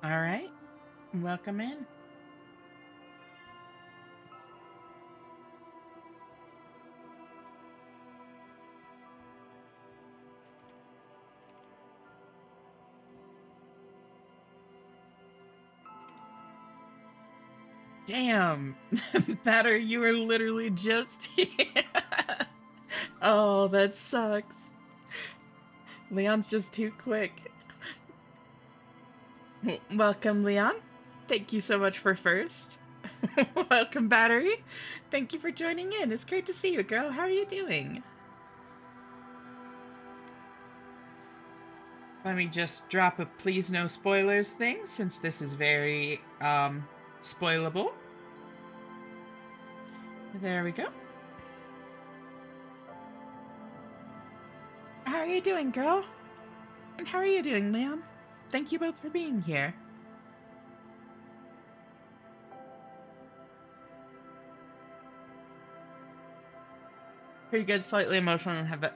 All right, welcome in. Damn, Batter, you were literally just here. Oh, that sucks. Leon's just too quick. Welcome, Leon. Thank you so much for first. Welcome, Battery. Thank you for joining in. It's great to see you, girl. How are you doing? Let me just drop a please no spoilers thing since this is very spoilable. There we go. How are you doing, girl? And how are you doing, Leon? Thank you both for being here. Pretty good, slightly emotional, and have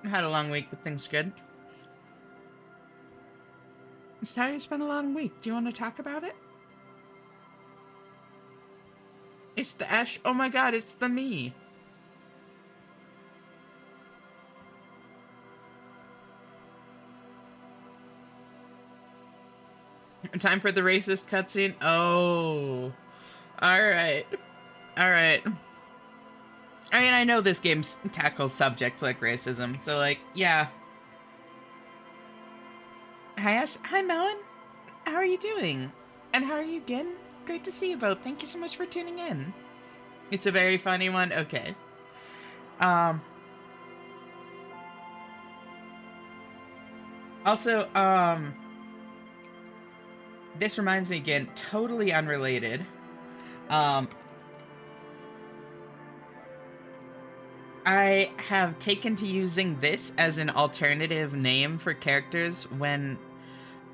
had a long week, but things good. It's been a long week. Do you want to talk about it? It's the Ash. Oh my god, it's the me. Time for the racist cutscene. Oh. Alright. Alright. I mean, I know this game tackles subjects like racism, so, like, yeah. Hi, Ash. Hi, Melon. How are you doing? And how are you again? Great to see you both. Thank you so much for tuning in. It's a very funny one. Okay. Also, this reminds me again, totally unrelated. I have taken to using this as an alternative name for characters when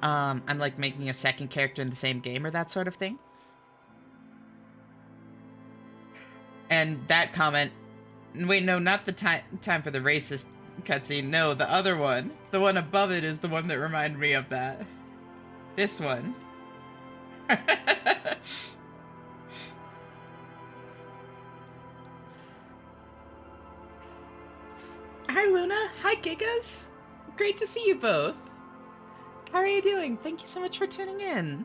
I'm like making a second character in the same game or that sort of thing. And that comment, wait, no, not the time for the racist cutscene. No, the other one. The one above it is the one that reminded me of that. This one. Hi, Luna. Hi, Gigas. Great to see you both. How are you doing? Thank you so much for tuning in.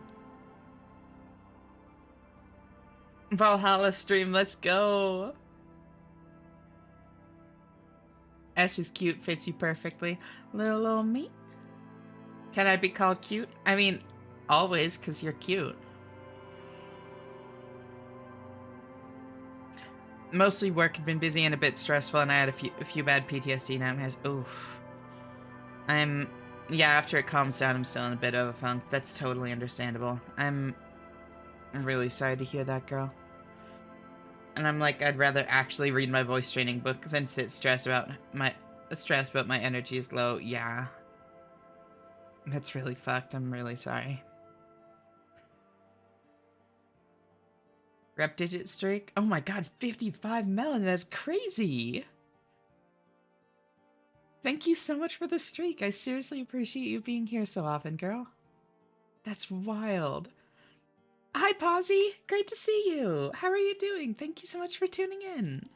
Valhalla stream, let's go. Ash is cute, fits you perfectly. Little old me. Can I be called cute? I mean, always, because you're cute. Mostly work had been busy and a bit stressful, and I had a few bad PTSD nightmares. Oof. Yeah, after it calms down, I'm still in a bit of a funk. That's totally understandable. I'm really sorry to hear that, girl. And I'm like, I'd rather actually read my voice training book than sit stressed about my energy is low. Yeah. That's really fucked. I'm really sorry. Rep digit streak? Oh my god, 55 melon. That's crazy. Thank you so much for the streak. I seriously appreciate you being here so often, girl. That's wild. Hi, Posy. Great to see you. How are you doing? Thank you so much for tuning in.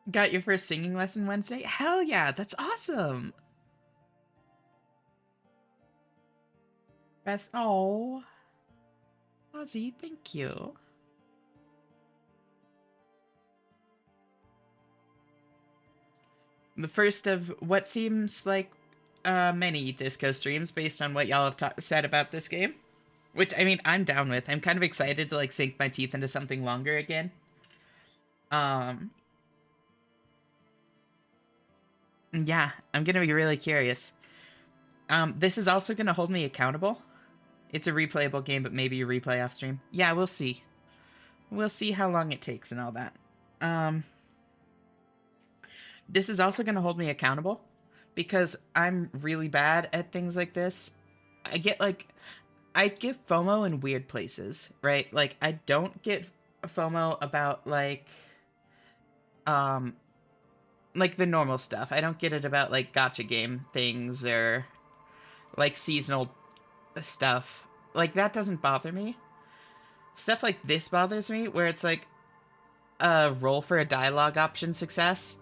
Got your first singing lesson Wednesday? Hell yeah, that's awesome. Best. Oh, Posy, thank you. The first of what seems like many disco streams based on what y'all have said about this game. Which, I mean, I'm down with. I'm kind of excited to, like, sink my teeth into something longer again. Yeah, I'm gonna be really curious. This is also gonna hold me accountable. It's a replayable game, but maybe a replay off stream. Yeah, we'll see. We'll see how long it takes and all that. This is also gonna hold me accountable because I'm really bad at things like this. I get FOMO in weird places, right? Like, I don't get FOMO about, like Like the normal stuff. I don't get it about like gacha game things or like seasonal stuff. Like that doesn't bother me. Stuff like this bothers me where it's like a roll for a dialogue option success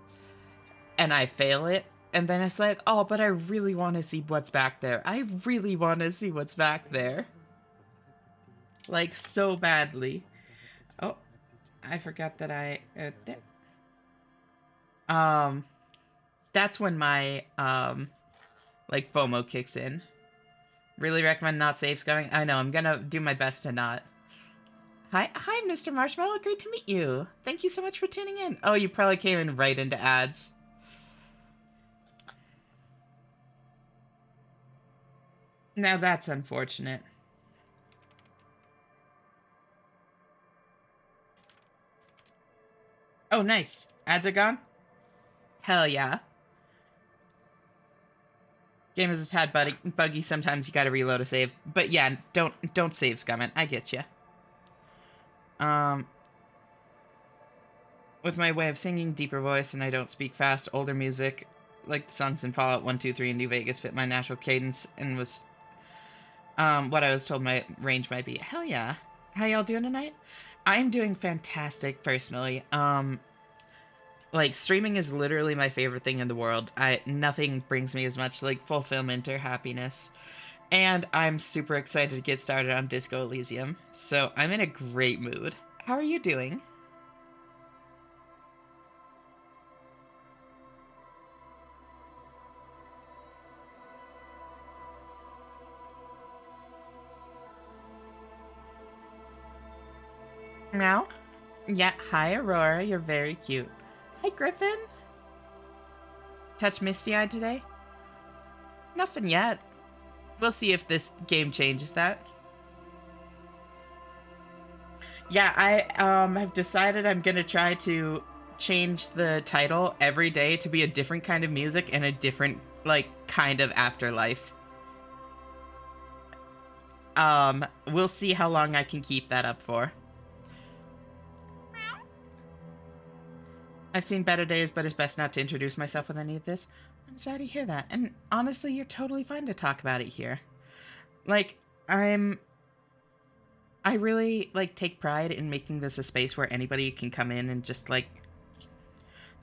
and I fail it. And then it's like, oh, but I really want to see what's back there. I really want to see what's back there. Like, so badly. Oh, I forgot that um, that's when my, like, FOMO kicks in. Really recommend not safe going? I know, I'm gonna do my best to not. Hi, Mr. Marshmallow. Great to meet you. Thank you so much for tuning in. Oh, you probably came in right into ads. Now that's unfortunate. Oh, nice. Ads are gone? Hell yeah. Game is a tad buggy. Sometimes you gotta reload a save. But yeah, don't save scumming. I get you. Um, with my way of singing, deeper voice, and I don't speak fast, older music, like the songs in Fallout 1, 2, 3, and New Vegas fit my natural cadence and was what I was told my range might be. Hell yeah. How y'all doing tonight? I'm doing fantastic personally. Like streaming is literally my favorite thing in the world. Nothing brings me as much like fulfillment or happiness. And I'm super excited to get started on Disco Elysium. So I'm in a great mood. How are you doing? Meow? Yeah, hi Aurora, you're very cute. Hi Griffin. Touch misty-eyed today? Nothing yet. We'll see if this game changes that. Yeah, I have decided I'm gonna try to change the title every day to be a different kind of music and a different like kind of afterlife. We'll see how long I can keep that up for. I've seen better days, but it's best not to introduce myself with any of this. I'm sorry to hear that. And honestly, you're totally fine to talk about it here. Like, I really like take pride in making this a space where anybody can come in and just like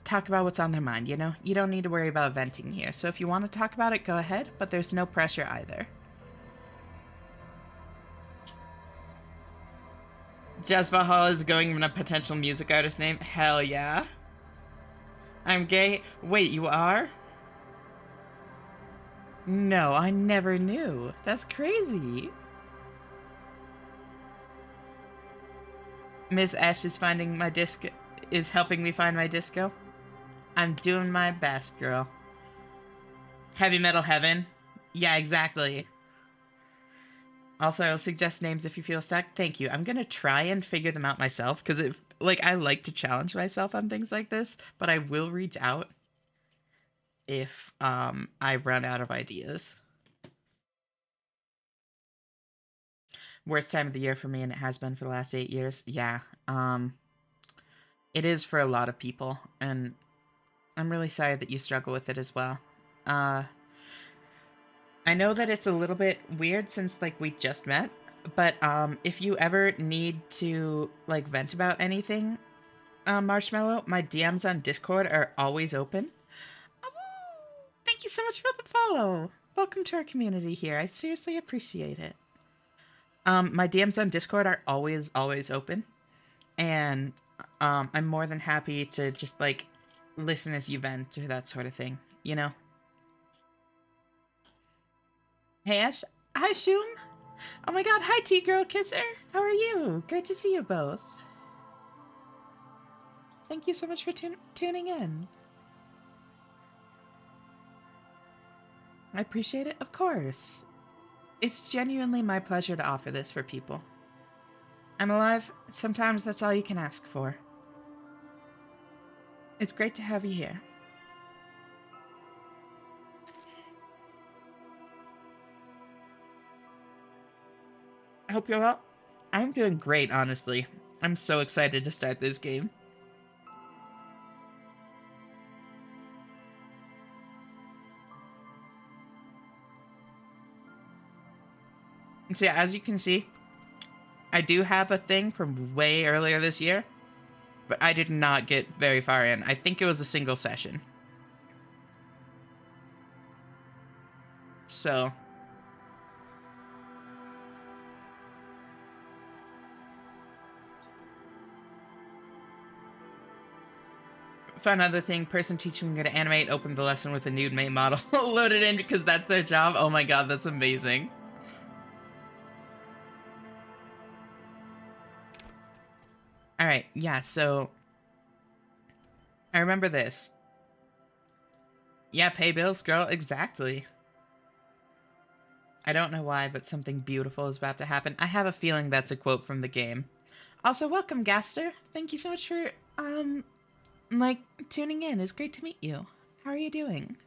talk about what's on their mind, you know? You don't need to worry about venting here. So if you want to talk about it, go ahead, but there's no pressure either. Jazz Valhalla is going in a potential music artist name? Hell yeah. I'm gay. Wait, you are? No, I never knew. That's crazy. Miss Ash is helping me find my disco. I'm doing my best, girl. Heavy Metal Heaven? Yeah, exactly. Also, I'll suggest names if you feel stuck. Thank you. I'm gonna try and figure them out myself because I like to challenge myself on things like this, but I will reach out if I run out of ideas. Worst time of the year for me, and it has been for the last 8 years. Yeah, it is for a lot of people, and I'm really sorry that you struggle with it as well. Uh, I know that it's a little bit weird since like we just met, but if you ever need to like vent about anything, Marshmallow, my DMs on Discord are always open. Oh, thank you so much for the follow. Welcome to our community here. I seriously appreciate it. My DMs on Discord are always open, and I'm more than happy to just like listen as you vent or that sort of thing. You know. Hey Ash, hi Shum. Oh my God, hi T Girl Kisser. How are you? Great to see you both. Thank you so much for tuning in. I appreciate it, of course. It's genuinely my pleasure to offer this for people. I'm alive. Sometimes that's all you can ask for. It's great to have you here. I hope you're well. I'm doing great, honestly. I'm so excited to start this game. So yeah, as you can see, I do have a thing from way earlier this year, but I did not get very far in. I think it was a single session. So fun other thing, person teaching me to animate opened the lesson with a nude main model loaded in because that's their job. Oh my god, that's amazing. Alright, yeah, so I remember this. Yeah, pay bills, girl, exactly. I don't know why, but something beautiful is about to happen. I have a feeling that's a quote from the game. Also, welcome, Gaster. Thank you so much for, like, tuning in. It's great to meet you. How are you doing?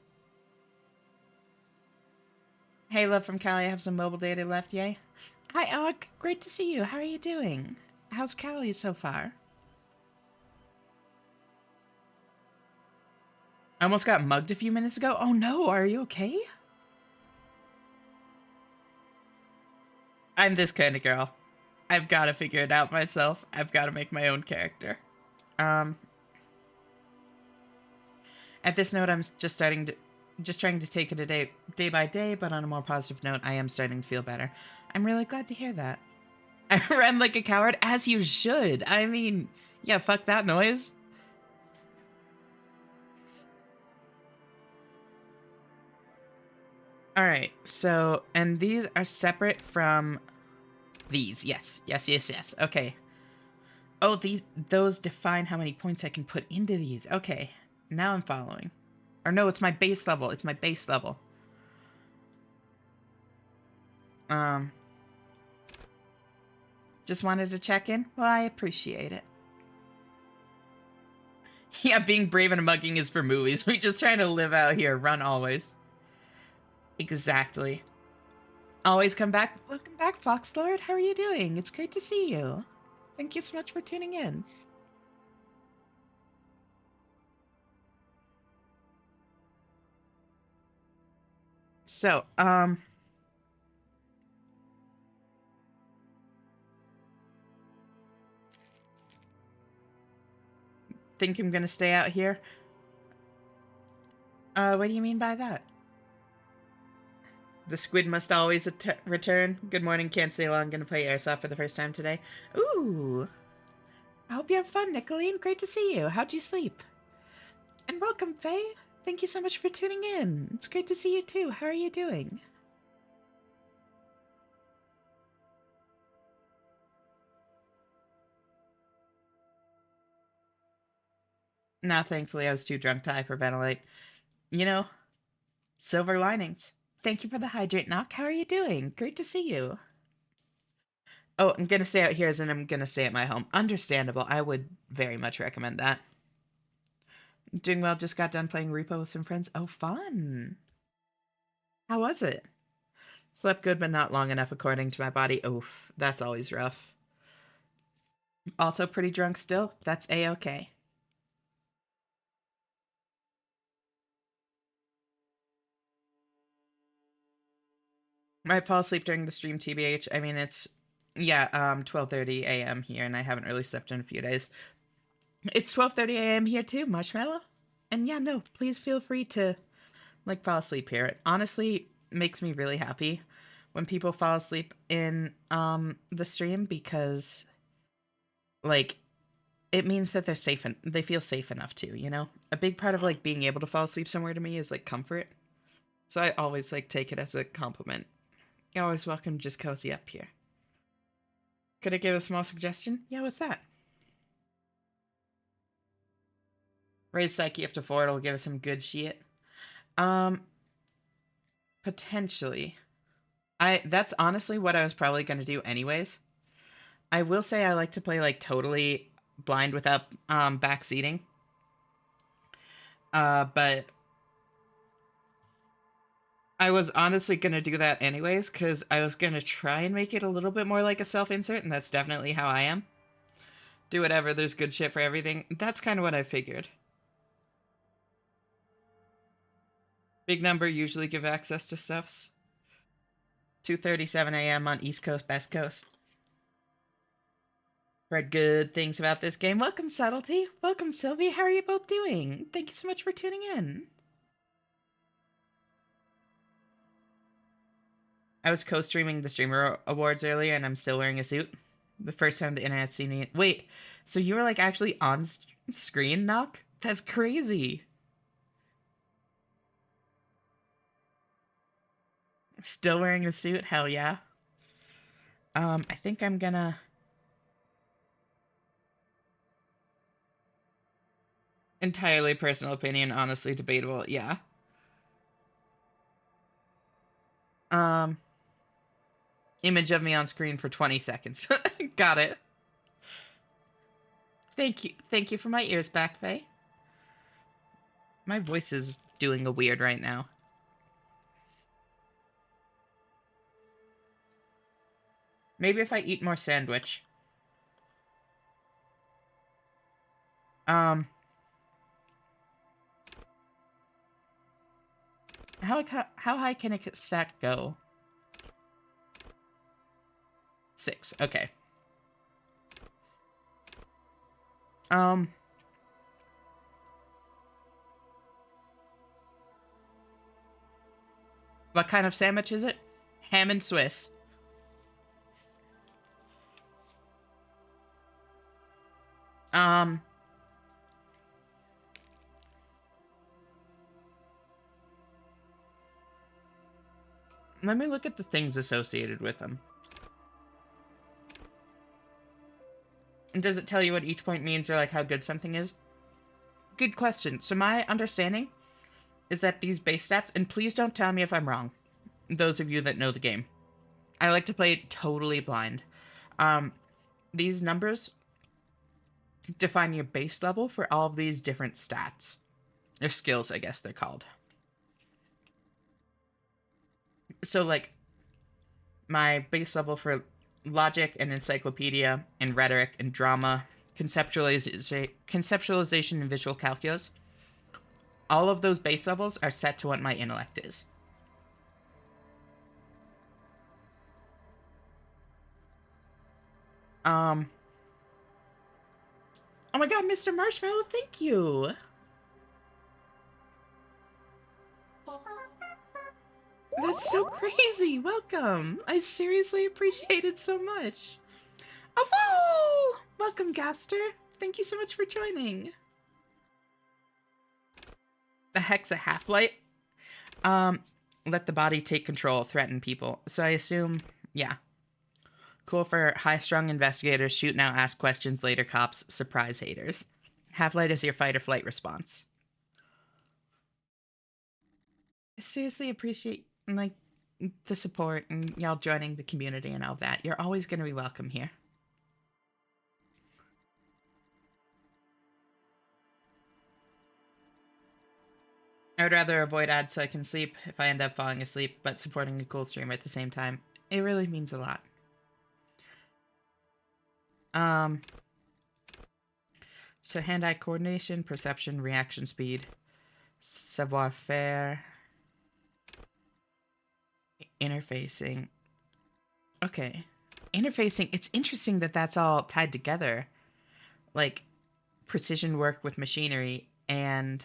Hey, love from Cali. I have some mobile data left, yay? Hi, Og. Great to see you. How are you doing? How's Cali so far? I almost got mugged a few minutes ago. Oh no, are you okay? I'm this kind of girl. I've got to figure it out myself. I've got to make my own character. Um, at this note, I'm just trying to take it day by day, but on a more positive note, I am starting to feel better. I'm really glad to hear that. I ran like a coward, as you should. I mean, yeah, fuck that noise. Alright, so, and these are separate from these. Yes, yes, yes, yes. Okay. Oh, those define how many points I can put into these. Okay, now I'm following. Or no, it's my base level. It's my base level. Um, just wanted to check in. Well, I appreciate it. Yeah, being brave and mugging is for movies. We just trying to live out here. Run always. Exactly. Always come back. Welcome back, Foxlord. How are you doing? It's great to see you. Thank you so much for tuning in. So, think I'm gonna stay out here? What do you mean by that? The squid must always return. Good morning, can't stay long. Gonna play airsoft for the first time today. Ooh. I hope you have fun, Nicolene. Great to see you. How'd you sleep? And welcome, Faye. Thank you so much for tuning in. It's great to see you too. How are you doing? Now, thankfully, I was too drunk to hyperventilate. You know, silver linings. Thank you for the hydrate knock. How are you doing? Great to see you. Oh, I'm gonna stay out here as in I'm gonna stay at my home. Understandable. I would very much recommend that. Doing well. Just got done playing Repo with some friends. Oh, fun. How was it? Slept good, but not long enough according to my body. Oof, that's always rough. Also pretty drunk still? That's A-okay. Might fall asleep during the stream, TBH. I mean, it's, yeah, 12:30 a.m. here, and I haven't really slept in a few days. It's 12:30 a.m. here too, Marshmallow. And yeah, no, please feel free to, like, fall asleep here. It honestly makes me really happy when people fall asleep in, the stream because, like, it means that they're safe and they feel safe enough too, you know? A big part of, like, being able to fall asleep somewhere to me is, like, comfort. So I always, like, take it as a compliment. You're always welcome to just cozy up here. Could I give a small suggestion? Yeah, what's that? Raise Psyche up to 4, it'll give us some good shit. Potentially. That's honestly what I was probably gonna do anyways. I will say I like to play, like, totally blind without, backseating. But I was honestly gonna do that anyways, because I was gonna try and make it a little bit more like a self-insert, and that's definitely how I am. Do whatever, there's good shit for everything. That's kind of what I figured. Big number usually give access to stuffs. 2:37 a.m. on East Coast, Best Coast. Read good things about this game. Welcome, Subtlety. Welcome, Sylvie. How are you both doing? Thank you so much for tuning in. I was co-streaming the Streamer Awards earlier, and I'm still wearing a suit. The first time the internet's seen me. Wait, so you were like actually on screen, Knock? That's crazy. Still wearing a suit? Hell yeah. I think I'm gonna... Entirely personal opinion, honestly debatable, yeah. Image of me on screen for 20 seconds. Got it. Thank you. Thank you for my ears back, Faye. My voice is doing a weird right now. Maybe if I eat more sandwich. How high can a stack go? 6. Okay. What kind of sandwich is it? Ham and Swiss. Let me look at the things associated with them. And does it tell you what each point means or like how good something is? Good question. So my understanding is that these base stats, and please don't tell me if I'm wrong, those of you that know the game. I like to play it totally blind. These numbers define your base level for all of these different stats. Or skills, I guess they're called. So, like, my base level for logic and encyclopedia and rhetoric and drama, conceptualization and visual calculus, all of those base levels are set to what my intellect is. Oh my god, Mr. Marshmallow, thank you! That's so crazy! Welcome! I seriously appreciate it so much. Oh, woo! Welcome, Gaster. Thank you so much for joining. The heck's a half-light? Let the body take control, threaten people. So I assume, yeah. Cool for high-strung investigators, shoot now, ask questions later, cops, surprise haters. Half-light is your fight-or-flight response. I seriously appreciate, like, the support and y'all joining the community and all that. You're always going to be welcome here. I would rather avoid ads so I can sleep if I end up falling asleep, but supporting a cool streamer at the same time, it really means a lot. So hand-eye coordination, perception, reaction speed, savoir-faire, interfacing. Okay. Interfacing, it's interesting that that's all tied together. Like, precision work with machinery and,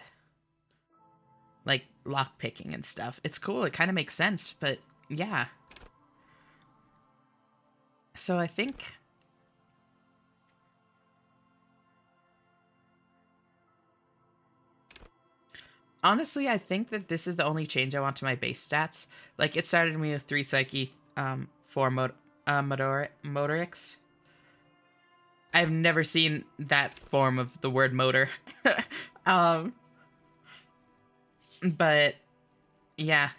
like, lock-picking and stuff. It's cool, it kind of makes sense, but yeah. So I think... Honestly, I think that this is the only change I want to my base stats. Like, it started me with 3 Psyche, 4 Motorics. I've never seen that form of the word motor. But, yeah.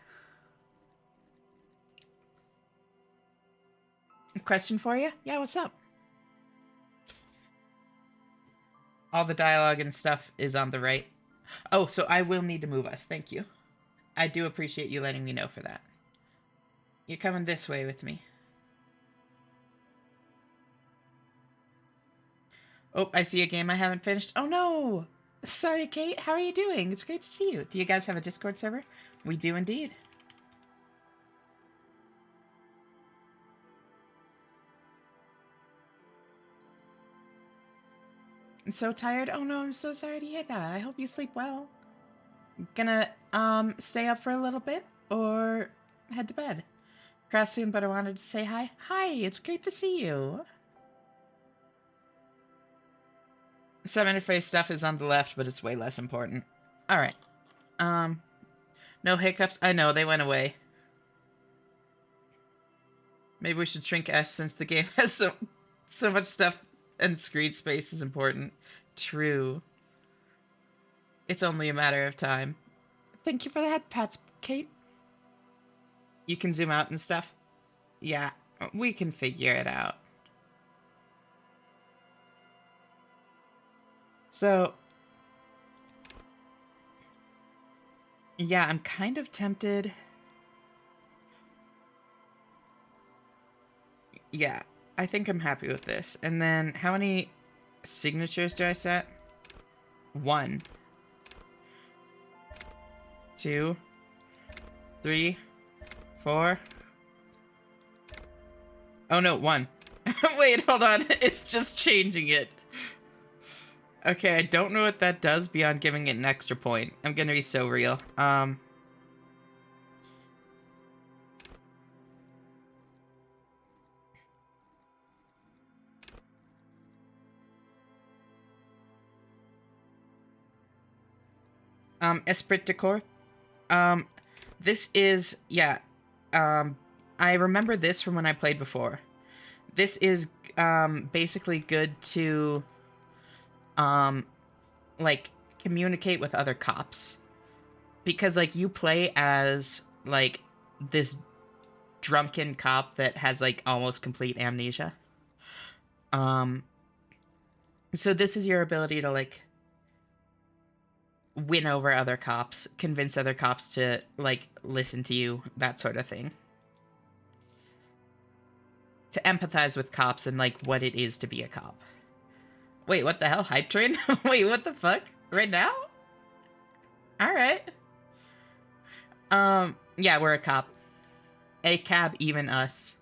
Question for you? Yeah, what's up? All the dialogue and stuff is on the right. Oh, so I will need to move us. Thank you. I do appreciate you letting me know for that. You're coming this way with me. Oh, I see a game I haven't finished. Oh, no! Sorry, Kate. How are you doing? It's great to see you. Do you guys have a Discord server? We do indeed. So tired? Oh no, I'm so sorry to hear that. I hope you sleep well. Gonna, stay up for a little bit or head to bed? Cross soon, but I wanted to say hi. Hi, it's great to see you. Some interface stuff is on the left, but it's way less important. Alright. Um, no hiccups. I know, they went away. Maybe we should shrink S since the game has so much stuff and screen space is important. True. It's only a matter of time. Thank you for the head pats, Kate. You can zoom out and stuff? Yeah, we can figure it out. So, yeah, I'm kind of tempted. Yeah, I think I'm happy with this. And then how many signatures do I set? 1, 2, 3, 4. Oh no, 1. Wait, hold on. It's just changing it. Okay, I don't know what that does beyond giving it an extra point. I'm gonna be so real. Esprit de Corps. This is, yeah, I remember this from when I played before. This is, basically good to, like, communicate with other cops. Because, like, you play as, like, this drunken cop that has, like, almost complete amnesia. So this is your ability to, like, win over other cops, convince other cops to, like, listen to you, that sort of thing. To empathize with cops and, like, what it is to be a cop. Wait, what the hell? Hype train? Wait, what the fuck? Right now? Alright. Yeah, we're a cop. A cab, even us.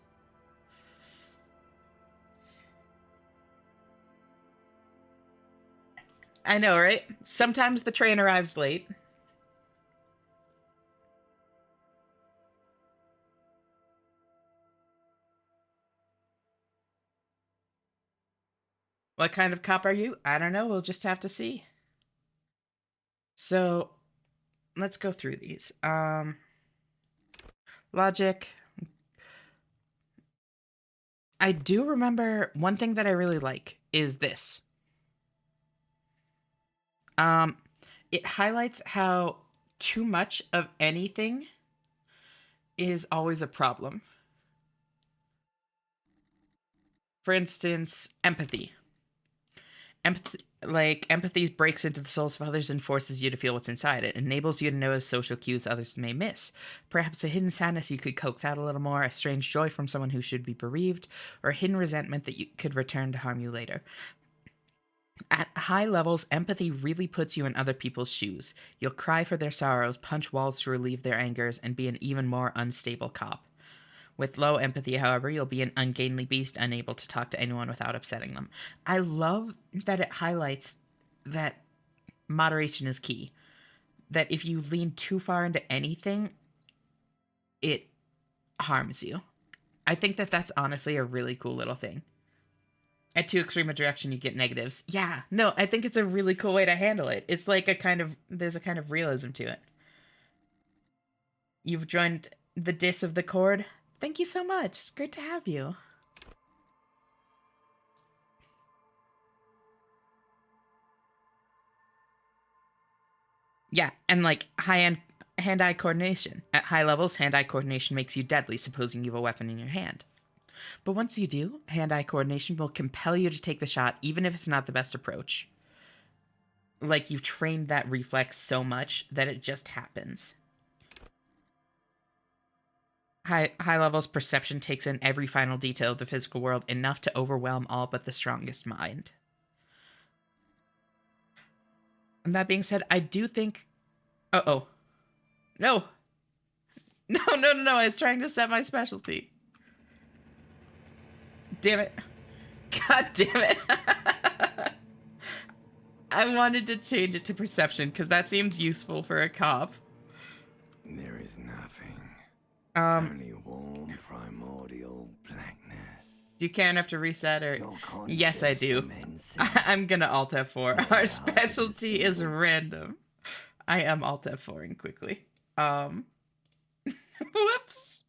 I know, right? Sometimes the train arrives late. What kind of cop are you? I don't know. We'll just have to see. So, let's go through these. Logic. I do remember one thing that I really like is this. It highlights how too much of anything is always a problem. For instance, empathy. Empathy breaks into the souls of others and forces you to feel what's inside. It enables you to notice social cues others may miss. Perhaps a hidden sadness you could coax out a little more, a strange joy from someone who should be bereaved, or a hidden resentment that you could return to harm you later. At high levels, empathy really puts you in other people's shoes. You'll cry for their sorrows, punch walls to relieve their angers, and be an even more unstable cop. With low empathy, however, you'll be an ungainly beast, unable to talk to anyone without upsetting them. I love that it highlights that moderation is key. That if you lean too far into anything, it harms you. I think that that's honestly a really cool little thing. At too extreme a direction, you get negatives. Yeah, no, I think it's a really cool way to handle it. It's like there's a kind of realism to it. You've joined the diss of the chord. Thank you so much. It's great to have you. Yeah, and like hand-eye coordination. At high levels, hand-eye coordination makes you deadly, supposing you have a weapon in your hand. But once you do, hand-eye coordination will compel you to take the shot, even if it's not the best approach. Like you've trained that reflex so much that it just happens. High levels perception takes in every final detail of the physical world, enough to overwhelm all but the strongest mind. And that being said, I do think. Oh. No! No. I was trying to set my specialty. Damn it. God damn it. I wanted to change it to perception because that seems useful for a cop. There is nothing. Um, Only warm primordial blackness. do you care enough to reset or? Your Yes, I conscious do. immensity. I'm gonna Alt F4. Never Our hard to specialty is distinguish. random. I am Alt F4ing quickly. Whoops.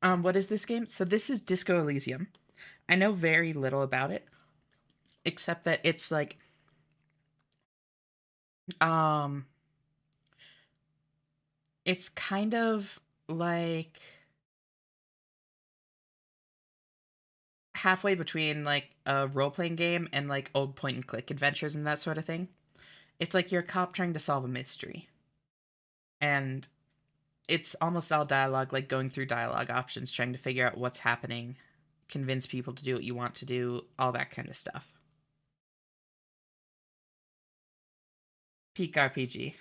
What is this game? So this is Disco Elysium. I know very little about it, except that it's like, it's kind of like halfway between like a role-playing game and like old point-and-click adventures and that sort of thing. It's like you're a cop trying to solve a mystery. And it's almost all dialogue, like going through dialogue options, trying to figure out what's happening, convince people to do what you want to do, all that kind of stuff. Peak RPG.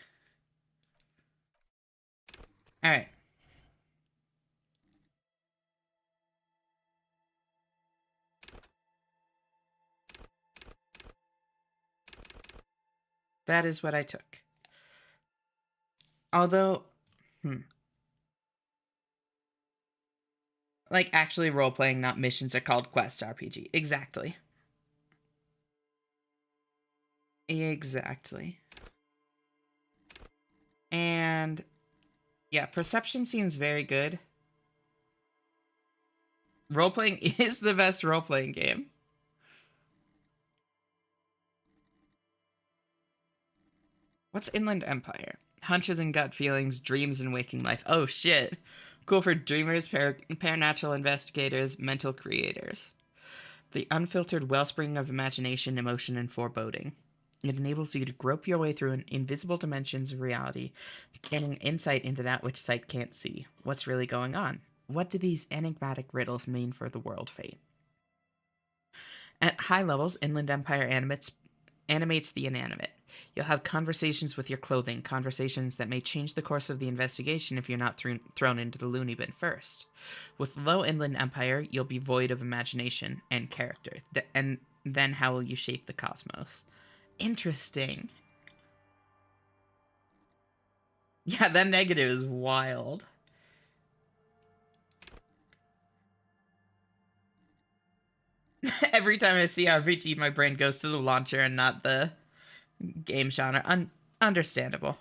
All right. That is what I took. Although, like actually role playing, not missions, are called Quest RPG. Exactly. Exactly. And yeah, perception seems very good. Role playing is the best role playing game. What's Inland Empire? Hunches and gut feelings, dreams and waking life. Oh shit. Cool for dreamers, paranatural investigators, mental creators. The unfiltered wellspring of imagination, emotion, and foreboding. It enables you to grope your way through invisible dimensions of reality, gaining insight into that which sight can't see. What's really going on? What do these enigmatic riddles mean for the world fate? At high levels, Inland Empire animates the inanimate. You'll have conversations with your clothing, conversations that may change the course of the investigation if you're not thrown into the loony bin first. With low Inland Empire, you'll be void of imagination and character. And then how will you shape the cosmos? Interesting. Yeah, that negative is wild. Every time I see RPG, my brain goes to the launcher and not the game genre. Understandable.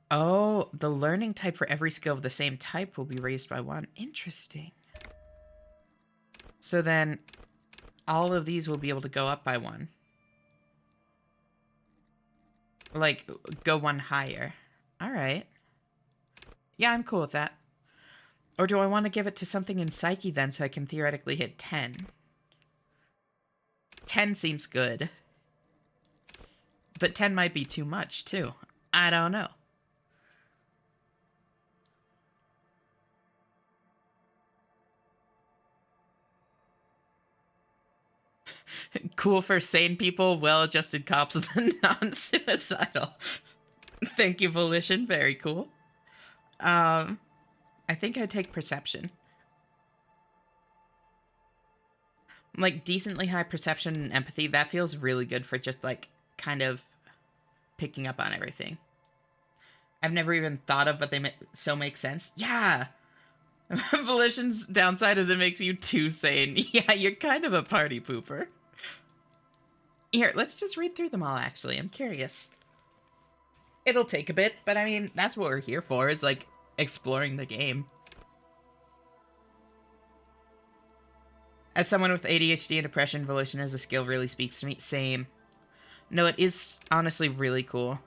Oh, the learning type for every skill of the same type will be raised by 1. Interesting. So then all of these will be able to go up by 1. Like, go 1 higher. All right. Yeah, I'm cool with that. Or do I want to give it to something in Psyche then so I can theoretically hit 10? 10 seems good. But 10 might be too much, too. I don't know. Cool for sane people, well-adjusted cops, and non-suicidal. Thank you, Volition. Very cool. I think I'd take perception. Like, decently high perception and empathy, that feels really good for just, like, kind of picking up on everything. I've never even thought of, but they so make sense. Yeah! Volition's downside is it makes you too sane. Yeah, you're kind of a party pooper. Here, let's just read through them all, actually. I'm curious. It'll take a bit, but I mean, that's what we're here for, is, like, exploring the game. As someone with ADHD and depression, Volition as a skill really speaks to me. Same. No, it is honestly really cool.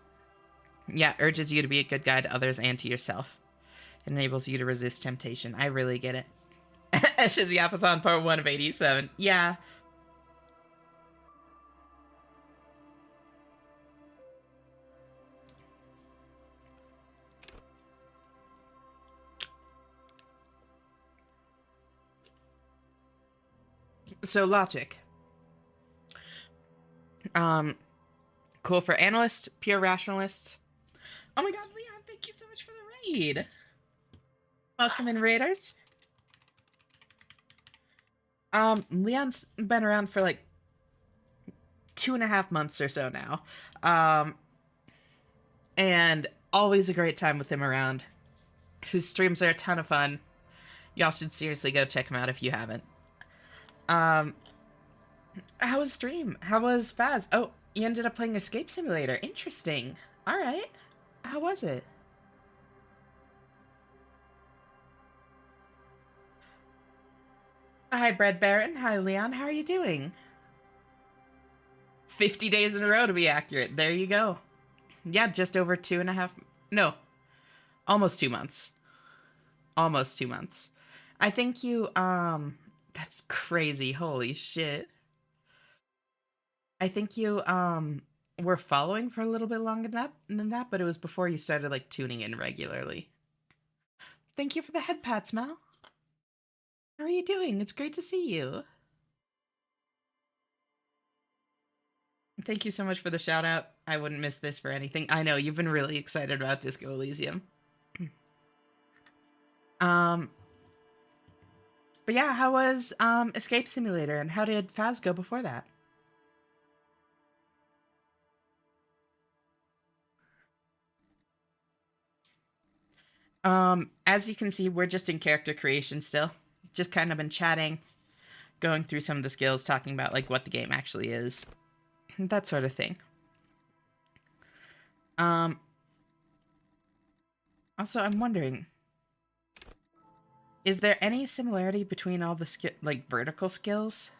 Yeah, urges you to be a good guide to others and to yourself. It enables you to resist temptation. I really get it. Eshes Yapathon Part 1 of 87. Yeah. So, logic. Cool for analysts, pure rationalists. Oh my god, Leon, thank you so much for the raid. Welcome in, raiders. Leon's been around for like 2.5 months or so now. Um, and always a great time with him around. His streams are a ton of fun. Y'all should seriously go check him out if you haven't. Um, how was stream? How was Faz? Oh, you ended up playing Escape Simulator. Interesting. All right. How was it? Hi, Bread Baron. Hi, Leon. How are you doing? 50 days in a row to be accurate. There you go. Yeah, just over 2.5. No, almost 2 months. Almost 2 months. I think you, that's crazy. Holy shit. I think you, were following for a little bit longer than that, but it was before you started, like, tuning in regularly. Thank you for the head pats, Mel. How are you doing? It's great to see you. Thank you so much for the shout out. I wouldn't miss this for anything. I know you've been really excited about Disco Elysium. um, but yeah, how was Escape Simulator, and how did Faz go before that? As you can see, we're just in character creation still. Just kind of been chatting, going through some of the skills, talking about like what the game actually is, that sort of thing. Um, also, I'm wondering, is there any similarity between all the like vertical skills?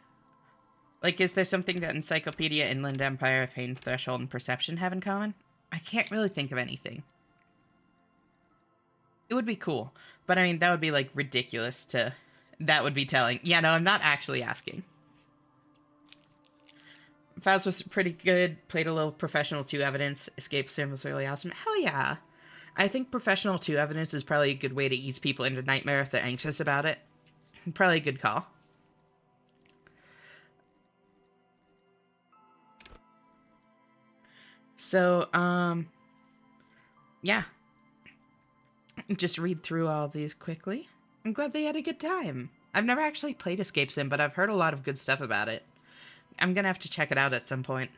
Like, is there something that Encyclopedia, Inland Empire, Pain Threshold, and Perception have in common? I can't really think of anything. It would be cool, but I mean, that would be like ridiculous to. That would be telling. Yeah, no, I'm not actually asking. Faust was pretty good. Played a little Professional 2 Evidence. Escape Sim was really awesome. Hell yeah. I think Professional 2 Evidence is probably a good way to ease people into Nightmare if they're anxious about it. Probably a good call. So, yeah. Just read through all of these quickly. I'm glad they had a good time. I've never actually played Escape Sim, but I've heard a lot of good stuff about it. I'm gonna have to check it out at some point.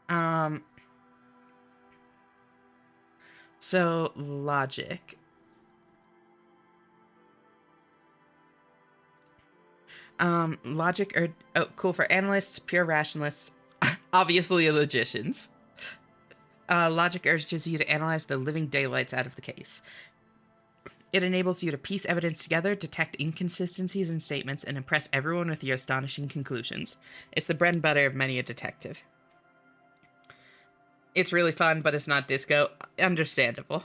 Um, so logic. Logic or oh, cool for analysts, pure rationalists, obviously logicians. Logic urges you to analyze the living daylights out of the case. It enables you to piece evidence together, detect inconsistencies in statements, and impress everyone with your astonishing conclusions. It's the bread and butter of many a detective. It's really fun, but it's not disco. Understandable.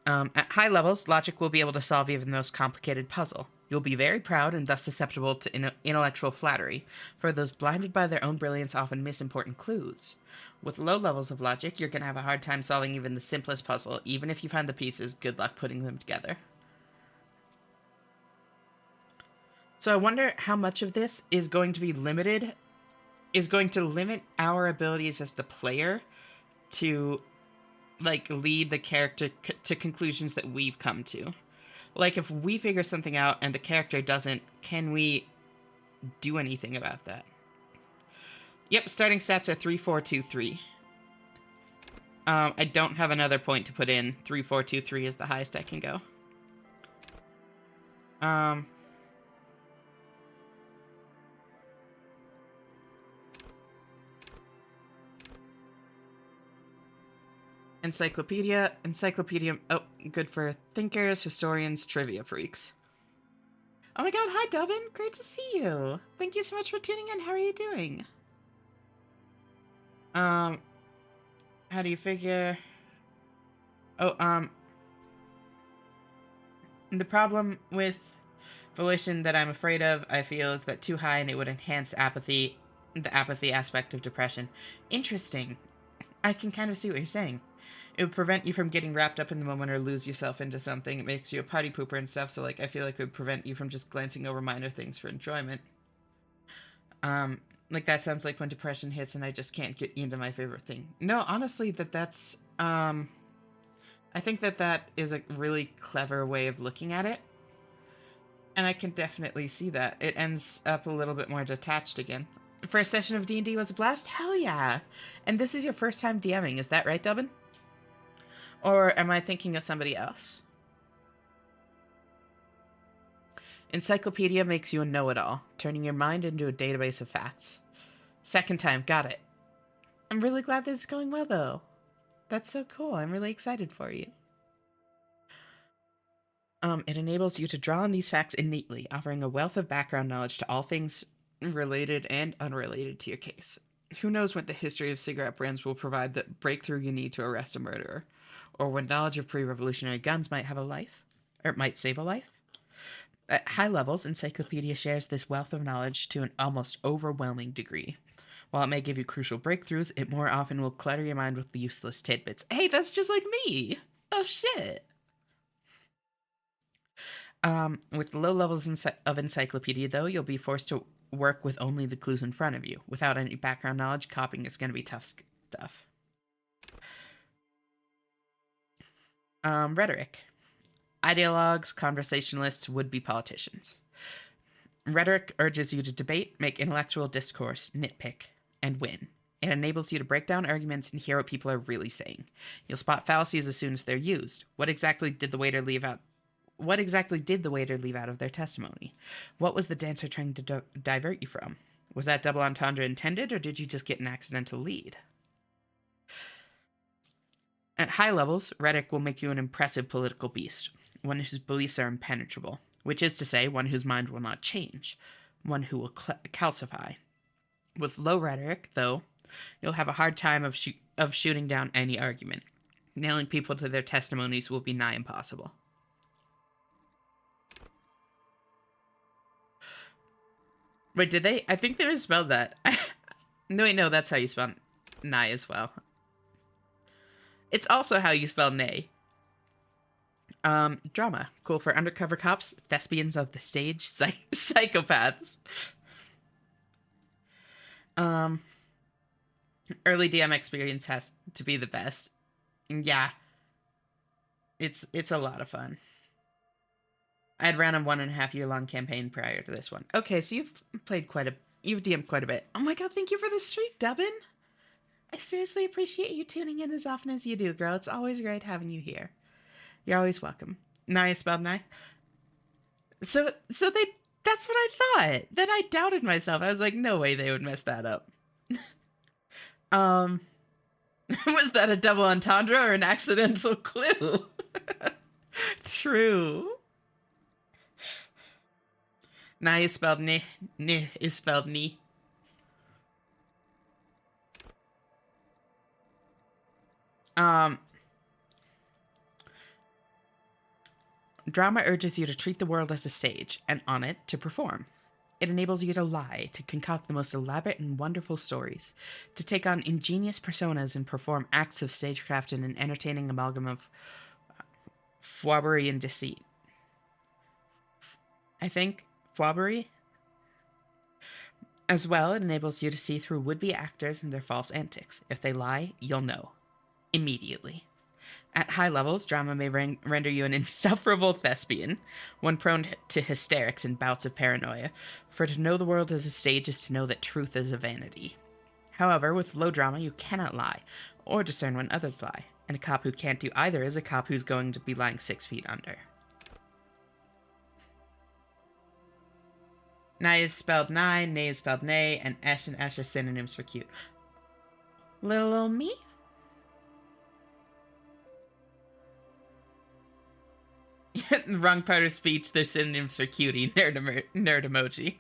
At high levels, logic will be able to solve even the most complicated puzzle. You'll be very proud and thus susceptible to intellectual flattery, for those blinded by their own brilliance often miss important clues. With low levels of logic, you're going to have a hard time solving even the simplest puzzle. Even if you find the pieces, good luck putting them together. So I wonder how much of this is going to be limited, is going to limit our abilities as the player to like lead the character to conclusions that we've come to. Like if we figure something out and the character doesn't, can we do anything about that? Yep, starting stats are 3, 4, 2, 3. I don't have another point to put in. 3, 4, 2, 3 is the highest I can go. Encyclopedia. Oh, good for thinkers, historians, trivia freaks. Oh my god, hi Delvin, great to see you. Thank you so much for tuning in. How are you doing? How do you figure? Oh, the problem with volition that I'm afraid of, I feel, is that too high and it would enhance apathy, the apathy aspect of depression. Interesting. I can kind of see what you're saying. It would prevent you from getting wrapped up in the moment or lose yourself into something. It makes you a party pooper and stuff, so like I feel like it would prevent you from just glancing over minor things for enjoyment. Like that sounds like when depression hits and I just can't get into my favorite thing. No, honestly, that's I think that that is a really clever way of looking at it. And I can definitely see that. It ends up a little bit more detached again. First session of D&D was a blast? Hell yeah. And this is your first time DMing, is that right, Dubbin? Or am I thinking of somebody else? Encyclopedia makes you a know-it-all, turning your mind into a database of facts. Second time, got it. I'm really glad this is going well, though. That's so cool. I'm really excited for you. It enables you to draw on these facts innately, offering a wealth of background knowledge to all things related and unrelated to your case. Who knows what the history of cigarette brands will provide the breakthrough you need to arrest a murderer, or what knowledge of pre-revolutionary guns might have a life, or it might save a life. At high levels, Encyclopedia shares this wealth of knowledge to an almost overwhelming degree. While it may give you crucial breakthroughs, it more often will clutter your mind with useless tidbits. Hey, that's just like me! Oh shit! With low levels of Encyclopedia, though, you'll be forced to work with only the clues in front of you. Without any background knowledge, copying is going to be tough stuff. Rhetoric. Ideologues, conversationalists, would-be politicians. Rhetoric urges you to debate, make intellectual discourse, nitpick, and win. It enables you to break down arguments and hear what people are really saying. You'll spot fallacies as soon as they're used. What exactly did the waiter leave out of their testimony? What was the dancer trying to divert you from? Was that double entendre intended, or did you just get an accidental lead? At high levels, rhetoric will make you an impressive political beast, one whose beliefs are impenetrable, which is to say, one whose mind will not change, one who will calcify. With low rhetoric, though, you'll have a hard time of shooting down any argument. Nailing people to their testimonies will be nigh impossible. Wait, did they? I think they misspelled that. No, wait, no, that's how you spell nigh as well. It's also how you spell nay. Drama. Cool for undercover cops, thespians of the stage, psychopaths. Early DM experience has to be the best. Yeah. It's a lot of fun. I had ran a 1.5 year long campaign prior to this one. Okay, so you've DM'd quite a bit. Oh my god, thank you for the streak, Dubbin. I seriously appreciate you tuning in as often as you do, girl. It's always great having you here. You're always welcome. Naya spelled Nye. So that's what I thought. Then I doubted myself. I was like, no way they would mess that up. Was that a double entendre or an accidental clue? True. Naya is spelled ni. Ni is spelled ni. Drama urges you to treat the world as a stage, and on it, to perform. It enables you to lie, to concoct the most elaborate and wonderful stories, to take on ingenious personas and perform acts of stagecraft in an entertaining amalgam of fwabbery and deceit. I think fwabbery? As well, it enables you to see through would-be actors and their false antics. If they lie, you'll know. Immediately. At high levels, drama may render you an insufferable thespian, one prone to hysterics and bouts of paranoia, for to know the world as a stage is to know that truth is a vanity. However, with low drama, you cannot lie, or discern when others lie, and a cop who can't do either is a cop who's going to be lying 6 feet under. Nye is spelled nigh, nay is spelled nay, and esh and esh are synonyms for cute. Little old me? Wrong part of speech, they're synonyms for cutie, nerd emoji.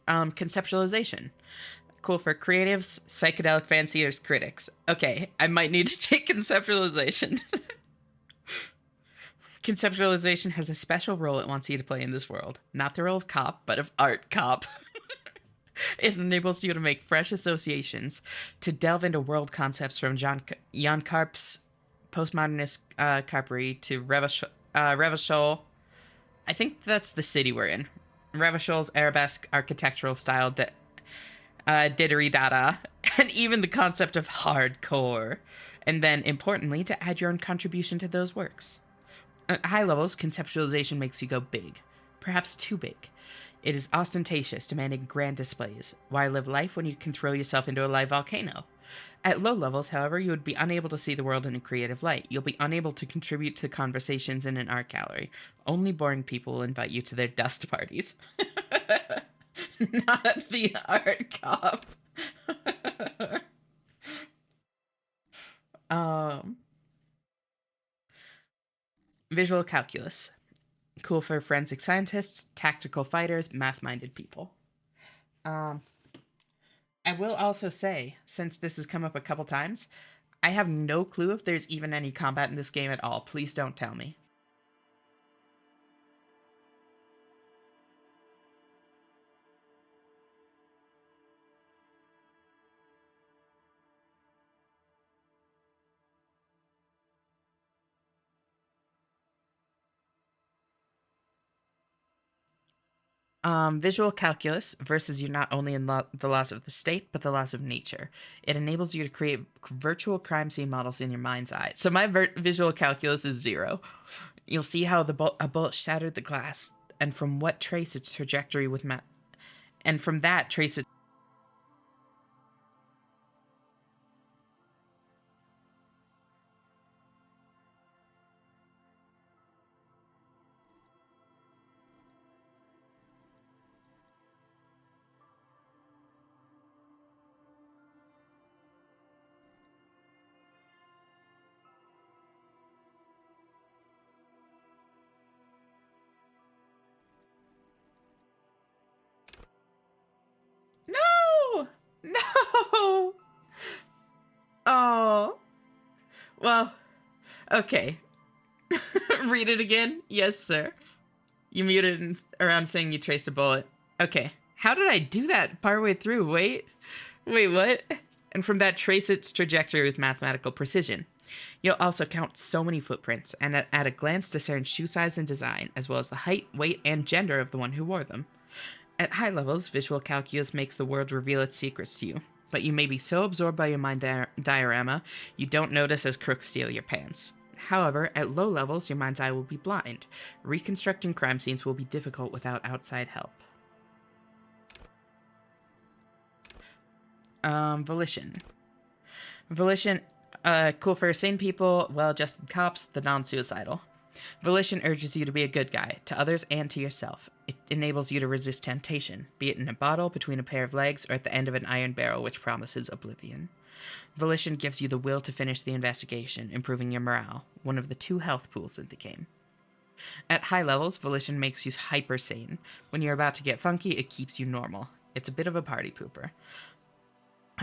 Conceptualization. Cool for creatives, psychedelic fanciers, critics. Okay, I might need to take conceptualization. Conceptualization has a special role it wants you to play in this world. Not the role of cop, but of art cop. It enables you to make fresh associations, to delve into world concepts from Jan Karp's postmodernist Carpery to Revachol. I think that's the city we're in. Revachol's arabesque architectural style, didgeridoo, and even the concept of hardcore. And then, importantly, to add your own contribution to those works. At high levels, conceptualization makes you go big, perhaps too big. It is ostentatious, demanding grand displays. Why live life when you can throw yourself into a live volcano? At low levels, however, you would be unable to see the world in a creative light. You'll be unable to contribute to conversations in an art gallery. Only boring people will invite you to their dust parties. Not the art cop. um, Visual calculus. Cool for forensic scientists, tactical fighters, math-minded people. Um, I will also say, since this has come up a couple times, I have no clue if there's even any combat in this game at all. Please don't tell me. Visual calculus versus you not only in the loss of the state, but the loss of nature. It enables you to create virtual crime scene models in your mind's eye. So my visual calculus is 0. You'll see how a bullet shattered the glass, and from what trace its trajectory with and from that trace it. No! No! Oh. Well, okay. Read it again? Yes, sir. You muted around saying you traced a bullet. Okay. How did I do that partway through? Wait, what? And from that, trace its trajectory with mathematical precision. You'll also count so many footprints, and at a glance discern shoe size and design, as well as the height, weight, and gender of the one who wore them. At high levels, visual calculus makes the world reveal its secrets to you, but you may be so absorbed by your mind diorama, you don't notice as crooks steal your pants. However, at low levels, your mind's eye will be blind. Reconstructing crime scenes will be difficult without outside help. Volition. Volition, cool for sane people, well-adjusted cops, the non-suicidal. Volition urges you to be a good guy, to others and to yourself. It enables you to resist temptation, be it in a bottle, between a pair of legs, or at the end of an iron barrel which promises oblivion. Volition gives you the will to finish the investigation, improving your morale, one of the 2 health pools in the game. At high levels, Volition makes you hyper sane. When you're about to get funky, it keeps you normal. It's a bit of a party pooper.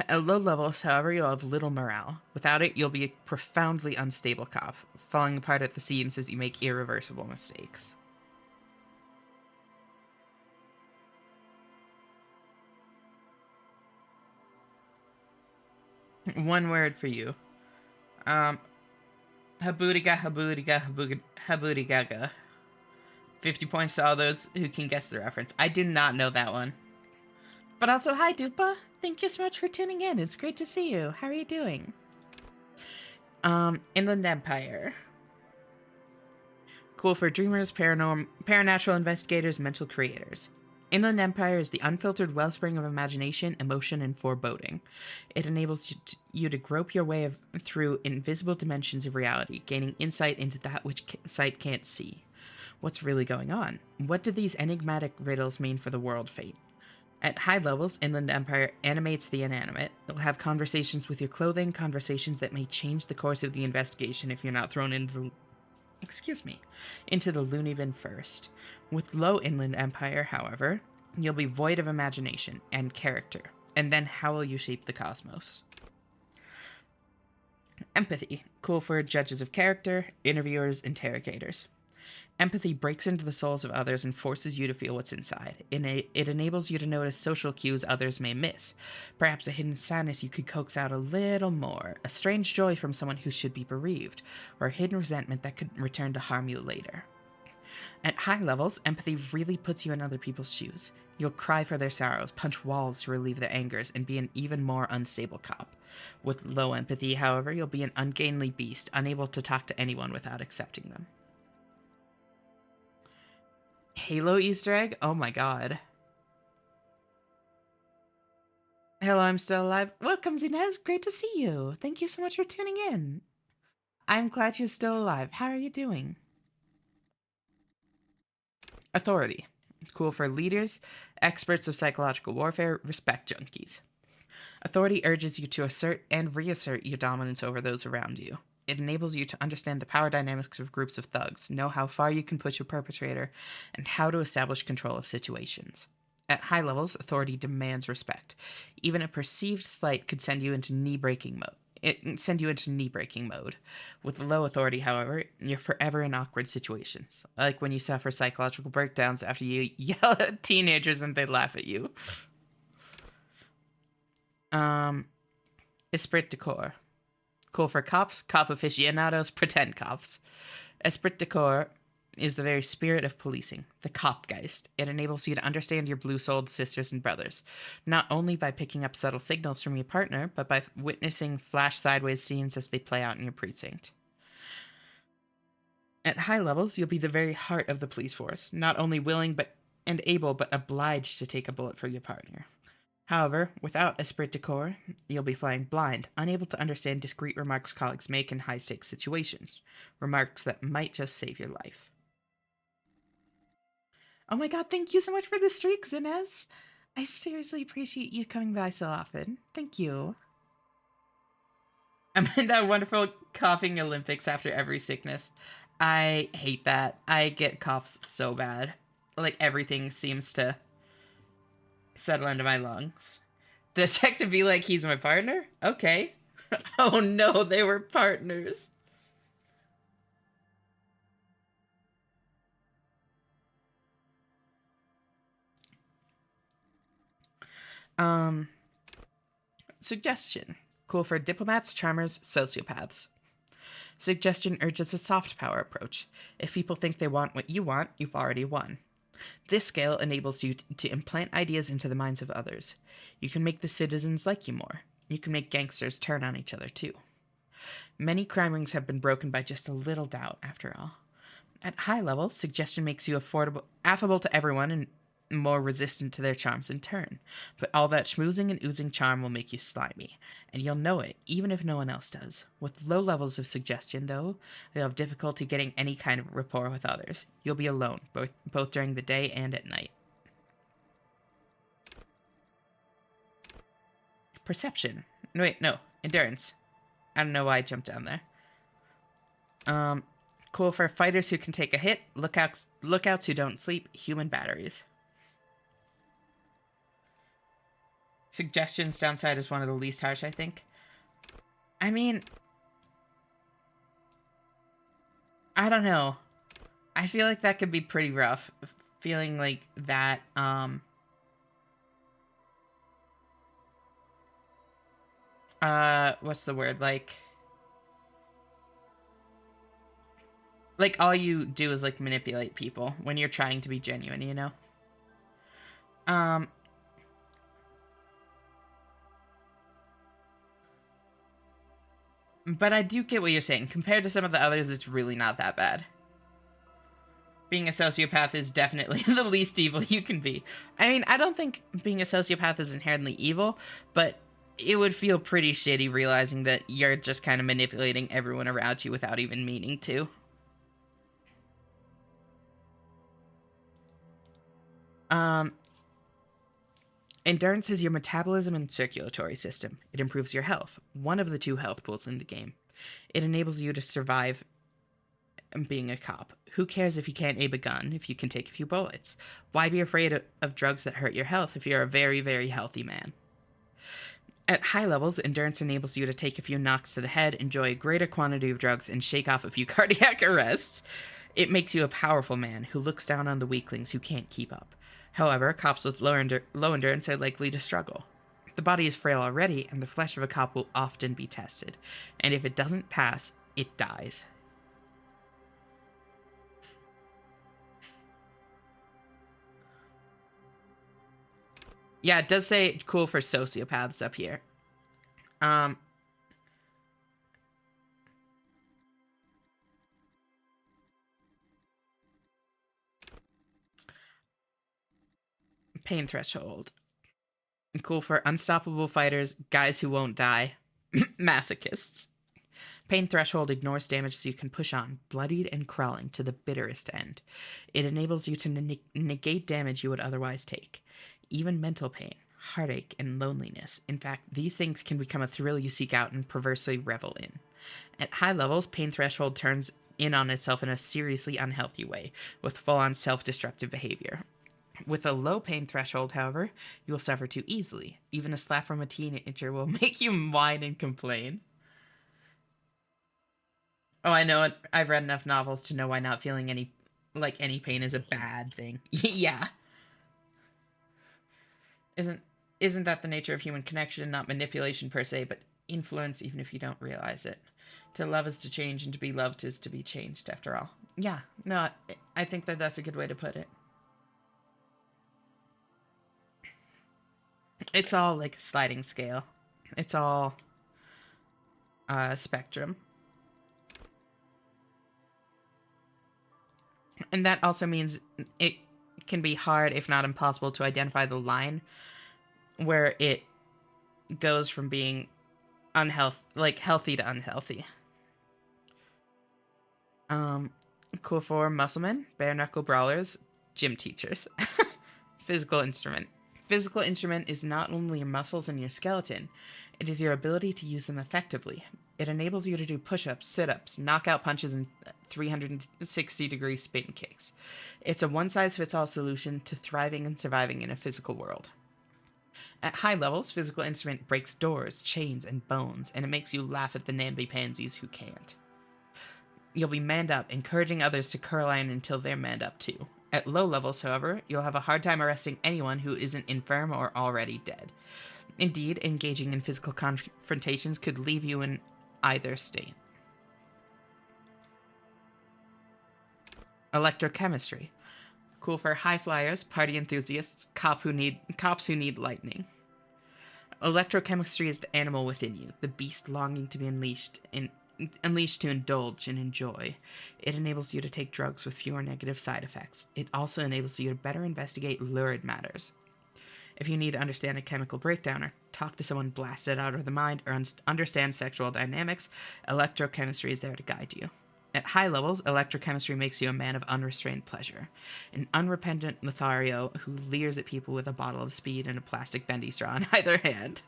At low levels, however, you'll have little morale. Without it, you'll be a profoundly unstable cop, falling apart at the seams as you make irreversible mistakes. One word for you. Habootiga. 50 points to all those who can guess the reference. I do not know that one. But also, hi, Dupa. Thank you so much for tuning in. It's great to see you. How are you doing? Inland Empire. Cool for dreamers, paranatural investigators, mental creators. Inland Empire is the unfiltered wellspring of imagination, emotion, and foreboding. It enables you to grope your way through invisible dimensions of reality, gaining insight into that which sight can't see. What's really going on? What do these enigmatic riddles mean for the world fate? At high levels, Inland Empire animates the inanimate. It'll have conversations with your clothing, conversations that may change the course of the investigation if you're not thrown into the loony bin first. With low Inland Empire, however, you'll be void of imagination and character. And then how will you shape the cosmos? Empathy. Cool for judges of character, interviewers, interrogators. Empathy breaks into the souls of others and forces you to feel what's inside. It enables you to notice social cues others may miss. Perhaps a hidden sadness you could coax out a little more, a strange joy from someone who should be bereaved, or a hidden resentment that could return to harm you later. At high levels, empathy really puts you in other people's shoes. You'll cry for their sorrows, punch walls to relieve their angers, and be an even more unstable cop. With low empathy, however, you'll be an ungainly beast, unable to talk to anyone without accepting them. Halo Easter egg? Oh my god. Hello, I'm still alive. Welcome, Zinez. Great to see you. Thank you so much for tuning in. I'm glad you're still alive. How are you doing? Authority. Cool for leaders, experts of psychological warfare, respect junkies. Authority urges you to assert and reassert your dominance over those around you. It enables you to understand the power dynamics of groups of thugs, know how far you can push a perpetrator, and how to establish control of situations. At high levels, authority demands respect. Even a perceived slight could send you into knee-breaking mode. With low authority, however, you're forever in awkward situations, like when you suffer psychological breakdowns after you yell at teenagers and they laugh at you. Esprit de corps. Cool for cops, cop aficionados, pretend cops. Esprit de corps is the very spirit of policing, the copgeist. It enables you to understand your blue-souled sisters and brothers, not only by picking up subtle signals from your partner, but by witnessing flash sideways scenes as they play out in your precinct. At high levels, you'll be the very heart of the police force, not only willing and able, but obliged to take a bullet for your partner. However, without esprit de corps, you'll be flying blind, unable to understand discreet remarks colleagues make in high-stakes situations, remarks that might just save your life. Oh my god, thank you so much for the streak, Zinez. I seriously appreciate you coming by so often. Thank you. I'm in that wonderful coughing Olympics after every sickness. I hate that. I get coughs so bad. Like, everything seems to settle into my lungs. The detective be like, he's my partner? Okay. Oh no, they were partners. Suggestion. Cool for diplomats, charmers, sociopaths. Suggestion urges a soft power approach. If people think they want what you want, you've already won. This scale enables you to implant ideas into the minds of others. You can make the citizens like you more. You can make gangsters turn on each other too. Many crime rings have been broken by just a little doubt, after all. At high level, suggestion makes you affable to everyone and more resistant to their charms in turn. But all that schmoozing and oozing charm will make you slimy, and you'll know it, even if no one else does. With low levels of suggestion, though, you'll have difficulty getting any kind of rapport with others. You'll be alone, both during the day and at night. Perception. Wait, no. Endurance. I don't know why I jumped down there. Cool for fighters who can take a hit, lookouts who don't sleep, human batteries. Suggestions downside is one of the least harsh, I think. I mean, I don't know. I feel like that could be pretty rough. Feeling like that, what's the word? Like all you do is like manipulate people when you're trying to be genuine, you know? But I do get what you're saying. Compared to some of the others, it's really not that bad. Being a sociopath is definitely the least evil you can be. I mean, I don't think being a sociopath is inherently evil, but it would feel pretty shitty realizing that you're just kind of manipulating everyone around you without even meaning to. Endurance is your metabolism and circulatory system. It improves your health, one of the two health pools in the game. It enables you to survive being a cop. Who cares if you can't aim a gun if you can take a few bullets? Why be afraid of drugs that hurt your health if you're a very, very healthy man? At high levels, endurance enables you to take a few knocks to the head, enjoy a greater quantity of drugs, and shake off a few cardiac arrests. It makes you a powerful man who looks down on the weaklings who can't keep up. However, cops with low endurance are likely to struggle. The body is frail already, and the flesh of a cop will often be tested. And if it doesn't pass, it dies. Yeah, it does say cool for sociopaths up here. Um, pain threshold. Cool for unstoppable fighters, guys who won't die, masochists. Pain threshold ignores damage so you can push on, bloodied and crawling, to the bitterest end. It enables you to negate damage you would otherwise take. Even mental pain, heartache, and loneliness. In fact, these things can become a thrill you seek out and perversely revel in. At high levels, pain threshold turns in on itself in a seriously unhealthy way, with full on self destructive behavior. With a low pain threshold, however, you will suffer too easily. Even a slap from a teenager will make you whine and complain. Oh, I know it. I've read enough novels to know why not feeling any pain is a bad thing. Yeah. Isn't isn't that the nature of human connection, not manipulation per se, but influence even if you don't realize it. To love is to change and to be loved is to be changed after all. Yeah. No, I think that that's a good way to put it. It's all like a sliding scale. It's all spectrum. And that also means it can be hard, if not impossible, to identify the line where it goes from being healthy to unhealthy. Um, cool for musclemen, bare knuckle brawlers, gym teachers. Physical instrument. Physical instrument is not only your muscles and your skeleton, it is your ability to use them effectively. It enables you to do push ups, sit ups, knockout punches, and 360-degree spin kicks. It's a one size fits all solution to thriving and surviving in a physical world. At high levels, physical instrument breaks doors, chains, and bones, and it makes you laugh at the namby-pansies who can't. You'll be manned up, encouraging others to curl iron until they're manned up too. At low levels, however, you'll have a hard time arresting anyone who isn't infirm or already dead. Indeed, engaging in physical confrontations could leave you in either state. Electrochemistry. Cool for high flyers, party enthusiasts, cops who need lightning. Electrochemistry is the animal within you, the beast longing to be unleashed to indulge and enjoy. It enables you to take drugs with fewer negative side effects. It also enables you to better investigate lurid matters. If you need to understand a chemical breakdown or talk to someone blasted out of the mind or understand sexual dynamics, electrochemistry is there to guide you. At high levels, electrochemistry makes you a man of unrestrained pleasure, an unrepentant Lothario who leers at people with a bottle of speed and a plastic bendy straw in either hand.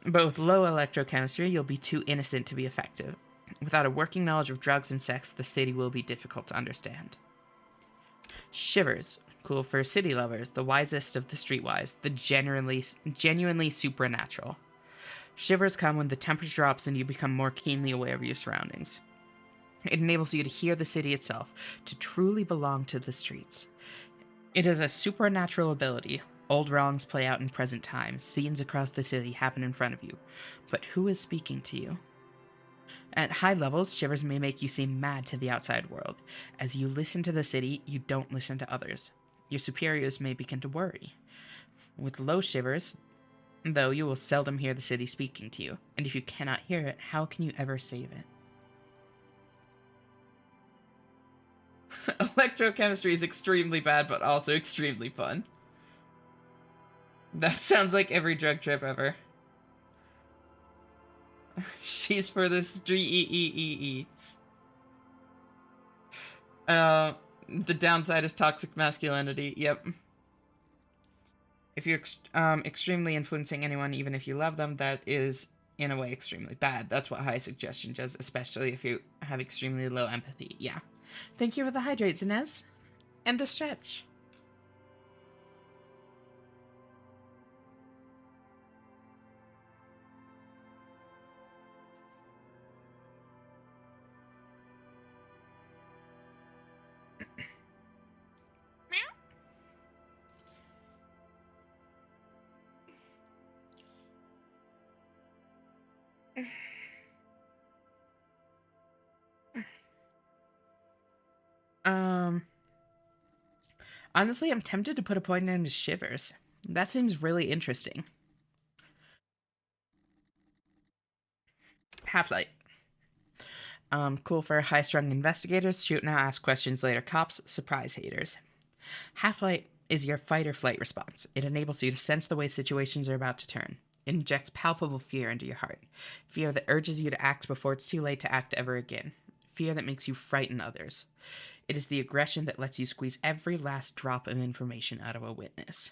But with low electrochemistry, you'll be too innocent to be effective. Without a working knowledge of drugs and sex, the city will be difficult to understand. Shivers. Cool for city lovers, the wisest of the streetwise, the genuinely supernatural. Shivers come when the temperature drops and you become more keenly aware of your surroundings. It enables you to hear the city itself, to truly belong to the streets. It is a supernatural ability. Old wrongs play out in present time. Scenes across the city happen in front of you. But who is speaking to you? At high levels, shivers may make you seem mad to the outside world. As you listen to the city, you don't listen to others. Your superiors may begin to worry. With low shivers, though, you will seldom hear the city speaking to you. And if you cannot hear it, how can you ever save it? Electrochemistry is extremely bad, but also extremely fun. That sounds like every drug trip ever. She's for the streets. The downside is toxic masculinity. Yep. If you're extremely influencing anyone, even if you love them, that is in a way extremely bad. That's what high suggestion does, especially if you have extremely low empathy. Yeah. Thank you for the hydrate, Zinez. And the stretch. Um, Honestly, I'm tempted to put a point into shivers. That seems really interesting. Half-Light. Cool for high-strung investigators, shoot now, ask questions later cops, surprise haters. Half-Light is your fight or flight response. It enables you to sense the way situations are about to turn. It injects palpable fear into your heart. Fear that urges you to act before it's too late to act ever again. Fear that makes you frighten others. It is the aggression that lets you squeeze every last drop of information out of a witness.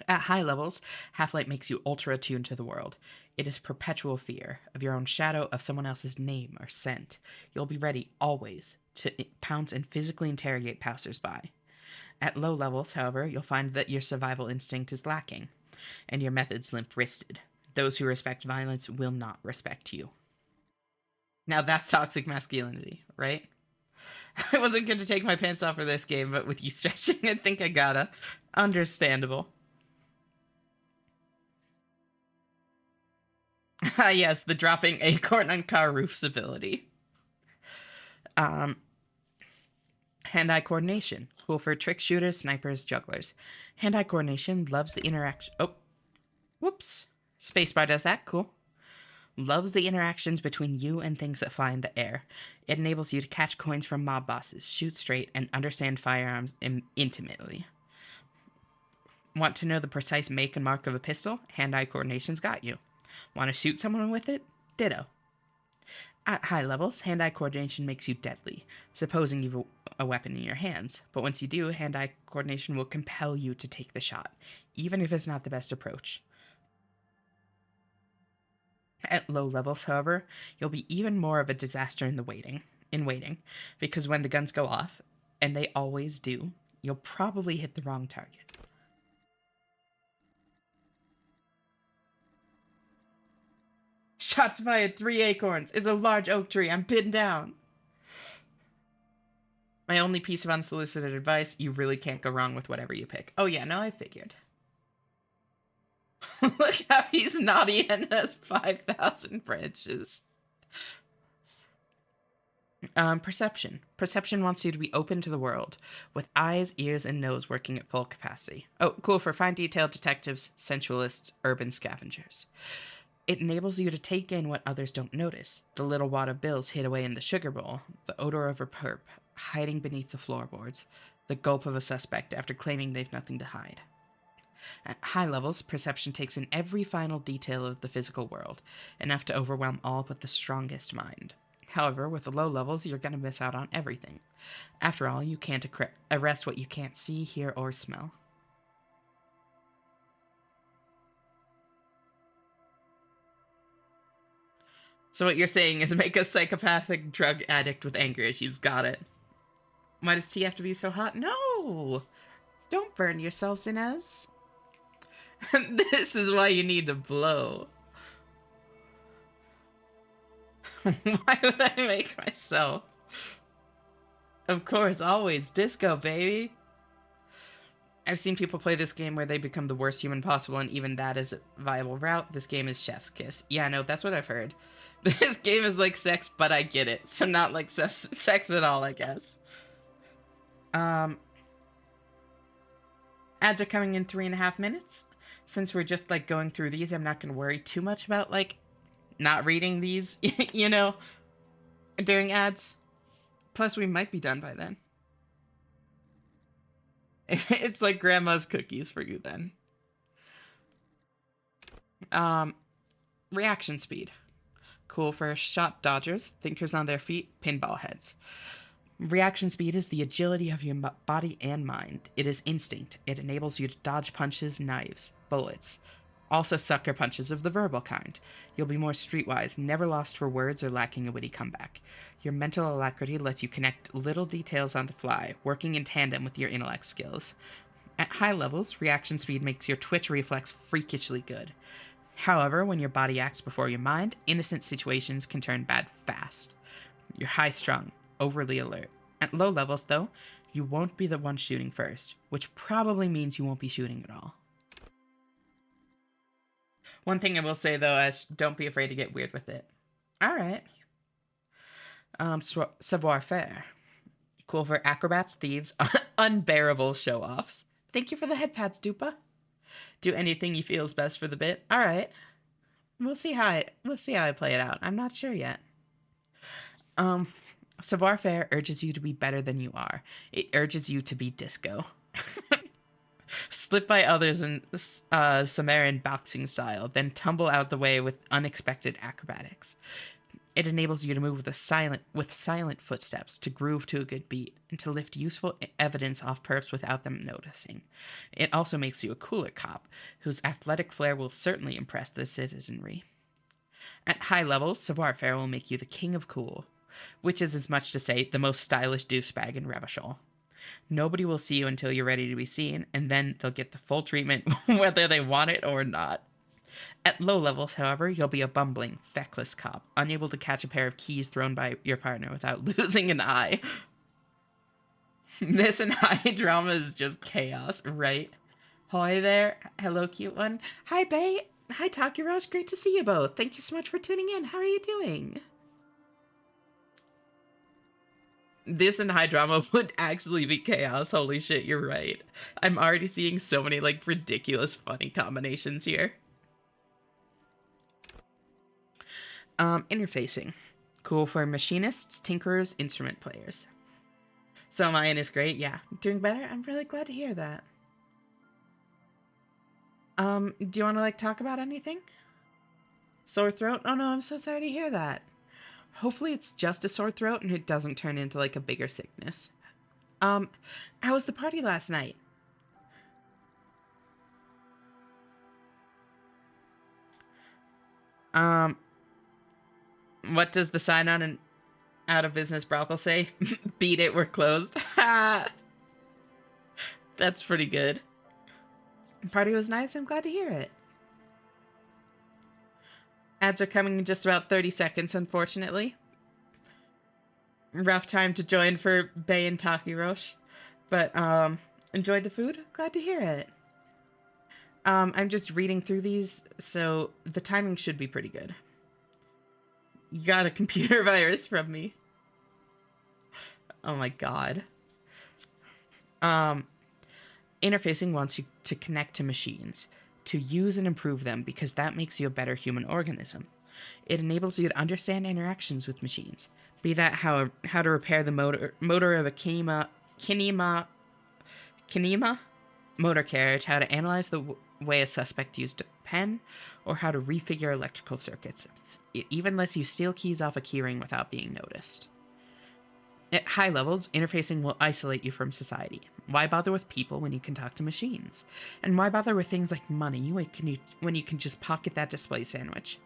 At high levels, Half-Light makes you ultra attuned to the world. It is perpetual fear of your own shadow, of someone else's name or scent. You'll be ready, always, to pounce and physically interrogate passersby. At low levels, however, you'll find that your survival instinct is lacking, and your methods limp-wristed. Those who respect violence will not respect you. Now that's toxic masculinity, right? I wasn't going to take my pants off for this game, but with you stretching, I think I gotta. Understandable. Ah, yes, the dropping acorn on car roofs ability. Hand-eye coordination. Cool for trick shooters, snipers, jugglers. Hand-eye coordination loves the interaction. Oh, whoops. Spacebar does that. Cool. Loves the interactions between you and things that fly in the air. It enables you to catch coins from mob bosses, shoot straight, and understand firearms intimately. Want to know the precise make and mark of a pistol? Hand-eye coordination's got you. Want to shoot someone with it? Ditto. At high levels, hand-eye coordination makes you deadly, supposing you've a weapon in your hands. But once you do, hand-eye coordination will compel you to take the shot, even if it's not the best approach. At low levels, however, you'll be even more of a disaster in waiting, because when the guns go off, and they always do, you'll probably hit the wrong target. Shots fired, 3 acorns. It's a large oak tree. I'm pinned down. My only piece of unsolicited advice, you really can't go wrong with whatever you pick. Oh yeah, no, I figured. Look how he's naughty and has 5,000 branches. Perception. Perception wants you to be open to the world, with eyes, ears, and nose working at full capacity. Oh, cool for fine detail detectives, sensualists, urban scavengers. It enables you to take in what others don't notice. The little wad of bills hid away in the sugar bowl, the odor of a perp hiding beneath the floorboards, the gulp of a suspect after claiming they've nothing to hide. At high levels, perception takes in every final detail of the physical world, enough to overwhelm all but the strongest mind. However, with the low levels, you're going to miss out on everything. After all, you can't arrest what you can't see, hear, or smell. So what you're saying is make a psychopathic drug addict with anger issues. Got it. Why does tea have to be so hot? No! Don't burn yourselves, Inez. This is why you need to blow. Why would I make myself? Of course, always. Disco, baby. I've seen people play this game where they become the worst human possible, and even that is a viable route. This game is chef's kiss. Yeah, no, that's what I've heard. This game is like sex, but I get it. So not like sex at all, I guess. Ads are coming in 3.5 minutes. Since we're just like going through these, I'm not going to worry too much about like not reading these, you know, during ads. Plus, we might be done by then. It's like grandma's cookies for you then. Reaction speed. Cool for shot dodgers, thinkers on their feet, pinball heads. Reaction speed is the agility of your body and mind. It is instinct. It enables you to dodge punches, knives, bullets. Also sucker punches of the verbal kind. You'll be more streetwise, never lost for words or lacking a witty comeback. Your mental alacrity lets you connect little details on the fly, working in tandem with your intellect skills. At high levels, reaction speed makes your twitch reflex freakishly good. However, when your body acts before your mind, innocent situations can turn bad fast. You're high-strung, overly alert. At low levels, though, you won't be the one shooting first, which probably means you won't be shooting at all. One thing I will say, though, Ash, don't be afraid to get weird with it. Alright. Savoir-faire. Cool for acrobats, thieves, unbearable show-offs. Thank you for the head pats, Dupa. Do anything you feel is best for the bit. Alright. we'll see how I play it out. I'm not sure yet. Um, Savoir Faire urges you to be better than you are. It urges you to be disco. Slip by others in Sumerian boxing style, then tumble out the way with unexpected acrobatics. It enables you to move with silent footsteps, to groove to a good beat, and to lift useful evidence off perps without them noticing. It also makes you a cooler cop, whose athletic flair will certainly impress the citizenry. At high levels, Savoir Faire will make you the king of cool, which is as much to say the most stylish douchebag in Revachol. Nobody will see you until you're ready to be seen, and then they'll get the full treatment whether they want it or not. At low levels, however, you'll be a bumbling, feckless cop, unable to catch a pair of keys thrown by your partner without losing an eye. This and high drama is just chaos, right? Hi there. Hello, cute one. Hi, Bay. Hi, Takirosh. Great to see you both. Thank you so much for tuning in. How are you doing? This and high drama would actually be chaos. Holy shit, you're right. I'm already seeing so many, like, ridiculous, funny combinations here. Interfacing. Cool for machinists, tinkerers, instrument players. So mine is great. Yeah, doing better. I'm really glad to hear that. Do you want to like talk about anything? Sore throat? Oh no, I'm so sorry to hear that. Hopefully it's just a sore throat and it doesn't turn into like a bigger sickness. Um, how was the party last night? Um, what does the sign on an out of business brothel say? Beat it, we're closed. Ha! That's pretty good. The party was nice. I'm glad to hear it. Ads are coming in just about 30 seconds, unfortunately. Rough time to join for Bay and Takirosh. But, enjoyed the food? Glad to hear it. I'm just reading through these, so the timing should be pretty good. You got a computer virus from me. Oh my god. Um, Interfacing wants you to connect to machines, to use and improve them because that makes you a better human organism. It enables you to understand interactions with machines, be that how to repair the motor of a kinema motor carriage, how to analyze the way a suspect used a pen, or how to refigure electrical circuits. It even lets you steal keys off a keyring without being noticed. At high levels, interfacing will isolate you from society. Why bother with people when you can talk to machines? And why bother with things like money when you can just pocket that display sandwich?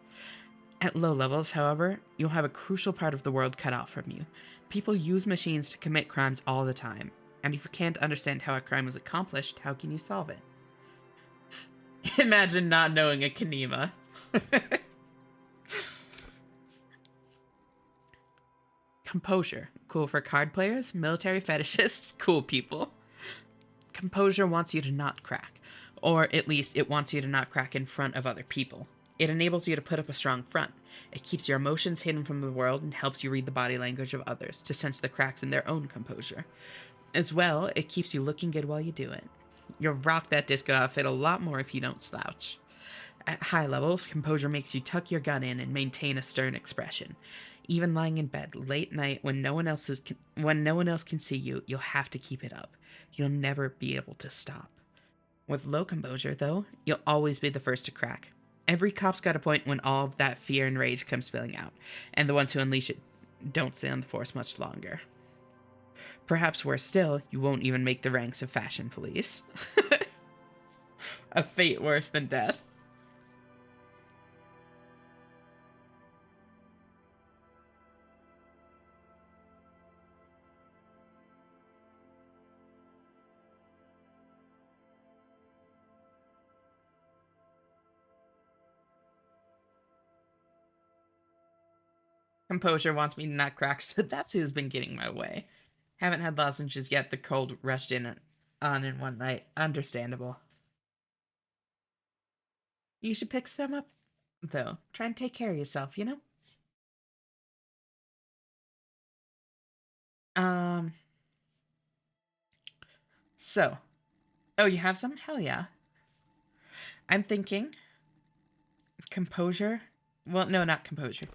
At low levels, however, you'll have a crucial part of the world cut out from you. People use machines to commit crimes all the time, and if you can't understand how a crime was accomplished, how can you solve it? Imagine not knowing a kinema. Composure. Cool for card players, military fetishists, cool people. Composure wants you to not crack, or at least it wants you to not crack in front of other people. It enables you to put up a strong front. It keeps your emotions hidden from the world and helps you read the body language of others to sense the cracks in their own composure. As well, it keeps you looking good while you do it. You'll rock that disco outfit a lot more if you don't slouch. At high levels, composure makes you tuck your gun in and maintain a stern expression. Even lying in bed late night when no one else can see you, you'll have to keep it up. You'll never be able to stop. With low composure, though, you'll always be the first to crack. Every cop's got a point when all of that fear and rage comes spilling out, and the ones who unleash it don't stay on the force much longer. Perhaps worse still, you won't even make the ranks of fashion police. A fate worse than death. Composure wants me to not crack, so that's who's been getting my way. Haven't had lozenges yet. The cold rushed on in one night. Understandable. You should pick some up, though. Try and take care of yourself, you know? Um, so. Oh, you have some? Hell yeah. I'm thinking Composure? Well, no, not composure.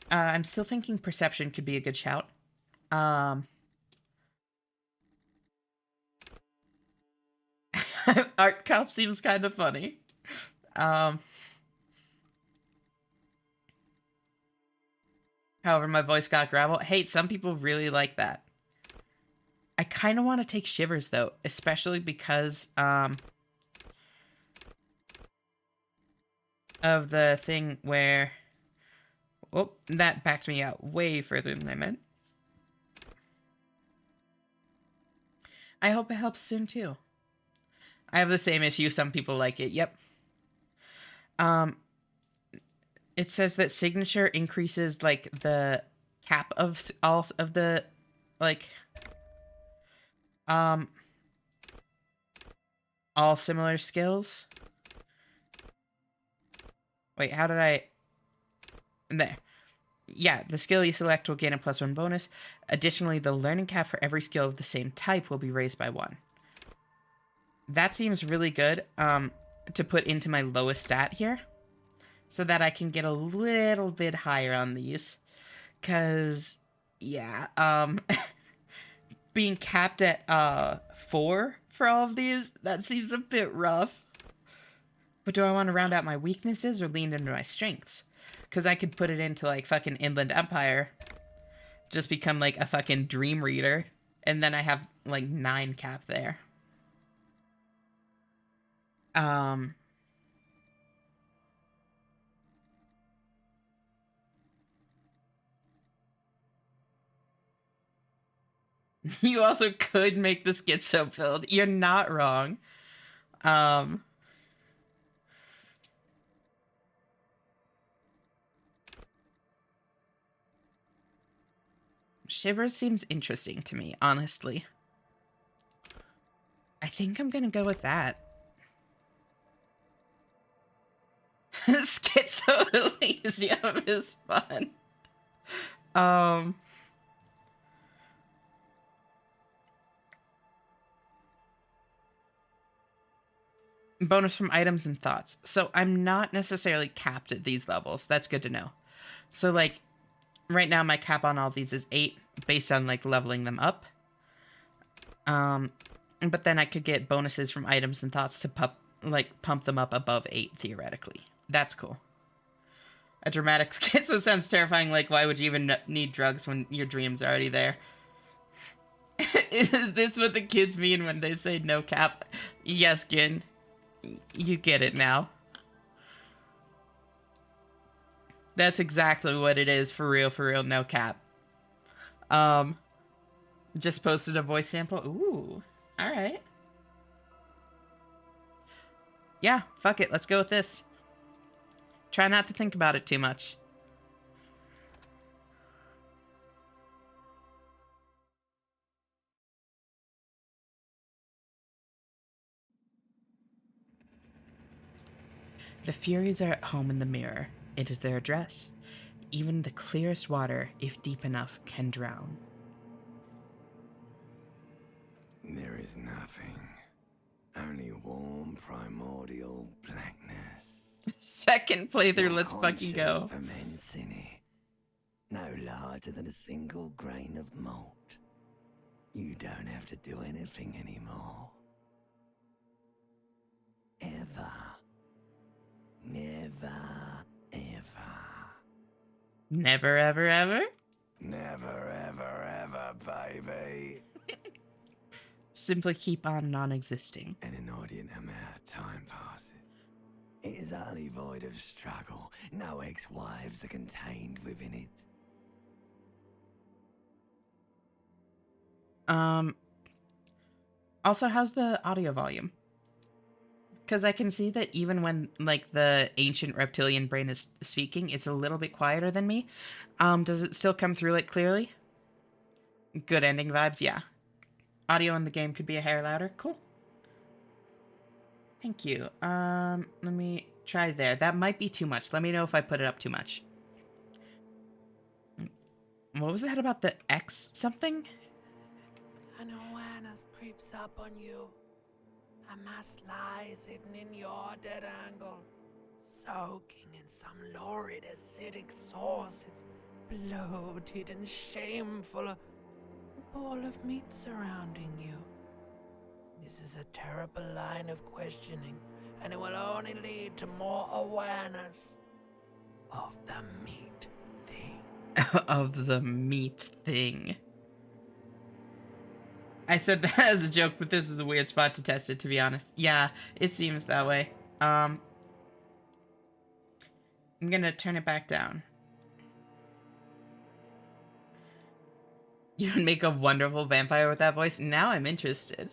I'm still thinking perception could be a good shout. Um, Art cop seems kind of funny. Um, However, my voice got gravel. Hey, some people really like that. I kind of want to take shivers though, especially because of the thing where, oh, that backed me out way further than I meant. I hope it helps soon too. I have the same issue. Some people like it. Yep. Um, it says that signature increases like the cap of all of the like um all similar skills. Wait, how did I? There. Yeah, the skill you select will gain a +1 bonus. Additionally, the learning cap for every skill of the same type will be raised by 1. That seems really good to put into my lowest stat here so that I can get a little bit higher on these. Because, yeah, being capped at 4 for all of these, that seems a bit rough. But do I want to round out my weaknesses or lean into my strengths? Because I could put it into, like, fucking Inland Empire. Just become, like, a fucking dream reader. And then I have, like, 9 cap there. You also could make the schizo build. You're not wrong. Um, Shivers seems interesting to me, honestly. I think I'm gonna go with that. Schizo Elysium is fun. Um, Bonus from items and thoughts. So I'm not necessarily capped at these levels. That's good to know. So like right now my cap on all these is 8 based on like leveling them up. But then I could get bonuses from items and thoughts to pump them up above 8 theoretically. That's cool. A dramatic schizo sounds terrifying. Like, why would you even need drugs when your dream's already there? Is this what the kids mean when they say no cap? Yes, Gin. You get it now. That's exactly what it is, for real, no cap. Um, just posted a voice sample. Ooh, all right. Yeah, fuck it. Let's go with this. Try not to think about it too much. The Furies are at home in the mirror. It is their address. Even the clearest water, if deep enough, can drown. There is nothing. Only warm primordial blackness. Second playthrough, Your let's fucking go. ferments in it. No larger than a single grain of malt. You don't have to do anything anymore. Ever. Never, ever. Never, ever, ever? Never, ever, baby. Simply keep on non-existing. An inordinate amount of time passes. It is utterly void of struggle. No ex-wives are contained within it. Also, how's the audio volume? Because I can see that even when, like, the ancient reptilian brain is speaking, it's a little bit quieter than me. Does it still come through, like, clearly? Good ending vibes, yeah. Audio in the game could be a hair louder. Cool. Thank you. Let me try there. That might be too much. Let me know if I put it up too much. What was that about the X something? An awareness creeps up on you. A mass lies hidden in your dead angle. soaking in some lurid acidic sauce. It's bloated and shameful. A ball of meat surrounding you. This is a terrible line of questioning, and it will only lead to more awareness of the meat thing. Of the meat thing. I said that as a joke, but this is a weird spot to test it, to be honest. Yeah, it seems that way. I'm gonna turn it back down. You would make a wonderful vampire with that voice. Now I'm interested.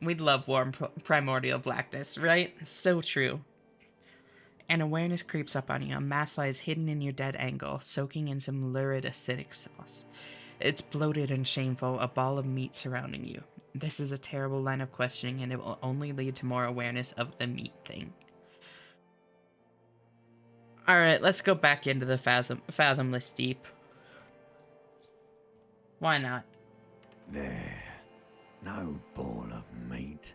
We'd love warm primordial blackness, right? So true. And awareness creeps up on you. A mass lies hidden in your dead angle, soaking in some lurid acidic sauce. It's bloated and shameful, a ball of meat surrounding you. This is a terrible line of questioning, and it will only lead to more awareness of the meat thing. Alright, let's go back into the fathomless deep. Why not? There. No ball of meat.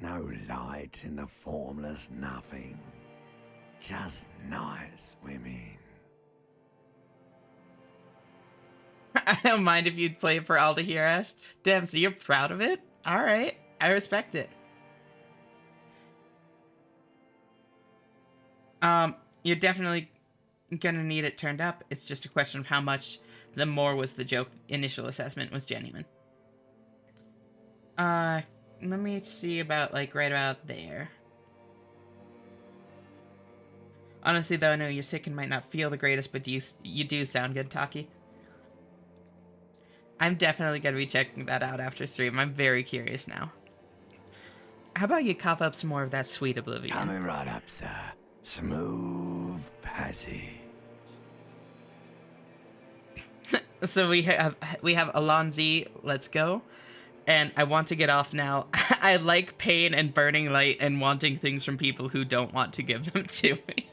No light in the formless nothing. Just night swimming. I don't mind if you'd play it for all to hear, Ash. Damn, so you're proud of it? Alright, I respect it. You're definitely gonna need it turned up. It's just a question of how much the more was the joke. Initial assessment was genuine. Let me see about, like, right about there. Honestly, though, I know you're sick and might not feel the greatest, but you do sound good, Taki. I'm definitely gonna be checking that out after stream. I'm very curious now. How about you cough up some more of that sweet oblivion? Coming right up, sir. Smooth passage. So we have Alonzi, let's go. And I want to get off now. I like pain and burning light and wanting things from people who don't want to give them to me.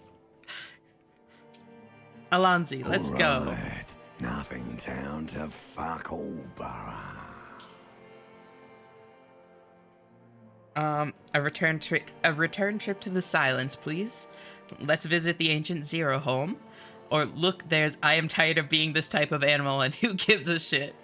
Alonzi, let's go. Nothing town to fuck all borough. A return trip to the Silence, please. Let's visit the ancient Zero home. Or look, there's I am tired of being this type of animal and who gives a shit.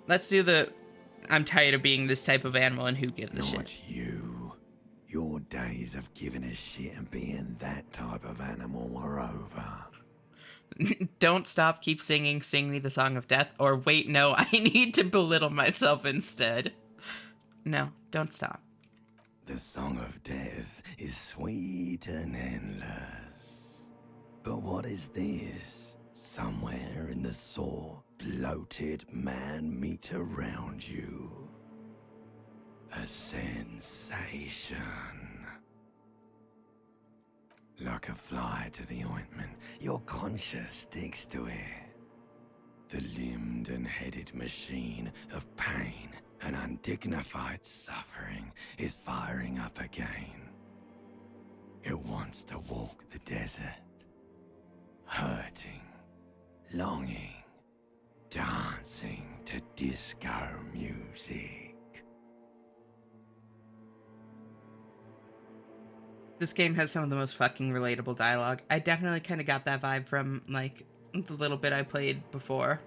Let's do the I'm tired of being this type of animal and who gives a shit. Not you. Your days of giving a shit and being that type of animal are over. Don't stop, keep singing, sing me the song of death. Or wait, no, I need to belittle myself instead. No, don't stop. The song of death is sweet and endless. But what is this? Somewhere in the sore, bloated man meat around you. A sensation. Like a fly to the ointment, your conscience sticks to it. The limbed and headed machine of pain and undignified suffering is firing up again. It wants to walk the desert, hurting, longing, dancing to disco music. This game has some of the most fucking relatable dialogue. I definitely kind of got that vibe from, like, the little bit I played before.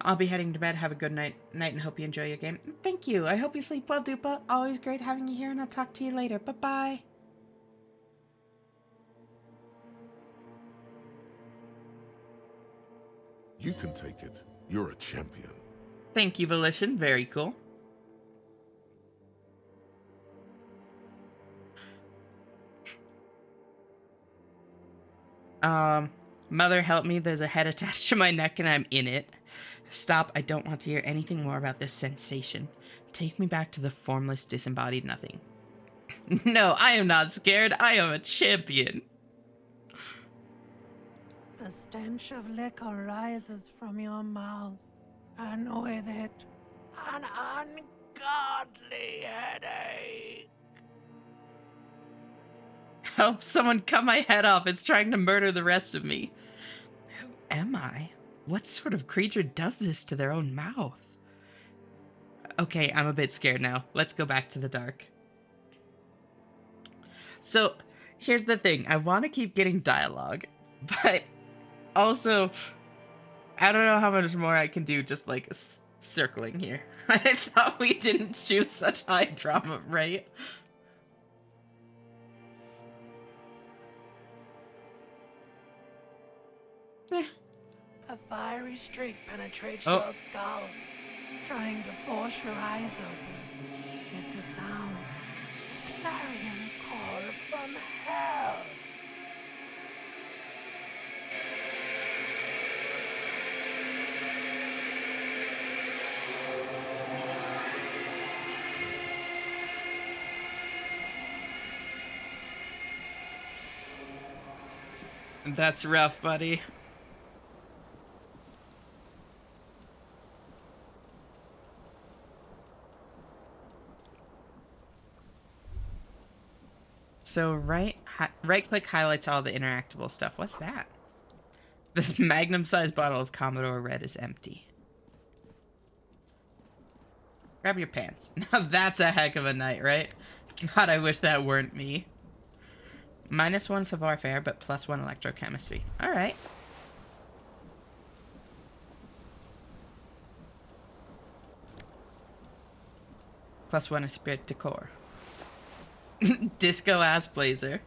I'll be heading to bed. Have a good night, and hope you enjoy your game. Thank you. I hope you sleep well, Dupa. Always great having you here, and I'll talk to you later. Bye-bye. You can take it. You're a champion. Thank you, Volition. Very cool. Mother, help me. There's a head attached to my neck and I'm in it. Stop. I don't want to hear anything more about this sensation. Take me back to the formless, disembodied nothing. No, I am not scared. I am a champion. The stench of liquor rises from your mouth, and with it, an ungodly headache. Help someone cut my head off. It's trying to murder the rest of me. Who am I? What sort of creature does this to their own mouth? Okay, I'm a bit scared now. Let's go back to the dark. So, here's the thing. I want to keep getting dialogue, but also, I don't know how much more I can do just like circling here. I thought we didn't choose such high drama, right? A fiery streak penetrates Oh. your skull, trying to force your eyes open. It's a sound, a clarion call from hell. That's rough, buddy. So right click highlights all the interactable stuff. What's that? This magnum-sized bottle of Commodore Red is empty. Grab your pants. Now that's a heck of a night, right? God, I wish that weren't me. -1 savoir-faire, but +1 electrochemistry. Alright. +1 esprit de corps. Disco ass blazer.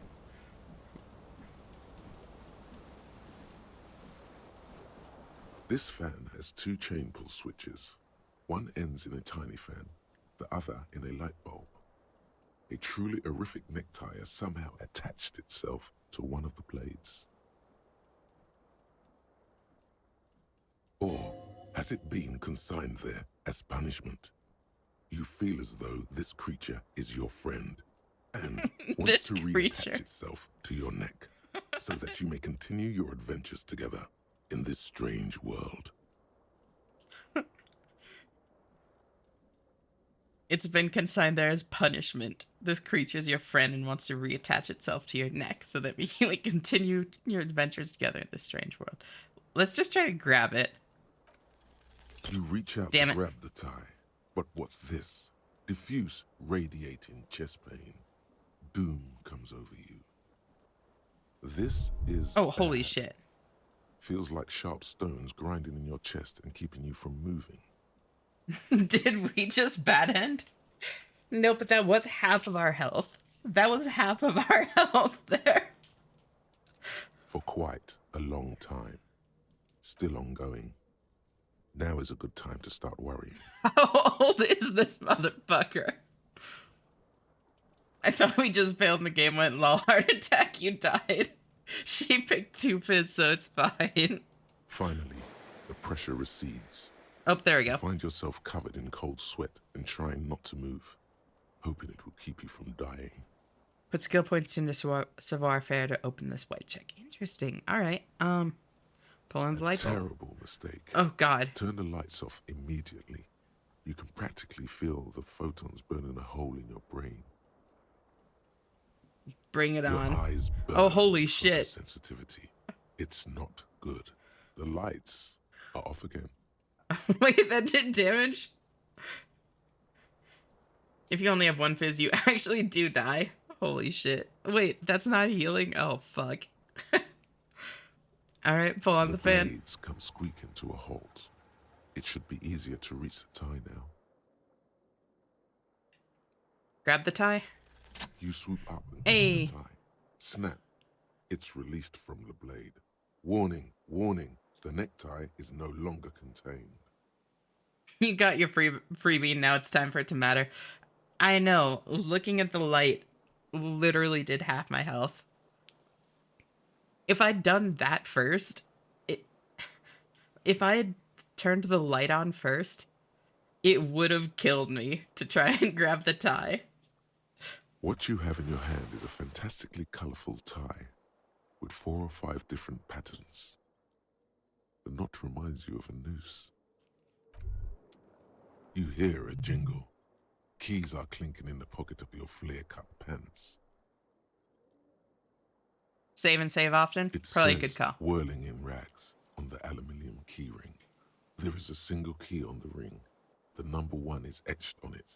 This fan has 2 chain pull switches. One ends in a tiny fan, the other in a light bulb. A truly horrific necktie has somehow attached itself to one of the blades. Or has it been consigned there as punishment? You feel as though this creature is your friend and wants to reattach itself to your neck so that you may continue your adventures together in this strange world. It's been consigned there as punishment. This creature is your friend and wants to reattach itself to your neck so that you may continue your adventures together in this strange world. Let's just try to grab it. You reach out to grab the tie, but what's this? Diffuse, radiating chest pain. Doom comes over you. This is Oh, holy shit. Feels like sharp stones grinding in your chest and keeping you from moving. Did we just bad end? No, but that was half of our health. That was half of our health there. For quite a long time. Still ongoing. Now is a good time to start worrying. How old is this motherfucker? I thought we just failed and the game went low. Heart attack, you died. She picked 2 fizz, so it's fine. Finally, the pressure recedes. Oh, there we go. You find yourself covered in cold sweat and trying not to move, hoping it will keep you from dying. Put skill points into savoir-faire to open this white check. Interesting. All right. Pull on the light bulb. Terrible mistake. Oh, God. Turn the lights off immediately. You can practically feel the photons burning a hole in your brain. Bring it on. Your eyes burn. Oh, holy shit. Sensitivity. It's not good. The lights are off again. Wait, that did damage? If you only have 1 fizz, you actually do die. Holy shit. Wait, that's not healing? Oh, fuck. Alright, pull on the fan. Blades come squeaking to a halt. It should be easier to reach the tie now. Grab the tie. You swoop up and Hey. catch the tie. Snap. It's released from the blade. Warning, warning. The necktie is no longer contained. You got your freebie, now it's time for it to matter. I know, looking at the light literally did half my health. If I'd done that first, if I had turned the light on first, it would have killed me to try and grab the tie. What you have in your hand is a fantastically colorful tie with 4 or 5 different patterns. The knot reminds you of a noose. You hear a jingle. Keys are clinking in the pocket of your flare-cut pants. Save and save often? It Probably a says good call. whirling in rags on the aluminium keyring. There is a single key on the ring. The number 1 is etched on it.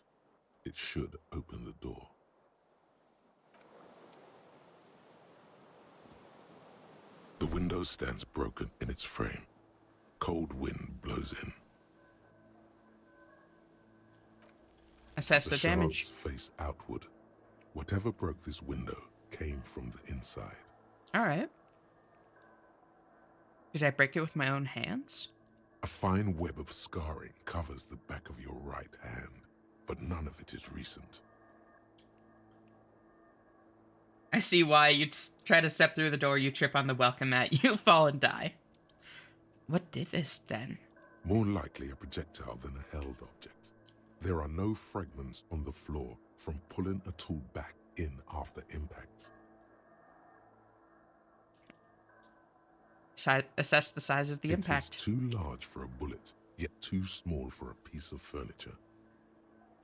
It should open the door. The window stands broken in its frame. Cold wind blows in. Assess the damage. Shards face outward. Whatever broke this window came from the inside. All right. Did I break it with my own hands? A fine web of scarring covers the back of your right hand, but none of it is recent. I see why you try to step through the door, you trip on the welcome mat, you fall and die. What did this then? More likely a projectile than a held object. There are no fragments on the floor from pulling a tool back in after impact. Assess the size of the impact. It is too large for a bullet, yet too small for a piece of furniture.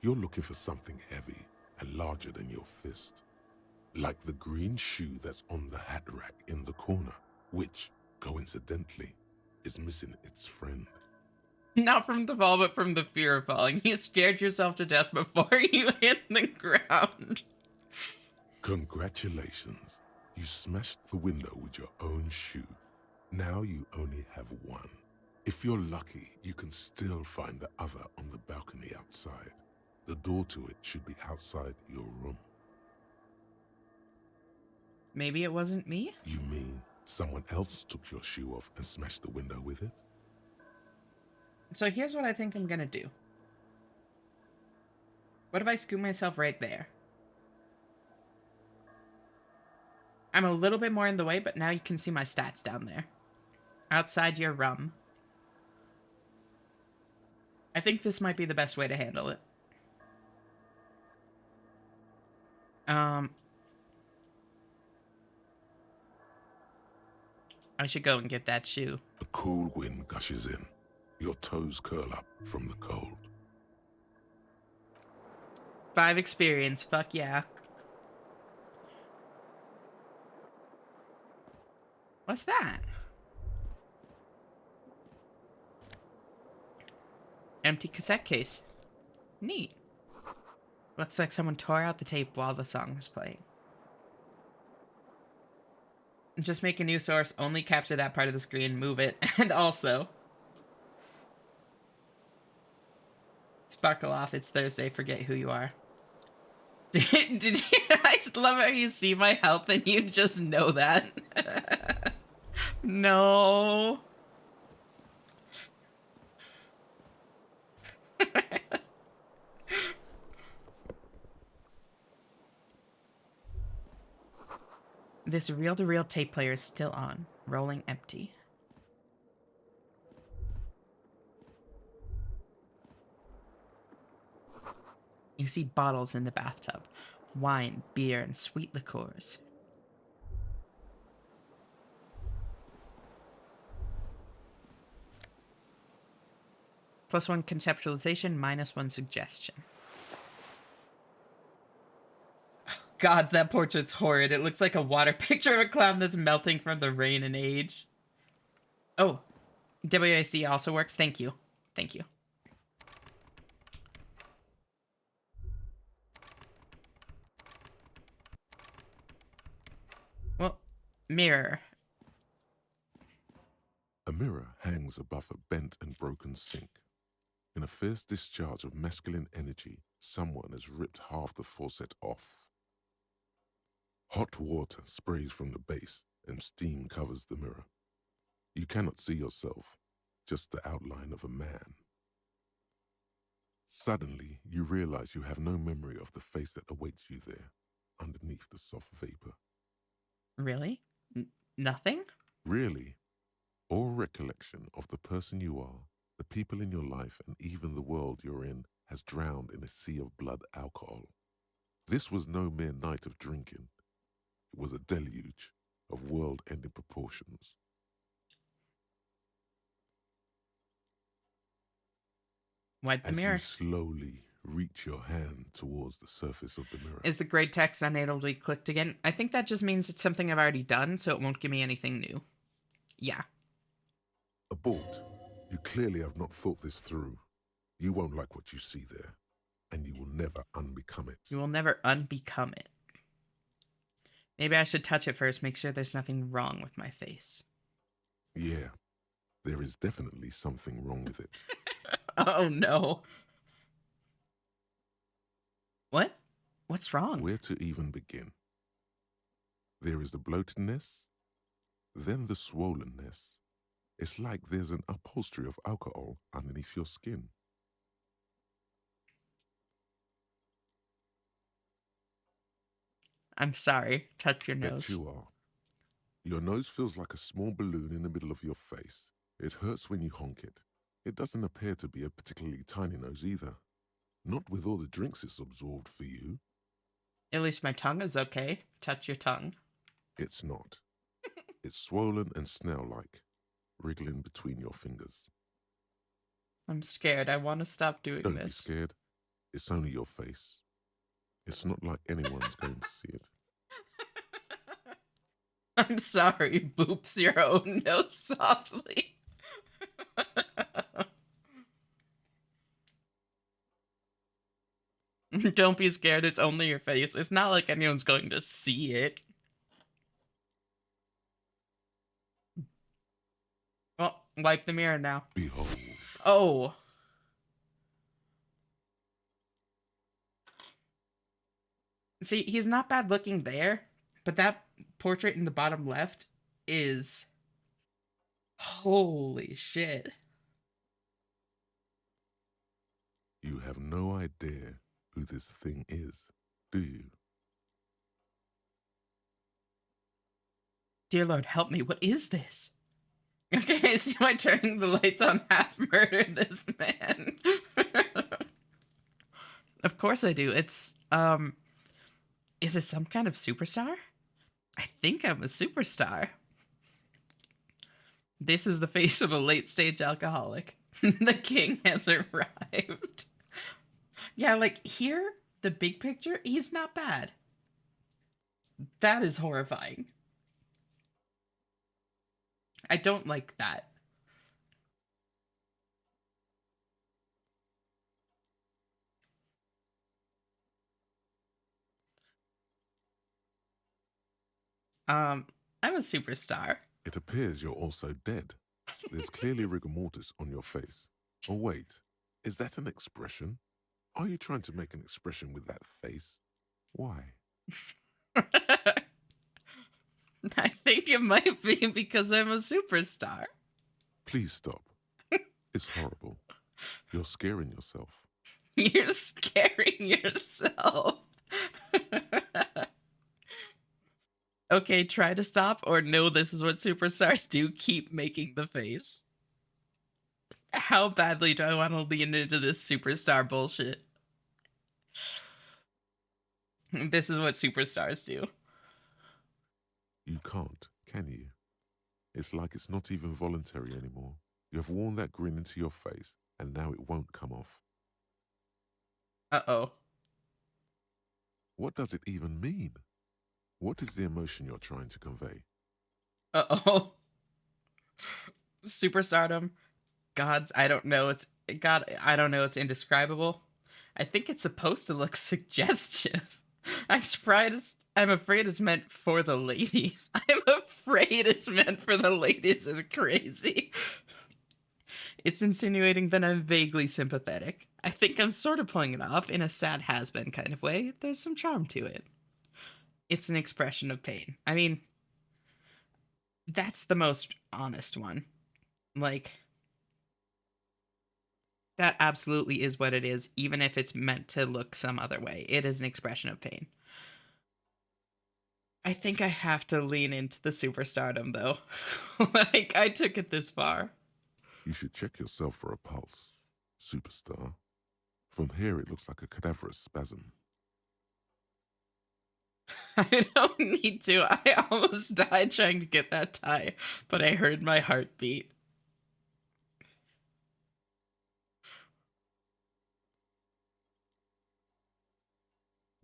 You're looking for something heavy and larger than your fist. Like the green shoe that's on the hat rack in the corner, which, coincidentally, is missing its friend. Not from the fall, but from the fear of falling. You scared yourself to death before you hit the ground. Congratulations. You smashed the window with your own shoe. Now you only have 1. If you're lucky, you can still find the other on the balcony outside. The door to it should be outside your room. Maybe it wasn't me? You mean someone else took your shoe off and smashed the window with it? So here's what I think I'm gonna do. What if I scoop myself right there? I'm a little bit more in the way, but now you can see my stats down there. Outside your room. I think this might be the best way to handle it. I should go and get that shoe. A cool wind gushes in. Your toes curl up from the cold. 5 experience, fuck yeah. What's that? Empty cassette case. Neat. Looks like someone tore out the tape while the song was playing. Just make a new source, only capture that part of the screen, move it, and also... Sparkle off, it's Thursday, forget who you are. Did you... I just love how you see my health and you just know that. No. This reel-to-reel tape player is still on, rolling empty. You see bottles in the bathtub. Wine, beer, and sweet liqueurs. +1 conceptualization, -1 suggestion. God, that portrait's horrid. It looks like a water picture of a clown that's melting from the rain and age. Oh, WASD also works. Thank you. Thank you. Well, mirror. A mirror hangs above a bent and broken sink. In a fierce discharge of masculine energy, someone has ripped half the faucet off. Hot water sprays from the base and steam covers the mirror. You cannot see yourself, just the outline of a man. Suddenly, you realize you have no memory of the face that awaits you there, underneath the soft vapor. Really? Nothing? Really? All recollection of the person you are, the people in your life, and even the world you're in has drowned in a sea of blood alcohol. This was no mere night of drinking. It was a deluge of world-ending proportions. Wipe the As mirror. you slowly reach your hand towards the surface of the mirror. Is the gray text unable to be clicked again? I think that just means it's something I've already done, so it won't give me anything new. Yeah. Abort. You clearly have not thought this through. You won't like what you see there, and you will never unbecome it. You will never unbecome it. Maybe I should touch it first, make sure there's nothing wrong with my face. Yeah, there is definitely something wrong with it. Oh no. What? What's wrong? Where to even begin? There is the bloatedness, then the swollenness. It's like there's an upholstery of alcohol underneath your skin. I'm sorry. Touch your Bet nose. you are. Your nose feels like a small balloon in the middle of your face. It hurts when you honk it. It doesn't appear to be a particularly tiny nose either. Not with all the drinks it's absorbed for you. At least my tongue is okay. Touch your tongue. It's not. It's swollen and snail-like, wriggling between your fingers. I'm scared. I want to stop doing Don't be this. scared. It's only your face. It's not like anyone's going to see it. I'm sorry. Boops your own nose softly. Don't be scared. It's only your face. It's not like anyone's going to see it. Oh, wipe the mirror now. Behold. Oh. See, he's not bad looking there, but that portrait in the bottom left is... Holy shit. You have no idea who this thing is, do you? Dear Lord, help me. What is this? Okay, so am I turning the lights on half murdered this man? Of course I do. It's, is it some kind of superstar? I think I'm a superstar. This is the face of a late-stage alcoholic. The king has arrived. Yeah, like, here, the big picture, he's not bad. That is horrifying. I don't like that. I'm a superstar. It appears you're also dead. There's clearly rigor mortis on your face. Oh wait, is that an expression? Are you trying to make an expression with that face? Why? I think it might be because I'm a superstar. Please stop. It's horrible. You're scaring yourself. You're scaring yourself. Okay, try to stop or no, this is what superstars do. Keep making the face. How badly do I want to lean into this superstar bullshit? This is what superstars do. You can't, can you? It's like it's not even voluntary anymore. You have worn that grin into your face, and now it won't come off. Uh-oh. What does it even mean? What is the emotion you're trying to convey? Uh-oh. Superstardom. Gods, I don't know. I don't know. It's indescribable. I think it's supposed to look suggestive. I'm afraid it's meant for the ladies. I'm afraid it's meant for the ladies is crazy. It's insinuating that I'm vaguely sympathetic. I think I'm sort of pulling it off in a sad has-been kind of way. There's some charm to it. It's an expression of pain. I mean, that's the most honest one. Like, that absolutely is what it is, even if it's meant to look some other way. It is an expression of pain. I think I have to lean into the superstardom, though. Like, I took it this far. You should check yourself for a pulse, superstar. From here, it looks like a cadaverous spasm. I don't need to. I almost died trying to get that tie, but I heard my heartbeat.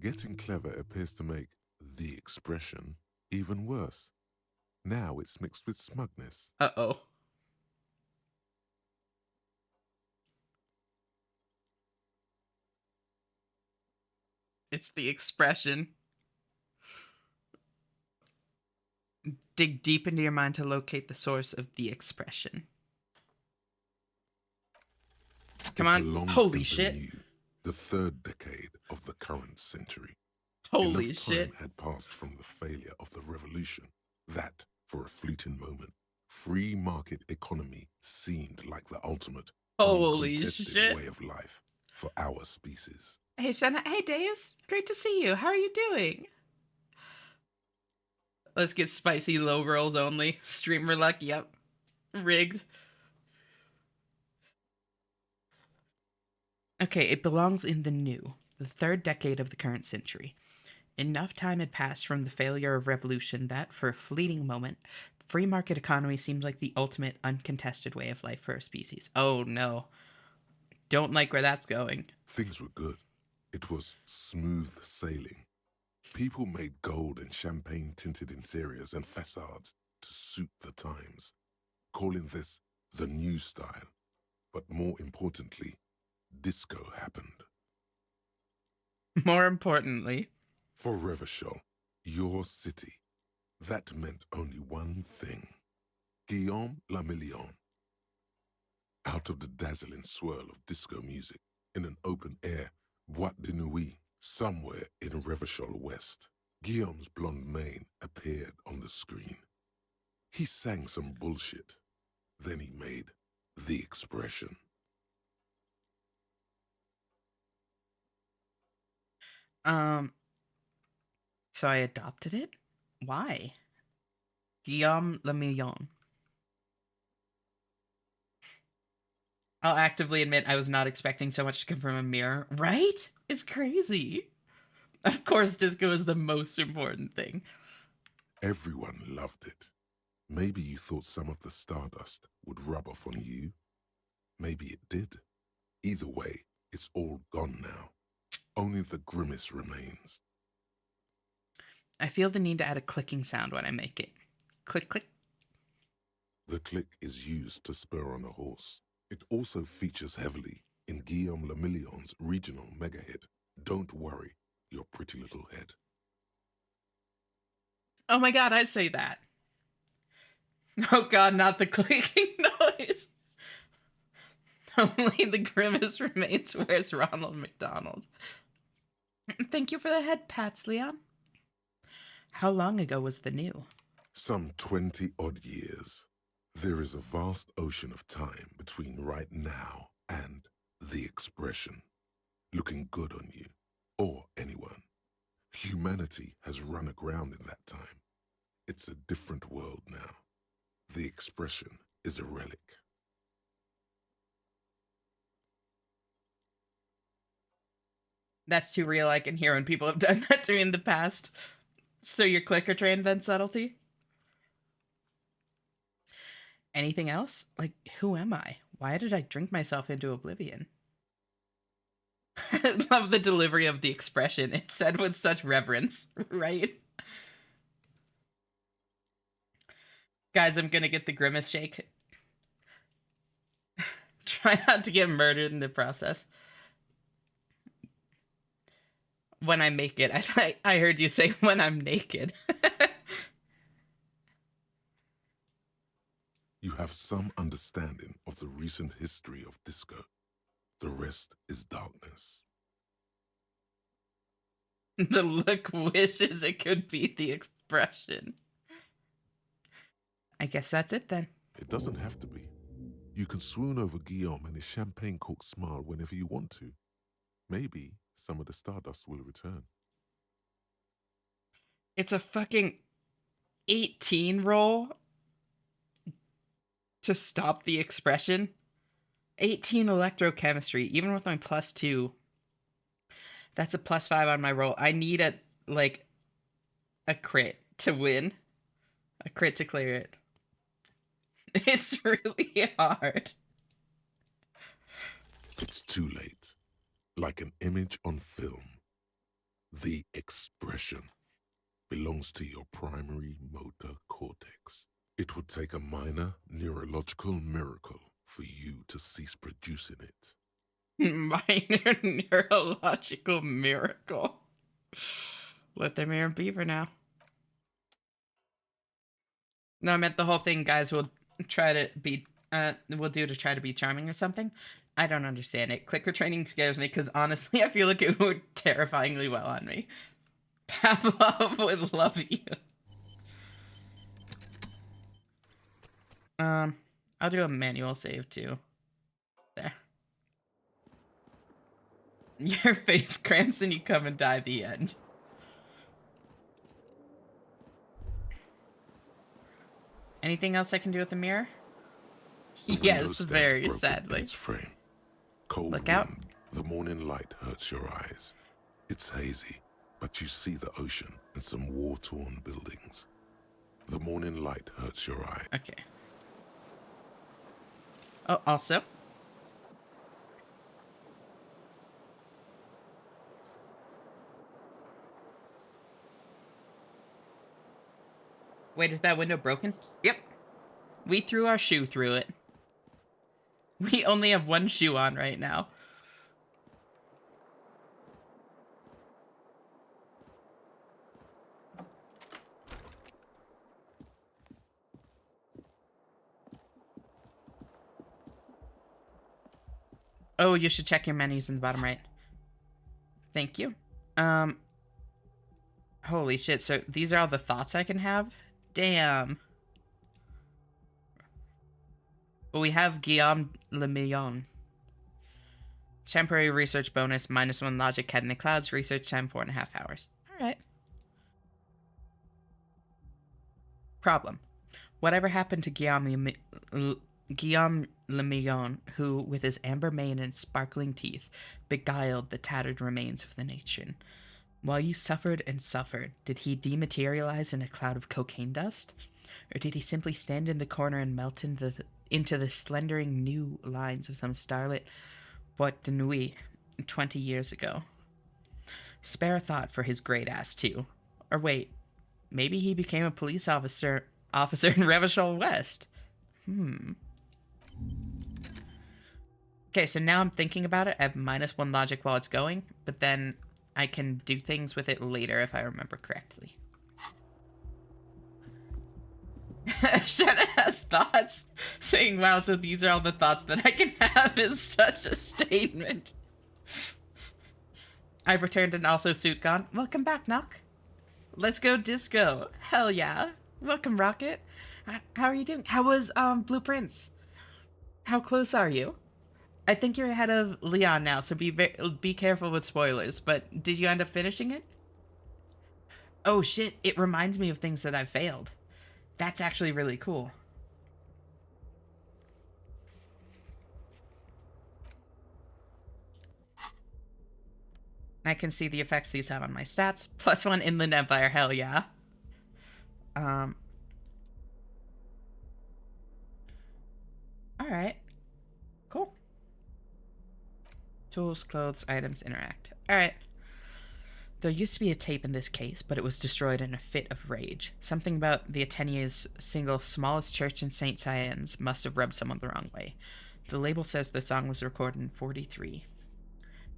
Getting clever appears to make the expression even worse. Now it's mixed with smugness. Uh-oh. It's the expression. Dig deep into your mind to locate the source of the expression. Come on. Holy shit. The third decade of the current century. Holy Enough shit. time had passed from the failure of the revolution that, for a fleeting moment, free market economy seemed like the ultimate, holy uncontested shit way of life for our species. Hey, Shanna. Hey, Days. Great to see you. How are you doing? Let's get spicy low rolls only. Streamer luck. Yep. Rigged. Okay, it belongs in the new, the third decade of the current century. Enough time had passed from the failure of revolution that, for a fleeting moment, free market economy seemed like the ultimate uncontested way of life for a species. Oh no. Don't like where that's going. Things were good. It was smooth sailing. People made gold and champagne-tinted interiors and facades to suit the times, calling this the new style. But more importantly, disco happened. More importantly, for Revachol, your city, that meant only one thing. Guillaume le Million. Out of the dazzling swirl of disco music, in an open-air boîte de nuit, somewhere in Revachol West, Guillaume's blonde mane appeared on the screen. He sang some bullshit. Then he made the expression. So I adopted it? Why? Guillaume le Million. I'll actively admit I was not expecting so much to come from a mirror. Right? It's crazy. Of course, disco is the most important thing. Everyone loved it. Maybe you thought some of the stardust would rub off on you. Maybe it did. Either way, it's all gone now. Only the grimace remains. I feel the need to add a clicking sound when I make it. Click, click. The click is used to spur on a horse. It also features heavily in Guillaume le Million's regional mega hit, Don't Worry, Your Pretty Little Head. Oh my god, I'd say that. Oh god, not the clicking noise. Only the grimace remains. Where's Ronald McDonald? Thank you for the head pats, Leon. How long ago was the new? Some 20-odd years. There is a vast ocean of time between right now and the expression. Looking good on you, or anyone. Humanity has run aground in that time. It's a different world now. The expression is a relic. That's too real. I can hear when people have done that to me in the past. So your clicker trained then subtlety? Anything else? Like, who am I? Why did I drink myself into oblivion? I love the delivery of the expression. It's said with such reverence, right? Guys, I'm gonna get the grimace shake. Try not to get murdered in the process. When I make it. I heard you say when I'm naked. You have some understanding of the recent history of disco. The rest is darkness. The look wishes it could be the expression. I guess that's it then. It doesn't have to be. You can swoon over Guillaume and his champagne-corked smile whenever you want to. Maybe some of the stardust will return. It's a fucking 18 roll to stop the expression. 18 electrochemistry, even with my +2. That's a +5 on my roll. I need a crit to win. A crit to clear it. It's really hard. It's too late. Like an image on film. The expression belongs to your primary motor cortex. It would take a minor neurological miracle for you to cease producing it. Minor neurological miracle. Let the mirror be for now. No, I meant the whole thing guys will try to be, will do to try to be charming or something. I don't understand it. Clicker training scares me because honestly, I feel like it would work terrifyingly well on me. Pavlov would love you. I'll do a manual save too. There. Your face cramps and you come and die at the end. Anything else I can do with the mirror? Yes, very sadly. Its frame. Cold Look wind, out. the morning light hurts your eyes. It's hazy, but you see the ocean and some war-torn buildings. The morning light hurts your eye. Okay. Oh, also. Wait, is that window broken? Yep. We threw our shoe through it. We only have one shoe on right now. Oh, you should check your menus in the bottom right. Thank you. Holy shit, so these are all the thoughts I can have? Damn. But we have Guillaume Le Million. Temporary research bonus, -1 logic, head in the clouds, research time 4.5 hours. Alright. Problem. Whatever happened to Guillaume Le Million, who, with his amber mane and sparkling teeth, beguiled the tattered remains of the nation? While you suffered and suffered, did he dematerialize in a cloud of cocaine dust? Or did he simply stand in the corner and melt into the slendering new lines of some starlit boîte de nuit 20 years ago? Spare a thought for his great ass, too. Or wait, maybe he became a police officer in Revachol West. Okay, so now I'm thinking about it. I have -1 logic while it's going, but then I can do things with it later if I remember correctly. Shanna has thoughts. Saying, wow, so these are all the thoughts that I can have is such a statement. I've returned and also suit gone. Welcome back, Knock. Let's go disco. Hell yeah. Welcome, Rocket. How are you doing? How was, Blueprints? How close are you? I think you're ahead of Leon now, so be careful with spoilers, but did you end up finishing it? Oh shit, it reminds me of things that I've failed. That's actually really cool. I can see the effects these have on my stats. +1 Inland Empire, hell yeah. Alright. Cool. Tools, clothes, items, interact. Alright. There used to be a tape in this case, but it was destroyed in a fit of rage. Something about the Atene's single smallest church in St. Cyan's must have rubbed someone the wrong way. The label says the song was recorded in 43.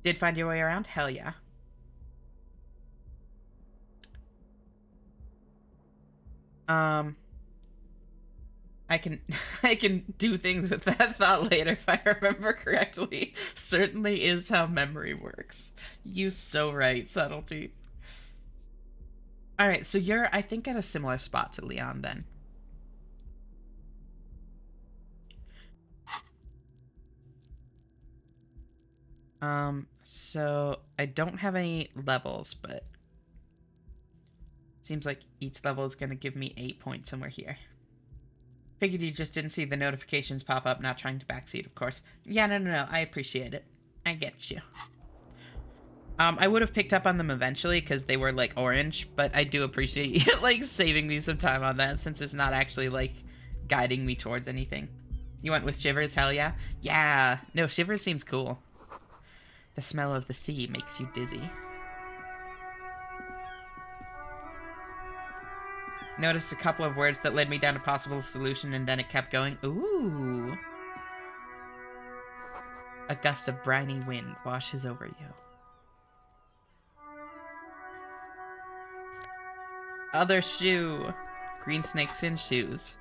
Did find your way around? Hell yeah. I can do things with that thought later if I remember correctly. Certainly is how memory works. You so right, subtlety. Alright, so you're, I think, at a similar spot to Leon then. So I don't have any levels, but seems like each level is going to give me 8 points somewhere here. Figured you just didn't see the notifications pop up, not trying to backseat, of course. Yeah, no, I appreciate it. I get you. I would have picked up on them eventually, because they were, like, orange, but I do appreciate you, like, saving me some time on that, since it's not actually, like, guiding me towards anything. You went with Shivers, hell yeah? Yeah, no, Shivers seems cool. The smell of the sea makes you dizzy. Noticed a couple of words that led me down a possible solution, and then it kept going. Ooh. A gust of briny wind washes over you. Other shoe. Green snakeskin shoes.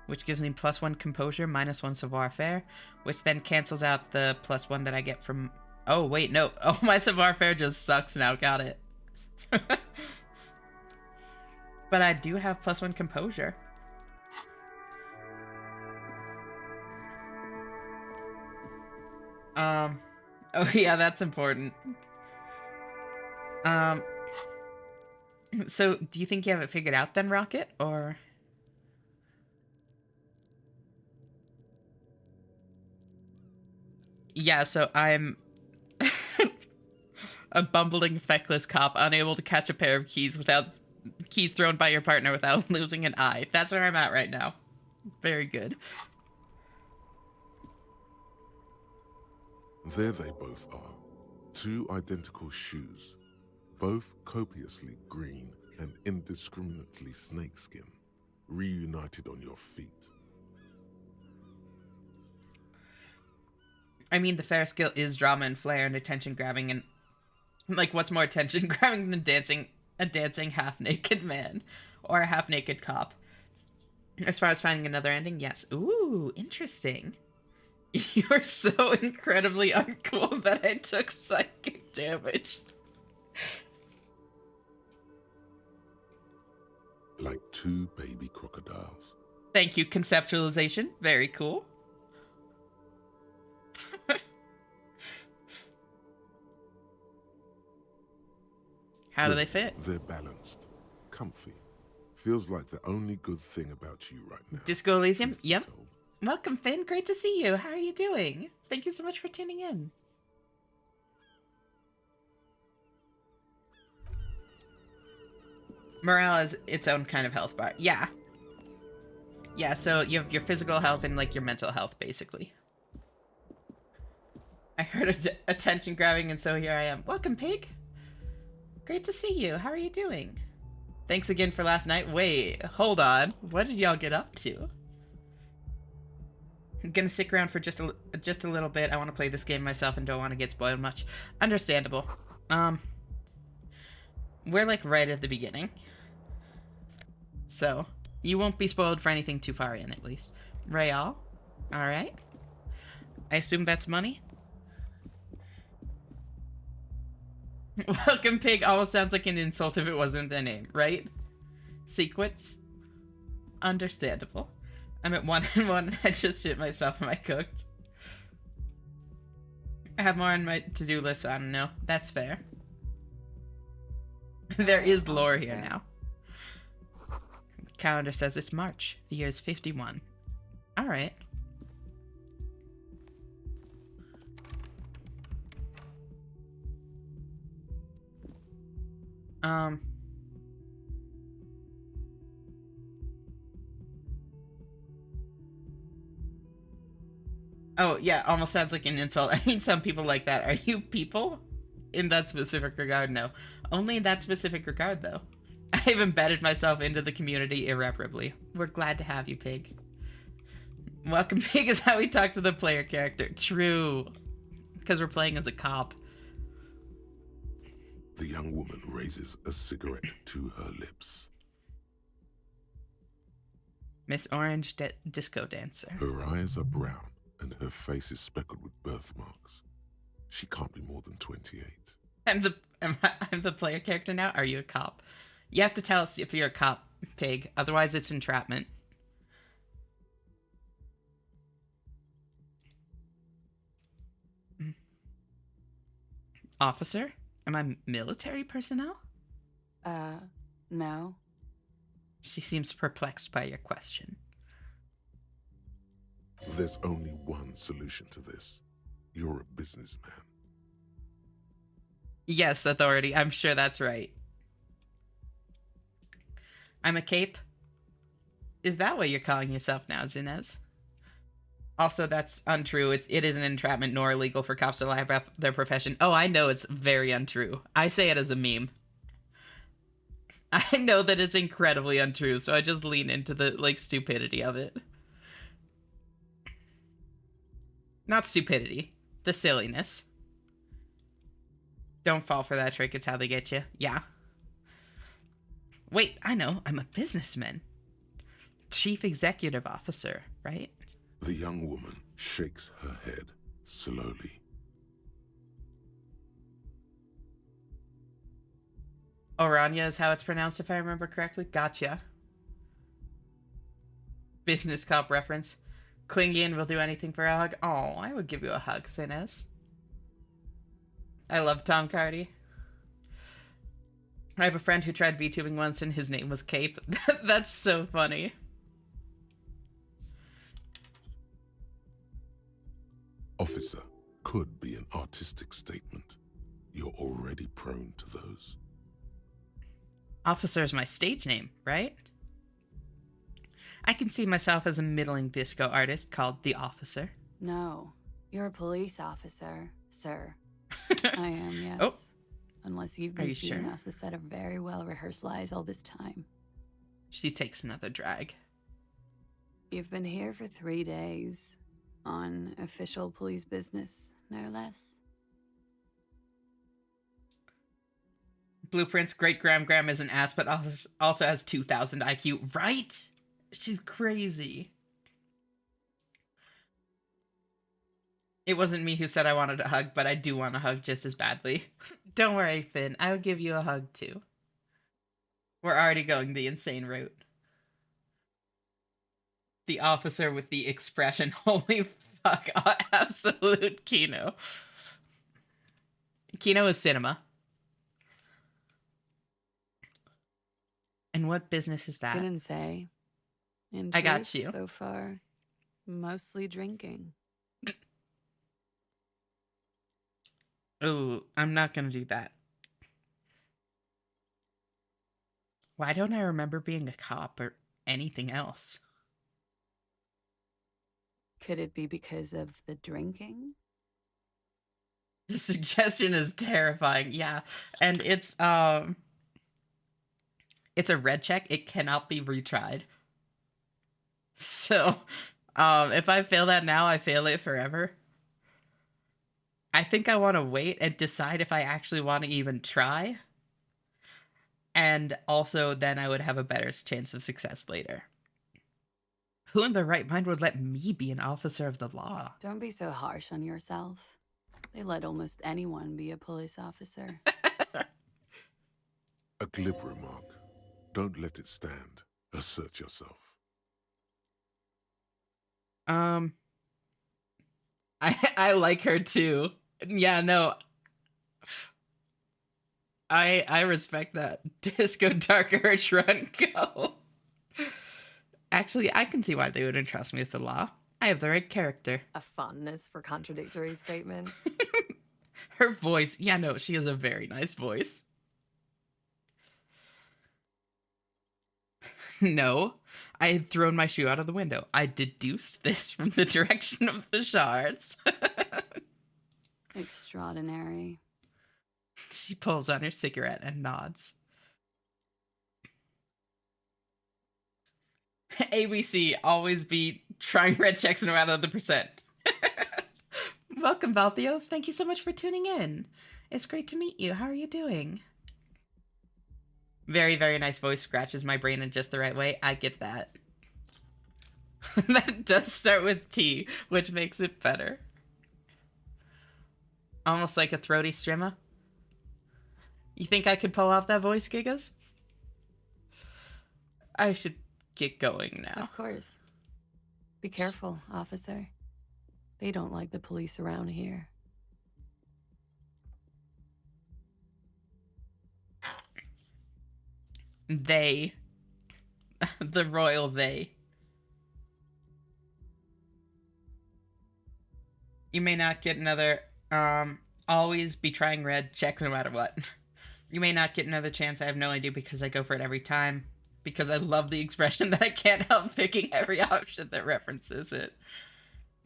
Which gives me +1 composure, -1 savoir-faire, which then cancels out the +1 that I get from... Oh, wait, no. Oh, my savoir-faire just sucks now. Got it. But I do have +1 composure. Oh yeah, that's important. So do you think you have it figured out then, Rocket, or? Yeah, so I'm a bumbling, feckless cop, unable to catch a pair of keys thrown by your partner without losing an eye. That's where I'm at right now. Very good. There they both are. 2 identical shoes, both copiously green and indiscriminately snakeskin, reunited on your feet. I mean, the fair skill is drama and flair and attention grabbing, and like, what's more attention grabbing than a dancing half-naked man or a half-naked cop? As far as finding another ending, yes. Ooh, interesting. You're so incredibly uncool that I took psychic damage. Like 2 baby crocodiles. Thank you, conceptualization. Very cool. How do they fit? They're balanced, comfy. Feels like the only good thing about you right now. Disco Elysium? Yep. Welcome, Finn. Great to see you. How are you doing? Thank you so much for tuning in. Morale is its own kind of health bar. Yeah. Yeah, so you have your physical health and, like, your mental health, basically. I heard attention grabbing, and so here I am. Welcome, Pig. Great to see you. How are you doing? Thanks again for last night. Wait, hold on. What did y'all get up to? I'm gonna stick around for just a little bit. I want to play this game myself and don't want to get spoiled much. Understandable. We're like right at the beginning, so you won't be spoiled for anything too far in, at least. Rayal, all right. I assume that's money. Welcome, Pig almost sounds like an insult if it wasn't the name, right? Sequence. Understandable. I'm at 1 and 1 and I just shit myself. Am I cooked? I have more on my to-do list, so I don't know. That's fair. There is lore here now. Calendar says it's March. The year is 51. Alright. Oh, yeah, almost sounds like an insult. I mean, some people like that. Are you people? In that specific regard, no. Only in that specific regard, though. I've embedded myself into the community irreparably. We're glad to have you, Pig. Welcome, Pig, is how we talk to the player character. True. Because we're playing as a cop. The young woman raises a cigarette to her lips. Miss Orange Disco Dancer. Her eyes are brown, and her face is speckled with birthmarks. She can't be more than 28. I'm the player character now? Are you a cop? You have to tell us if you're a cop, Pig. Otherwise, it's entrapment. Officer? Am I military personnel? No. She seems perplexed by your question. There's only one solution to this. You're a businessman. Yes, Authority. I'm sure that's right. I'm a cape? Is that what you're calling yourself now, Zinez? Also, that's untrue. It isn't entrapment nor illegal for cops to lie about their profession. Oh, I know it's very untrue. I say it as a meme. I know that it's incredibly untrue, so I just lean into the, like, stupidity of it. Not stupidity. The silliness. Don't fall for that trick, it's how they get you. Yeah. Wait, I know. I'm a businessman. Chief Executive Officer, right? The young woman shakes her head slowly. Orania is how it's pronounced, if I remember correctly. Gotcha. Business cop reference. Clingy and will do anything for a hug. Oh, I would give you a hug, Thinez. I love Tom Cardy. I have a friend who tried VTubing once and his name was Cape. That's so funny. Officer could be an artistic statement. You're already prone to those. Officer is my stage name, right? I can see myself as a middling disco artist called The Officer. No, you're a police officer, sir. I am, yes. Oh. Unless you've been you feeding sure? us a set of very well-rehearsed lies all this time. She takes another drag. You've been here for 3 days. On official police business, no less. Blueprint's great Gram is an ass, but also has 2,000 IQ. Right? She's crazy. It wasn't me who said I wanted a hug, but I do want a hug just as badly. Don't worry, Finn. I would give you a hug, too. We're already going the insane route. The officer with the expression, holy fuck, absolute Kino. Kino is cinema. And what business is that? Couldn't say. In I got truth, you. So far, mostly drinking. Ooh, I'm not gonna do that. Why don't I remember being a cop or anything else? Could it be because of the drinking? The suggestion is terrifying, yeah. And it's a red check. It cannot be retried. So, if I fail that now, I fail it forever. I think I want to wait and decide if I actually want to even try. And also, then I would have a better chance of success later. Who in their right mind would let me be an officer of the law? Don't be so harsh on yourself. They let almost anyone be a police officer. A glib remark. Don't let it stand. Assert yourself. I like her too. Yeah, no. I respect that. Disco Dark Urge Run Go. Actually, I can see why they would entrust me with the law. I have the right character. A fondness for contradictory statements. Her voice. Yeah, no, she has a very nice voice. No, I had thrown my shoe out of the window. I deduced this from the direction of the shards. Extraordinary. She pulls on her cigarette and nods. ABC, always be trying red checks no matter the percent. Welcome, Valthios. Thank you so much for tuning in. It's great to meet you. How are you doing? Very, very nice voice. Scratches my brain in just the right way. I get that. That does start with T, which makes it better. Almost like a throaty strimmer. You think I could pull off that voice, Gigas? I should get going now. Of course. Be careful, officer. They don't like the police around here. They. The royal they. You may not get another, always be trying red checks no matter what. You may not get another chance. I have no idea because I go for it every time. Because I love the expression that I can't help picking every option that references it.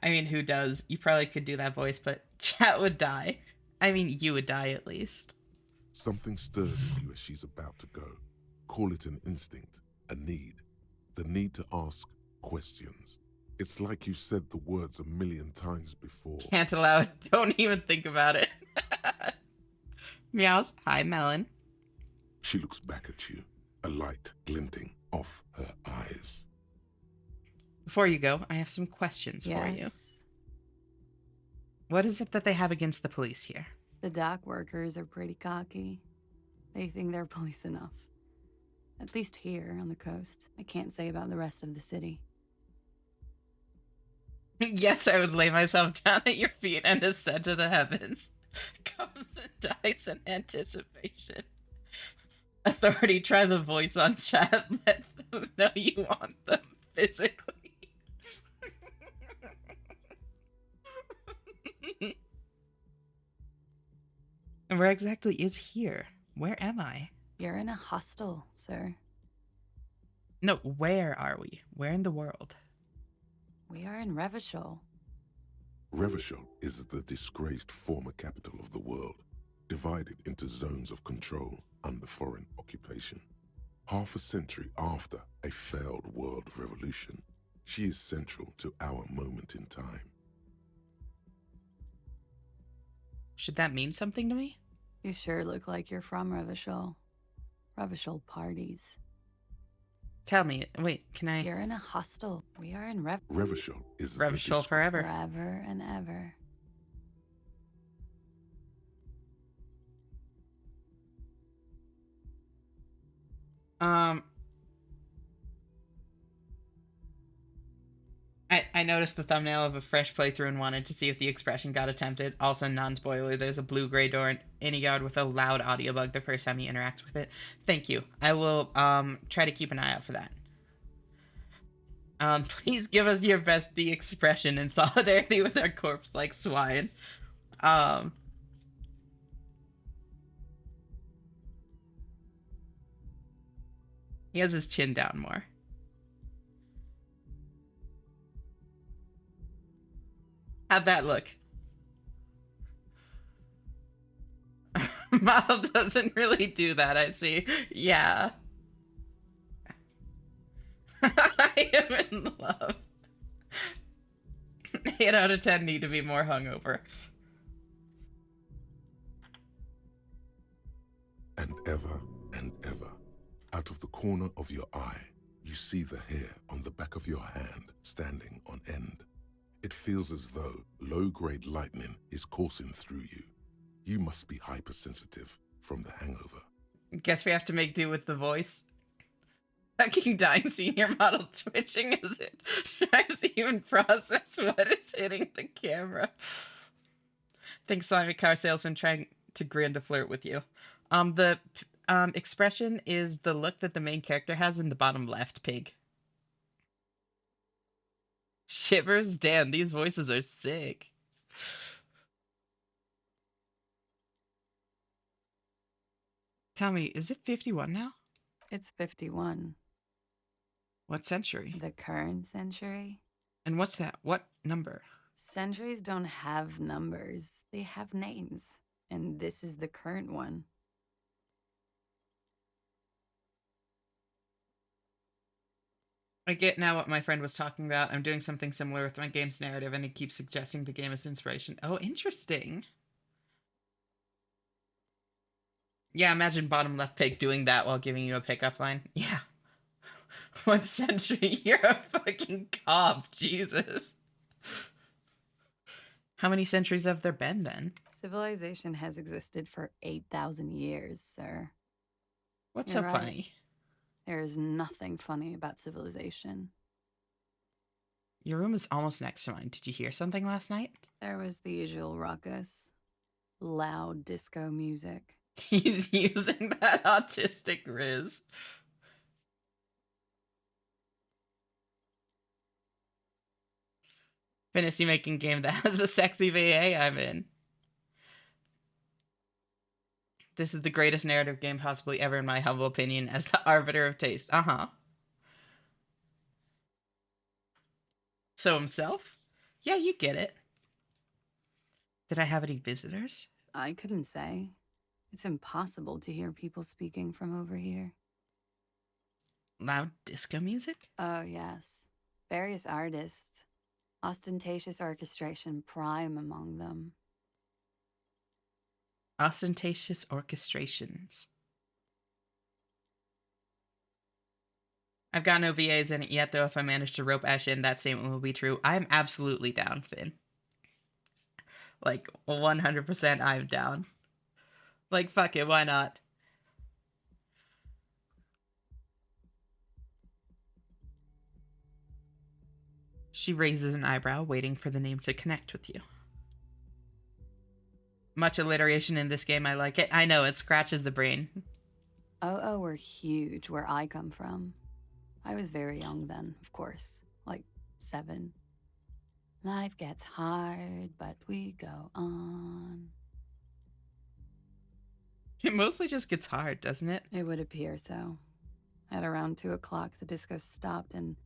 I mean, who does? You probably could do that voice, but chat would die. I mean, you would die at least. Something stirs in you as she's about to go. call it an instinct, a need. The need to ask questions. It's like you said the words 1,000,000 times before. Can't allow it. Don't even think about it. Meows. Hi, Melon. She looks back at you, a light glinting off her eyes. Before you go, I have some questions for you. What is it that they have against the police here? The dock workers are pretty cocky. They think they're police enough. At least here on the coast. I can't say about the rest of the city. Yes, I would lay myself down at your feet and ascend to the heavens. Comes and dies in anticipation. Authority, try the voice on chat. Let them know you want them physically. And where exactly is here? Where am I? You're in a hostel, sir. No, where are we? Where in the world? We are in Revachol. Revachol is the disgraced former capital of the world, divided into zones of control under foreign occupation. Half a century after a failed world revolution, she is central to our moment in time. Should that mean something to me? You sure look like you're from Revachol. Revachol parties. Tell me. Wait, can I... You're in a hostel. We are in Revachol is Revachol forever. Forever and ever. I noticed the thumbnail of a fresh playthrough and wanted to see if the expression got attempted. Also, non-spoiler, there's a blue-gray door in any yard with a loud audio bug the first time you interact with it. Thank you. I will try to keep an eye out for that. Please give us your best the expression in solidarity with our corpse like swine. He has his chin down more. How'd that look? Model doesn't really do that, I see. Yeah. I am in love. 8 out of 10 need to be more hungover. And ever, out of the corner of your eye, you see the hair on the back of your hand standing on end. It feels as though low-grade lightning is coursing through you. You must be hypersensitive from the hangover. Guess we have to make do with the voice. Fucking dying senior model twitching as it tries to even process what is hitting the camera. Think slimy car salesman trying to grin to flirt with you. The expression is the look that the main character has in the bottom left, pig. Shivers? Damn, these voices are sick. Tell me, is it 51 now? It's 51. What century? The current century. And what's that? What number? Centuries don't have numbers. They have names. And this is the current one. I get now what my friend was talking about. I'm doing something similar with my game's narrative, and he keeps suggesting the game as inspiration. Oh, interesting. Yeah, imagine bottom left pig doing that while giving you a pickup line. Yeah. What century? You're a fucking cop, Jesus. How many centuries have there been then? Civilization has existed for 8,000 years, sir. What's You're so right. funny? There is nothing funny about civilization. Your room is almost next to mine. Did you hear something last night? There was the usual ruckus. Loud disco music. He's using that autistic riz. Fantasy making game that has a sexy VA I'm in. This is the greatest narrative game possibly ever in my humble opinion as the arbiter of taste. Uh-huh. So himself? Yeah, you get it. Did I have any visitors? I couldn't say. It's impossible to hear people speaking from over here. Loud disco music? Oh, yes. Various artists. Ostentatious orchestration prime among them. Ostentatious orchestrations. I've got no VAs in it yet, though. If I manage to rope Ash in, that statement will be true. I'm absolutely down, Finn. Like, 100% I'm down. Like, fuck it, why not? She raises an eyebrow, waiting for the name to connect with you. Much alliteration in this game, I like it. I know, it scratches the brain. Oh, were huge where I come from. I was very young then, of course. Like 7. Life gets hard, but we go on. It mostly just gets hard, doesn't it? It would appear so. At around 2 o'clock, the disco stopped and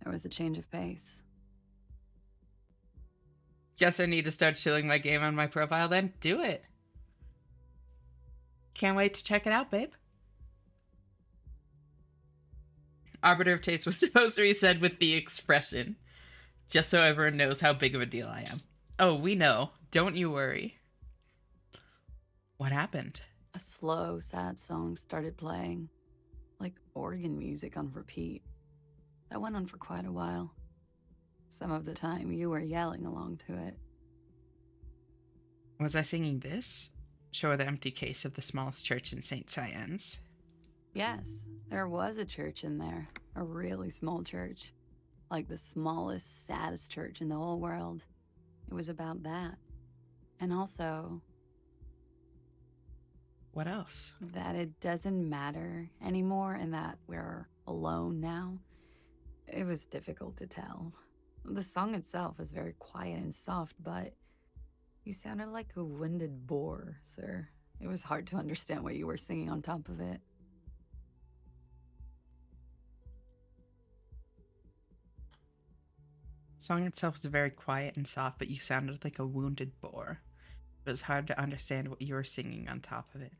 there was a change of pace. Guess I need to start chilling my game on my profile then. Do it. Can't wait to check it out, babe. Arbiter of Taste was supposed to be said with the expression, just so everyone knows how big of a deal I am. Oh, we know. Don't you worry. What happened? A slow, sad song started playing, like organ music on repeat. That went on for quite a while. Some of the time, you were yelling along to it. Was I singing this? Show her the empty case of the smallest church in St. Cyan's. Yes, there was a church in there. A really small church. Like the smallest, saddest church in the whole world. It was about that. And also... What else? that it doesn't matter anymore and that we're alone now. It was difficult to tell. The song itself was very quiet and soft, but you sounded like a winded boar, sir. It was hard to understand what you were singing on top of it. The song itself was very quiet and soft, but you sounded like a wounded boar. It was hard to understand what you were singing on top of it.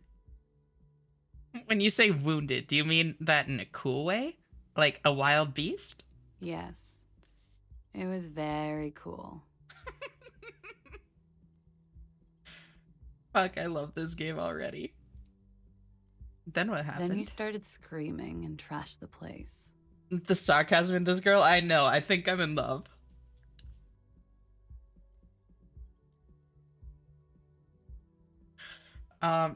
When you say wounded, do you mean that in a cool way? Like a wild beast? Yes. It was very cool. Fuck, I love this game already. Then what happened? Then you started screaming and trashed the place. The sarcasm in this girl, I know. I think I'm in love.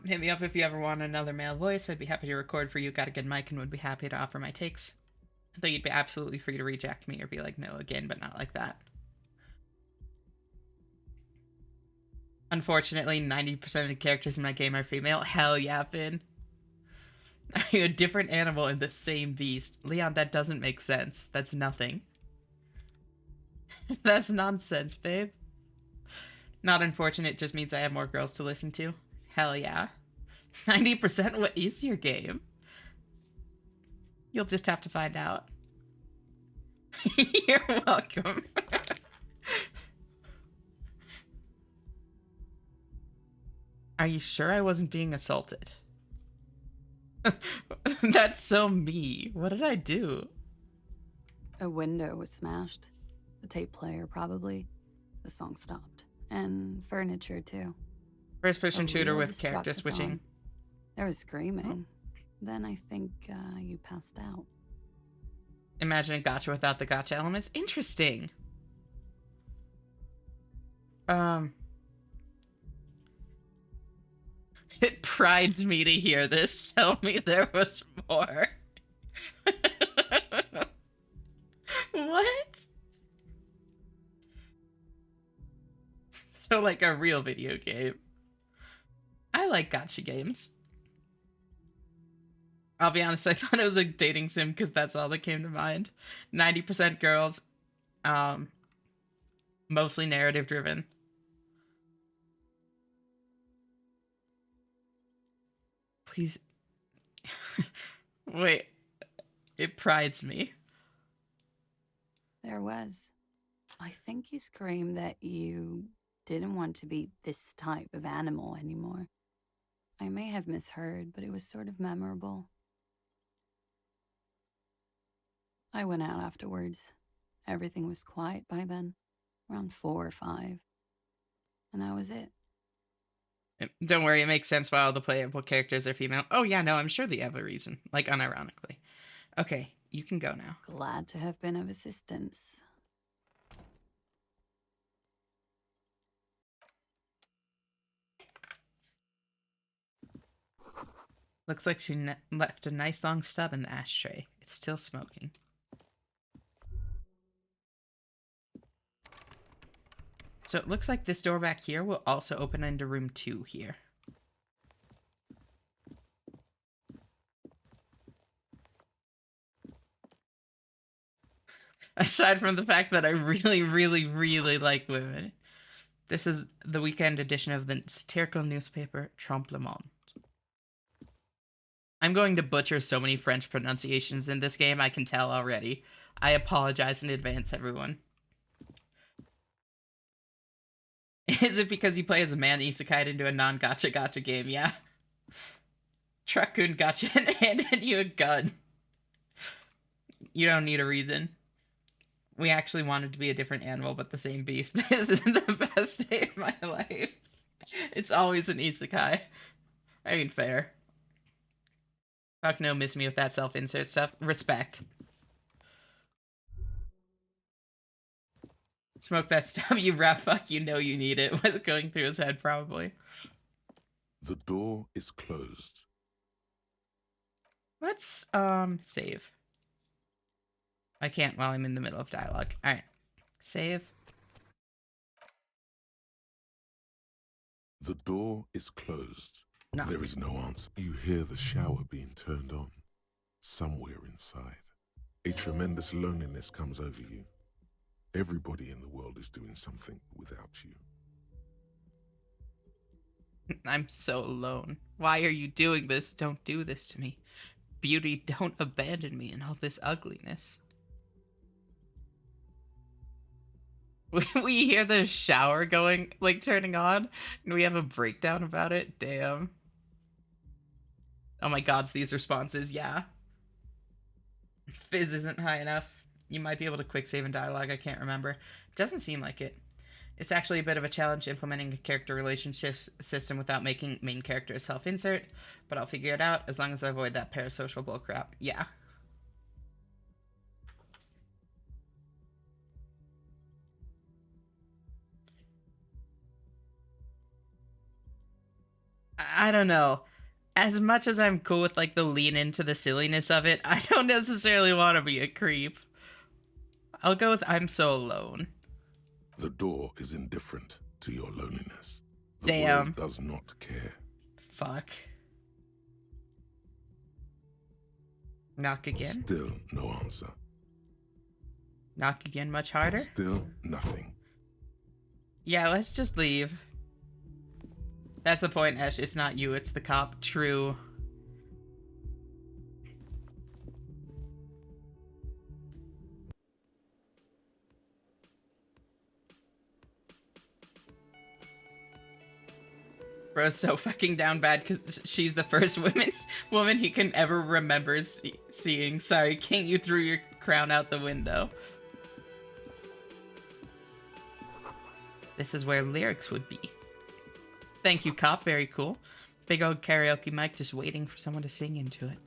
Hit me up if you ever want another male voice. I'd be happy to record for you. Got a good mic and would be happy to offer my takes. Though you'd be absolutely free to reject me or be like, no again, but not like that. Unfortunately, 90% of the characters in my game are female. Hell yeah, Finn. Are you a different animal in the same beast? Leon, that doesn't make sense. That's nothing. That's nonsense, babe. Not unfortunate just means I have more girls to listen to. Hell yeah. 90%? What is your game? You'll just have to find out. You're welcome. Are you sure I wasn't being assaulted? That's so me. What did I do? A window was smashed. The tape player, probably. The song stopped. And furniture, too. First-person shooter real with character switching. destructathon. There was screaming. Then I think you passed out. Imagine a gacha without the gacha elements. Interesting. It prides me to hear this. Tell me there was more. What? So like a real video game. I like gacha games. I'll be honest, I thought it was a dating sim because that's all that came to mind. 90% girls, mostly narrative driven. Please. Wait. It prides me. There was. I think you screamed that you didn't want to be this type of animal anymore. I may have misheard, but it was sort of memorable. I went out afterwards. Everything was quiet by then, around 4 or 5. And that was it. Don't worry, it makes sense why all the playable characters are female. Oh yeah, no, I'm sure they have a reason. Like, unironically. Okay, you can go now. Glad to have been of assistance. Looks like she left a nice long stub in the ashtray. It's still smoking. So it looks like this door back here will also open into room 2 here. Aside from the fact that I really, really, really like women. This is the weekend edition of the satirical newspaper Tremblement. I'm going to butcher so many French pronunciations in this game, I can tell already. I apologize in advance, everyone. Is it because you play as a man isekai'd into a non-gacha gacha game? Yeah. Truck-kun gotcha and handed you a gun. You don't need a reason. We actually wanted to be a different animal, but the same beast. This is the best day of my life. It's always an isekai. I mean, fair. Fuck no, miss me with that self-insert stuff. Respect. Smoke that stuff, you rat fuck, you know you need it. Was going through his head, probably. The door is closed. Let's, save. I can't while I'm in the middle of dialogue. Alright. Save. The door is closed. No. There is no answer. You hear the shower being turned on. Somewhere inside. A tremendous loneliness comes over you. Everybody in the world is doing something without you. I'm so alone. Why are you doing this? Don't do this to me. Beauty, don't abandon me in all this ugliness. We hear the shower going, like, turning on, and we have a breakdown about it. Damn. Oh my god, these responses, yeah. Fizz isn't high enough. You might be able to quick save in dialogue, I can't remember. It doesn't seem like it. It's actually a bit of a challenge implementing a character relationship system without making main characters self-insert, but I'll figure it out as long as I avoid that parasocial bullcrap. Yeah. I don't know. As much as I'm cool with, like, the lean into the silliness of it, I don't necessarily want to be a creep. I'll go with I'm so alone. The door is indifferent to your loneliness. The Damn. world does not care. Fuck. Knock again? Still no answer. Knock again much harder? Still nothing. Yeah, let's just leave. That's the point, Esh. It's not you, it's the cop. True. Bro's so fucking down bad because she's the first woman he can ever remember seeing. Sorry, King, you threw your crown out the window. This is where lyrics would be. Thank you, cop. Very cool. Big old karaoke mic just waiting for someone to sing into it.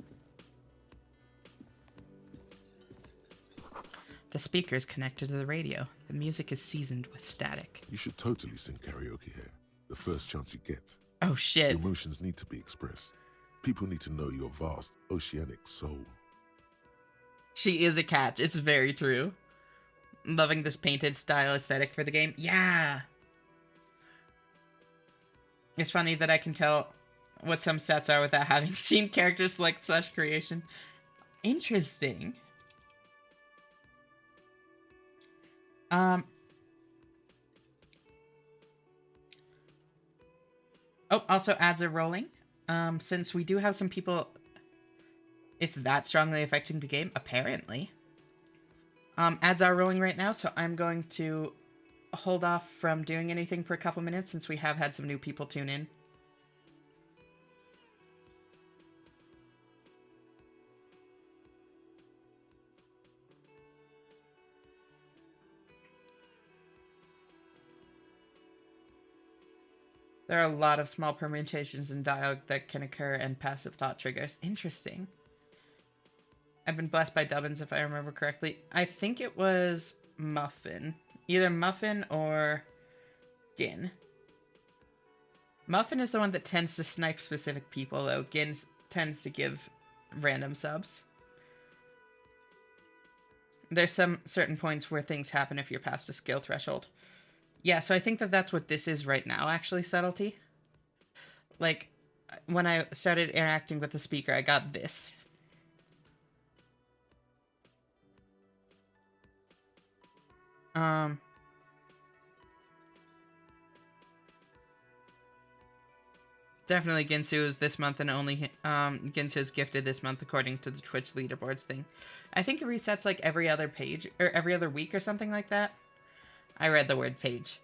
The speaker is connected to the radio. The music is seasoned with static. You should totally sing karaoke here. The first chance you get. Oh, shit. Your emotions need to be expressed. People need to know your vast, oceanic soul. She is a catch. It's very true. Loving this painted style aesthetic for the game. Yeah. It's funny that I can tell what some stats are without having seen characters like such creation. Interesting. Oh, also ads are rolling. Since we do have some people, it's that strongly affecting the game, apparently. Ads are rolling right now, so I'm going to hold off from doing anything for a couple minutes since we have had some new people tune in. There are a lot of small permutations in dialogue that can occur and passive thought triggers. Interesting. I've been blessed by Dubbins, if I remember correctly. I think it was Muffin. Either Muffin or Gin. Muffin is the one that tends to snipe specific people, though. Gin tends to give random subs. There's some certain points where things happen if you're past a skill threshold. Yeah, so I think that that's what this is right now, actually, Subtlety. Like, when I started interacting with the speaker, I got this. Definitely Ginsu is this month, and only Ginsu is gifted this month according to the Twitch leaderboards thing. I think it resets like every other page, or every other week or something like that. I read the word page.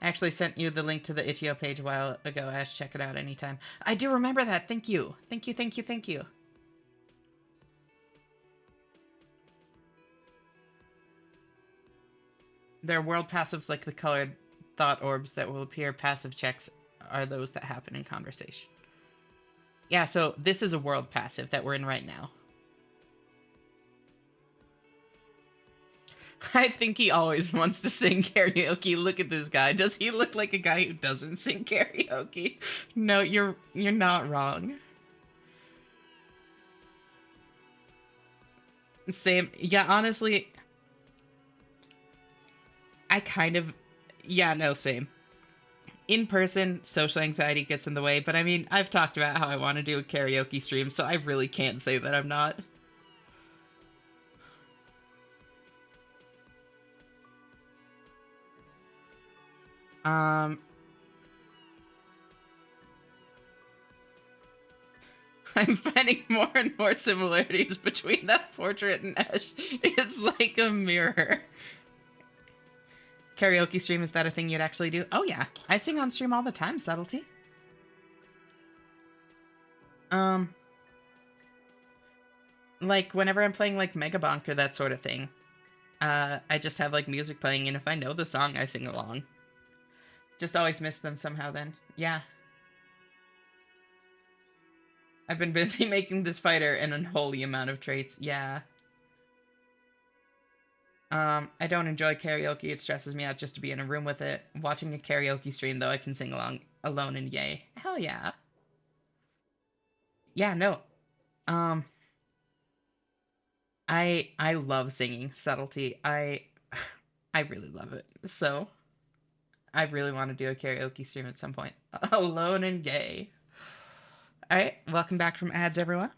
I actually sent you the link to the Itch.io page a while ago, Ash. Check it out anytime. I do remember that. Thank you. Thank you, thank you, thank you. There are world passives like the colored thought orbs that will appear. Passive checks are those that happen in conversation. Yeah, so this is a world passive that we're in right now. I think he always wants to sing karaoke. Look at this guy. Does he look like a guy who doesn't sing karaoke? No, you're not wrong. Same. Yeah, honestly, I kind of... Yeah, no, same. In person, social anxiety gets in the way, but I mean, I've talked about how I want to do a karaoke stream, so I really can't say that I'm not. I'm finding more and more similarities between that portrait and Ash. It's like a mirror. Karaoke stream, is that a thing you'd actually do? Oh yeah, I sing on stream all the time, Subtlety. Like whenever I'm playing like Megabonk or that sort of thing, I just have like music playing, and if I know the song, I sing along. Just always miss them somehow then. Yeah. I've been busy making this fighter an unholy amount of traits. Yeah. I don't enjoy karaoke. It stresses me out just to be in a room with it. Watching a karaoke stream, though, I can sing along alone and yay. Hell yeah. Yeah, no. I love singing, Subtlety. I really love it. So, I really want to do a karaoke stream at some point. Alone and gay. Alright, welcome back from ads, everyone.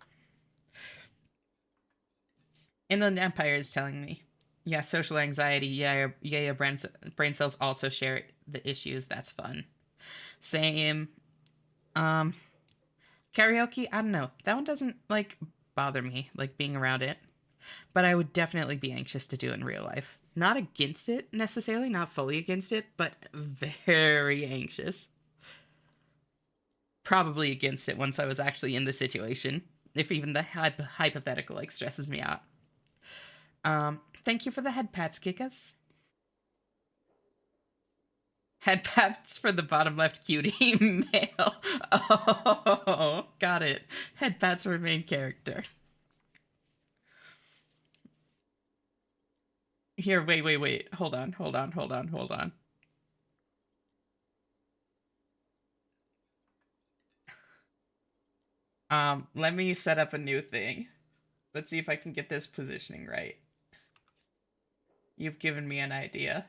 Inland Empire is telling me. Yeah, social anxiety. Yeah, brain cells also share the issues. That's fun. Same. Karaoke, I don't know. That one doesn't, like, bother me, like, being around it. But I would definitely be anxious to do it in real life. Not against it, necessarily. Not fully against it, but very anxious. Probably against it once I was actually in the situation. If even the hypothetical, like, stresses me out. Thank you for the head pats, Kikas. Head pats for the bottom left cutie male. Oh, got it. Head pats for main character. Here, wait. Hold on. Let me set up a new thing. Let's see if I can get this positioning right. You've given me an idea.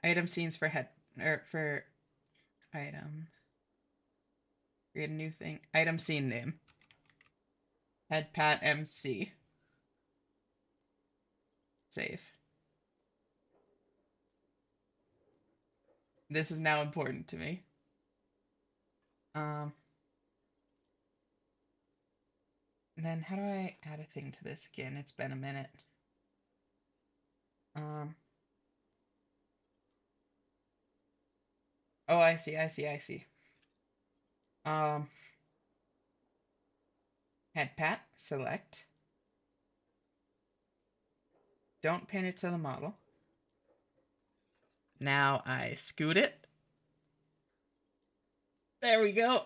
Item scenes for head, or for item. Create a new thing. Item scene name. Head pat MC. Save. This is now important to me. Then how do I add a thing to this again? It's been a minute. Oh, I see. Head pat, select. Don't pin it to the model. Now I scoot it. There we go.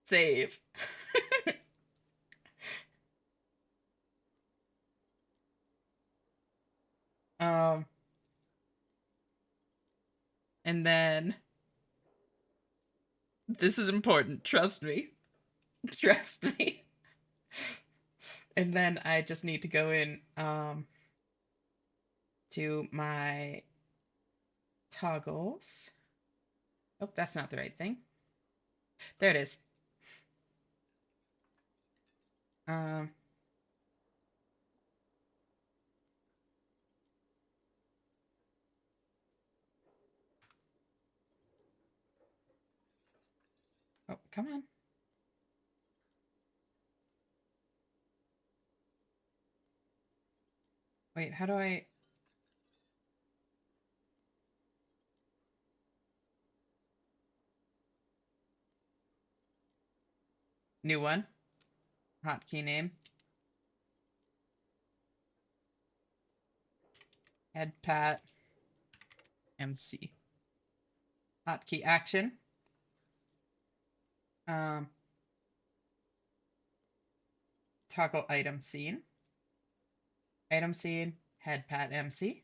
Save. And then this is important. Trust me. Trust me. And then I just need to go in to my toggles. Oh, that's not the right thing. There it is. Oh, come on. Wait, how do I... New one. Hotkey name. Head pat. MC. Hotkey action. Toggle item scene. Item scene. Head pat MC.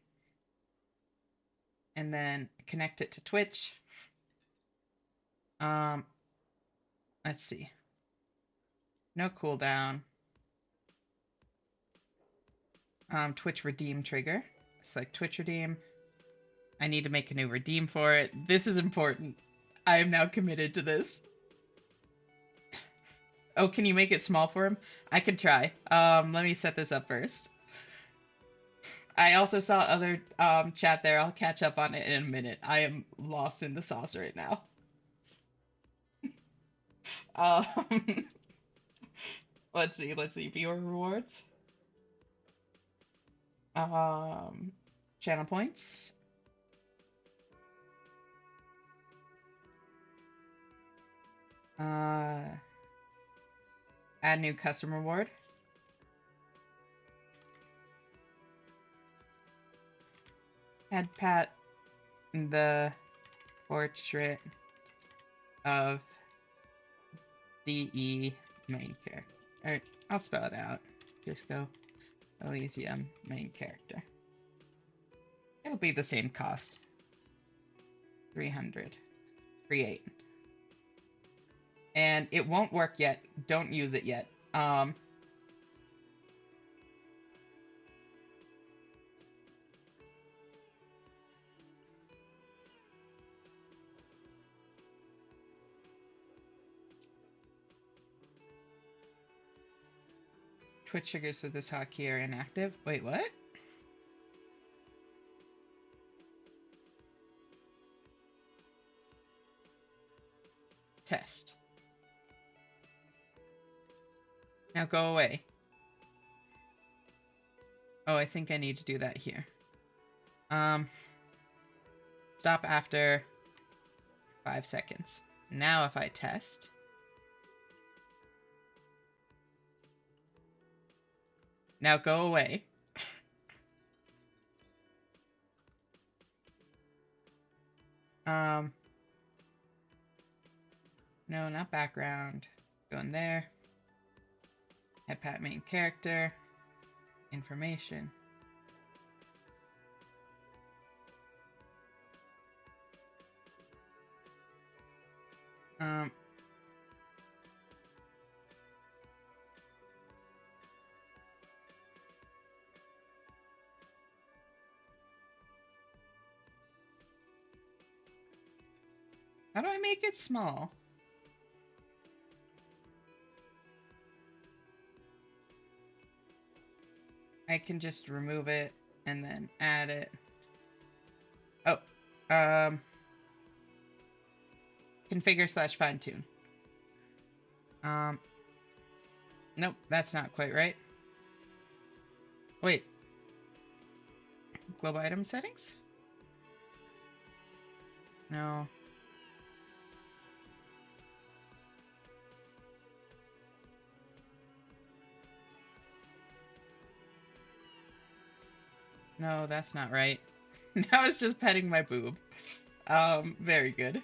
And then connect it to Twitch. Let's see. No cooldown. Twitch redeem trigger. Select Twitch redeem. I need to make a new redeem for it. This is important. I am now committed to this. Oh, can you make it small for him? I can try. Let me set this up first. I also saw other chat there. I'll catch up on it in a minute. I am lost in the sauce right now. Let's see. Viewer rewards. Channel points. Add new custom reward. Head pat the portrait of DE main character. Or, I'll spell it out. Just go Elysium main character. It'll be the same cost. 300. Create. And it won't work yet. Don't use it yet. Twitch triggers for this hotkey are inactive. Wait, what? Test. Now go away. Oh, I think I need to do that here. Stop after 5 seconds. Now if I test. Now go away. No, not background. Go in there. Head pat main character. Information. How do I make it small? I can just remove it and then add it. Oh, configure / fine tune. Nope, that's not quite right. Wait. Global item settings? No. No, that's not right. Now it's just petting my boob. Very good.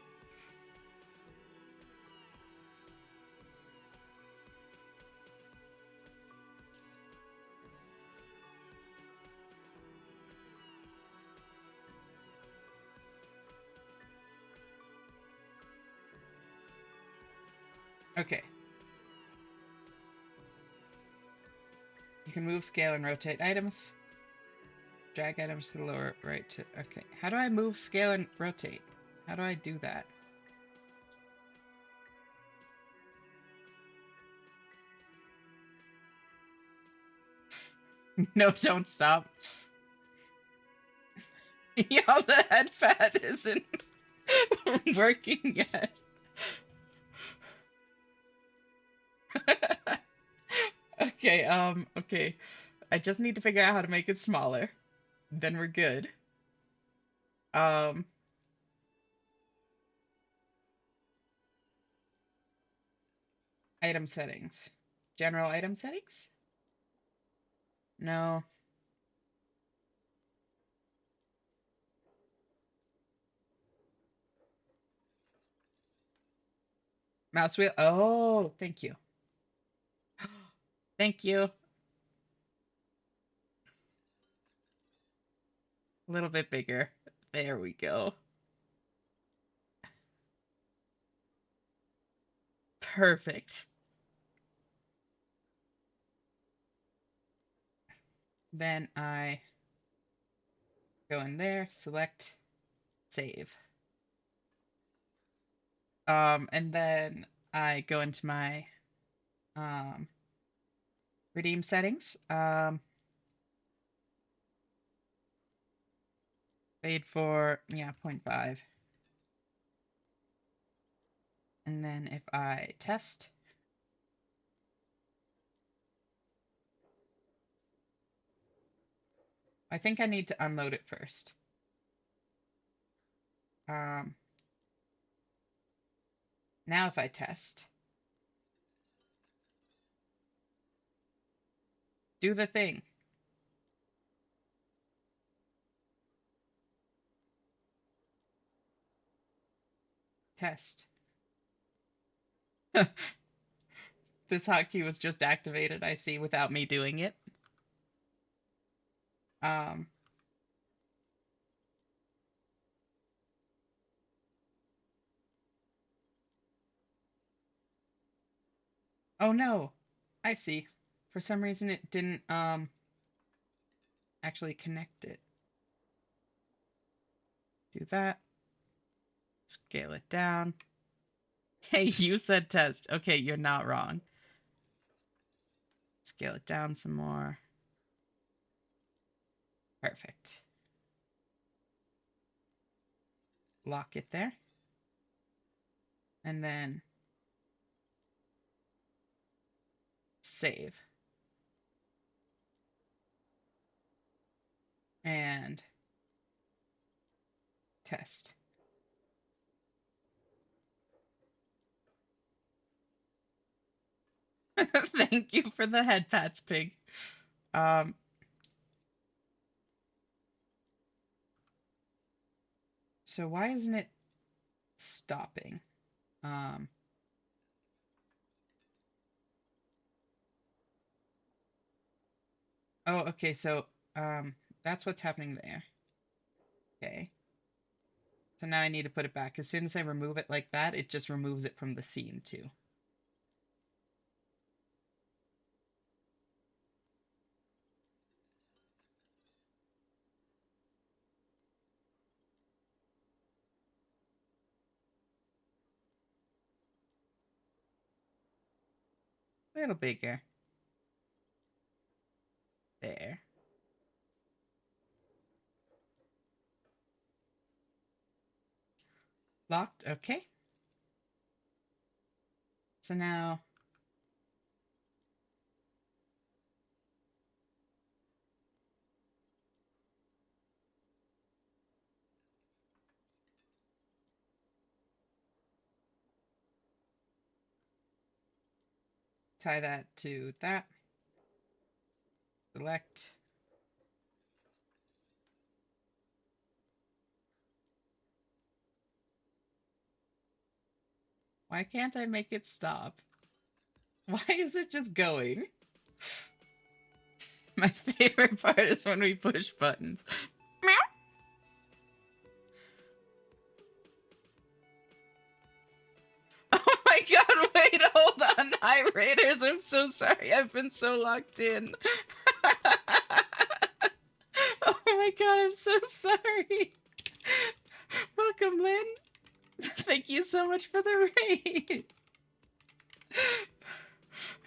Okay. You can move, scale, and rotate items. Drag items to the lower right to... Okay. How do I move, scale, and rotate? How do I do that? No, don't stop. Yo, the head pad isn't working yet. Okay. I just need to figure out how to make it smaller. Then we're good. Um, Item settings. General item settings? No. Mouse wheel. Oh, thank you. Thank you. A little bit bigger. There we go. Perfect. Then I go in there, select, save. And then I go into my redeem settings. Paid for 0.5. And then if I test, I think I need to unload it first. Now if I test, do the thing. Test. This hotkey was just activated, I see, without me doing it. Oh no, I see. For some reason it didn't, actually connect it. Do that. Scale it down. Hey, you said test. Okay, you're not wrong. Scale it down some more. Perfect. Lock it there. And then save. And test. Thank you for the head pats, pig. So why isn't it stopping? Oh, okay, so that's what's happening there. Okay. So now I need to put it back. As soon as I remove it like that, it just removes it from the scene too. A little bigger. There. Locked, okay. So now tie that to that. Select. Why can't I make it stop? Why is it just going? My favorite part is when we push buttons. Meow. Oh my god, wait, hold on. Hi, Raiders. I'm so sorry. I've been so locked in. Oh my god, I'm so sorry. Welcome, Lynn. Thank you so much for the raid.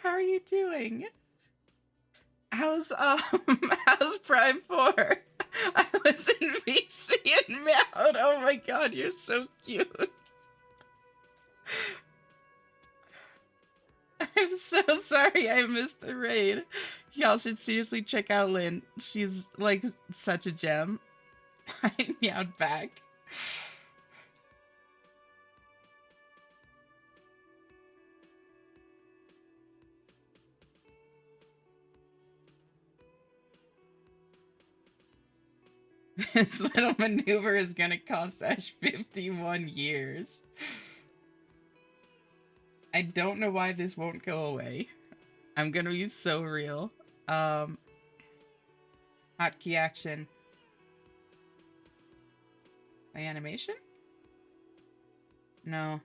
How are you doing? How's how's Prime 4? I was in VC and meowed. Oh my god, you're so cute. I'm so sorry I missed the raid. Y'all should seriously check out Lynn. She's like such a gem. I meowed back. This little maneuver is gonna cost Ash 51 years. I don't know why this won't go away. I'm gonna be so real. Hotkey action. My animation? No.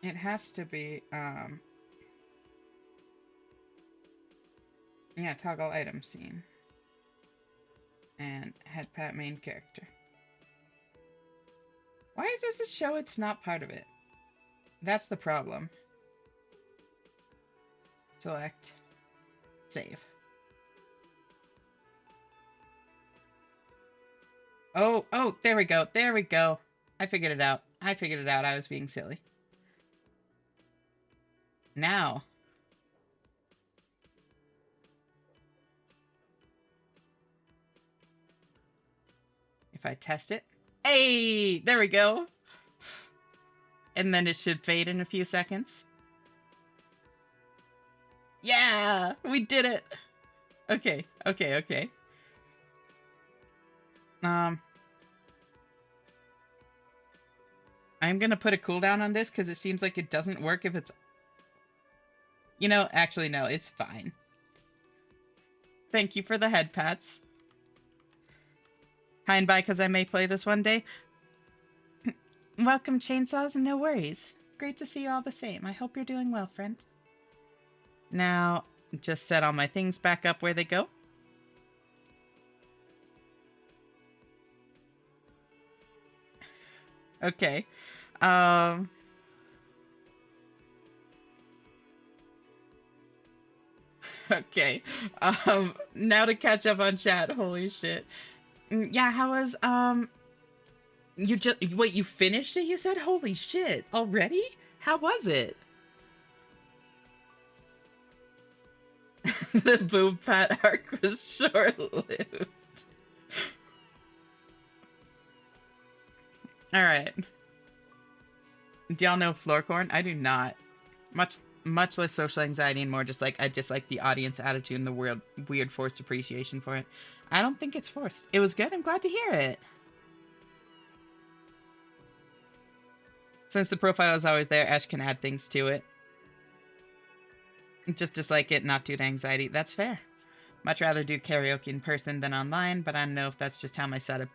It has to be, yeah, toggle item scene. And head pat main character. Why does it show it's not part of it? That's the problem. Select. Save. Oh, there we go. There we go. I figured it out. I was being silly. Now. If I test it. Hey, there we go. And then it should fade in a few seconds. Yeah, we did it. Okay. I'm gonna put a cooldown on this because it seems like it doesn't work if it's... You know, actually, no, it's fine. Thank you for the head pats. Hi and bye, because I may play this one day. Welcome, Chainsaws, and no worries. Great to see you all the same. I hope you're doing well, friend. Now, just set all my things back up where they go. Okay. Okay. Now to catch up on chat. Holy shit. Yeah, how was, you just, wait, you finished it, you said? Holy shit. Already? How was it? The boob pat arc was short-lived. Alright. Do y'all know Floorcorn? I do not. Much less social anxiety and more just like, I dislike the audience attitude and the weird forced appreciation for it. I don't think it's forced. It was good. I'm glad to hear it. Since the profile is always there, Ash can add things to it. Just dislike it, not due to anxiety. That's fair. Much rather do karaoke in person than online, but I don't know if that's just how my setup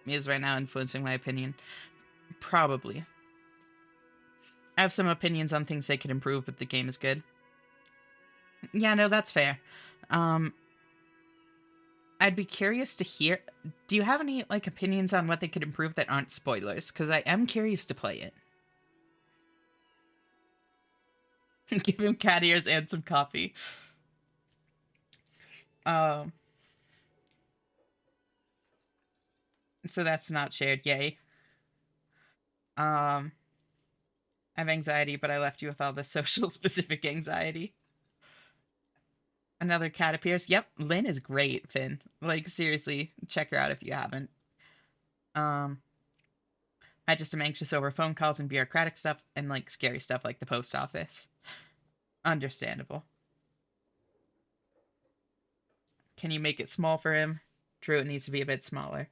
is right now, influencing my opinion. Probably. I have some opinions on things they could improve, but the game is good. Yeah, no, that's fair. I'd be curious to hear... Do you have any, like, opinions on what they could improve that aren't spoilers? Because I am curious to play it. Give him cat ears and some coffee. So that's not shared. Yay. I have anxiety, but I left you with all the social specific anxiety. Another cat appears. Yep, Lynn is great, Finn. Like, seriously, check her out if you haven't. I just am anxious over phone calls and bureaucratic stuff and, like, scary stuff like the post office. Understandable. Can you make it small for him? True, it needs to be a bit smaller.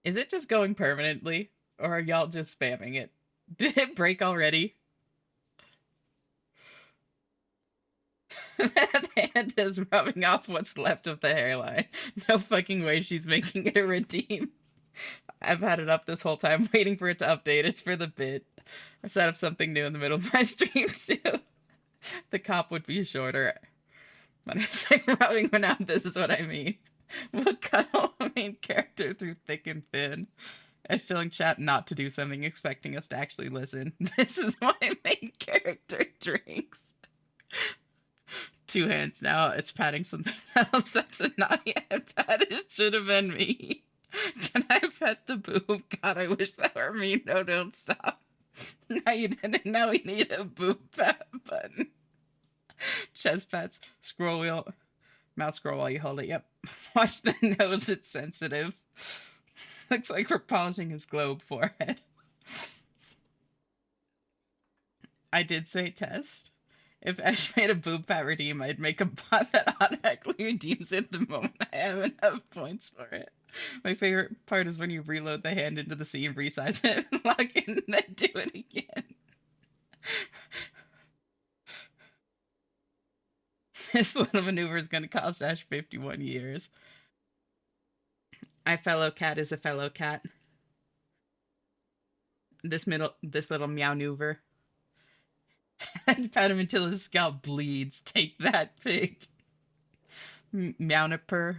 Is it just going permanently? Or are y'all just spamming it? Did it break already? That hand is rubbing off what's left of the hairline. No fucking way she's making it a redeem. I've had it up this whole time waiting for it to update. It's for the bit. I set up something new in the middle of my stream too. The cop would be shorter. When I say rubbing one out, this is what I mean. We'll cut all the main character through thick and thin. I was telling chat not to do something, expecting us to actually listen. This is my main character drinks. 2 hands now. It's patting something else. That's a naughty hand pat. It should have been me. Can I pet the boob? God, I wish that were me. No, don't stop. Now you didn't. Now we need a boob pat button. Chest pats. Scroll wheel. Mouse scroll while you hold it. Yep. Watch the nose. It's sensitive. Looks like we're polishing his globe forehead. I did say test. If Ash made a boob pat redeem, I'd make a bot that automatically redeems it the moment I have enough points for it. My favorite part is when you reload the hand into the scene, resize it, log in, and then do it again. This little maneuver is going to cost Ash 51 years. My fellow cat is a fellow cat. This little meow-neuver. And pat him until his scalp bleeds. Take that, pig. Meowniper.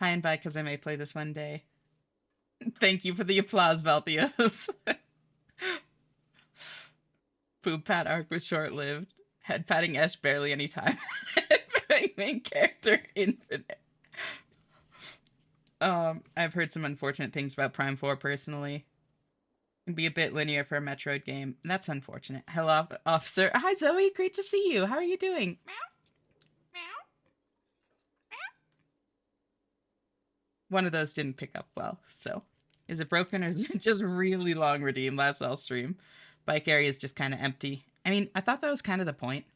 Hi and bye, because I may play this one day. Thank you for the applause, Valthios. Boob pat arc was short-lived. Head patting Esh barely any time. Head patting main character infinite. I've heard some unfortunate things about Prime 4 personally. Can be a bit linear for a Metroid game. That's unfortunate. Hello, officer. Hi, Zoe. Great to see you. How are you doing? Meow. Meow. Meow. One of those didn't pick up well, so. Is it broken or is it just really long redeem? Last all stream. Bike area is just kind of empty. I mean, I thought that was kind of the point.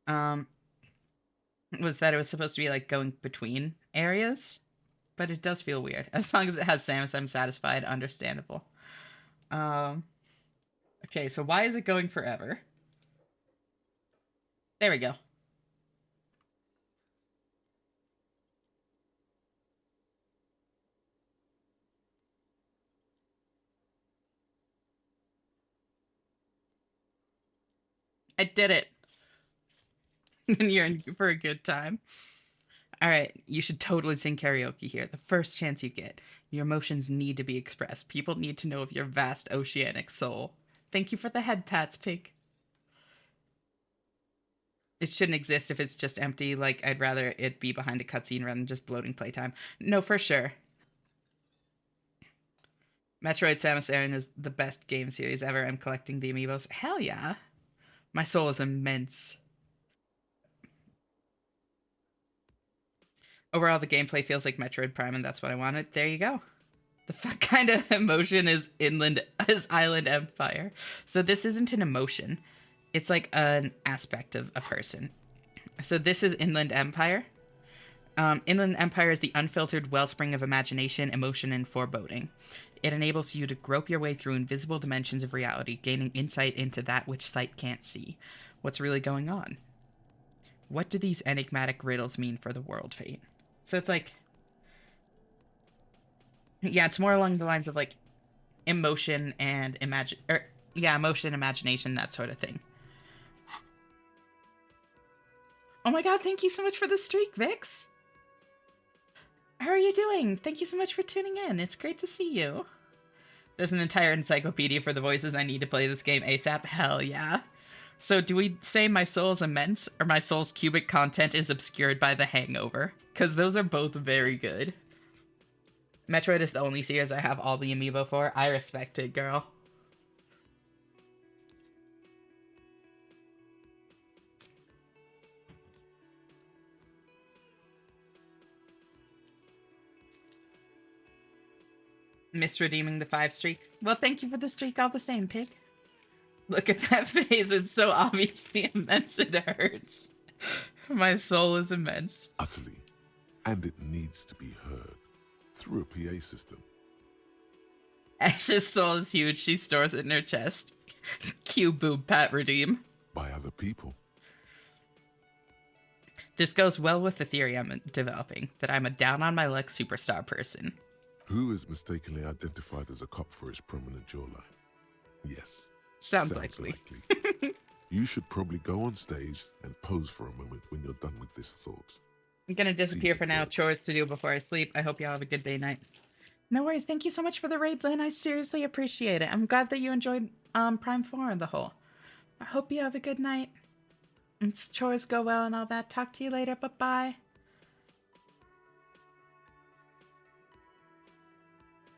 Was that it was supposed to be like going between areas, but it does feel weird. As long as it has Samus, I'm satisfied. Understandable. Okay, so why is it going forever? There we go. I did it. And you're in for a good time. All right, you should totally sing karaoke here. The first chance you get. Your emotions need to be expressed. People need to know of your vast oceanic soul. Thank you for the head pats, pig. It shouldn't exist if it's just empty. Like, I'd rather it be behind a cutscene rather than just bloating playtime. No, for sure. Metroid Samus Aran is the best game series ever. I'm collecting the amiibos. Hell yeah. My soul is immense. Overall, the gameplay feels like Metroid Prime, and that's what I wanted. There you go. The fuck kind of emotion is Island Empire? So this isn't an emotion. It's like an aspect of a person. So this is Inland Empire. Inland Empire is the unfiltered wellspring of imagination, emotion, and foreboding. It enables you to grope your way through invisible dimensions of reality, gaining insight into that which sight can't see. What's really going on? What do these enigmatic riddles mean for the world fate? So it's like, yeah, it's more along the lines of like emotion and emotion, imagination, that sort of thing. Oh my god, thank you so much for the streak, Vix. How are you doing? Thank you so much for tuning in. It's great to see you. There's an entire encyclopedia for the voices I need to play this game ASAP. Hell yeah. So do we say my soul is immense or my soul's cubic content is obscured by the hangover? Because those are both very good. Metroid is the only series I have all the amiibo for. I respect it, girl. Misredeeming the 5 streak. Well, thank you for the streak all the same, pig. Look at that face. It's so obviously immense it hurts. My soul is immense. Utterly. And it needs to be heard. Through a PA system. Ash's soul is huge. She stores it in her chest. Cue boob pat redeem. By other people. This goes well with the theory I'm developing, that I'm a down-on-my-luck superstar person. Who is mistakenly identified as a cop for his prominent jawline? Yes. Sounds likely. You should probably go on stage and pose for a moment when you're done with this thought. I'm gonna disappear for now. Chores to do before I sleep. I hope y'all have a good day night. No worries. Thank you so much for the raid, Lynn. I seriously appreciate it. I'm glad that you enjoyed Prime 4 on the whole. I hope you have a good night. And chores go well and all that. Talk to you later. Bye-bye.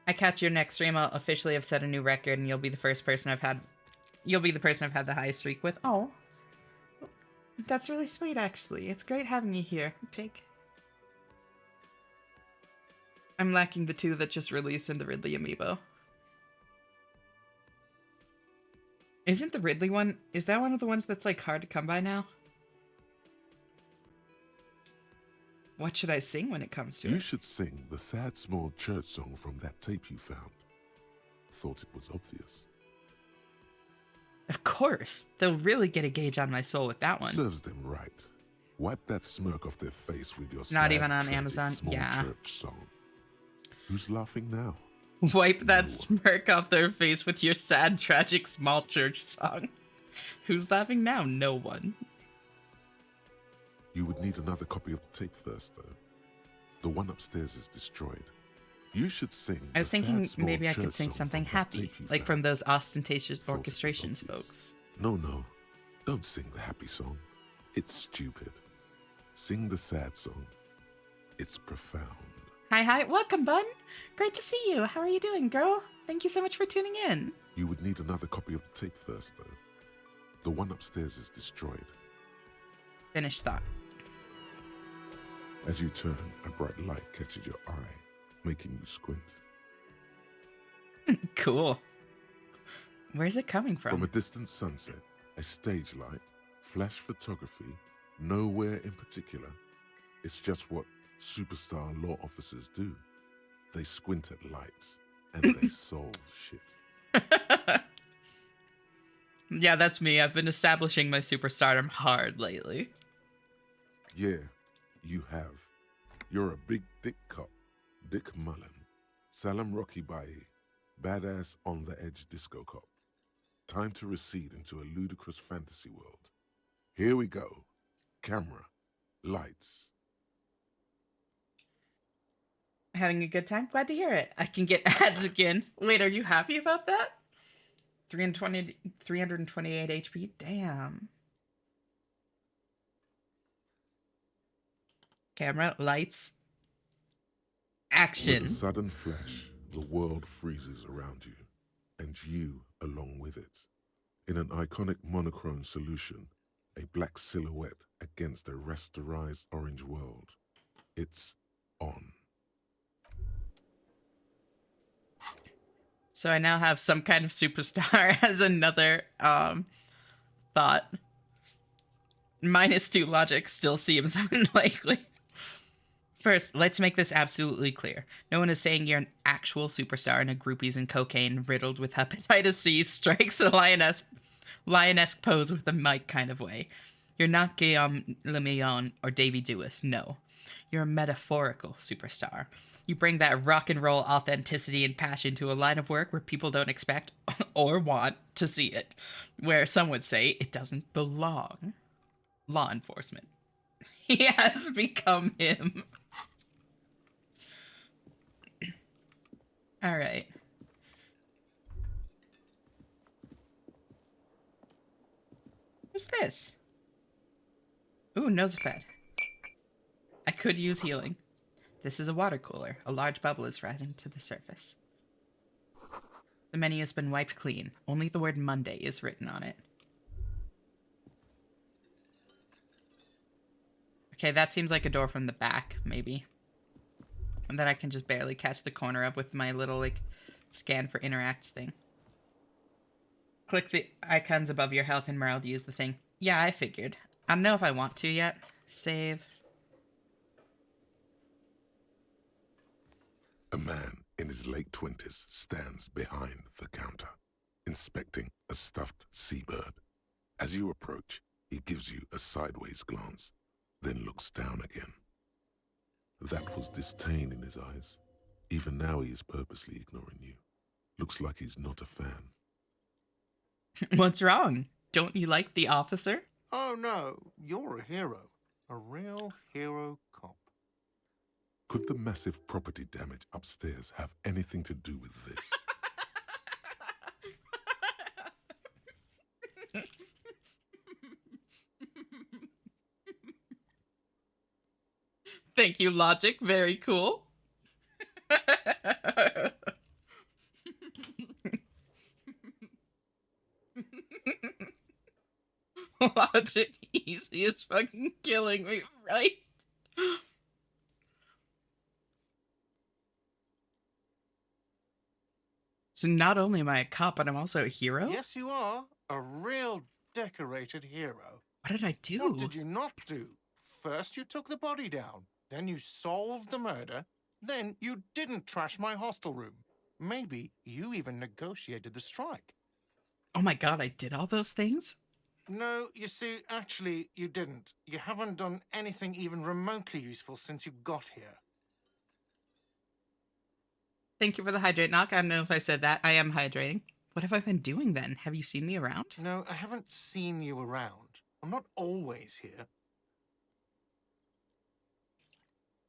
I catch your next stream. I'll officially have set a new record, and you'll be the first person I've had. You'll be the person I've had the highest streak with. Oh, that's really sweet, actually. It's great having you here, Pig. I'm lacking the 2 that just released in the Ridley amiibo. Isn't the Ridley one, is that one of the ones that's like hard to come by now? What should I sing when it comes to it? You should sing the sad small church song from that tape you found. Thought it was obvious. Of course. They'll really get a gauge on my soul with that one. Serves them right. Wipe that smirk off their face with your Not even on Amazon? small Yeah. church song. Who's laughing now? Wipe that smirk off their face with your sad, tragic, small church song. Who's laughing now? No one. You would need another copy of the tape first, though. The one upstairs is destroyed. You should sing. I was thinking maybe I could sing something happy, like from those ostentatious orchestrations folks. No, don't sing the happy song. It's stupid. Sing the sad song. It's profound. Hi, welcome, Bun. Great to see you. How are you doing, girl? Thank you so much for tuning in. You would need another copy of the tape first, though. The one upstairs is destroyed. Finished thought. As you turn, a bright light catches your eye, making you squint. Cool. Where's it coming from? From a distant sunset, a stage light, flash photography, nowhere in particular. It's just what superstar law officers do. They squint at lights, and they solve shit. Yeah, that's me. I've been establishing my superstardom hard lately. Yeah, you have. You're a big dick cop. Dick Mullen. Salam Rocky Bayi. Badass on the edge disco cop. Time to recede into a ludicrous fantasy world. Here we go. Camera. Lights. Having a good time? Glad to hear it. I can get ads again. Wait, are you happy about that? 328 HP? Damn. Camera, lights, action. With a sudden flash, the world freezes around you, and you along with it. In an iconic monochrome solution, a black silhouette against a rasterized orange world. It's on. So I now have some kind of superstar as another thought. -2 logic still seems unlikely. First, let's make this absolutely clear. No one is saying you're an actual superstar in a groupies and cocaine riddled with hepatitis C strikes a lionesque pose with a mic kind of way. You're not Guillaume Lemillon or Davy Dewis, no. You're a metaphorical superstar. You bring that rock and roll authenticity and passion to a line of work where people don't expect or want to see it. Where some would say it doesn't belong. Law enforcement. He has become him. All right. What's this? Ooh, Nosefed. I could use healing. This is a water cooler. A large bubble is rising to the surface. The menu has been wiped clean. Only the word Monday is written on it. Okay, that seems like a door from the back, maybe. And that I can just barely catch the corner of with my little, like, scan for interacts thing. Click the icons above your health and morale to use the thing. Yeah, I figured. I don't know if I want to yet. Save. A man in his late 20s stands behind the counter, inspecting a stuffed seabird. As you approach, he gives you a sideways glance, then looks down again. That was disdain in his eyes. Even now he is purposely ignoring you. Looks like he's not a fan. What's wrong? Don't you like the officer? Oh no, you're a hero. A real hero cop. Could the massive property damage upstairs have anything to do with this? Thank you, Logic. Very cool. Logic easy is fucking killing me, right? So not only am I a cop, but I'm also a hero? Yes, you are. A real decorated hero. What did I do? What did you not do? First you took the body down. Then you solved the murder. Then you didn't trash my hostel room. Maybe you even negotiated the strike. Oh my god, I did all those things? No, you see, actually, you didn't. You haven't done anything even remotely useful since you got here. Thank you for the hydrate knock. I don't know if I said that. I am hydrating. What have I been doing then? Have you seen me around? No, I haven't seen you around. I'm not always here.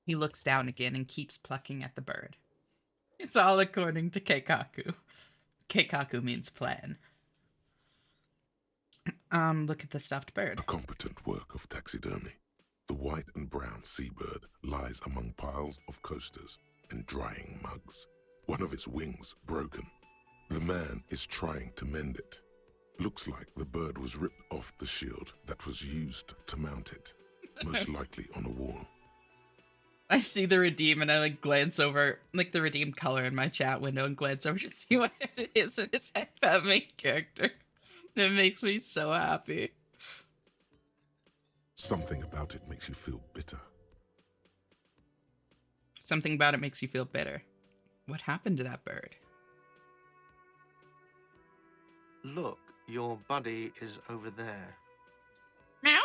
He looks down again and keeps plucking at the bird. It's all according to Keikaku. Keikaku means plan. Look at the stuffed bird. A competent work of taxidermy. The white and brown seabird lies among piles of coasters and drying mugs. One of its wings broken. The man is trying to mend it. Looks like the bird was ripped off the shield that was used to mount it, most likely on a wall. I see the redeem and I glance over the redeem color in my chat window and glance over to see what it is in his head about main character. It makes me so happy. Something about it makes you feel bitter. Something about it makes you feel bitter. What happened to that bird? Look, your buddy is over there. Meow.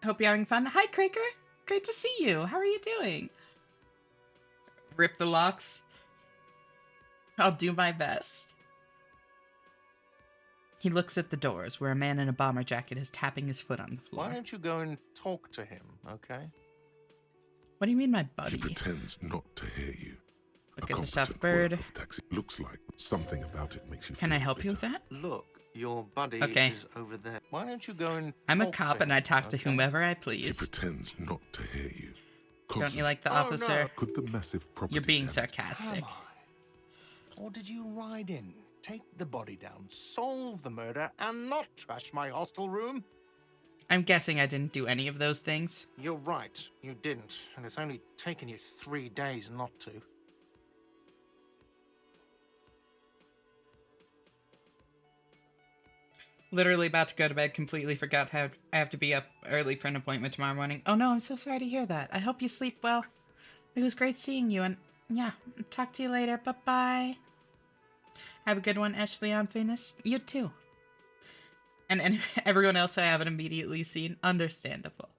Hope you're having fun. Hi, Craker. Great to see you. How are you doing? Rip the locks. I'll do my best. He looks at the doors where a man in a bomber jacket is tapping his foot on the floor. Why don't you go and talk to him, okay? What do you mean, my buddy? He pretends not to hear you. Look A at the stuffed competent bird. work of taxi looks like something about it makes you Can feel I help you with bitter. that? Look, your buddy Okay. is over there. Why don't you go and I'm a talk cop to and I him, talk to okay? whomever I He please. pretends not to hear you. Don't you like the Oh, no. officer? Could the massive property You're being damage sarcastic. Am I? Or did you ride in, take the body down, solve the murder, and not trash my hostel room? I'm guessing I didn't do any of those things. You're right, you didn't, and it's only taken you 3 days not to. Literally about to go to bed, completely forgot how I have to be up early for an appointment tomorrow morning. Oh no, I'm so sorry to hear that. I hope you sleep well. It was great seeing you, and yeah, talk to you later. Bye-bye. Have a good one, Ashley on Venus. You too. And everyone else I haven't immediately seen, understandable.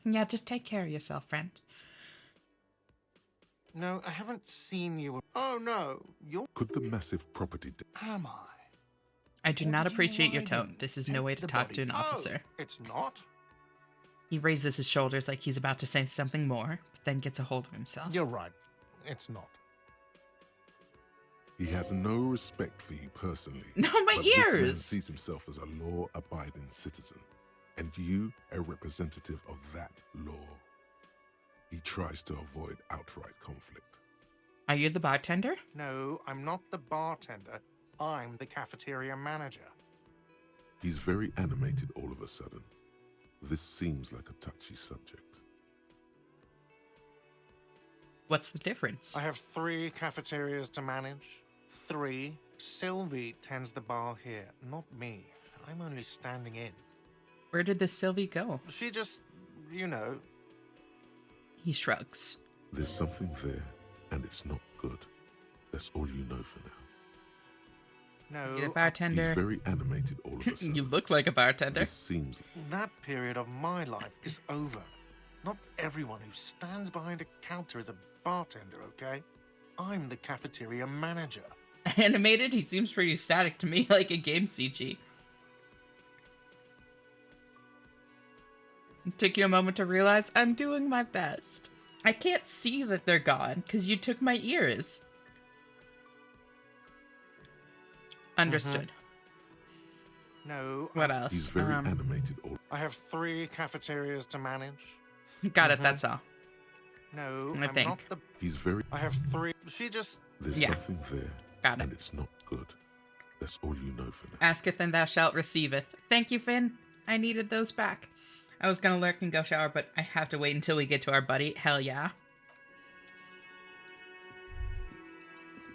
Yeah, just take care of yourself, friend. No, I haven't seen you. Oh no, you're. Could the massive property Am I? I do Or not did you appreciate your ride tone. in, This is no take way to the talk body- to an officer. Oh, it's not? He raises his shoulders like he's about to say something more, but then gets a hold of himself. You're right. It's not. He has no respect for you personally. No, my but This man ears! sees himself as a law-abiding citizen, and you a representative of that law. He tries to avoid outright conflict. Are you the bartender? No, I'm not the bartender. I'm the cafeteria manager. He's very animated all of a sudden. This seems like a touchy subject. What's the difference? I have 3 cafeterias to manage. 3. Sylvie tends the bar here, not me. I'm only standing in. Where did this Sylvie go? She just, you know. He shrugs. There's something there, and it's not good. That's all you know for now. No, You're a bartender. He's very animated all of a sudden. You look like a bartender. This seems... that period of my life is over. Not everyone who stands behind a counter is a bartender, okay? I'm the cafeteria manager. Animated? He seems pretty static to me, like a game CG. It took you a moment to realize I'm doing my best. I can't see that they're gone, because you took my ears. Understood. No. What else? He's very animated all... I have 3 cafeterias to manage. Got it, that's all. No, I I'm think. not the... He's very... I have 3... She just... There's Yeah. something there, Got it. and it's not good. That's all you know for now. Asketh and thou shalt receiveth. Thank you, Finn. I needed those back. I was gonna lurk and go shower, but I have to wait until we get to our buddy. Hell yeah.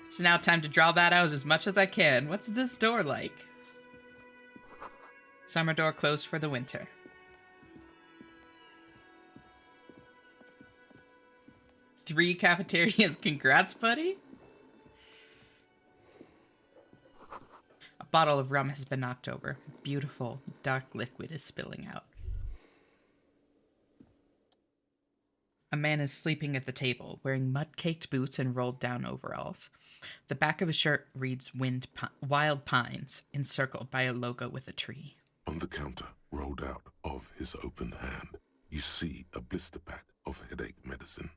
So now time to draw that out as much as I can. What's this door like? Summer door closed for the winter. Three cafeterias. Congrats, buddy. A bottle of rum has been knocked over. Beautiful, dark liquid is spilling out. A man is sleeping at the table, wearing mud-caked boots and rolled-down overalls. The back of his shirt reads Wild Pines, encircled by a logo with a tree. On the counter, rolled out of his open hand, you see a blister pack of headache medicine.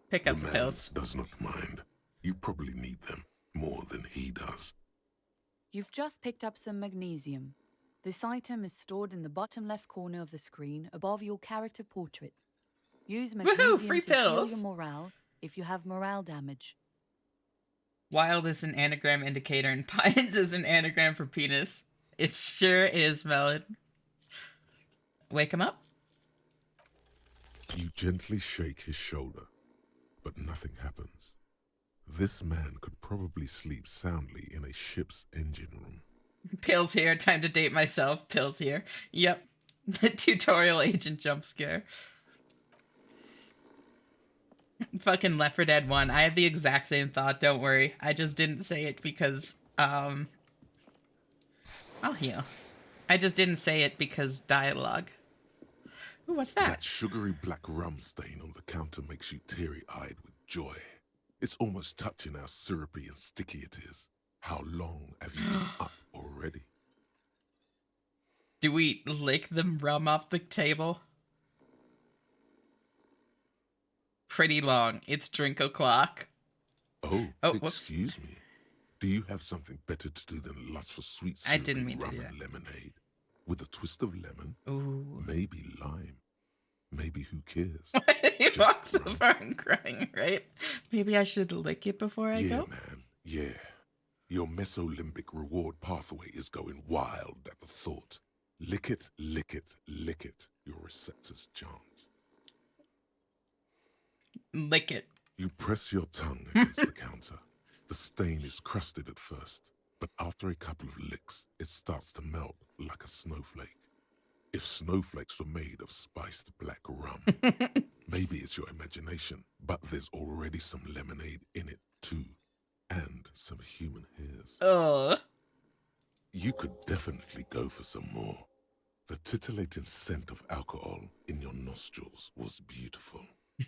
Pick up the man pills. Does not mind. You probably need them more than he does. You've just picked up some magnesium. This item is stored in the bottom left corner of the screen above your character portrait. Use magnesium free to heal pills. your morale if you have morale damage. Wild is an anagram indicator, and Pines is an anagram for penis. It sure is, Melon. Wake him up. You gently shake his shoulder, but nothing happens. This man could probably sleep soundly in a ship's engine room. Pills here. Time to date myself. Pills here. Yep. The tutorial agent jump scare. Fucking Left 4 Dead 1. I had the exact same thought. Don't worry. I just didn't say it because, I'll heal. I just didn't say it because dialogue. Ooh, what's that? That sugary black rum stain on the counter makes you teary-eyed with joy. It's almost touching how syrupy and sticky it is. How long have you been up already? Do we lick the rum off the table? Pretty long. It's drink o'clock. Oh, whoops. excuse me. Do you have something better to do than lust for sweet I syrupy didn't mean to rum do and that. lemonade? With a twist of lemon? Ooh. Maybe lime. Maybe who cares? He Just walks rum. over and crying, right? Maybe I should lick it before I Yeah, go? man. Yeah. Your mesolimbic reward pathway is going wild at the thought. Lick it, lick it, lick it. Your receptors chant. Lick it. You press your tongue against the counter. The stain is crusted at first, but after a couple of licks, it starts to melt like a snowflake. If snowflakes were made of spiced black rum, maybe it's your imagination, but there's already some lemonade in it too, and some human hairs. Ugh. You could definitely go for some more. The titillating scent of alcohol in your nostrils was beautiful.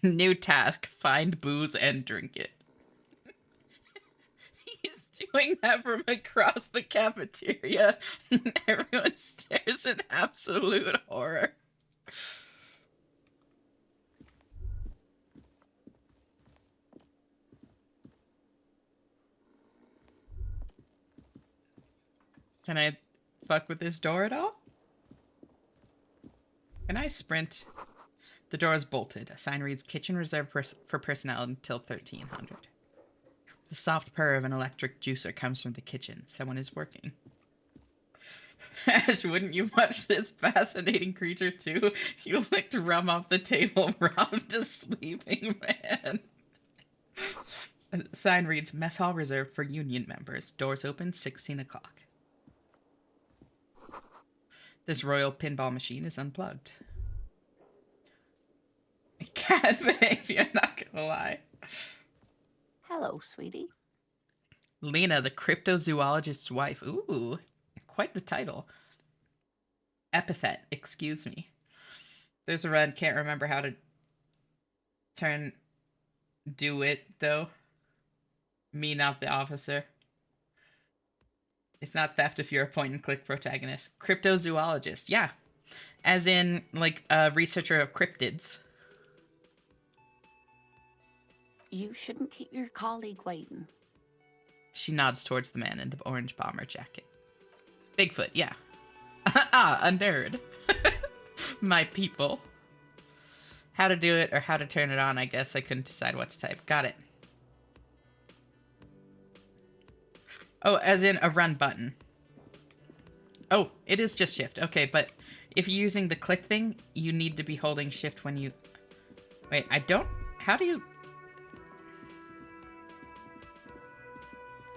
New task. Find booze and drink it. He's doing that from across the cafeteria. Everyone stares in absolute horror. Can I fuck with this door at all? Can I sprint? The door is bolted. A sign reads, kitchen reserved for personnel until 1300. The soft purr of an electric juicer comes from the kitchen. Someone is working. Ash, wouldn't you watch this fascinating creature too? You licked rum off the table, robbed a sleeping man. The sign reads, mess hall reserved for union members. Doors open 16 o'clock. This royal pinball machine is unplugged. cat behavior, not gonna lie. Hello, sweetie. Lena, the cryptozoologist's wife. Ooh, quite the title. Epithet, excuse me. There's a red, can't remember how to do it, though. Me, not the officer. It's not theft if you're a point-and-click protagonist. Cryptozoologist, yeah. As in, like, a researcher of cryptids. You shouldn't keep your colleague waiting. She nods towards the man in the orange bomber jacket. Bigfoot, yeah. Ah, a nerd. My people. How to do it or how to turn it on, I guess. I couldn't decide what to type. Got it. Oh, as in a run button. Oh, it is just shift. Okay, but if you're using the click thing, you need to be holding shift when you... Wait, I don't... How do you...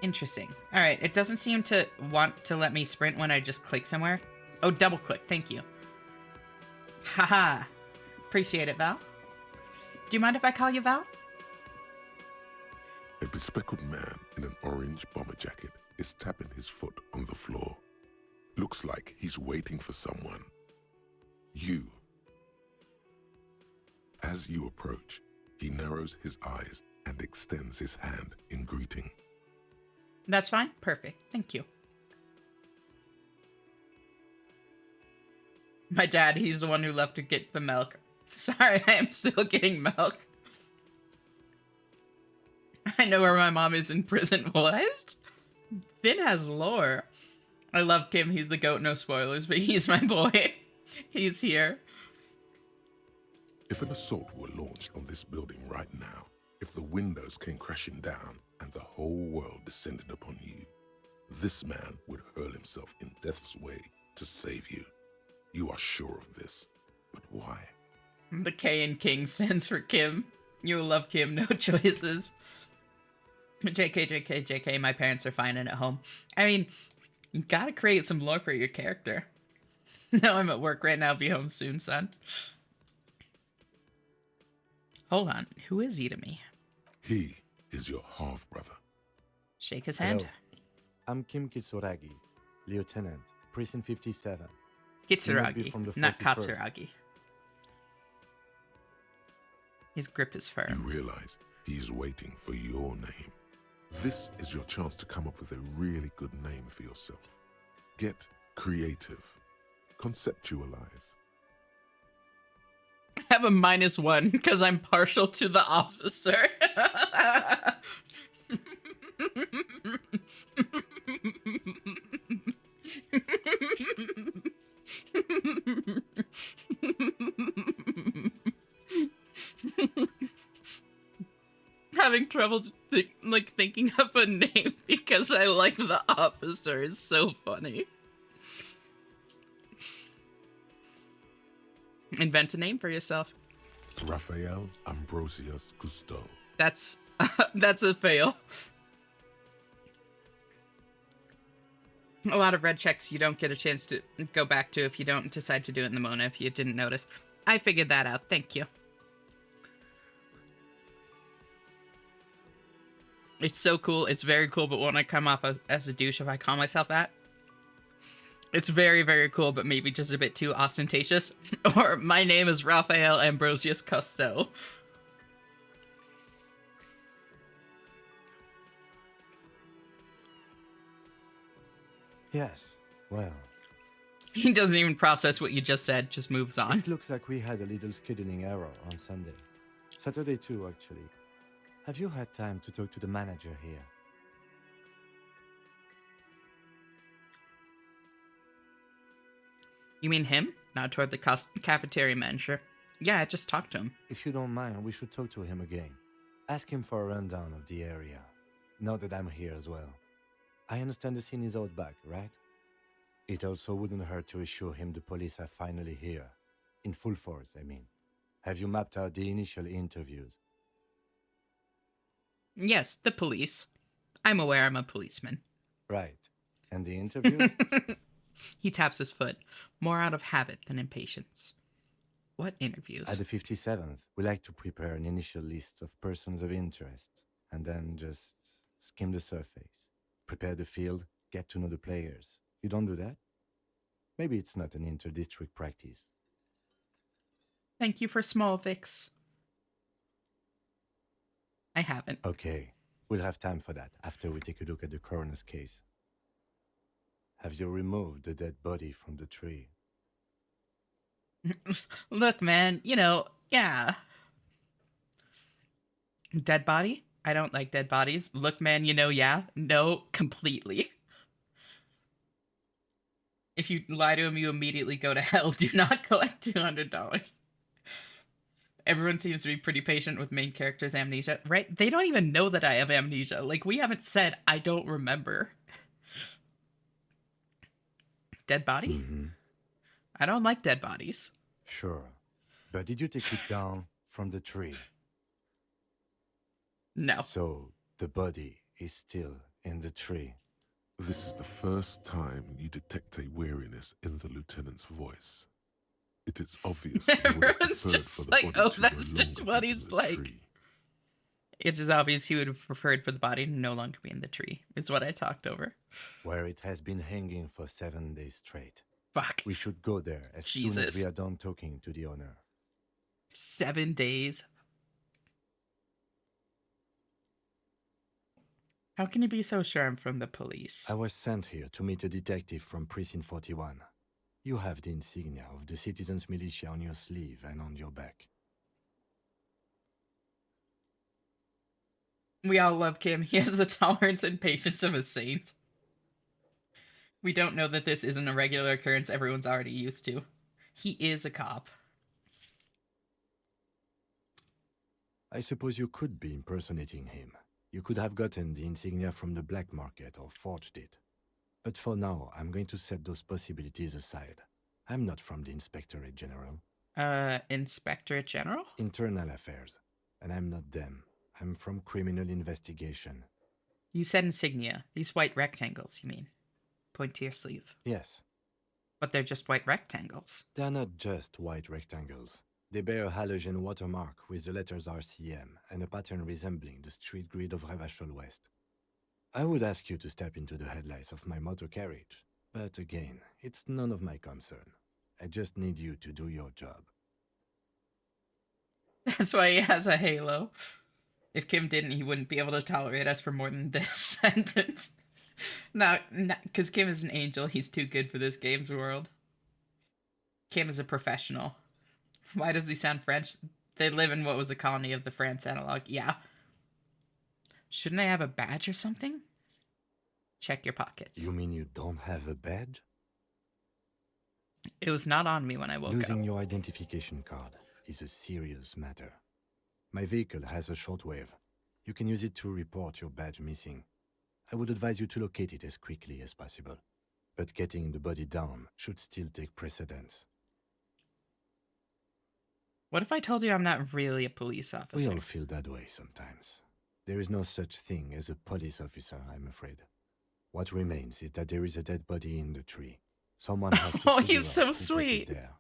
Interesting. Alright, it doesn't seem to want to let me sprint when I just click somewhere. Oh, double click. Thank you. Haha. Appreciate it, Val. Do you mind if I call you Val? A bespectacled man in an orange bomber jacket is tapping his foot on the floor. Looks like he's waiting for someone. You. As you approach, he narrows his eyes and extends his hand in greeting. That's fine. Perfect. Thank you. My dad, he's the one who left to get the milk. Sorry, I am still getting milk. I know where my mom is in prison. What? Finn has lore. I love Kim. He's the goat. No spoilers, but he's my boy. He's here. If an assault were launched on this building right now, if the windows came crashing down and the whole world descended upon you, this man would hurl himself in death's way to save you. You are sure of this, but why? The K in King stands for Kim. You love Kim, no choices. JK, JK, JK, my parents are fine and at home. I mean, you gotta create some lore for your character. No, I'm at work right now. Be home soon, son. Hold on. Who is he to me? He is your half-brother. Shake his hand. Hello. I'm Kim Kitsuragi, Lieutenant, Precinct 57. Kitsuragi, from the not 41st. Katsuragi. His grip is firm. You realize he's waiting for your name. This is your chance to come up with a really good name for yourself. Get creative. Conceptualize. I have a -1 because I'm partial to the officer. Having trouble thinking up a name because I like the officer is so funny. Invent a name for yourself. Raphael Ambrosius Cousteau. That's a fail. A lot of red checks you don't get a chance to go back to if you don't decide to do it in the Mona, if you didn't notice. I figured that out. Thank you. It's so cool. It's very cool, but when I come off as a douche, if I call myself that, it's very, very cool, but maybe just a bit too ostentatious. Or, my name is Raphael Ambrosius Cousteau. Yes, well, He doesn't even process what you just said, just moves on. it looks like we had a little scheduling error on Sunday. Saturday too, actually. Have you had time to talk to the manager here? You mean him? Not toward the cafeteria manager. Yeah, I just talked to him. If you don't mind, we should talk to him again. Ask him for a rundown of the area. Now that I'm here as well. I understand the scene is out back, right? It also wouldn't hurt to assure him the police are finally here. In full force, I mean. Have you mapped out the initial interviews? Yes, the police. I'm aware I'm a policeman. Right. And the interview? He taps his foot, more out of habit than impatience. What interviews? At the 57th, we like to prepare an initial list of persons of interest and then just skim the surface, prepare the field, get to know the players. You don't do that? Maybe it's not an inter-district practice. Thank you for small fix. I haven't. Okay, we'll have time for that after we take a look at the coroner's case. Have you removed the dead body from the tree? Look, man, yeah. Dead body? I don't like dead bodies. Look, man, yeah. No, completely. If you lie to him, you immediately go to hell. Do not collect $200. Everyone seems to be pretty patient with main character's amnesia, right? They don't even know that I have amnesia. Like, we haven't said, I don't remember. Dead body? Mm-hmm. I don't like dead bodies. Sure. But did you take it down from the tree? No. So, the body is still in the tree. This is the first time you detect a weariness in the lieutenant's voice. It is obvious. Everyone's just like, oh, that's just what he's like. Tree. It's as obvious he would have preferred for the body to no longer be in the tree. It's what I talked over. Where it has been hanging for 7 days straight. Fuck. We should go there as soon as we are done talking to the owner. 7 days? How can you be so sure I'm from the police? I was sent here to meet a detective from Precinct 41. You have the insignia of the citizens' militia on your sleeve and on your back. We all love Kim. He has the tolerance and patience of a saint. We don't know that this isn't a regular occurrence everyone's already used to. He is a cop. I suppose you could be impersonating him. You could have gotten the insignia from the black market or forged it. But for now, I'm going to set those possibilities aside. I'm not from the Inspectorate General. Inspectorate General? Internal Affairs. And I'm not them. I'm from Criminal Investigation. You said insignia. These white rectangles, you mean? Point to your sleeve. Yes. But they're just white rectangles. They're not just white rectangles. They bear a halogen watermark with the letters RCM and a pattern resembling the street grid of Revachol West. I would ask you to step into the headlights of my motor carriage, but again, it's none of my concern. I just need you to do your job. That's why he has a halo. If Kim didn't, he wouldn't be able to tolerate us for more than this sentence. No, because Kim is an angel. He's too good for this game's world. Kim is a professional. Why does he sound French? They live in what was a colony of the France analog. Yeah. Shouldn't I have a badge or something? Check your pockets. You mean you don't have a badge? It was not on me when I woke up. Losing your identification card is a serious matter. My vehicle has a shortwave. You can use it to report your badge missing. I would advise you to locate it as quickly as possible. But getting the body down should still take precedence. What if I told you I'm not really a police officer? We all feel that way sometimes. There is no such thing as a police officer, I'm afraid. What remains is that there is a dead body in the tree. Someone has to oh, figure he's out so who put sweet. it there.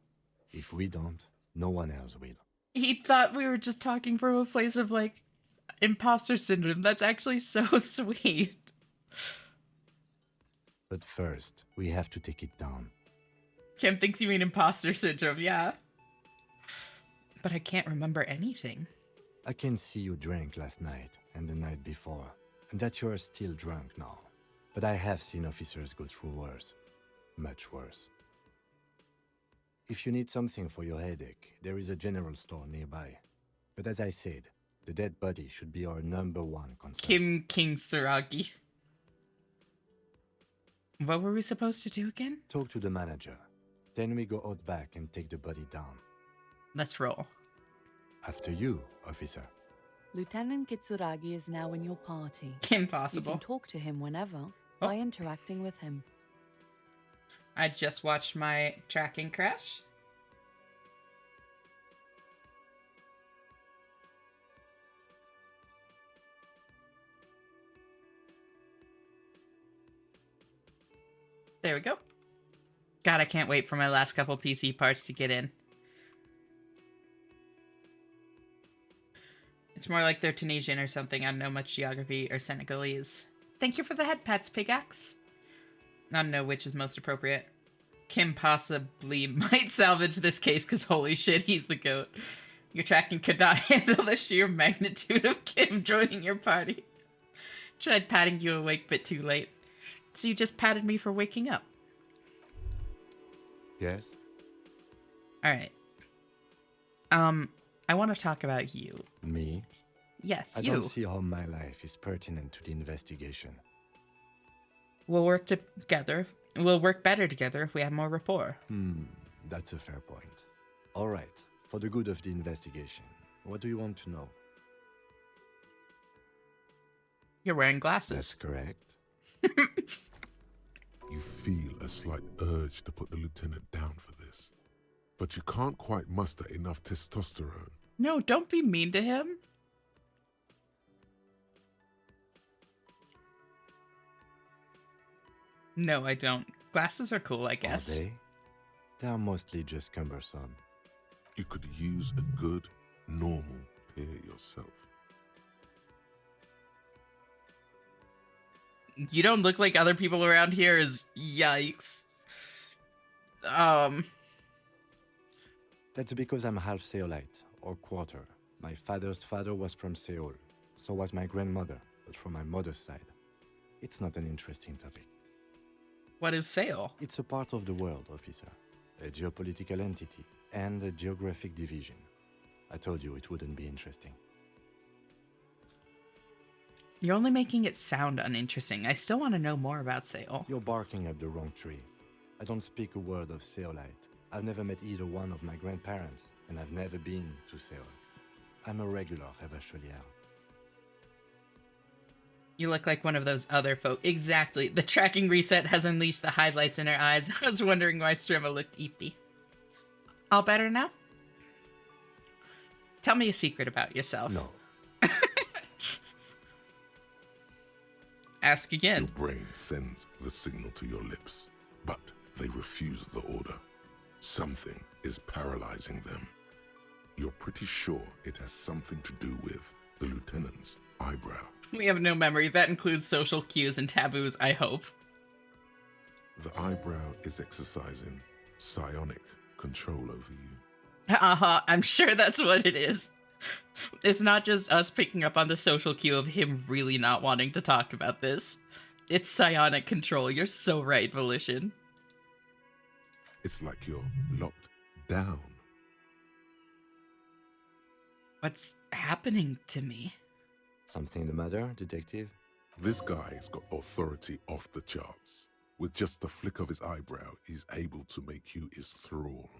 If we don't, no one else will. He thought we were just talking from a place of, like, imposter syndrome. That's actually so sweet. But first, we have to take it down. Kim thinks you mean imposter syndrome, yeah. But I can't remember anything. I can see you drank last night and the night before, and that you are still drunk now. But I have seen officers go through worse. Much worse. If you need something for your headache, there is a general store nearby. But as I said, the dead body should be our #1 concern. Kim King Saragi. What were we supposed to do again? Talk to the manager. Then we go out back and take the body down. Let's roll. After you, officer. Lieutenant Kitsuragi is now in your party. Impossible. You can talk to him whenever by interacting with him. I just watched my tracking crash. There we go. God, I can't wait for my last couple PC parts to get in. It's more like they're Tunisian or something. I don't know much geography or Senegalese. Thank you for the head pats, Pigax. I don't know which is most appropriate. Kim possibly might salvage this case because holy shit, he's the goat. Your tracking could not handle the sheer magnitude of Kim joining your party. Tried patting you awake, but too late. So you just patted me for waking up. Yes? Alright. I want to talk about you. Me? Yes, I you. don't see how my life is pertinent to the investigation. We'll work together. We'll work better together if we have more rapport. That's a fair point. All right, for the good of the investigation, what do you want to know? You're wearing glasses. That's correct. You feel a slight urge to put the lieutenant down for this, but you can't quite muster enough testosterone. No, don't be mean to him. No, I don't. Glasses are cool, I guess. Are they? They are mostly just cumbersome. You could use a good, normal pair yourself. You don't look like other people around here is yikes. That's because I'm half Seolite, or quarter. My father's father was from Seoul. So was my grandmother, but from my mother's side. It's not an interesting topic. What is Seoul? It's a part of the world, officer. A geopolitical entity, and a geographic division. I told you it wouldn't be interesting. You're only making it sound uninteresting. I still want to know more about Seoul. You're barking up the wrong tree. I don't speak a word of Seolite. I've never met either one of my grandparents, and I've never been to Seoul. I'm a regular Revacholière. You look like one of those other folk. Exactly. The tracking reset has unleashed the highlights in her eyes. I was wondering why Strima looked eepy. All better now? Tell me a secret about yourself. No. Ask again. Your brain sends the signal to your lips, but they refuse the order. Something is paralyzing them. You're pretty sure it has something to do with the lieutenant's eyebrow. We have no memory. That includes social cues and taboos, I hope. The eyebrow is exercising psionic control over you. I'm sure that's what it is. It's not just us picking up on the social cue of him really not wanting to talk about this. It's psionic control. You're so right, Volition. It's like you're locked down. What's happening to me? Something the matter, detective? This guy's got authority off the charts. With just the flick of his eyebrow, he's able to make you his thrall.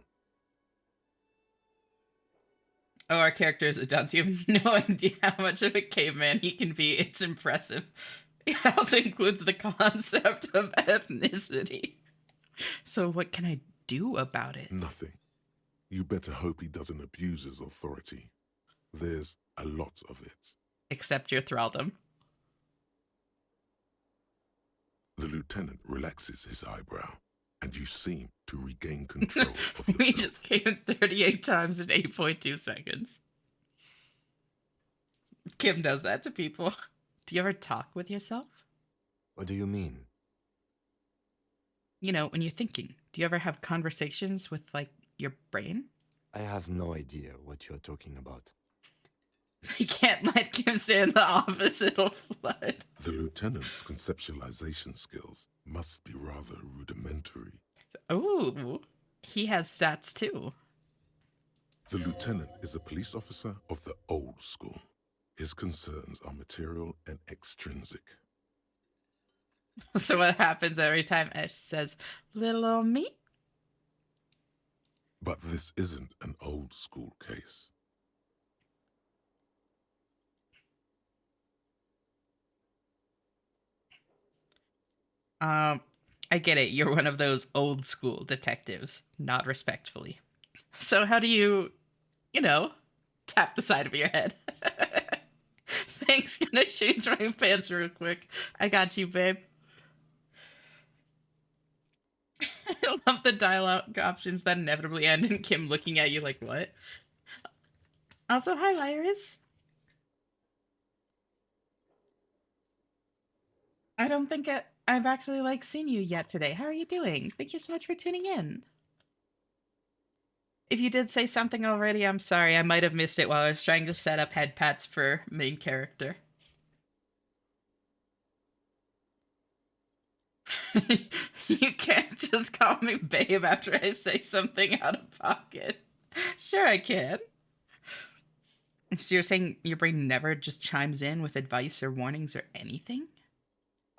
Oh, our character is a dunce. You have no idea how much of a caveman he can be. It's impressive. It also includes the concept of ethnicity. So what can I do about it? Nothing. You better hope he doesn't abuse his authority. There's a lot of it. Except your thraldom. The lieutenant relaxes his eyebrow, and you seem to regain control of yourself. We just came 38 times in 8.2 seconds. Kim does that to people. Do you ever talk with yourself? What do you mean? You know, when you're thinking. Do you ever have conversations with, like, your brain? I have no idea what you're talking about. You can't let Kim stay in the office, it'll flood. The lieutenant's conceptualization skills must be rather rudimentary. Ooh, he has stats too. The lieutenant is a police officer of the old school. His concerns are material and extrinsic. So what happens every time Ash says, little old me? But this isn't an old school case. I get it. You're one of those old school detectives, not respectfully. So how do you, tap the side of your head? Thanks, gonna change my pants real quick. I got you, babe. I love the dialogue options that inevitably end in Kim looking at you like, what? Also, hi, Lyris. I don't think I've actually, like, seen you yet today. How are you doing? Thank you so much for tuning in. If you did say something already, I'm sorry. I might have missed it while I was trying to set up head pats for main character. You can't just call me babe after I say something out of pocket. Sure I can. So you're saying your brain never just chimes in with advice or warnings or anything?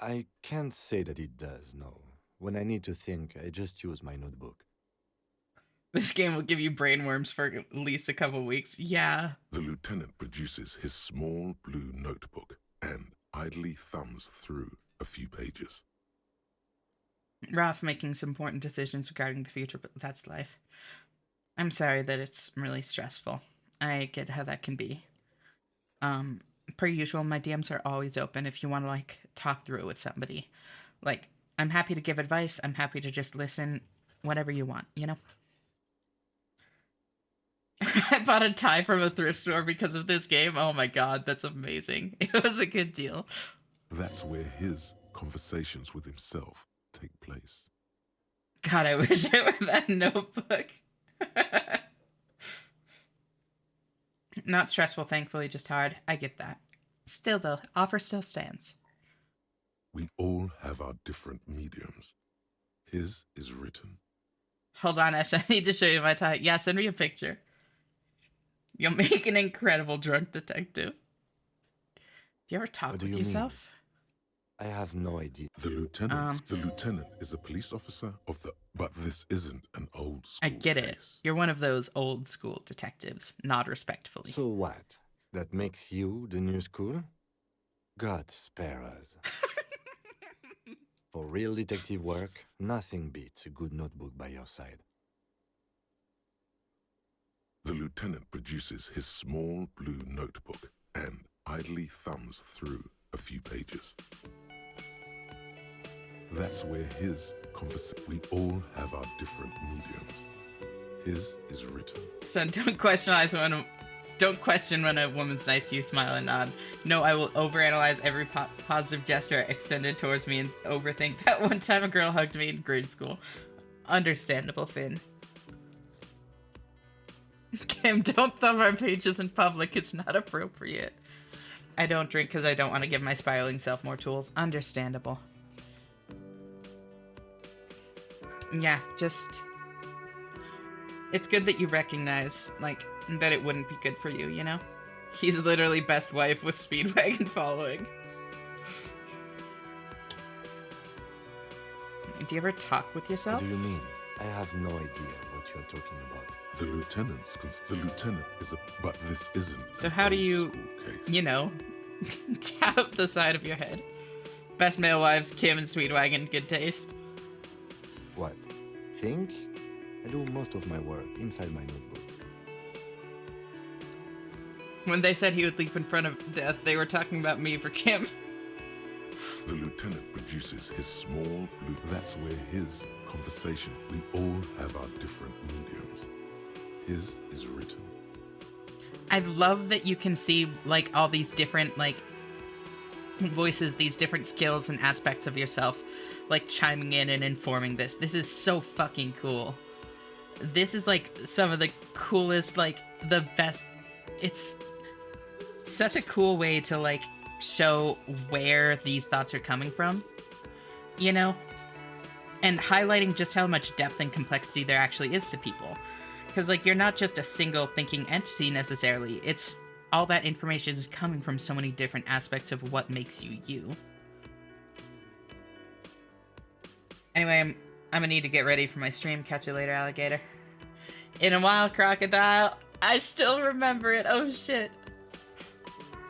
I can't say that it does, no. When I need to think, I just use my notebook. This game will give you brainworms for at least a couple weeks. Yeah. The lieutenant produces his small blue notebook and idly thumbs through a few pages. Rough making some important decisions regarding the future, but that's life. I'm sorry that it's really stressful. I get how that can be. Per usual, my DMs are always open if you want to, like, talk through it with somebody. Like, I'm happy to give advice. I'm happy to just listen. Whatever you want, you know? I bought a tie from a thrift store because of this game. Oh my god, that's amazing. It was a good deal. That's where his conversations with himself take place. God, I wish it were that notebook. Not stressful, thankfully, just hard. I get that. Still, though, offer still stands. We all have our different mediums. His is written. Hold on, Ash, I need to show you my tie. Yeah, send me a picture. You'll make an incredible drunk detective. Do you ever talk with yourself? I have no idea. The lieutenant is a police officer of the... But this isn't an old school I get case. it. You're one of those old school detectives, not respectfully. So what? That makes you the new school? God spare us. For real detective work, nothing beats a good notebook by your side. The lieutenant produces his small blue notebook and idly thumbs through a few pages. That's where his conversation... We all have our different mediums. His is written. Son, don't question when a woman's nice to you, smile and nod. No, I will overanalyze every positive gesture extended towards me and overthink that one time a girl hugged me in grade school. Understandable, Finn. Kim, don't thumb our pages in public. It's not appropriate. I don't drink because I don't want to give my spiraling self more tools. Understandable. Yeah, just... It's good that you recognize, like, that it wouldn't be good for you, you know? He's literally best wife with Speedwagon following. Do you ever talk with yourself? What do you mean? I have no idea what you're talking about. The lieutenant is a... But this isn't... So how do you, you know, tap the side of your head? Best male wives, Kim and Speedwagon, good taste. What? Think? I do most of my work inside my notebook. When they said he would leap in front of death, they were talking about me for Kim. The lieutenant produces his small blue... That's where his conversation... We all have our different mediums. His is written. I love that you can see, like, all these different, like, voices, these different skills and aspects of yourself, like, chiming in and informing this. This is so fucking cool. This is, like, some of the coolest, like, the best... It's such a cool way to, like, show where these thoughts are coming from, you know? And highlighting just how much depth and complexity there actually is to people. Because, like, you're not just a single thinking entity, necessarily. It's... all that information is coming from so many different aspects of what makes you, you. Anyway, I'm gonna need to get ready for my stream. Catch you later, alligator. In a while, crocodile. I still remember it. Oh, shit.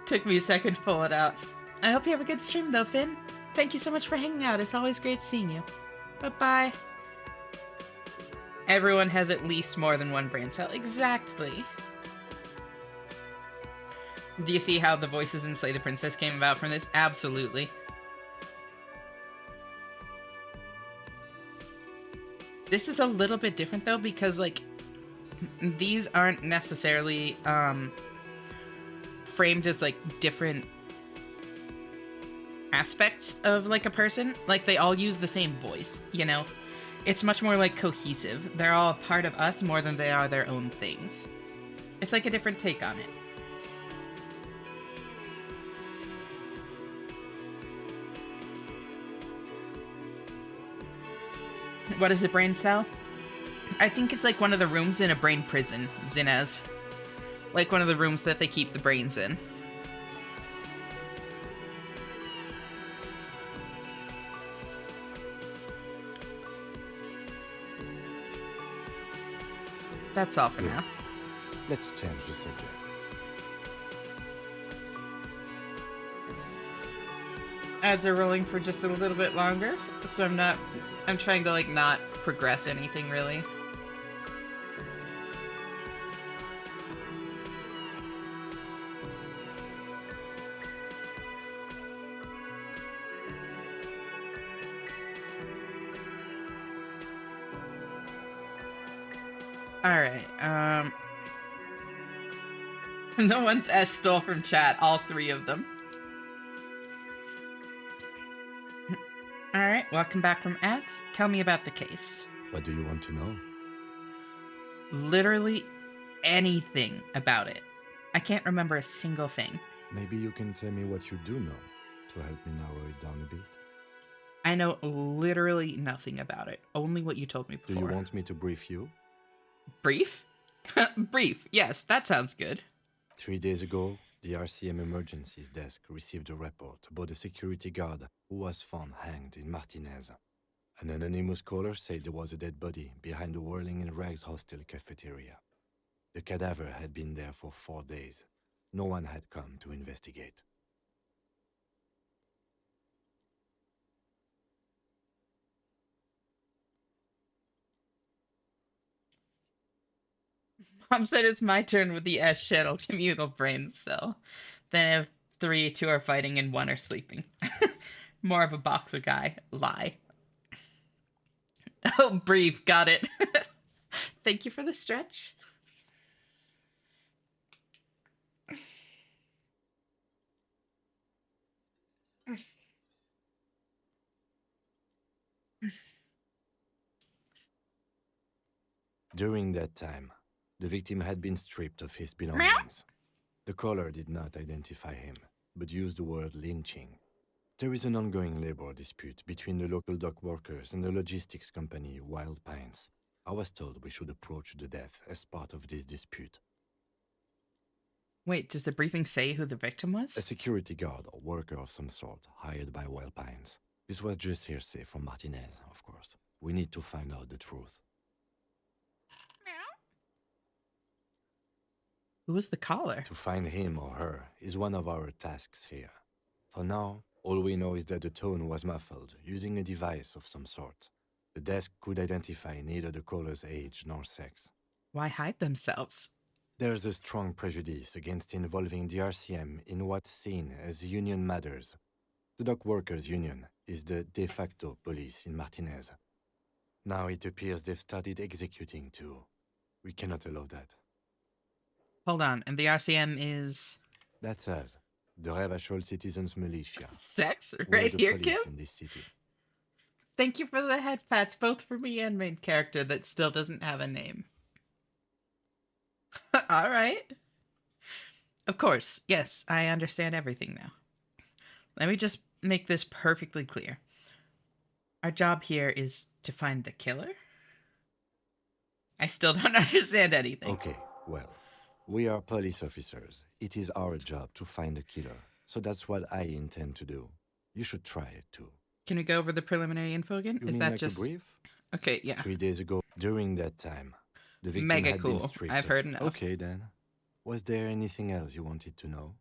Took me a second to pull it out. I hope you have a good stream, though, Finn. Thank you so much for hanging out. It's always great seeing you. Bye-bye. Everyone has at least more than one brain cell. Exactly. Do you see how the voices in Slay the Princess came about from this? Absolutely. This is a little bit different, though, because, like, these aren't necessarily framed as, like, different aspects of like a person. Like they all use the same voice, you know? It's much more like cohesive. They're all a part of us more than they are their own things. It's like a different take on it. What is a brain cell? I think it's like one of the rooms in a brain prison, Zinez. Like one of the rooms that they keep the brains in. That's all for now. Let's change the subject. Ads are rolling for just a little bit longer, so I'm trying to like not progress anything really. Alright, no one's Ash stole from chat, all three of them. Alright, welcome back from ads. Tell me about the case. What do you want to know? Literally anything about it. I can't remember a single thing. Maybe you can tell me what you do know to help me narrow it down a bit. I know literally nothing about it. Only what you told me before. Do you want me to brief you? Brief? Brief, yes, that sounds good. 3 days ago, the RCM Emergencies Desk received a report about a security guard who was found hanged in Martinez. An anonymous caller said there was a dead body behind the Whirling in Rags hostel cafeteria. The cadaver had been there for 4 days. No one had come to investigate. Mom said it's my turn with the S channel communal brain cell. Then if 2 are fighting and 1 are sleeping. More of a boxer guy. Lie. Oh, brief. Got it. Thank you for the stretch. During that time, the victim had been stripped of his belongings. The caller did not identify him, but used the word lynching. There is an ongoing labor dispute between the local dock workers and the logistics company Wild Pines. I was told we should approach the death as part of this dispute. Wait, does the briefing say who the victim was? A security guard or worker of some sort hired by Wild Pines. This was just hearsay from Martinez, of course. We need to find out the truth. Who was the caller? To find him or her is one of our tasks here. For now, all we know is that the tone was muffled, using a device of some sort. The desk could identify neither the caller's age nor sex. Why hide themselves? There's a strong prejudice against involving the RCM in what's seen as union matters. The dock workers' union is the de facto police in Martinez. Now it appears they've started executing too. We cannot allow that. Hold on, and the RCM is... That's us, the Revachol Citizens Militia. Sex? We're Right the here, police Kim? in this city. Thank you for the head pats, both for me and main character that still doesn't have a name. Alright. Of course, yes, I understand everything now. Let me just make this perfectly clear. Our job here is to find the killer? I still don't understand anything. Okay, well, we are police officers. It is our job to find a killer. So that's what I intend to do. You should try it too. Can we go over the preliminary info again? You Is mean that like just a brief? Okay? Yeah. 3 days ago, during that time, the victim Mega had been cool. stripped I've of- heard enough. Okay then. Was there anything else you wanted to know?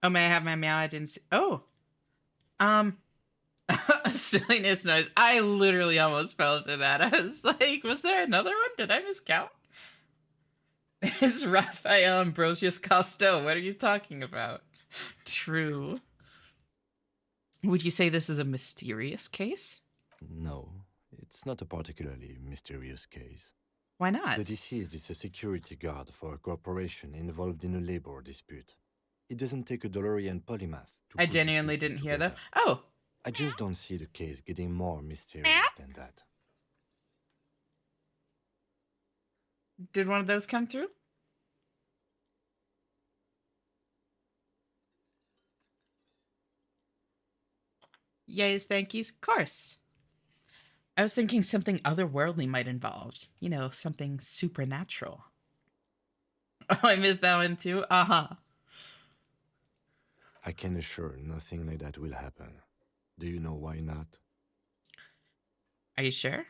Oh, may I have my meow? I didn't see. Oh, silliness noise. I literally almost fell to that. I was like, was there another one? Did I miscount? It's Raphael Ambrosius Costo. What are you talking about? True. Would you say this is a mysterious case? No, it's not a particularly mysterious case. Why not? The deceased is a security guard for a corporation involved in a labor dispute. It doesn't take a DeLorean polymath to I put the genuinely pieces didn't hear though. together. Oh. I just don't see the case getting more mysterious than that. Did one of those come through? Yays, thank yous. Of course. I was thinking something otherworldly might involve. You know, something supernatural. Oh, I missed that one too? Uh-huh. I can assure nothing like that will happen. Do you know why not? Are you sure?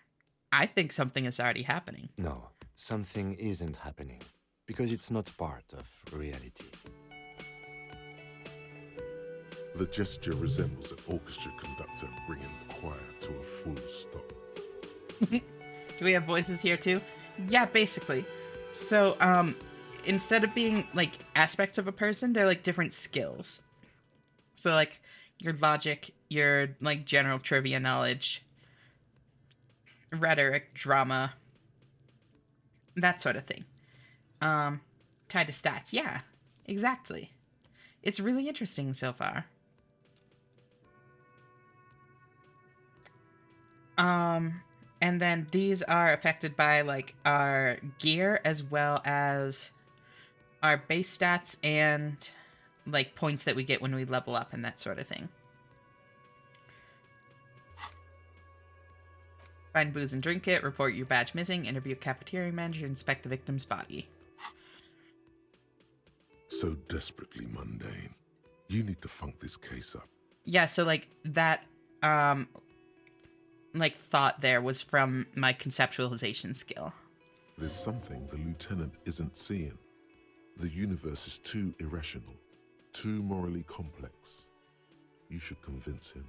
I think something is already happening. No, something isn't happening. Because it's not part of reality. The gesture resembles an orchestra conductor bringing the choir to a full stop. Do we have voices here too? Yeah, basically. So, instead of being like aspects of a person, they're like different skills. So like your logic, your like general trivia knowledge, rhetoric, drama, that sort of thing. Tied to stats. Yeah, exactly. It's really interesting so far. And then these are affected by like our gear as well as our base stats and like points that we get when we level up and that sort of thing. Find booze and drink it, report your badge missing, interview cafeteria manager, inspect the victim's body. So desperately mundane. You need to funk this case up. Yeah, so like that like thought there was from my conceptualization skill. There's something the lieutenant isn't seeing. The universe is too irrational, too morally complex. You should convince him.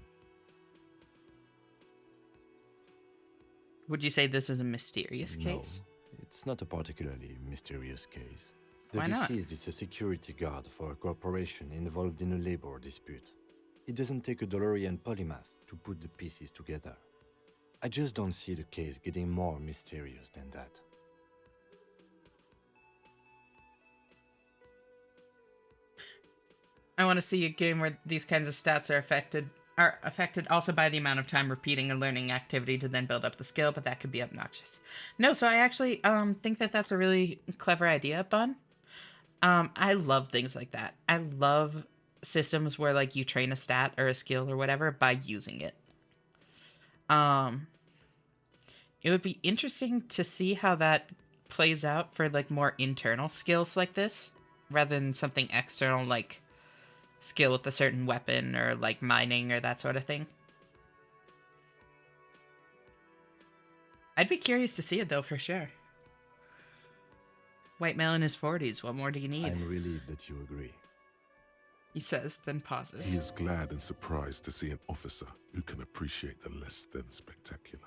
Would you say this is a mysterious No, case? it's not a particularly mysterious case. The Why not? deceased is a security guard for a corporation involved in a labor dispute. It doesn't take a DeLorean polymath to put the pieces together. I just don't see the case getting more mysterious than that. I want to see a game where these kinds of stats are affected also by the amount of time repeating a learning activity to then build up the skill, but that could be obnoxious. No, so I actually think that that's a really clever idea, Bun. I love things like that. I love systems where like you train a stat or a skill or whatever by using it. It would be interesting to see how that plays out for like more internal skills like this rather than something external like skill with a certain weapon or like mining or that sort of thing. I'd be curious to see it though, for sure. White male in his 40s, what more do you need? I'm relieved that you agree. He says, then pauses. He is glad and surprised to see an officer who can appreciate the less than spectacular.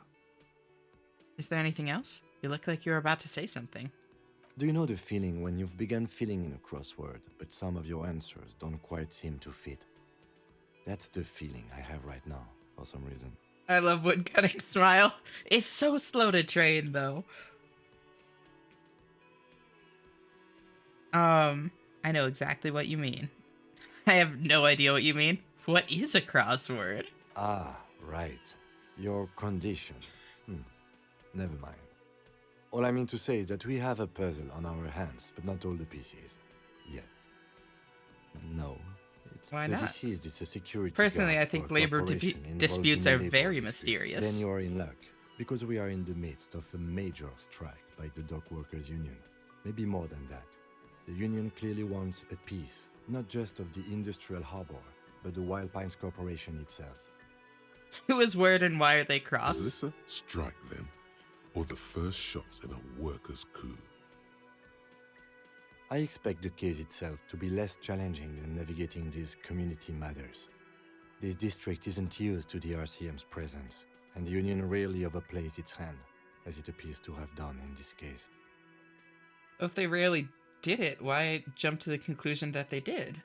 Is there anything else? You look like you were about to say something. Do you know the feeling when you've begun filling in a crossword, but some of your answers don't quite seem to fit? That's the feeling I have right now, for some reason. I love woodcutting smile. It's so slow to train, though. I know exactly what you mean. I have no idea what you mean. What is a crossword? Ah, right. Your condition. Never mind. All I mean to say is that we have a puzzle on our hands, but not all the pieces. Yet. No. It's Why the not? deceased is a security Personally, guard I think for a labor corporation involved disputes in a are labor very dispute. mysterious. Then you are in luck, because we are in the midst of a major strike by the dock workers union. Maybe more than that. The union clearly wants a piece, not just of the industrial harbor, but the Wild Pines Corporation itself. Who is word and why are they Is cross? this a strike then? Or the first shots in a workers' coup? I expect the case itself to be less challenging than navigating these community matters. This district isn't used to the RCM's presence, and the Union rarely overplays its hand, as it appears to have done in this case. If they rarely did it, why jump to the conclusion that they did?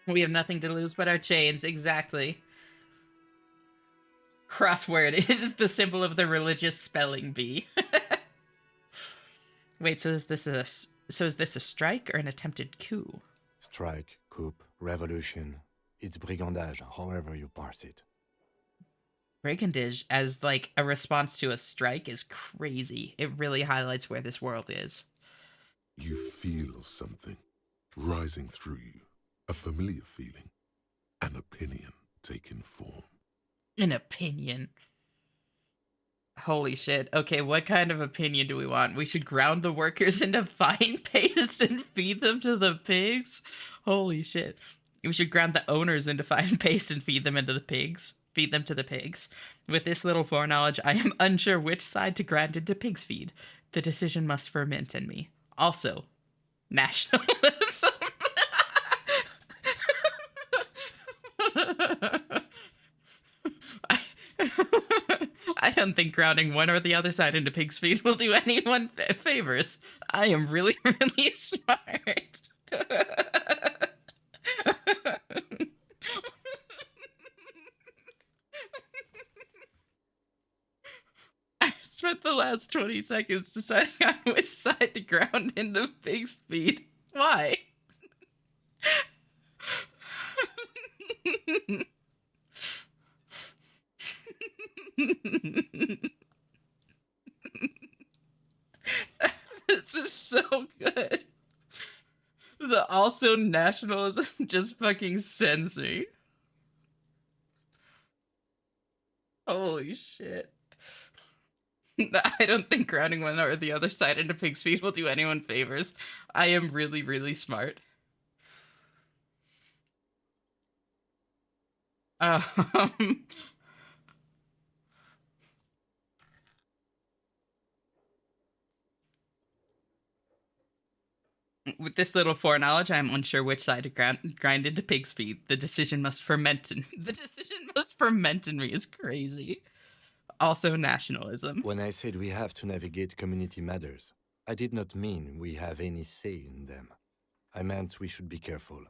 We have nothing to lose but our chains, exactly. Crossword, it is the symbol of the religious spelling bee. Wait, so is this a strike or an attempted coup? Strike, coup, revolution. It's brigandage, however you parse it. Brigandage as like a response to a strike is crazy. It really highlights where this world is. You feel something rising through you, a familiar feeling, an opinion taking form. An opinion. Holy shit. Okay, what kind of opinion do we want? We should ground the workers into fine paste and feed them to the pigs? Holy shit. We should ground the owners into fine paste and feed them into the pigs. Feed them to the pigs. With this little foreknowledge, I am unsure which side to grind into pig's feed. The decision must ferment in me. Also, nationalism. I don't think grounding one or the other side into pig's feet will do anyone favors. I am really, really smart. I spent the last 20 seconds deciding on which side to ground into pig's feet. Why? This is so good. The also nationalism just fucking sends me. Holy shit. I don't think grounding one or the other side into pig's feet will do anyone favors. I am really, really smart. With this little foreknowledge, I am unsure which side to grind into pig's feet. The decision must ferment in me is crazy. Also nationalism. When I said we have to navigate community matters, I did not mean we have any say in them. I meant we should be careful.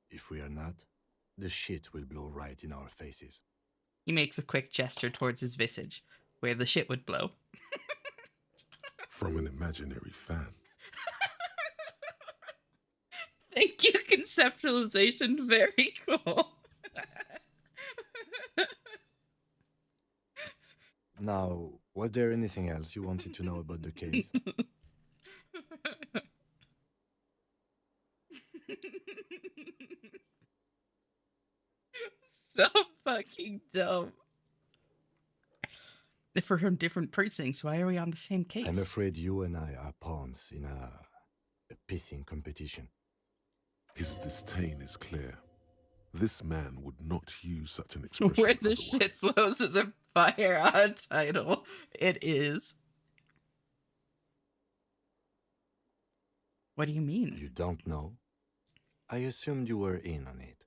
If we are not, the shit will blow right in our faces. He makes a quick gesture towards his visage, where the shit would blow. From an imaginary fan. Thank you, conceptualization. Very cool. Now, was there anything else you wanted to know about the case? So fucking dumb. If we're from different precincts, why are we on the same case? I'm afraid you and I are pawns in a pissing competition. His disdain is clear. This man would not use such an expression. Where the shit flows is a fire on title. It is. What do you mean? You don't know? I assumed you were in on it.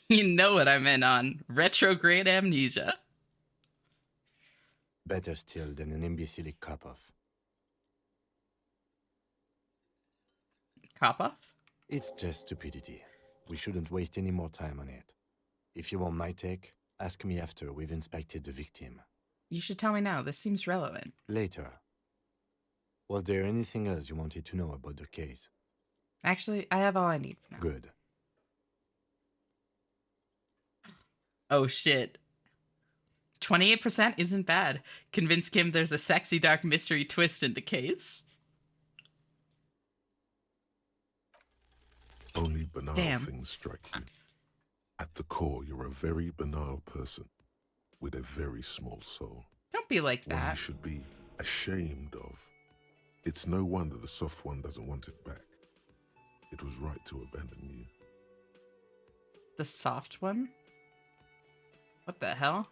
You know what I'm in on. Retrograde amnesia. Better still than an imbecilic cop-off. Cop-off? It's just stupidity. We shouldn't waste any more time on it. If you want my take, ask me after we've inspected the victim. You should tell me now. This seems relevant. Later. Was there anything else you wanted to know about the case? Actually, I have all I need for now. Good. Oh shit. 28% isn't bad. Convince Kim there's a sexy dark mystery twist in the case. Only banal things strike you. At the core, you're a very banal person with a very small soul. Don't be like One you that. should be ashamed of. It's no wonder the soft one doesn't want it back. It was right to abandon you. The soft one? What the hell?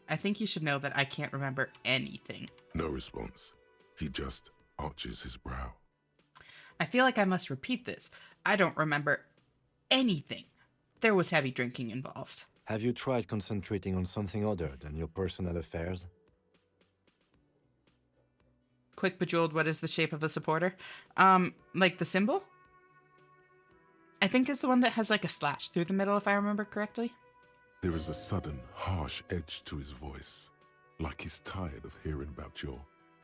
I think you should know that I can't remember anything. No response. He just arches his brow. I feel like I must repeat this. I don't remember anything. There was heavy drinking involved. Have you tried concentrating on something other than your personal affairs? Quick Bejeweled, what is the shape of a supporter? Like the symbol? I think it's the one that has like a slash through the middle, if I remember correctly. There is a sudden, harsh edge to his voice, like he's tired of hearing about your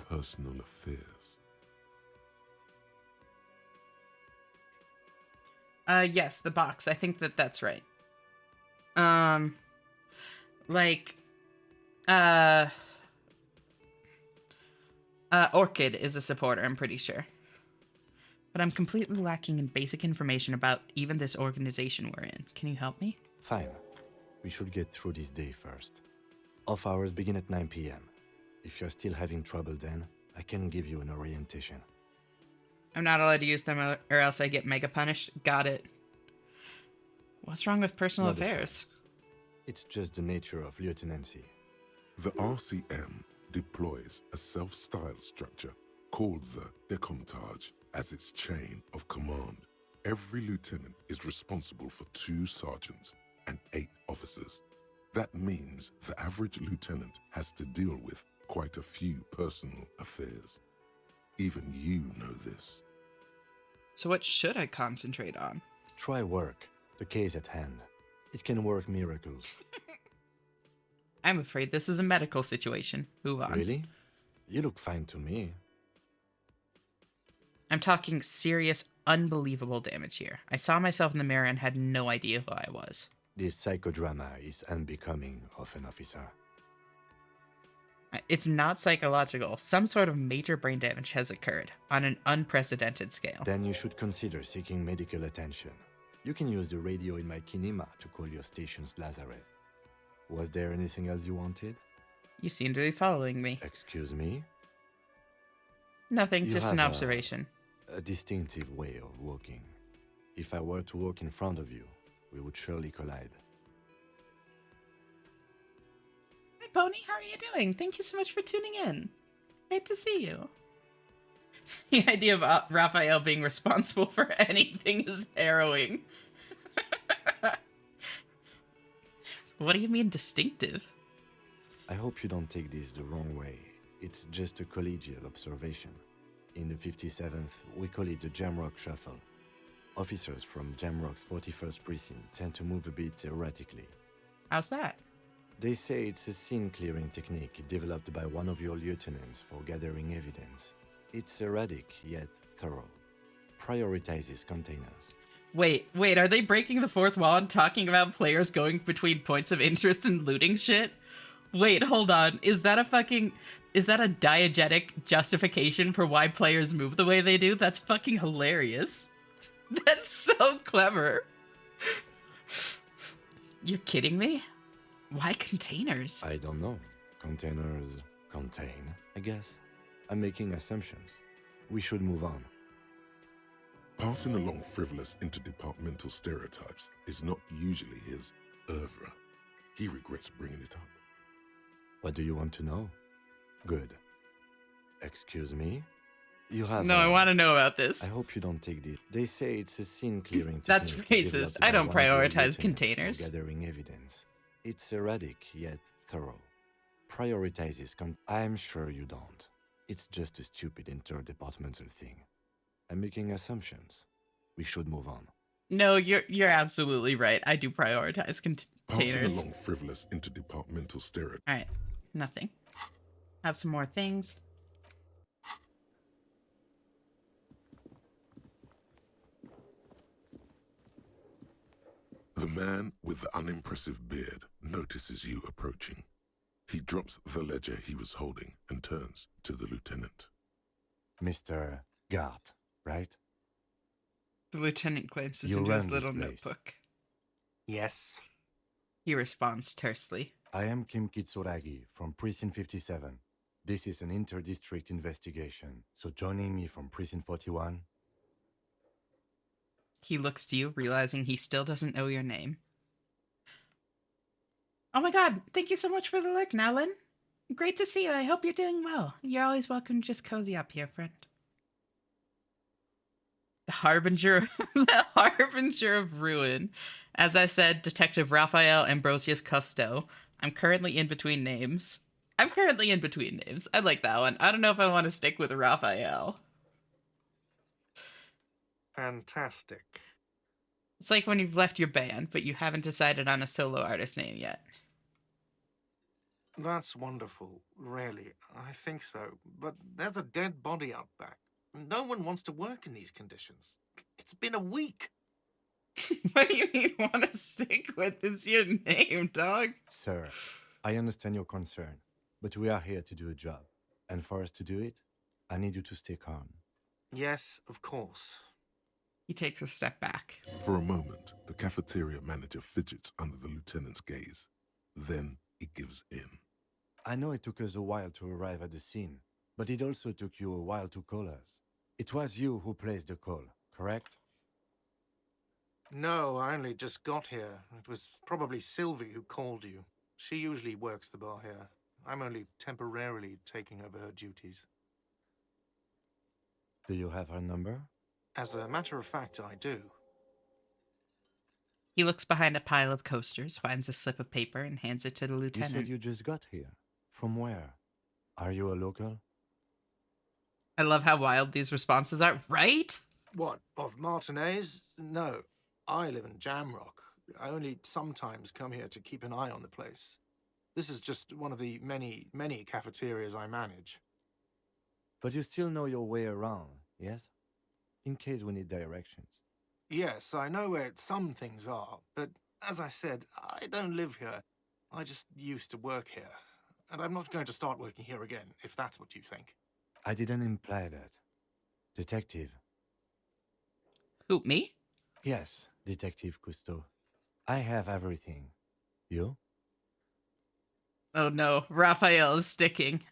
personal affairs. Yes, the box. I think that's right. Um, like, uh, Orchid is a supporter, I'm pretty sure. But I'm completely lacking in basic information about even this organization we're in. Can you help me? Fine. We should get through this day first. Off hours begin at 9 p.m. If you're still having trouble then, I can give you an orientation. I'm not allowed to use them or else I get mega punished. Got it. What's wrong with personal Not a affairs? It's just the nature of lieutenancy. The RCM deploys a self-styled structure called the Decomptage as its chain of command. Every lieutenant is responsible for 2 sergeants and 8 officers. That means the average lieutenant has to deal with quite a few personal affairs. Even you know this. So what should I concentrate on? Try work. The case at hand. It can work miracles. I'm afraid this is a medical situation. Move on. Really? You look fine to me. I'm talking serious, unbelievable damage here. I saw myself in the mirror and had no idea who I was. This psychodrama is unbecoming of an officer. It's not psychological. Some sort of major brain damage has occurred on an unprecedented scale. Then you should consider seeking medical attention. You can use the radio in my kinema to call your station's Lazareth. Was there anything else you wanted? You seem to be following me. Excuse me? Nothing, You just an have observation. A distinctive way of walking. If I were to walk in front of you, we would surely collide. Hi, Pony. How are you doing? Thank you so much for tuning in. Great to see you. The idea of Raphael being responsible for anything is harrowing. What do you mean distinctive? I hope you don't take this the wrong way. It's just a collegial observation. In the 57th, we call it the Jamrock Shuffle. Officers from Jamrock's 41st Precinct tend to move a bit erratically. How's that? They say it's a scene-clearing technique developed by one of your lieutenants for gathering evidence. It's erratic, yet thorough. Prioritizes containers. Wait, are they breaking the fourth wall and talking about players going between points of interest and looting shit? Wait, hold on. Is that a diegetic justification for why players move the way they do? That's fucking hilarious. That's so clever. You're kidding me? Why containers? I don't know. Containers contain, I guess. I'm making assumptions. We should move on. Passing along frivolous interdepartmental stereotypes is not usually his oeuvre. He regrets bringing it up. What do you want to know? Good. Excuse me? You have... No, I want to know about this. I hope you don't take this. They say it's a scene-clearing technique. That's racist. I don't prioritize containers. Gathering evidence. It's erratic, yet thorough. Prioritizes I'm sure you don't. It's just a stupid interdepartmental thing. I'm making assumptions. We should move on. No, you're absolutely right. I do prioritize containers. Passing along frivolous interdepartmental stereotypes. All right, nothing. Have some more things. The man with the unimpressive beard notices you approaching. He drops the ledger he was holding and turns to the lieutenant. Mr. Gart, right? The lieutenant glances You into his ran little this place. notebook. Yes. He responds tersely. I am Kim Kitsuragi from Precinct 57. This is an inter-district investigation, so joining me from Precinct 41... He looks to you, realizing he still doesn't know your name. Oh my god, thank you so much for the look, Nowlin. Great to see you. I hope you're doing well. You're always welcome to just cozy up here, friend. The Harbinger of Ruin. As I said, Detective Raphael Ambrosius Cousteau. I'm currently in between names. I like that one. I don't know if I want to stick with Raphael. Fantastic. It's like when you've left your band, but you haven't decided on a solo artist name yet. That's wonderful, really. I think so. But there's a dead body out back. No one wants to work in these conditions. It's been a week. What do you mean want to stick with? It's your name, dog. Sir, I understand your concern, but we are here to do a job. And for us to do it, I need you to stay calm. Yes, of course. He takes a step back. For a moment, the cafeteria manager fidgets under the lieutenant's gaze. Then he gives in. I know it took us a while to arrive at the scene, but it also took you a while to call us. It was you who placed the call, correct? No, I only just got here. It was probably Sylvie who called you. She usually works the bar here. I'm only temporarily taking over her duties. Do you have her number? As a matter of fact, I do. He looks behind a pile of coasters, finds a slip of paper, and hands it to the You lieutenant. said you just got here. From where? Are you a local? I love how wild these responses are, right? What, of Martinez? No, I live in Jamrock. I only sometimes come here to keep an eye on the place. This is just one of the many, many cafeterias I manage. But you still know your way around, yes? In case we need directions. Yes, I know where some things are, but as I said, I don't live here. I just used to work here. And I'm not going to start working here again, if that's what you think. I didn't imply that. Detective. Who, me? Yes, Detective Cousteau. I have everything. You? Oh no, Raphael is sticking.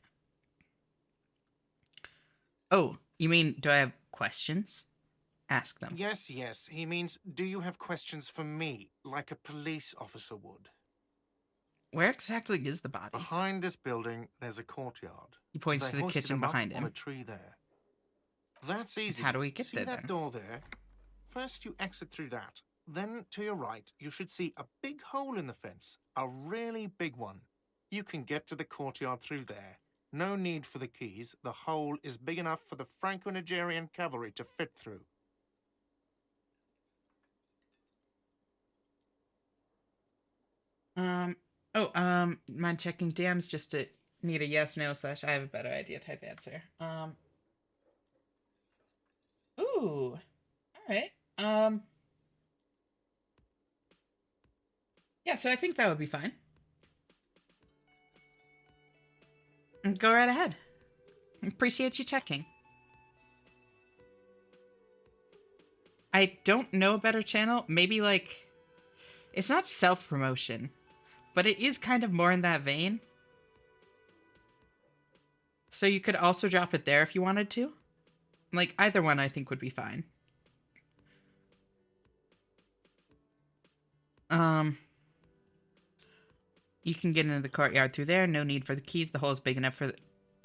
Oh, you mean, do I have questions? Ask them. Yes, yes. He means, do you have questions for me, like a police officer would? Where exactly is the body? Behind this building, there's a courtyard. He points They to the hoisted kitchen him up behind on a him. tree there. That's easy. How do we get See there, that then? door there? First, you exit through that. Then, to your right, you should see a big hole in the fence. A really big one. You can get to the courtyard through there. No need for the keys. The hole is big enough for the Franco-Nigerian cavalry to fit through. Mind checking dams just to need a yes, no, / I have a better idea type answer. Ooh. Alright. Yeah, so I think that would be fine. Go right ahead. Appreciate you checking. I don't know a better channel. Maybe like, it's not self-promotion, but it is kind of more in that vein. So you could also drop it there if you wanted to. Like, either one I think would be fine. You can get into the courtyard through there. No need for the keys. The hole is big enough for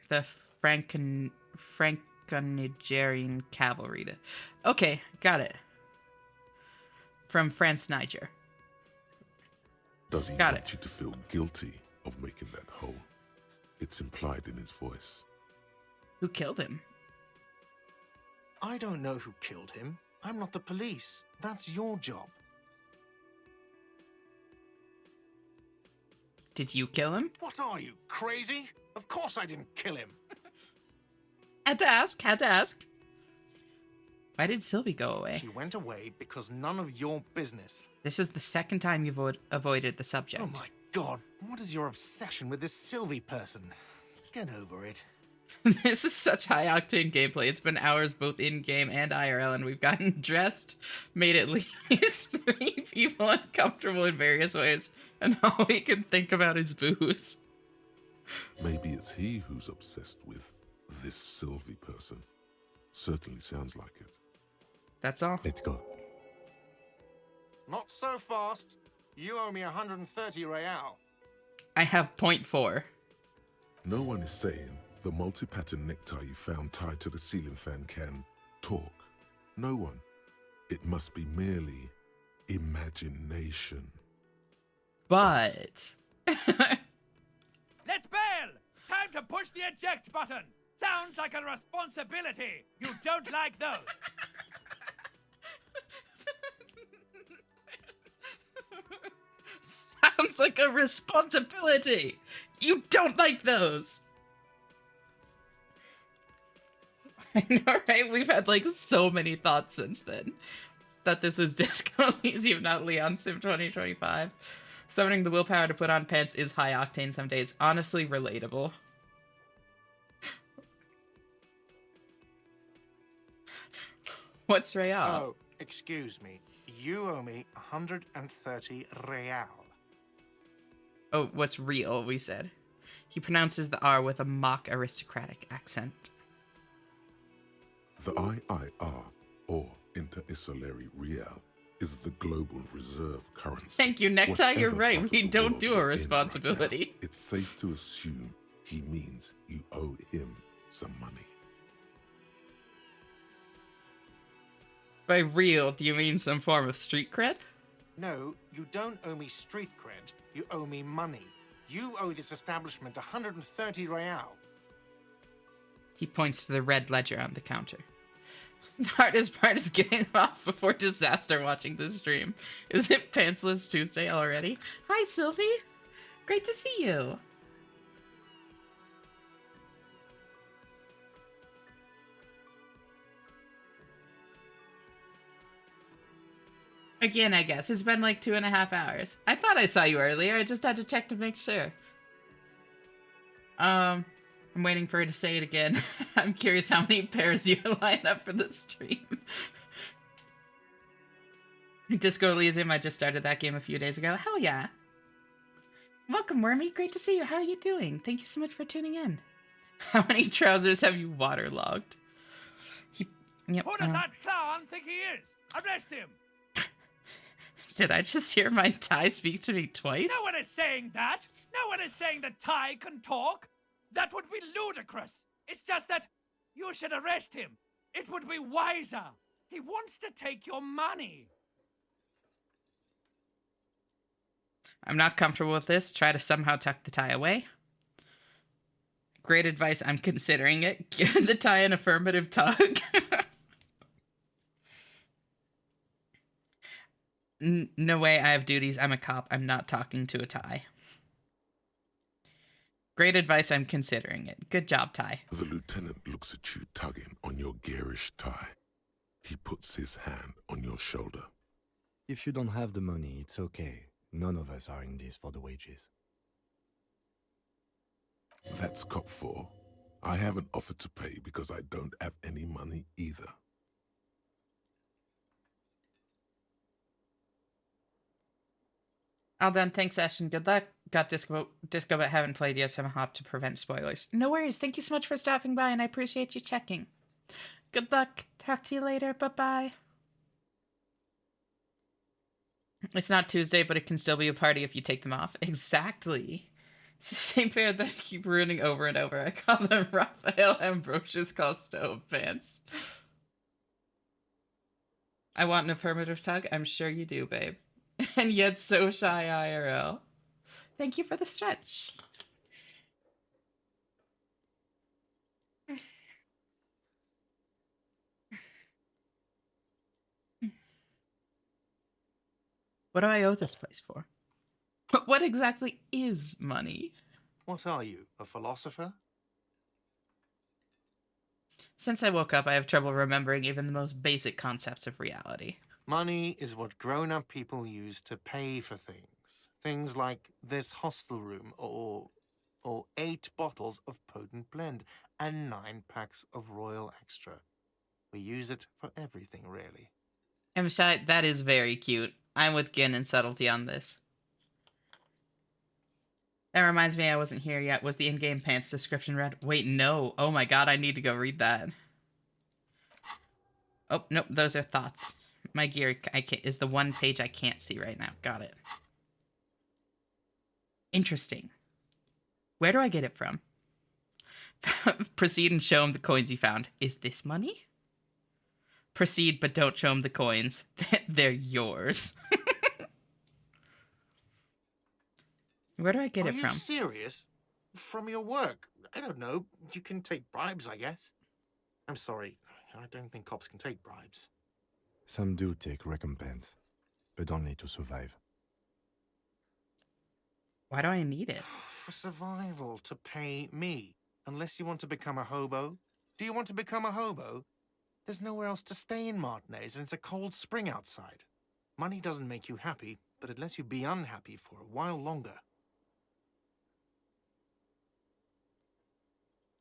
the Franco-Nigerian cavalry to... Okay, got it. From France, Niger. Does he Got want it. you to feel guilty of making that hole? It's implied in his voice. Who killed him? I don't know who killed him. I'm not the police. That's your job. Did you kill him? What are you, crazy? Of course I didn't kill him. Had to ask, had to ask. Why did Sylvie go away? She went away because none of your business. This is the second time you've avoided the subject. Oh my god, what is your obsession with this Sylvie person? Get over it. This is such high-octane gameplay. It's been hours both in-game and IRL, and we've gotten dressed, made at least 3 people uncomfortable in various ways, and all we can think about is booze. Maybe it's he who's obsessed with this Sylvie person. Certainly sounds like it. That's all. Let's go. Not so fast. You owe me 130 real. I have 0.4. No one is saying the multi-pattern necktie you found tied to the ceiling fan can talk. No one. It must be merely imagination. But... Let's bail! Time to push the eject button! Sounds like a responsibility! You don't like those! Sounds like a responsibility! You don't like those! I know, right? We've had like so many thoughts since then. that this was Disco Elysium, not Leon Sim 2025. Summoning the willpower to put on pants is high octane some days. Honestly, relatable. What's real? Oh, excuse me. You owe me 130 real. Oh, what's real, we said. He pronounces the R with a mock aristocratic accent. The IIR, or Interisolary Real, is the global reserve currency. Thank you, Necktie, Whatever you're right. part We of the don't world do you're a in responsibility. Right now, it's safe to assume he means you owe him some money. By real, do you mean some form of street cred? No, you don't owe me street cred. You owe me money. You owe this establishment 130 real. He points to the red ledger on the counter. The hardest part is getting off before disaster watching this stream. Is it Pantsless Tuesday already? Hi, Sylvie. Great to see you. Again, I guess. It's been like 2.5 hours. I thought I saw you earlier. I just had to check to make sure. I'm waiting for her to say it again. I'm curious how many pairs you line up for the stream. Disco Elysium, I just started that game a few days ago. Hell yeah. Welcome, Wormy. Great to see you. How are you doing? Thank you so much for tuning in. How many trousers have you waterlogged? Yep, Who does that clown think he is? Arrest him! Did I just hear my Thai speak to me twice? No one is saying that. No one is saying that Ty can talk. That would be ludicrous. It's just that you should arrest him. It would be wiser. He wants to take your money. I'm not comfortable with this. Try to somehow tuck the tie away. Great advice. I'm considering it. Give the tie an affirmative tug. No way. I have duties. I'm a cop. I'm not talking to a tie. Great advice. I'm considering it. Good job, Ty. The lieutenant looks at you tugging on your garish tie. He puts his hand on your shoulder. If you don't have the money, it's okay. None of us are in this for the wages. That's Cop 4. I haven't offered to pay because I don't have any money either. All done. Thanks, Ashton. Good luck. Got disco, but haven't played yet, so I'm hop to prevent spoilers. No worries. Thank you so much for stopping by, and I appreciate you checking. Good luck. Talk to you later. Bye-bye. It's not Tuesday, but it can still be a party if you take them off. Exactly. It's the same pair that I keep ruining over and over. I call them Raphael Ambrosius Costo pants. I want an affirmative tug. I'm sure you do, babe. And yet so shy IRL. Thank you for the stretch. What do I owe this place for? What exactly is money? What are you, a philosopher? Since I woke up, I have trouble remembering even the most basic concepts of reality. Money is what grown-up people use to pay for things. Things like this hostel room, or 8 bottles of potent blend, and 9 packs of Royal Extra. We use it for everything, really. I'm shy. That is very cute. I'm with Gin and Subtlety on this. That reminds me I wasn't here yet. Was the in-game pants description read? Wait, no. Oh my god, I need to go read that. Oh, nope, those are thoughts. My gear is the one page I can't see right now. Got it. Interesting. Where do I get it from? Proceed and show him the coins you found. Is this money? Proceed, but don't show him the coins. They're yours. Where do I get it from? Are you serious? From your work? I don't know. You can take bribes, I guess. I'm sorry. I don't think cops can take bribes. Some do take recompense, but only to survive. Why do I need it? For survival, to pay me. Unless you want to become a hobo. Do you want to become a hobo? There's nowhere else to stay in Martinez, and it's a cold spring outside. Money doesn't make you happy, but it lets you be unhappy for a while longer.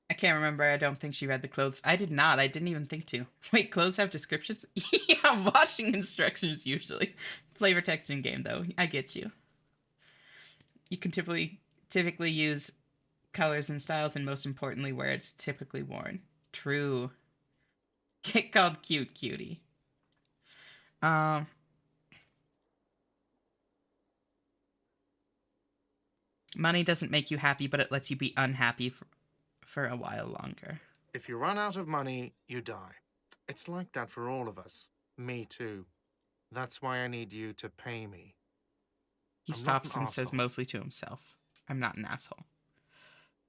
I can't remember. I don't think she read the clothes. I did not. I didn't even think to. Wait, clothes have descriptions? Yeah, washing instructions usually. Flavor text in game, though. I get you. You can typically use colors and styles, and most importantly, where it's typically worn. True. Get called cute cutie. Money doesn't make you happy, but it lets you be unhappy for a while longer. If you run out of money, you die. It's like that for all of us. Me too. That's why I need you to pay me. He stops and says mostly to himself, I'm not an asshole.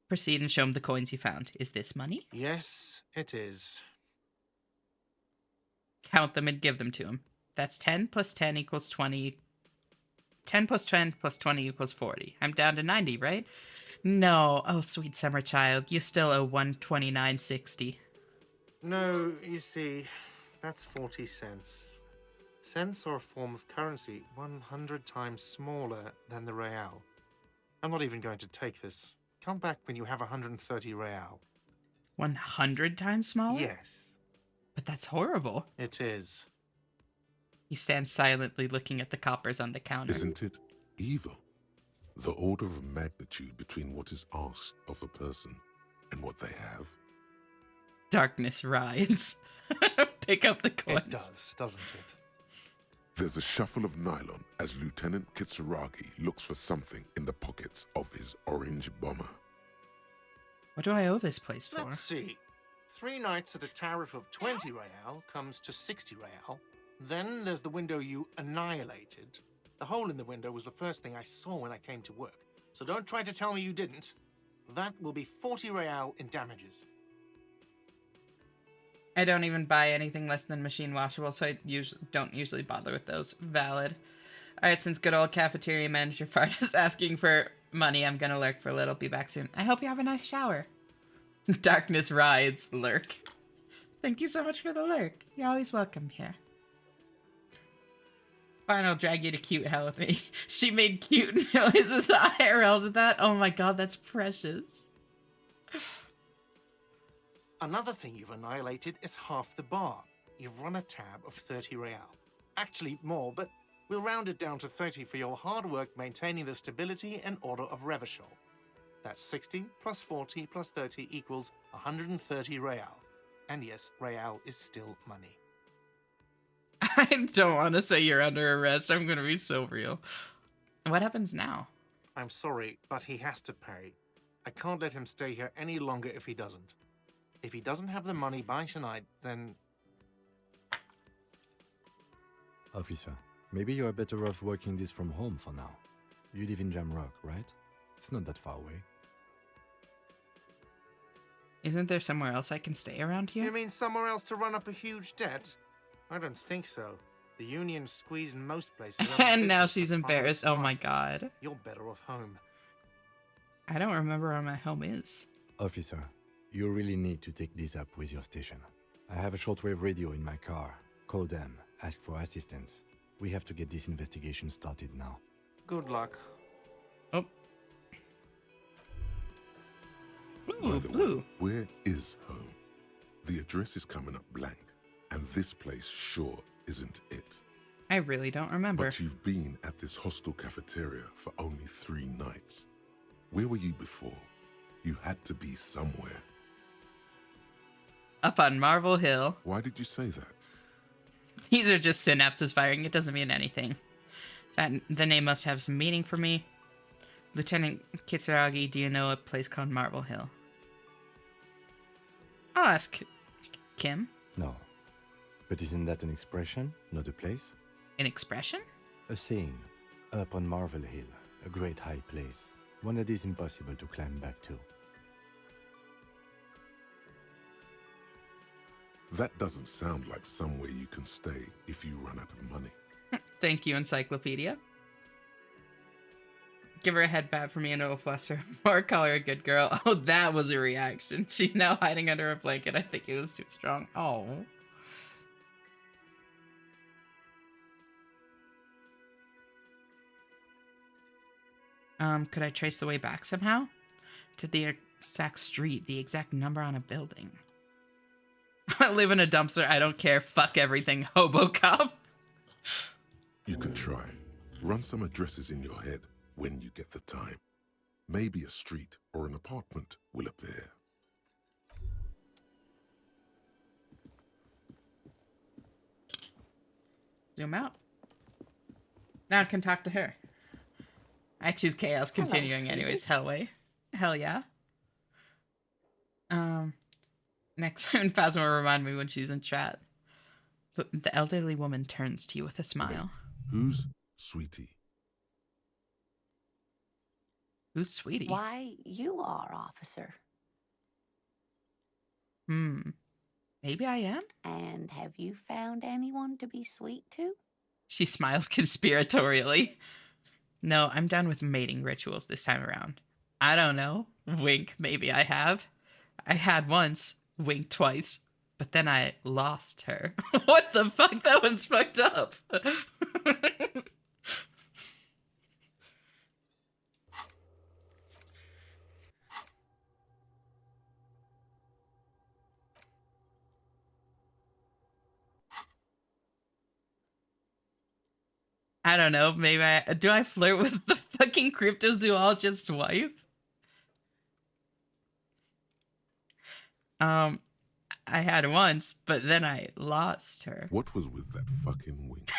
Proceed and show him the coins you found. Is this money? Yes, it is. Count them and give them to him. That's 10 plus 10 equals 20. 10 plus 10 plus 20 equals 40. I'm down to 90, right? No. Oh, sweet summer child. You still owe 129.60. No, you see, that's 40 cents. Cents are a form of currency 100 times smaller than the real. I'm not even going to take this. Come back when you have 130 real. 100 times smaller? Yes. But that's horrible. It is. He stands silently looking at the coppers on the counter. Isn't it evil? The order of magnitude between what is asked of a person and what they have. Darkness rides. Pick up the coins. It does, doesn't it? There's a shuffle of nylon as Lieutenant Kitsuragi looks for something in the pockets of his orange bomber. What do I owe this place for? Let's see. 3 nights at a tariff of 20 real comes to 60 real. Then there's the window you annihilated. The hole in the window was the first thing I saw when I came to work. So don't try to tell me you didn't. That will be 40 real in damages. I don't even buy anything less than machine washable, so I don't usually bother with those. Valid. Alright, since good old cafeteria manager Fart is asking for money, I'm gonna lurk for a little. Be back soon. I hope you have a nice shower. Darkness rides. Lurk. Thank you so much for the lurk. You're always welcome here. Fine, I'll drag you to cute hell with me. She made cute noises IRL to that. Oh my god, that's precious. Another thing you've annihilated is half the bar. You've run a tab of 30 real. Actually more, but we'll round it down to 30 for your hard work maintaining the stability and order of Revachol. That's 60 plus 40 plus 30 equals 130 real. And yes, real is still money. I don't want to say you're under arrest. I'm going to be so real. What happens now? I'm sorry, but he has to pay. I can't let him stay here any longer if he doesn't. If he doesn't have the money by tonight, then... Officer, maybe you're better off working this from home for now. You live in Jamrock, right? It's not that far away. Isn't there somewhere else I can stay around here? You mean somewhere else to run up a huge debt? I don't think so. The union squeezed most places. And now she's embarrassed. Oh my god. You're better off home. I don't remember where my home is. Officer, you really need to take this up with your station. I have a shortwave radio in my car. Call them. Ask for assistance. We have to get this investigation started now. Good luck. Oh. Ooh, By the blue. way, where is home? The address is coming up blank, and this place sure isn't it. I really don't remember. But you've been at this hostel cafeteria for only 3 nights. Where were you before? You had to be somewhere. Up on Marvel Hill. Why did you say that? These are just synapses firing. It doesn't mean anything. The name must have some meaning for me. Lieutenant Kitsuragi, do you know a place called Marvel Hill? I'll ask Kim. No. But isn't that an expression, not a place? An expression? A saying. Up on Marvel Hill, a great high place. One that is impossible to climb back to. That doesn't sound like somewhere you can stay if you run out of money. Thank you, Encyclopedia. Give her a head bat for me and it'll fluster. Or call her a good girl. Oh, that was a reaction. She's now hiding under a blanket. I think it was too strong. Oh. Could I trace the way back somehow? To the exact street, the exact number on a building. I live in a dumpster, I don't care, fuck everything, hobo cop. You can try. Run some addresses in your head when you get the time. Maybe a street or an apartment will appear. Zoom out. Now I can talk to her. I choose chaos continuing. Hello, anyways. Hell yeah. Next time Phasma will remind me when she's in chat. The elderly woman turns to you with a smile. Wait, who's Sweetie? Who's Sweetie? Why, you are, officer. Maybe I am? And have you found anyone to be sweet to? She smiles conspiratorially. No, I'm done with mating rituals this time around. I don't know. Wink, maybe I have. I had once. Wink twice. But then I lost her. What the fuck? That one's fucked up. I don't know. Maybe do I flirt with the fucking cryptozoologist's wife? I had once, but then I lost her. What was with that fucking wink?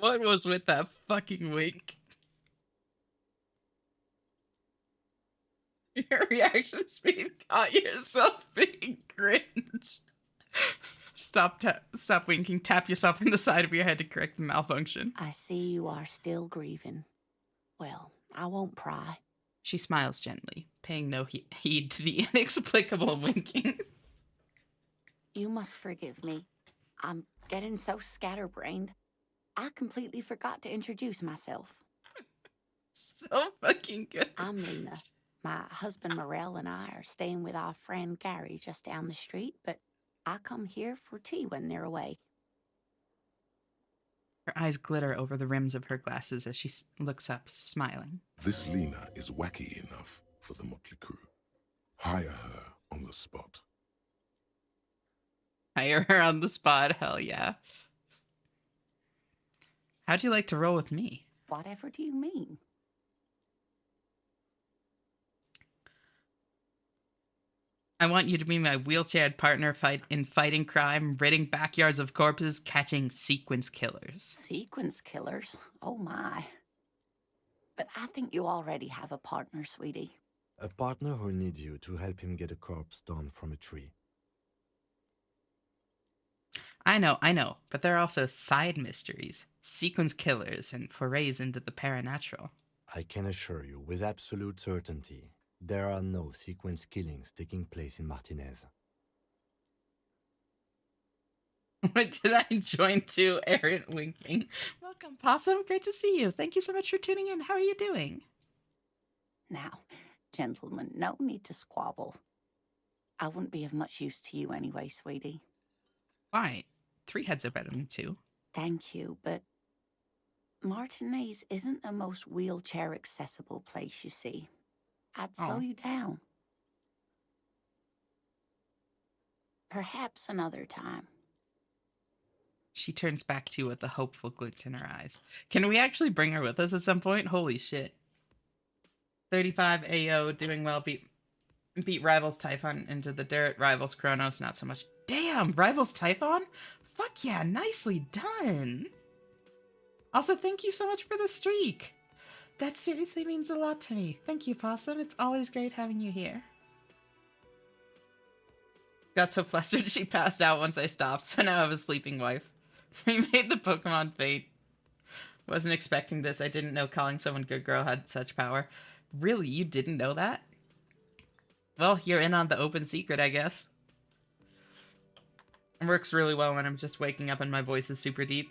What was with that fucking wink? Your reaction speed caught yourself being cringe. Stop winking. Tap yourself in the side of your head to correct the malfunction. I see you are still grieving. Well, I won't pry. She smiles gently, paying no heed to the inexplicable winking. You must forgive me. I'm getting so scatterbrained. I completely forgot to introduce myself. So fucking good. I'm Lena. My husband Morel and I are staying with our friend Gary just down the street, but I come here for tea when they're away. Her eyes glitter over the rims of her glasses as she looks up, smiling. This Lena is wacky enough for the motley crew. Hire her on the spot. Hire her on the spot, hell yeah. How'd you like to roll with me? Whatever do you mean? I want you to be my wheelchaired partner in fighting crime, ridding backyards of corpses, catching sequence killers. Sequence killers? Oh my. But I think you already have a partner, sweetie. A partner who needs you to help him get a corpse down from a tree. I know, but there are also side mysteries, sequence killers, and forays into the paranatural. I can assure you with absolute certainty, there are no sequence killings taking place in Martinez. What did I join to? Aaron winking. Welcome, Possum. Great to see you. Thank you so much for tuning in. How are you doing? Now, gentlemen, no need to squabble. I wouldn't be of much use to you anyway, sweetie. Why? 3 heads are better than 2. Thank you, but Martinez isn't the most wheelchair-accessible place, you see. I'd slow you down. Perhaps another time. She turns back to you with a hopeful glint in her eyes. Can we actually bring her with us at some point? Holy shit. 35 AO, doing well, beat Rivals Typhon into the dirt. Rivals Kronos, not so much. Damn, Rivals Typhon? Fuck yeah, nicely done. Also, thank you so much for the streak. That seriously means a lot to me. Thank you, Possum. It's always great having you here. Got so flustered she passed out once I stopped, so now I have a sleeping wife. We made the Pokemon fate. Wasn't expecting this. I didn't know calling someone good girl had such power. Really, you didn't know that? Well, you're in on the open secret, I guess. It works really well when I'm just waking up and my voice is super deep.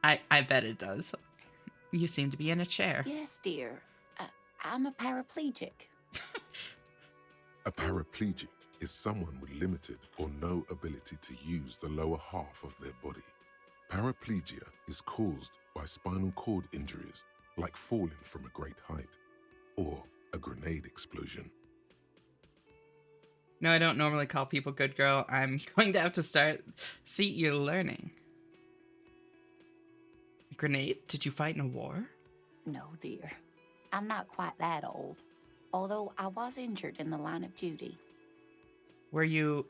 I bet it does. You seem to be in a chair. Yes, dear. I'm a paraplegic. A paraplegic is someone with limited or no ability to use the lower half of their body. Paraplegia is caused by spinal cord injuries, like falling from a great height, or a grenade explosion. No, I don't normally call people good girl. I'm going to have to start. See, you're learning. Grenade? Did you fight in a war? No, dear. I'm not quite that old. Although I was injured in the line of duty. Were you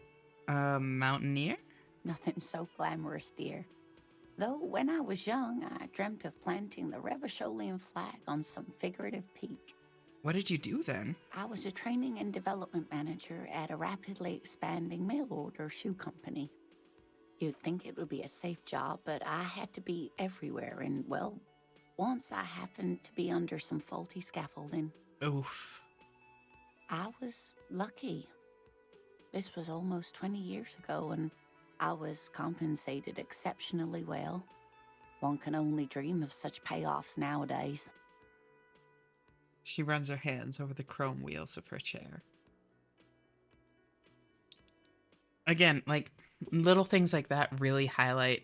a mountaineer? Nothing so glamorous, dear. Though when I was young, I dreamt of planting the Revacholian flag on some figurative peak. What did you do then? I was a training and development manager at a rapidly expanding mail order shoe company. You'd think it would be a safe job, but I had to be everywhere, and, well, once I happened to be under some faulty scaffolding. Oof. I was lucky. This was almost 20 years ago, and I was compensated exceptionally well. One can only dream of such payoffs nowadays. She runs her hands over the chrome wheels of her chair. Again, like, little things like that really highlight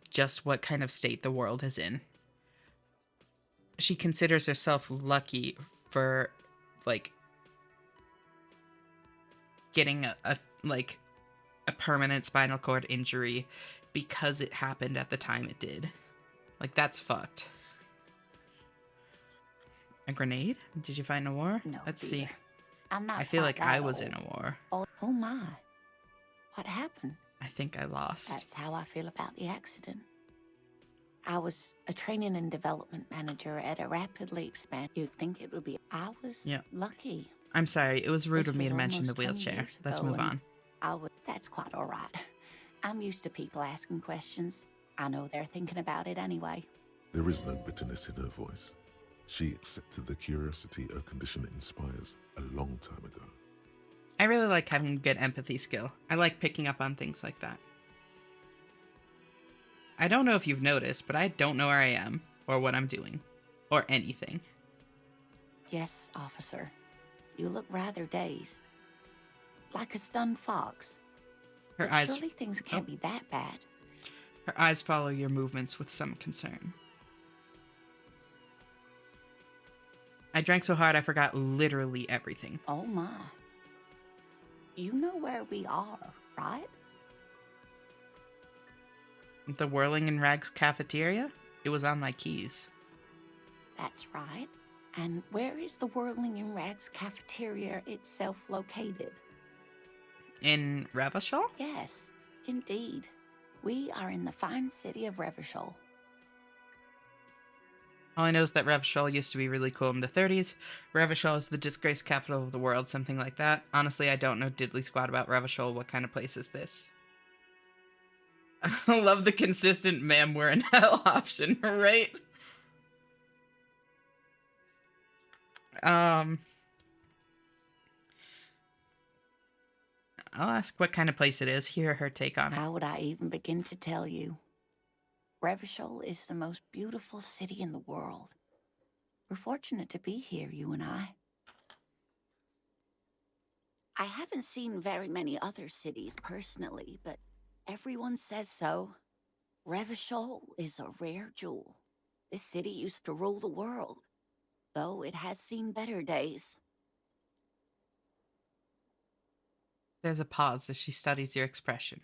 just what kind of state the world is in. She considers herself lucky for, like, getting a permanent spinal cord injury because it happened at the time it did. Like, that's fucked. A grenade? Did you fight in a war? No, Let's dear. see. I'm not I feel quite like I that was old. in a war. Oh my. What happened? I think I lost. That's how I feel about the accident. I was a training and development manager at a rapidly expanding. You'd think it would be. I was lucky. I'm sorry. It was rude This of me was to mention the almost 20 wheelchair. years Let's ago, move and on. That's quite all right. I'm used to people asking questions. I know they're thinking about it anyway. There is no bitterness in her voice. She accepted the curiosity her condition inspires a long time ago. I really like having good empathy skill. I like picking up on things like that. I don't know if you've noticed, but I don't know where I am, or what I'm doing, or anything. Yes, officer. You look rather dazed. Like a stunned fox. Her But eyes. surely things can't be that bad. Her eyes follow your movements with some concern. I drank so hard I forgot literally everything. Oh my. You know where we are, right? The Whirling in Rags cafeteria? It was on my keys. That's right. And where is the Whirling in Rags cafeteria itself located? In Revachol? Yes, indeed. We are in the fine city of Revachol. All I know is that Revachol used to be really cool in the 30s. Revachol is the disgraced capital of the world, something like that. Honestly, I don't know diddly squat about Revachol. What kind of place is this? I love the consistent ma'am, we're in hell option, right? I'll ask what kind of place it is. Hear her take on it. How would I even begin to tell you? Revachol is the most beautiful city in the world. We're fortunate to be here, you and I. I haven't seen very many other cities personally, but everyone says so. Revachol is a rare jewel. This city used to rule the world, though it has seen better days. There's a pause as she studies your expression.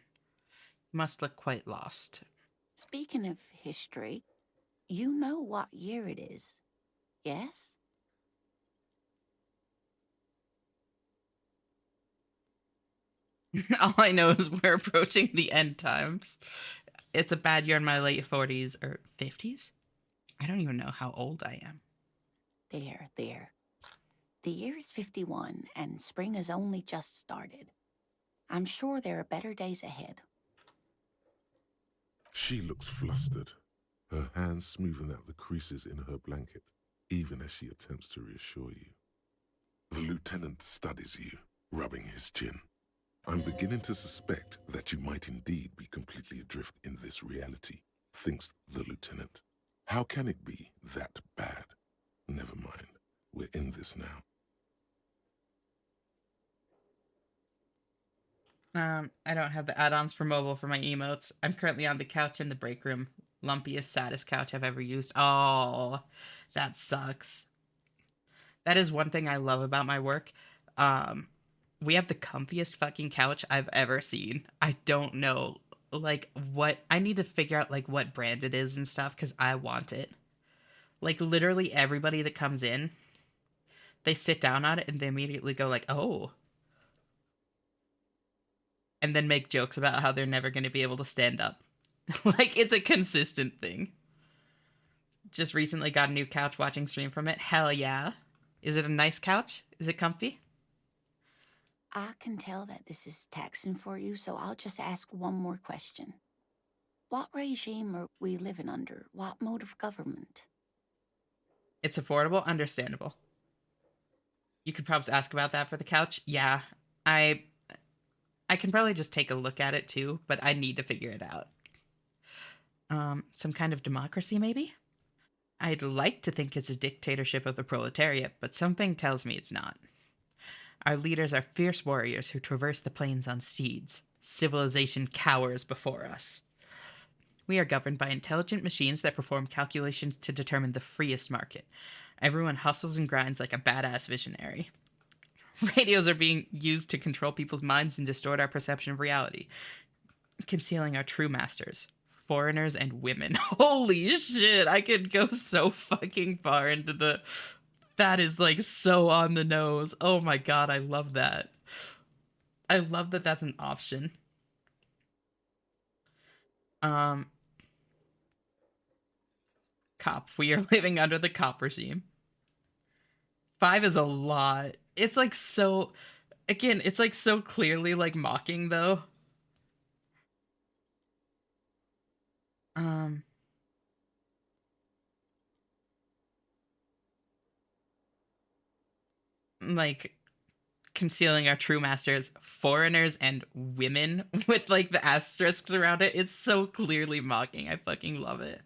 You must look quite lost. Speaking of history, you know what year it is, yes? All I know is we're approaching the end times. It's a bad year in my late 40s or 50s. I don't even know how old I am. There. The year is 51, and spring has only just started. I'm sure there are better days ahead. She looks flustered, her hands smoothing out the creases in her blanket, even as she attempts to reassure you. The lieutenant studies you, rubbing his chin. I'm beginning to suspect that you might indeed be completely adrift in this reality, thinks the lieutenant. How can it be that bad? Never mind. We're in this now. I don't have the add-ons for mobile for my emotes. I'm currently on the couch in the break room. Lumpiest, saddest couch I've ever used. Oh, that sucks. That is one thing I love about my work. We have the comfiest fucking couch I've ever seen. I don't know, like, what... I need to figure out, like, what brand it is and stuff, because I want it. Like, literally everybody that comes in, they sit down on it, and they immediately go like, oh. And then make jokes about how they're never going to be able to stand up. Like, it's a consistent thing. Just recently got a new couch watching stream from it. Hell yeah. Is it a nice couch? Is it comfy? I can tell that this is taxing for you, so I'll just ask one more question. What regime are we living under? What mode of government? It's affordable, understandable. You could probably ask about that for the couch. Yeah, I can probably just take a look at it too, but I need to figure it out. Some kind of democracy, maybe? I'd like to think it's a dictatorship of the proletariat, but something tells me it's not. Our leaders are fierce warriors who traverse the plains on steeds. Civilization cowers before us. We are governed by intelligent machines that perform calculations to determine the freest market. Everyone hustles and grinds like a badass visionary. Radios are being used to control people's minds and distort our perception of reality, concealing our true masters, foreigners and women. Holy shit, I could go so fucking far into the... That is, like, so on the nose. Oh my god, I love that. I love that that's an option. Cop. We are living under the cop regime. 5 is a lot. It's, like, so... Again, it's, like, so clearly, like, mocking, though. Like, concealing our true masters, foreigners and women, with, like, the asterisks around it. It's so clearly mocking. I fucking love it.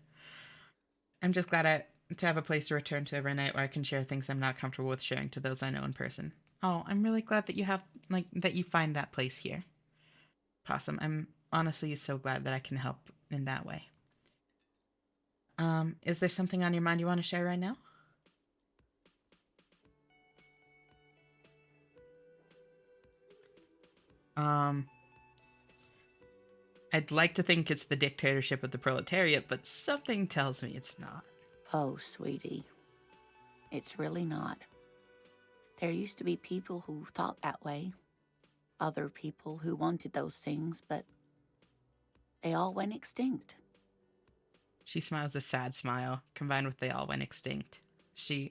I'm just glad to have a place to return to every night where I can share things I'm not comfortable with sharing to those I know in person. Oh, I'm really glad that you have, like, that you find that place here. Possum, I'm honestly so glad that I can help in that way. Is there something on your mind you want to share right now? I'd like to think it's the dictatorship of the proletariat, but something tells me it's not. Oh, sweetie. It's really not. There used to be people who thought that way. Other people who wanted those things, but they all went extinct. She smiles a sad smile, combined with they all went extinct. She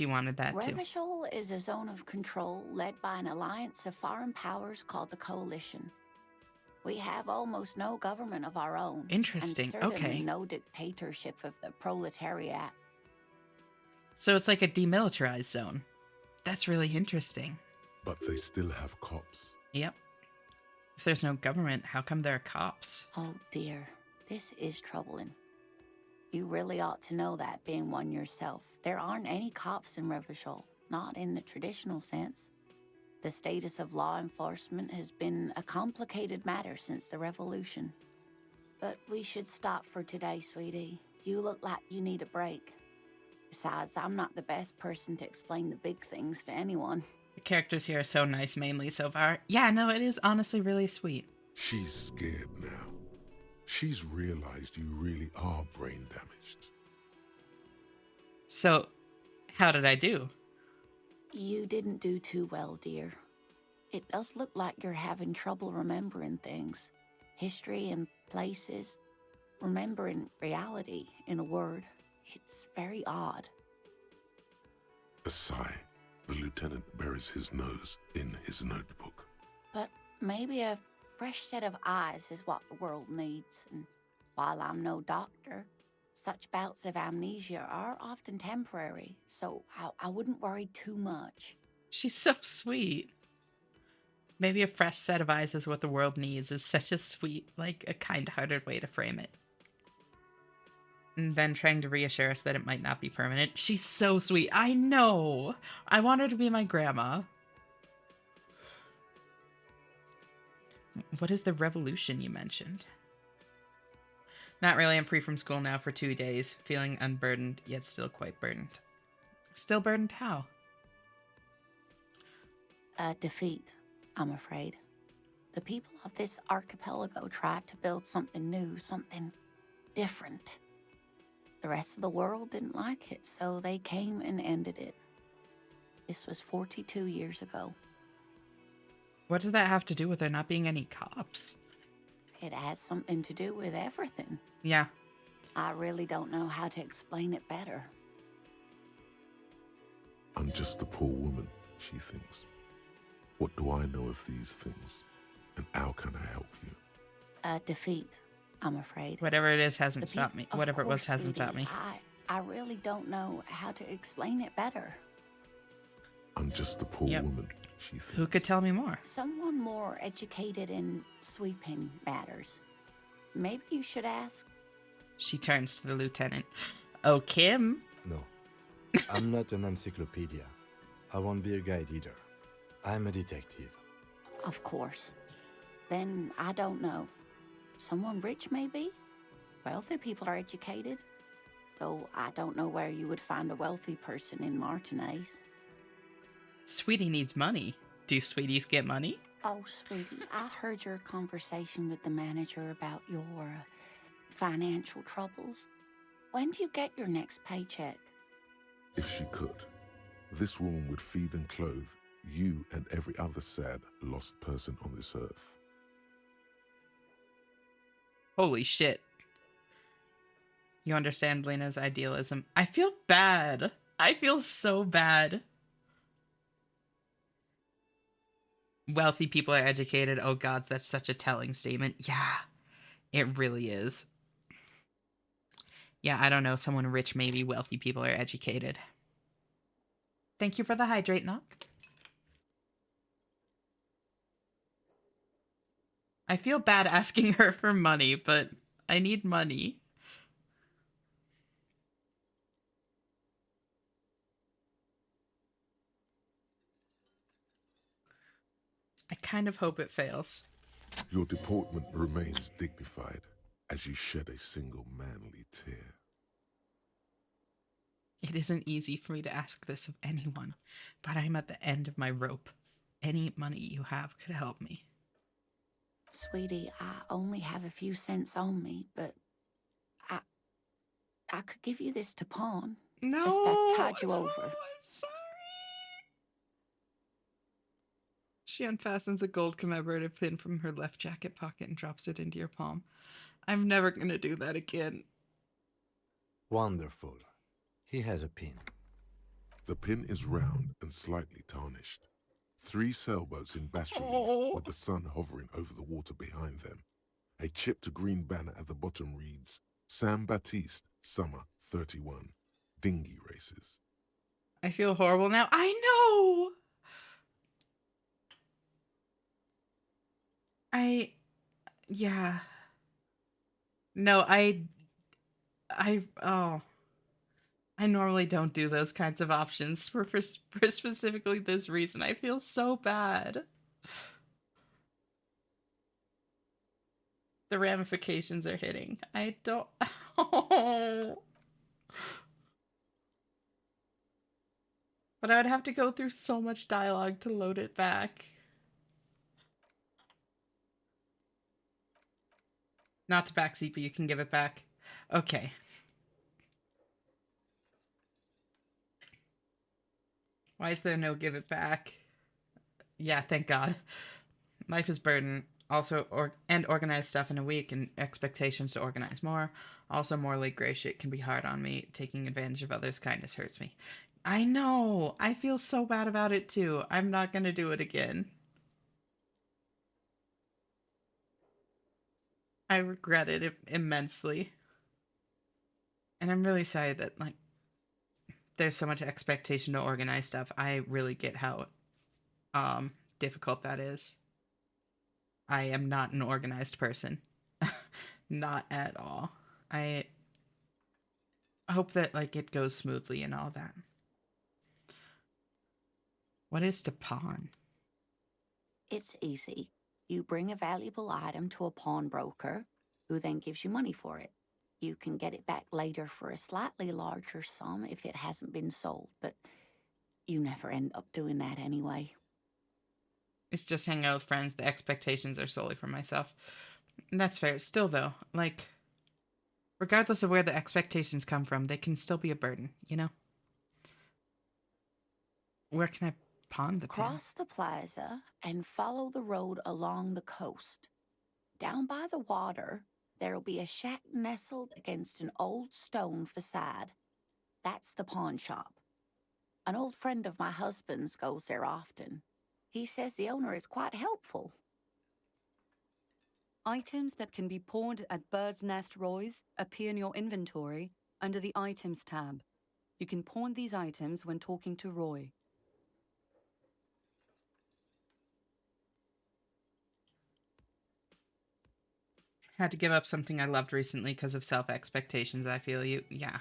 wanted that too. Revachol is a zone of control led by an alliance of foreign powers called the Coalition. We have almost no government of our own. Interesting. And certainly Okay. no dictatorship of the proletariat. So it's like a demilitarized zone. That's really interesting. But they still have cops. Yep. If there's no government, how come there are cops? Oh dear, this is troubling. You really ought to know that, being one yourself. There aren't any cops in Revachol, not in the traditional sense. The status of law enforcement has been a complicated matter since the revolution. But we should stop for today, sweetie. You look like you need a break. Besides, I'm not the best person to explain the big things to anyone. The characters here are so nice, mainly so far. Yeah, no, it is honestly really sweet. She's scared now. She's realized you really are brain damaged. So, how did I do? You didn't do too well, dear. It does look like you're having trouble remembering things. History and places. Remembering reality, in a word. It's very odd. A sigh. The lieutenant buries his nose in his notebook. But maybe a fresh set of eyes is what the world needs. And while I'm no doctor, such bouts of amnesia are often temporary, so I wouldn't worry too much. She's so sweet. Maybe a fresh set of eyes is what the world needs, is such a sweet, like, a kind-hearted way to frame it. And then trying to reassure us that it might not be permanent. She's so sweet. I know. I want her to be my grandma. What is the revolution you mentioned? Not really. I'm free from school now for 2 days, feeling unburdened, yet still quite burdened. Still burdened how? A defeat, I'm afraid. The people of this archipelago tried to build something new, something different. The rest of the world didn't like it, so they came and ended it. This was 42 years ago. What does that have to do with there not being any cops? It has something to do with everything. Yeah. I really don't know how to explain it better. I'm just a poor woman, she thinks. What do I know of these things? And how can I help you? A defeat, I'm afraid. Whatever it is hasn't stopped me. Whatever it was hasn't stopped me. I really don't know how to explain it better. I'm just a poor woman, she thinks. Who could tell me more? Someone more educated in sweeping matters. Maybe you should ask. She turns to the lieutenant. Oh, Kim? No, I'm not an encyclopedia. I won't be a guide either. I'm a detective. Of course. Then I don't know. Someone rich, maybe? Wealthy people are educated. Though I don't know where you would find a wealthy person in Martinez. Sweetie needs money. Do sweeties get money? Oh, sweetie, I heard your conversation with the manager about your financial troubles. When do you get your next paycheck? If she could, this woman would feed and clothe you and every other sad, lost person on this earth. Holy shit. You understand Lena's idealism. I feel bad. I feel so bad. Wealthy people are educated. Oh gods, that's such a telling statement. Yeah, it really is. Yeah, I don't know. Someone rich, maybe. Wealthy people are educated. Thank you for the hydrate knock. I feel bad asking her for money, but I need money. I kind of hope it fails. Your deportment remains dignified as you shed a single manly tear. It isn't easy for me to ask this of anyone, but I'm at the end of my rope. Any money you have could help me. Sweetie, I only have a few cents on me, but I could give you this to pawn. No, just to tide you over. I'm sorry. She unfastens a gold commemorative pin from her left jacket pocket and drops it into your palm. I'm never gonna do that again. Wonderful. He has a pin. The pin is round and slightly tarnished. 3 sailboats in bas relief with the sun hovering over the water behind them. A chipped green banner at the bottom reads, San Baptiste, Summer 31. Dinghy races. I feel horrible now. I know! Yeah. No, I normally don't do those kinds of options for specifically this reason. I feel so bad. The ramifications are hitting. I don't... Oh. But I would have to go through so much dialogue to load it back. Not to backseat, but you can give it back. Okay. Why is there no give it back? Yeah, thank God. Life is burden. Also, organize stuff in a week and expectations to organize more. Also, morally gray shit can be hard on me. Taking advantage of others' kindness hurts me. I know. I feel so bad about it too. I'm not gonna do it again. I regret it immensely. And I'm really sorry that, like, there's so much expectation to organize stuff. I really get how difficult that is. I am not an organized person. Not at all. I hope that like it goes smoothly and all that. What is to pawn? It's easy. You bring a valuable item to a pawnbroker, who then gives you money for it. You can get it back later for a slightly larger sum if it hasn't been sold, but you never end up doing that anyway. It's just hanging out with friends. The expectations are solely for myself. And that's fair. Still, though, like, regardless of where the expectations come from, they can still be a burden, you know? Where can I pawn the pin? Cross the plaza and follow the road along the coast. Down by the water, there'll be a shack nestled against an old stone facade. That's the pawn shop. An old friend of my husband's goes there often. He says the owner is quite helpful. Items that can be pawned at Bird's Nest Roy's appear in your inventory under the Items tab. You can pawn these items when talking to Roy. Had to give up something I loved recently because of self-expectations. I feel you. Yeah.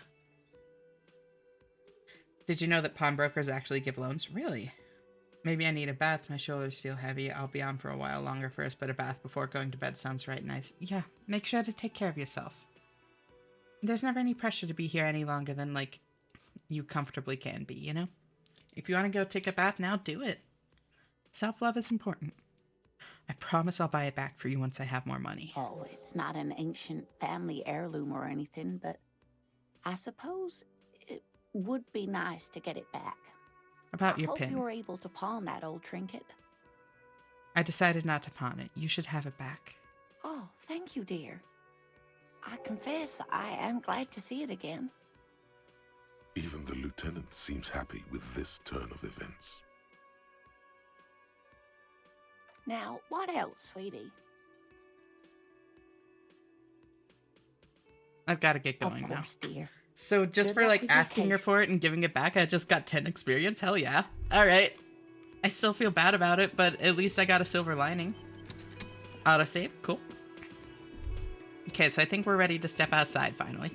Did you know that pawnbrokers actually give loans? Really? Maybe I need a bath. My shoulders feel heavy. I'll be on for a while longer first, but a bath before going to bed sounds right nice. Yeah, make sure to take care of yourself. There's never any pressure to be here any longer than, like, you comfortably can be, you know? If you want to go take a bath now, do it. Self-love is important. I promise I'll buy it back for you once I have more money. Oh, it's not an ancient family heirloom or anything, but I suppose it would be nice to get it back. About I your hope pin. you were able to pawn that old trinket. I decided not to pawn it. You should have it back. Oh, thank you, dear. I confess I am glad to see it again. Even the lieutenant seems happy with this turn of events. Now, what else, sweetie? I've got to get going Of course, now. dear. So just Good for luck like with your asking her case. for it and giving it back, I just got 10 experience. Hell yeah. All right. I still feel bad about it, but at least I got a silver lining. Autosave. Cool. Okay, so I think we're ready to step outside finally.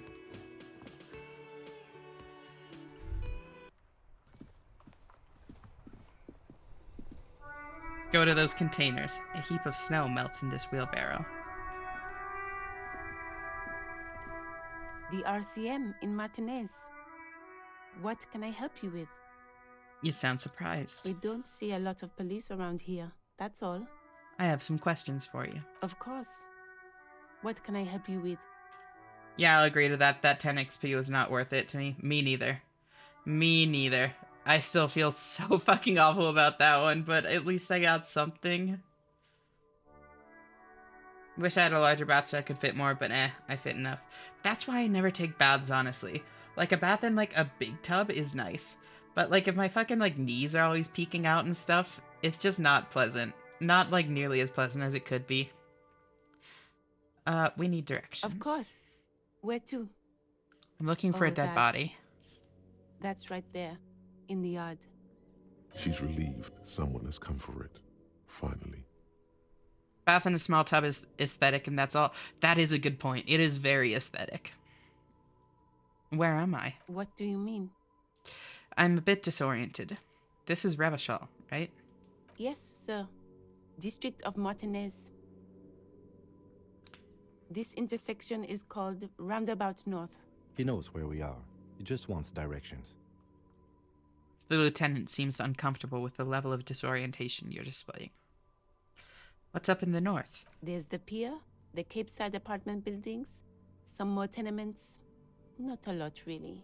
Go to those containers. A heap of snow melts in this wheelbarrow. The RCM in Martinez. What can I help you with? You sound surprised. We don't see a lot of police around here, that's all. I have some questions for you. Of course. What can I help you with? Yeah, I'll agree to that. That 10 XP was not worth it to me. Me neither. Me neither. I still feel so fucking awful about that one, but at least I got something. Wish I had a larger bath so I could fit more, but I fit enough. That's why I never take baths, honestly. Like, a bath in, like, a big tub is nice. But, like, if my fucking, like, knees are always peeking out and stuff, it's just not pleasant. Not, like, nearly as pleasant as it could be. We need directions. Of course. Where to? I'm looking for a dead body. That's right there, in the yard. She's relieved someone has come for it, finally. Bath in a small tub is aesthetic, and that's all. That is a good point. It is very aesthetic. Where am I? What do you mean? I'm a bit disoriented. This is Revachol, right? Yes, sir. District of Martinez. This intersection is called Roundabout North. He knows where we are. He just wants directions. The lieutenant seems uncomfortable with the level of disorientation you're displaying. What's up in the north? There's the pier, the Cape Side apartment buildings, some more tenements. Not a lot, really.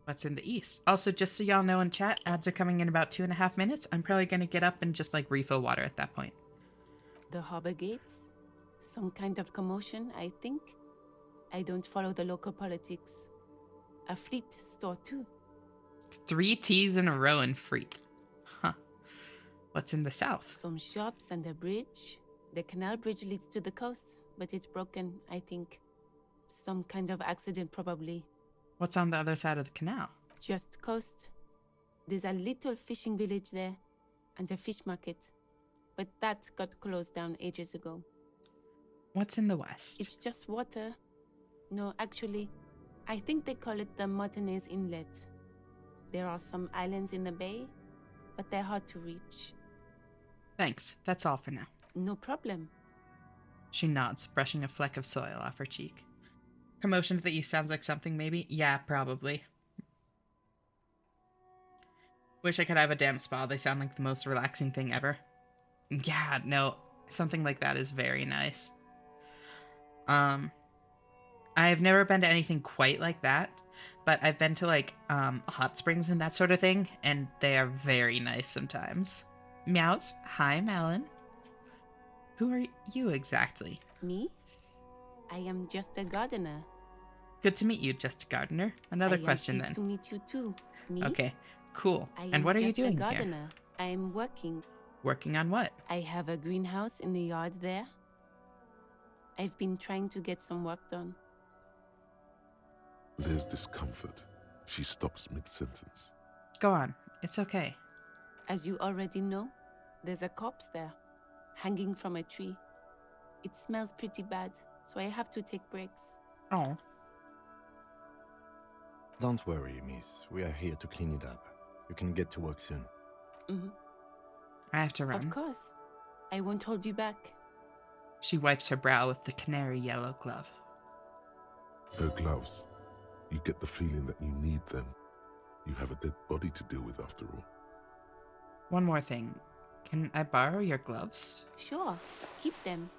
What's in the east? Also, just so y'all know in chat, ads are coming in about 2.5 minutes. I'm probably going to get up and just, like, refill water at that point. The harbor gates? Some kind of commotion, I think. I don't follow the local politics. A fleet store, too. 3 T's in a row in Freet. Huh. What's in the south? Some shops and a bridge. The canal bridge leads to the coast, but it's broken, I think. Some kind of accident, probably. What's on the other side of the canal? Just coast. There's a little fishing village there. and a fish market. But that got closed down ages ago. What's in the west? It's just water. No, actually, I think they call it the Martinez Inlet. There are some islands in the bay, but they're hard to reach. Thanks. That's all for now. No problem. She nods, brushing a fleck of soil off her cheek. Promotion to the east sounds like something, maybe? Yeah, probably. Wish I could have a damn spa. They sound like the most relaxing thing ever. Yeah, no, something like that is very nice. I've never been to anything quite like that, but I've been to like hot springs and that sort of thing, and they are very nice sometimes. Meows. Hi, Melon. Who are you exactly? Me? I am just a gardener. Good to meet you, just a gardener. Another question then. To meet you too. Me? Okay, cool. And what are you doing here? I am just a here? gardener. I am working. Working on what? I have a greenhouse in the yard there. I've been trying to get some work done. There's discomfort. She stops mid-sentence. Go on. It's okay. As you already know, there's a corpse there, hanging from a tree. It smells pretty bad, so I have to take breaks. Oh. Don't worry, miss. We are here to clean it up. You can get to work soon. Mm-hmm. I have to run. Of course. I won't hold you back. She wipes her brow with the canary yellow glove. Her gloves. You get the feeling that you need them. You have a dead body to deal with after all. One more thing. Can I borrow your gloves? Sure. Keep them.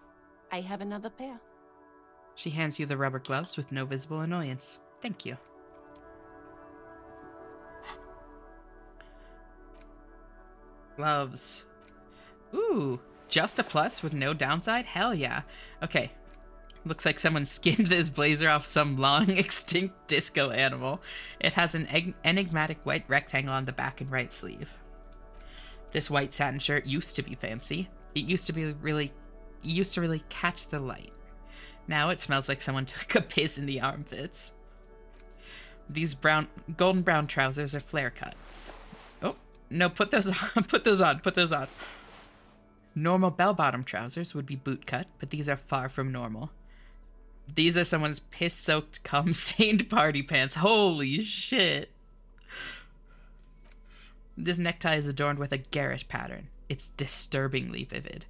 I have another pair. She hands you the rubber gloves with no visible annoyance. Thank you. Gloves. Ooh, just a plus with no downside? Hell yeah. Okay. Looks like someone skinned this blazer off some long extinct disco animal. It has an enigmatic white rectangle on the back and right sleeve. This white satin shirt used to be fancy. It used to really catch the light. Now it smells like someone took a piss in the armpits. These golden brown trousers are flare cut. Oh, no, put those on, put those on. Normal bell-bottom trousers would be boot cut, but these are far from normal. These are someone's piss-soaked, cum-stained party pants. Holy shit. This necktie is adorned with a garish pattern. It's disturbingly vivid.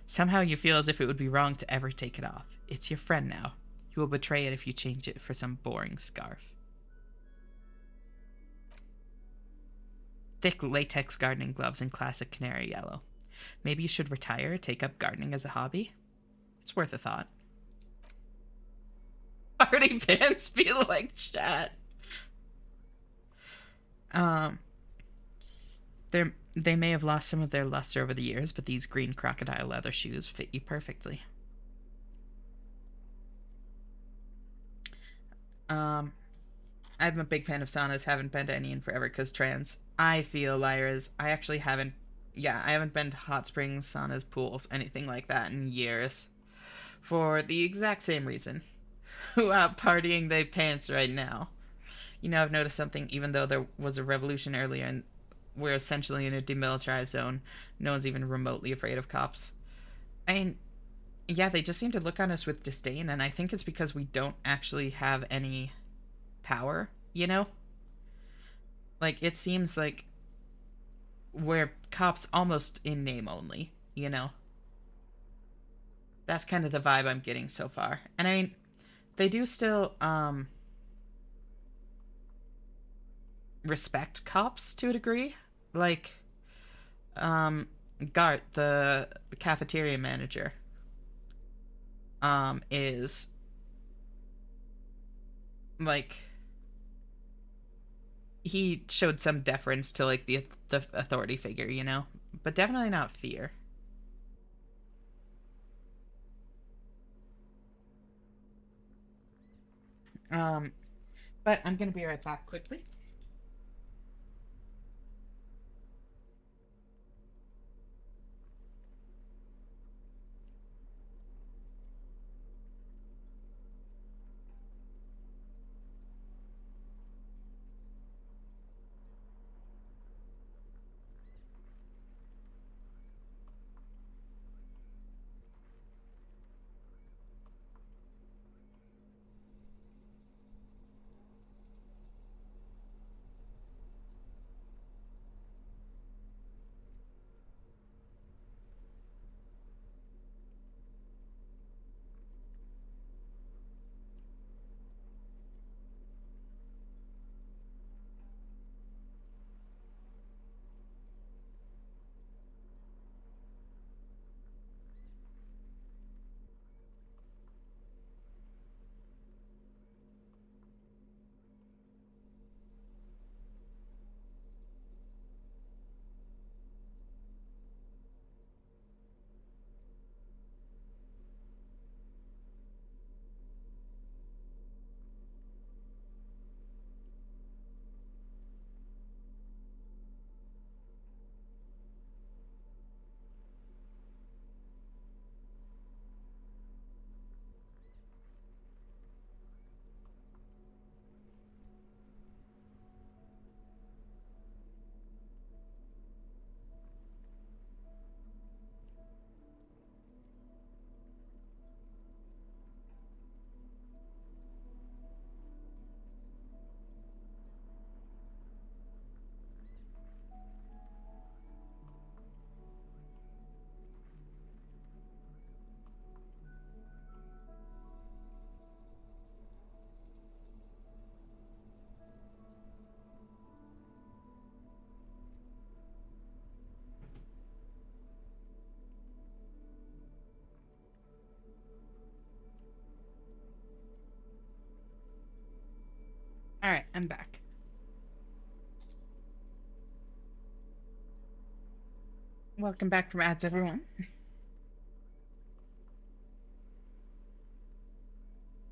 Somehow you feel as if it would be wrong to ever take it off. It's your friend now. You will betray it if you change it for some boring scarf. Thick latex gardening gloves in classic canary yellow. Maybe you should retire or take up gardening as a hobby? It's worth a thought. Party pants feel like chat. They may have lost some of their luster over the years, but these green crocodile leather shoes fit you perfectly. I'm a big fan of saunas. Haven't been to any in forever because trans. I feel, Lyra's, I actually haven't. Yeah, I haven't been to hot springs, saunas, pools, anything like that in years. For the exact same reason. Who out partying they pants right now? You know, I've noticed something. Even though there was a revolution earlier and we're essentially in a demilitarized zone, no one's even remotely afraid of cops. I mean, yeah, they just seem to look on us with disdain, and I think it's because we don't actually have any power, you know? Like, it seems like we're cops almost in name only, you know? That's kind of the vibe I'm getting so far. And I mean, they do still, respect cops to a degree. Like, Gart, the cafeteria manager, is, like, he showed some deference to, like, the authority figure, you know? But definitely not fear. But I'm gonna be right back quickly. Alright, I'm back. Welcome back from ads, everyone.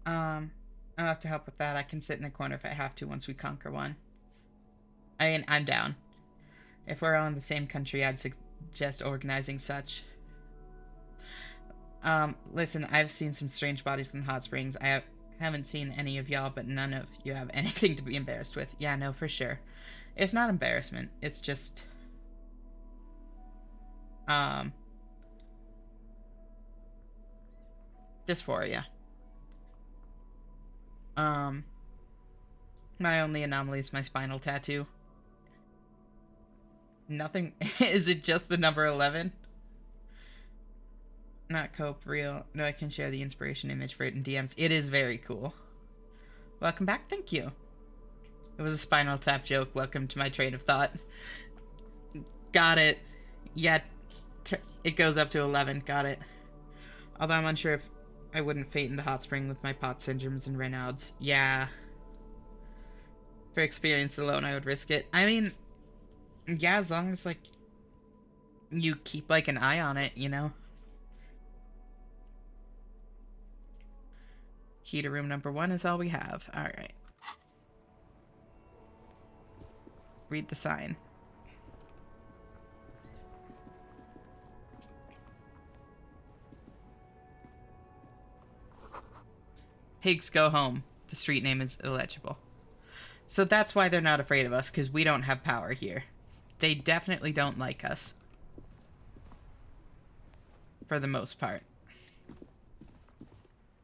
I'll have to help with that. I can sit in a corner if I have to once we conquer one. I mean, I'm down. If we're all in the same country, I'd suggest organizing such. Listen, I've seen some strange bodies in hot springs. I haven't seen any of y'all, but none of you have anything to be embarrassed with. Yeah, no, for sure. It's not embarrassment. It's just... dysphoria. My only anomaly is my spinal tattoo. Nothing. Is it just the number 11? Not cope, real. No, I can share the inspiration image for it in DMs. It is very cool. Welcome back, thank you. It was a Spinal Tap joke. Welcome to my train of thought. Got it. Yeah, it goes up to 11. Got it. Although I'm unsure if I wouldn't faint in the hot spring with my pot syndromes and Raynaud's. Yeah. For experience alone, I would risk it. I mean, yeah, as long as, like, you keep, like, an eye on it, you know? Key to room number 1 is all we have. Alright. Read the sign. Higgs, go home. The street name is illegible. So that's why they're not afraid of us, because we don't have power here. They definitely don't like us. For the most part.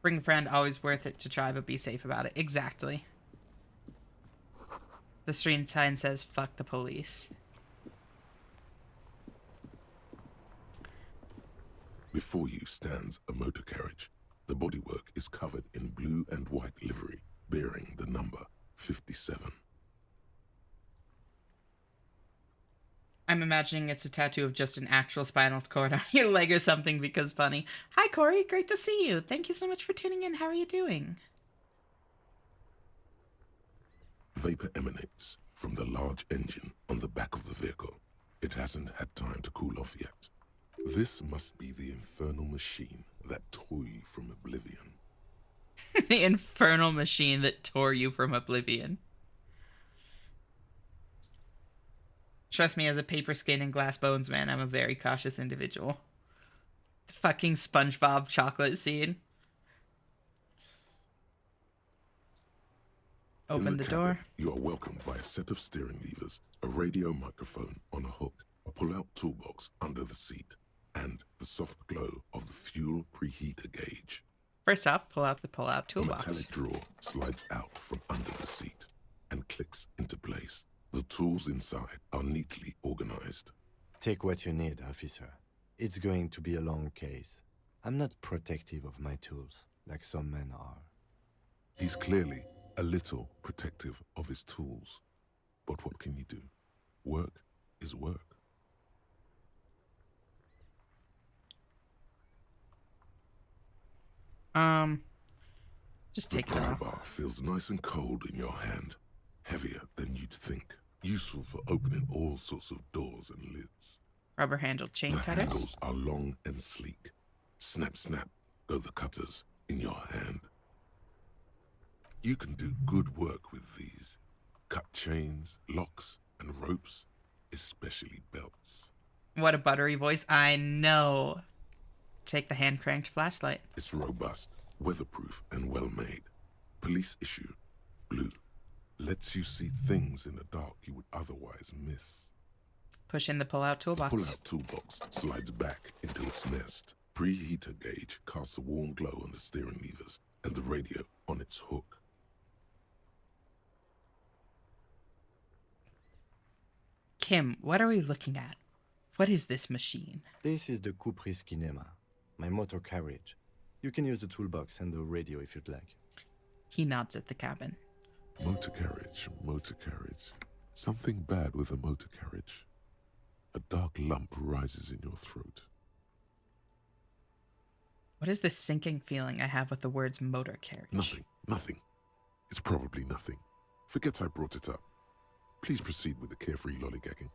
Bring a friend, always worth it to try, but be safe about it. Exactly. The street sign says, fuck the police. Before you stands a motor carriage. The bodywork is covered in blue and white livery, bearing the number 57. I'm imagining it's a tattoo of just an actual spinal cord on your leg or something because funny. Hi, Corey. Great to see you. Thank you so much for tuning in. How are you doing? Vapor emanates from the large engine on the back of the vehicle. It hasn't had time to cool off yet. This must be the infernal machine that tore you from oblivion. The infernal machine that tore you from oblivion. Trust me, as a paper skin and glass bones man, I'm a very cautious individual. The fucking SpongeBob chocolate scene. Open the door. You are welcomed by a set of steering levers, a radio microphone on a hook, a pull-out toolbox under the seat, and the soft glow of the fuel preheater gauge. First off, pull out the pull-out toolbox. A metallic drawer slides out from under the seat and clicks into place. The tools inside are neatly organized. Take what you need, officer. It's going to be a long case. I'm not protective of my tools, like some men are. He's clearly a little protective of his tools. But what can you do? Work is work. Just take it off. The pry bar feels nice and cold in your hand. Heavier than you'd think. Useful for opening all sorts of doors and lids. Rubber-handled chain cutters. The handles are long and sleek. Snap, snap, go the cutters in your hand. You can do good work with these. Cut chains, locks, and ropes, especially belts. What a buttery voice. I know. Take the hand-cranked flashlight. It's robust, weatherproof, and well-made. Police issue. Blue. Lets you see things in the dark you would otherwise miss. Push in the pull-out toolbox. The pull-out toolbox slides back into its nest. Preheater gauge casts a warm glow on the steering levers and the radio on its hook. Kim, what are we looking at? What is this machine? This is the Kupris Kinema, my motor carriage. You can use the toolbox and the radio if you'd like. He nods at the cabin. Motor carriage, motor carriage. Something bad with a motor carriage. A dark lump rises in your throat. What is this sinking feeling I have with the words motor carriage? Nothing. It's probably nothing. Forget I brought it up. Please proceed with the carefree lollygagging.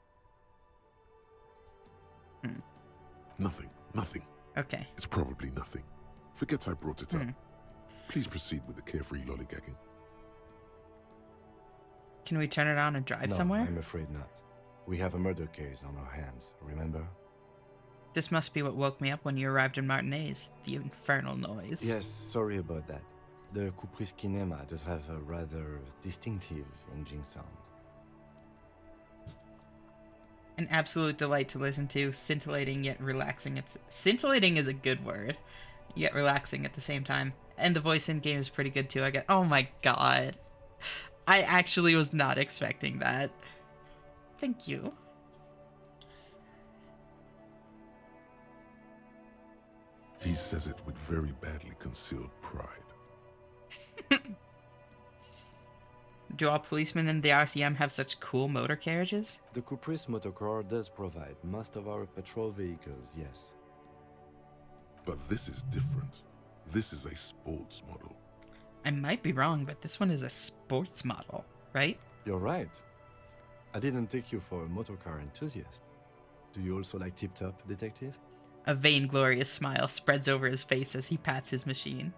Nothing. Okay. It's probably nothing. Forget I brought it up. Please proceed with the carefree lollygagging. Can we turn it on and drive No, somewhere? I'm afraid not. We have a murder case on our hands, remember? This must be what woke me up when you arrived in Martinez. The infernal noise. Yes, sorry about that. The Kupris Kinema does have a rather distinctive engine sound. An absolute delight to listen to, scintillating yet relaxing. Scintillating is a good word, yet relaxing at the same time. And the voice in game is pretty good too. Oh my god. I actually was not expecting that. Thank you. He says it with very badly concealed pride. Do all policemen in the RCM have such cool motor carriages? The Kupris Motorcar does provide most of our patrol vehicles, yes. But this is different. This is a sports model. I might be wrong, but this one is a sports model, right? You're right. I didn't take you for a motorcar enthusiast. Do you also like tip-top, detective? A vainglorious smile spreads over his face as he pats his machine.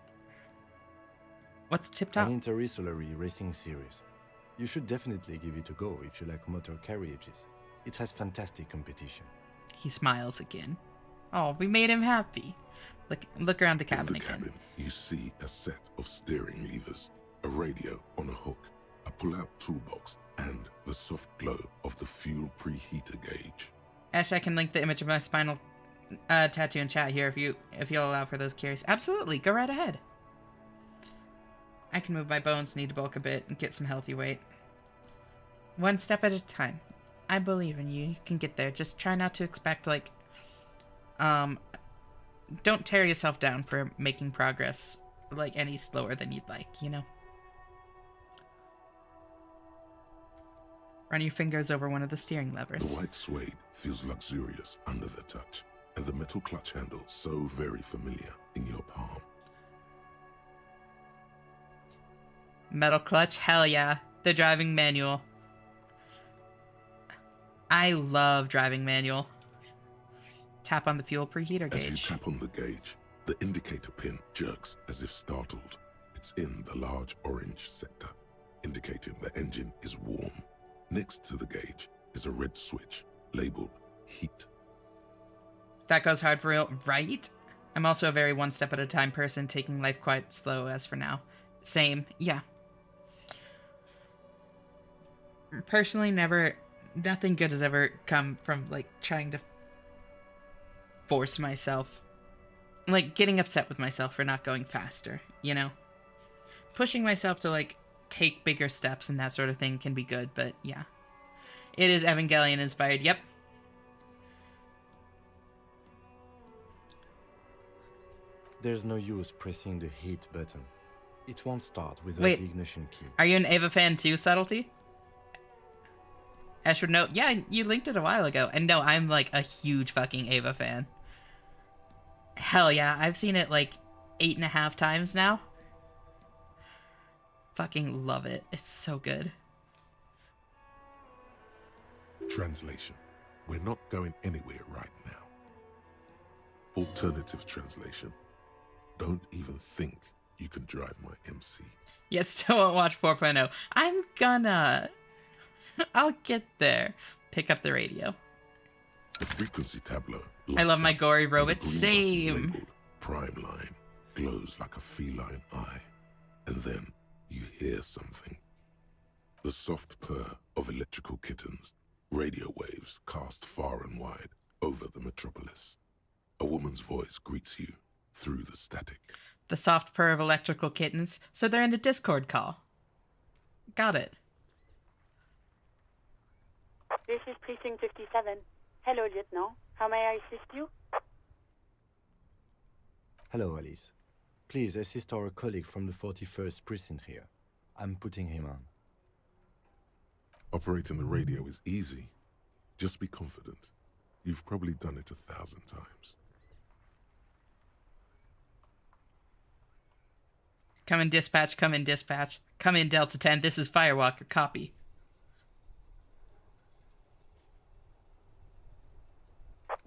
What's tip-top? An interstellary racing series. You should definitely give it a go if you like motor carriages. It has fantastic competition. He smiles again. Oh, we made him happy. Look around the cabin In the again. cabin, you see a set of steering levers, a radio on a hook, a pull-out toolbox, and the soft glow of the fuel preheater gauge. Ash, I can link the image of my spinal tattoo in chat here if you'll allow for those carries. Absolutely, go right ahead. I can move my bones, need to bulk a bit, and get some healthy weight. One step at a time. I believe in you. You can get there. Just try not to expect, don't tear yourself down for making progress, any slower than you'd like, you know? Run your fingers over one of the steering levers. The white suede feels luxurious under the touch, and the metal clutch handle so very familiar in your palm. Metal clutch, hell yeah. The driving manual. I love driving manual. Tap on the fuel preheater gauge. As you tap on the gauge, the indicator pin jerks as if startled. It's in the large orange sector, indicating the engine is warm. Next to the gauge is a red switch labeled heat. That goes hard for real, right? I'm also a very one step at a time person, taking life quite slow as for now. Same, yeah. Personally, nothing good has ever come from, trying to force myself. Getting upset with myself for not going faster, you know? Pushing myself to, take bigger steps and that sort of thing can be good, but yeah. It is Evangelion inspired, yep. There's no use pressing the heat button. It won't start without Wait, the ignition key. Are you an Ava fan too, Subtlety? Ash would know. Yeah, you linked it a while ago. And no, I'm a huge fucking Ava fan. Hell yeah, I've seen it 8.5 times now. Fucking love it. It's so good. Translation. We're not going anywhere right now. Alternative translation. Don't even think you can drive my MC. Yes, still won't watch 4.0. I'm gonna. I'll get there. Pick up the radio. The frequency tableau. I love my gory and the robots. green Same. button labeled Prime Line glows like a feline eye. And then you hear something. The soft purr of electrical kittens. Radio waves cast far and wide over the metropolis. A woman's voice greets you through the static. The soft purr of electrical kittens. So they're in a Discord call. Got it. This is Precinct 57. Hello, Lieutenant. How may I assist you? Hello, Alice. Please assist our colleague from the 41st Precinct here. I'm putting him on. Operating the radio is easy. Just be confident. You've probably done it 1,000 times. Come in dispatch, come in dispatch. Come in Delta 10, this is Firewalker, copy.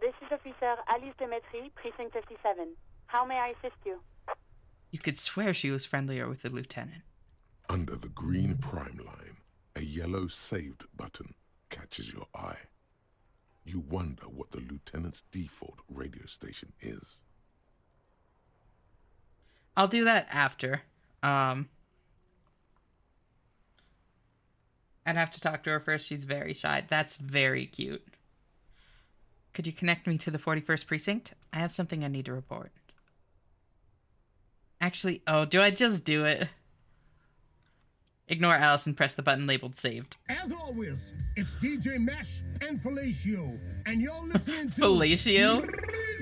This is Officer Alice Demetri, Precinct 57. How may I assist you? You could swear she was friendlier with the lieutenant. Under the green prime line, a yellow saved button catches your eye. You wonder what the lieutenant's default radio station is. I'll do that after. I'd have to talk to her first. She's very shy. That's very cute. Could you connect me to the 41st Precinct? I have something I need to report. Actually, oh, do I just do it? Ignore Alice and press the button labeled saved. As always, it's DJ Mesh and Fellatio, and you're listening to Fellatio?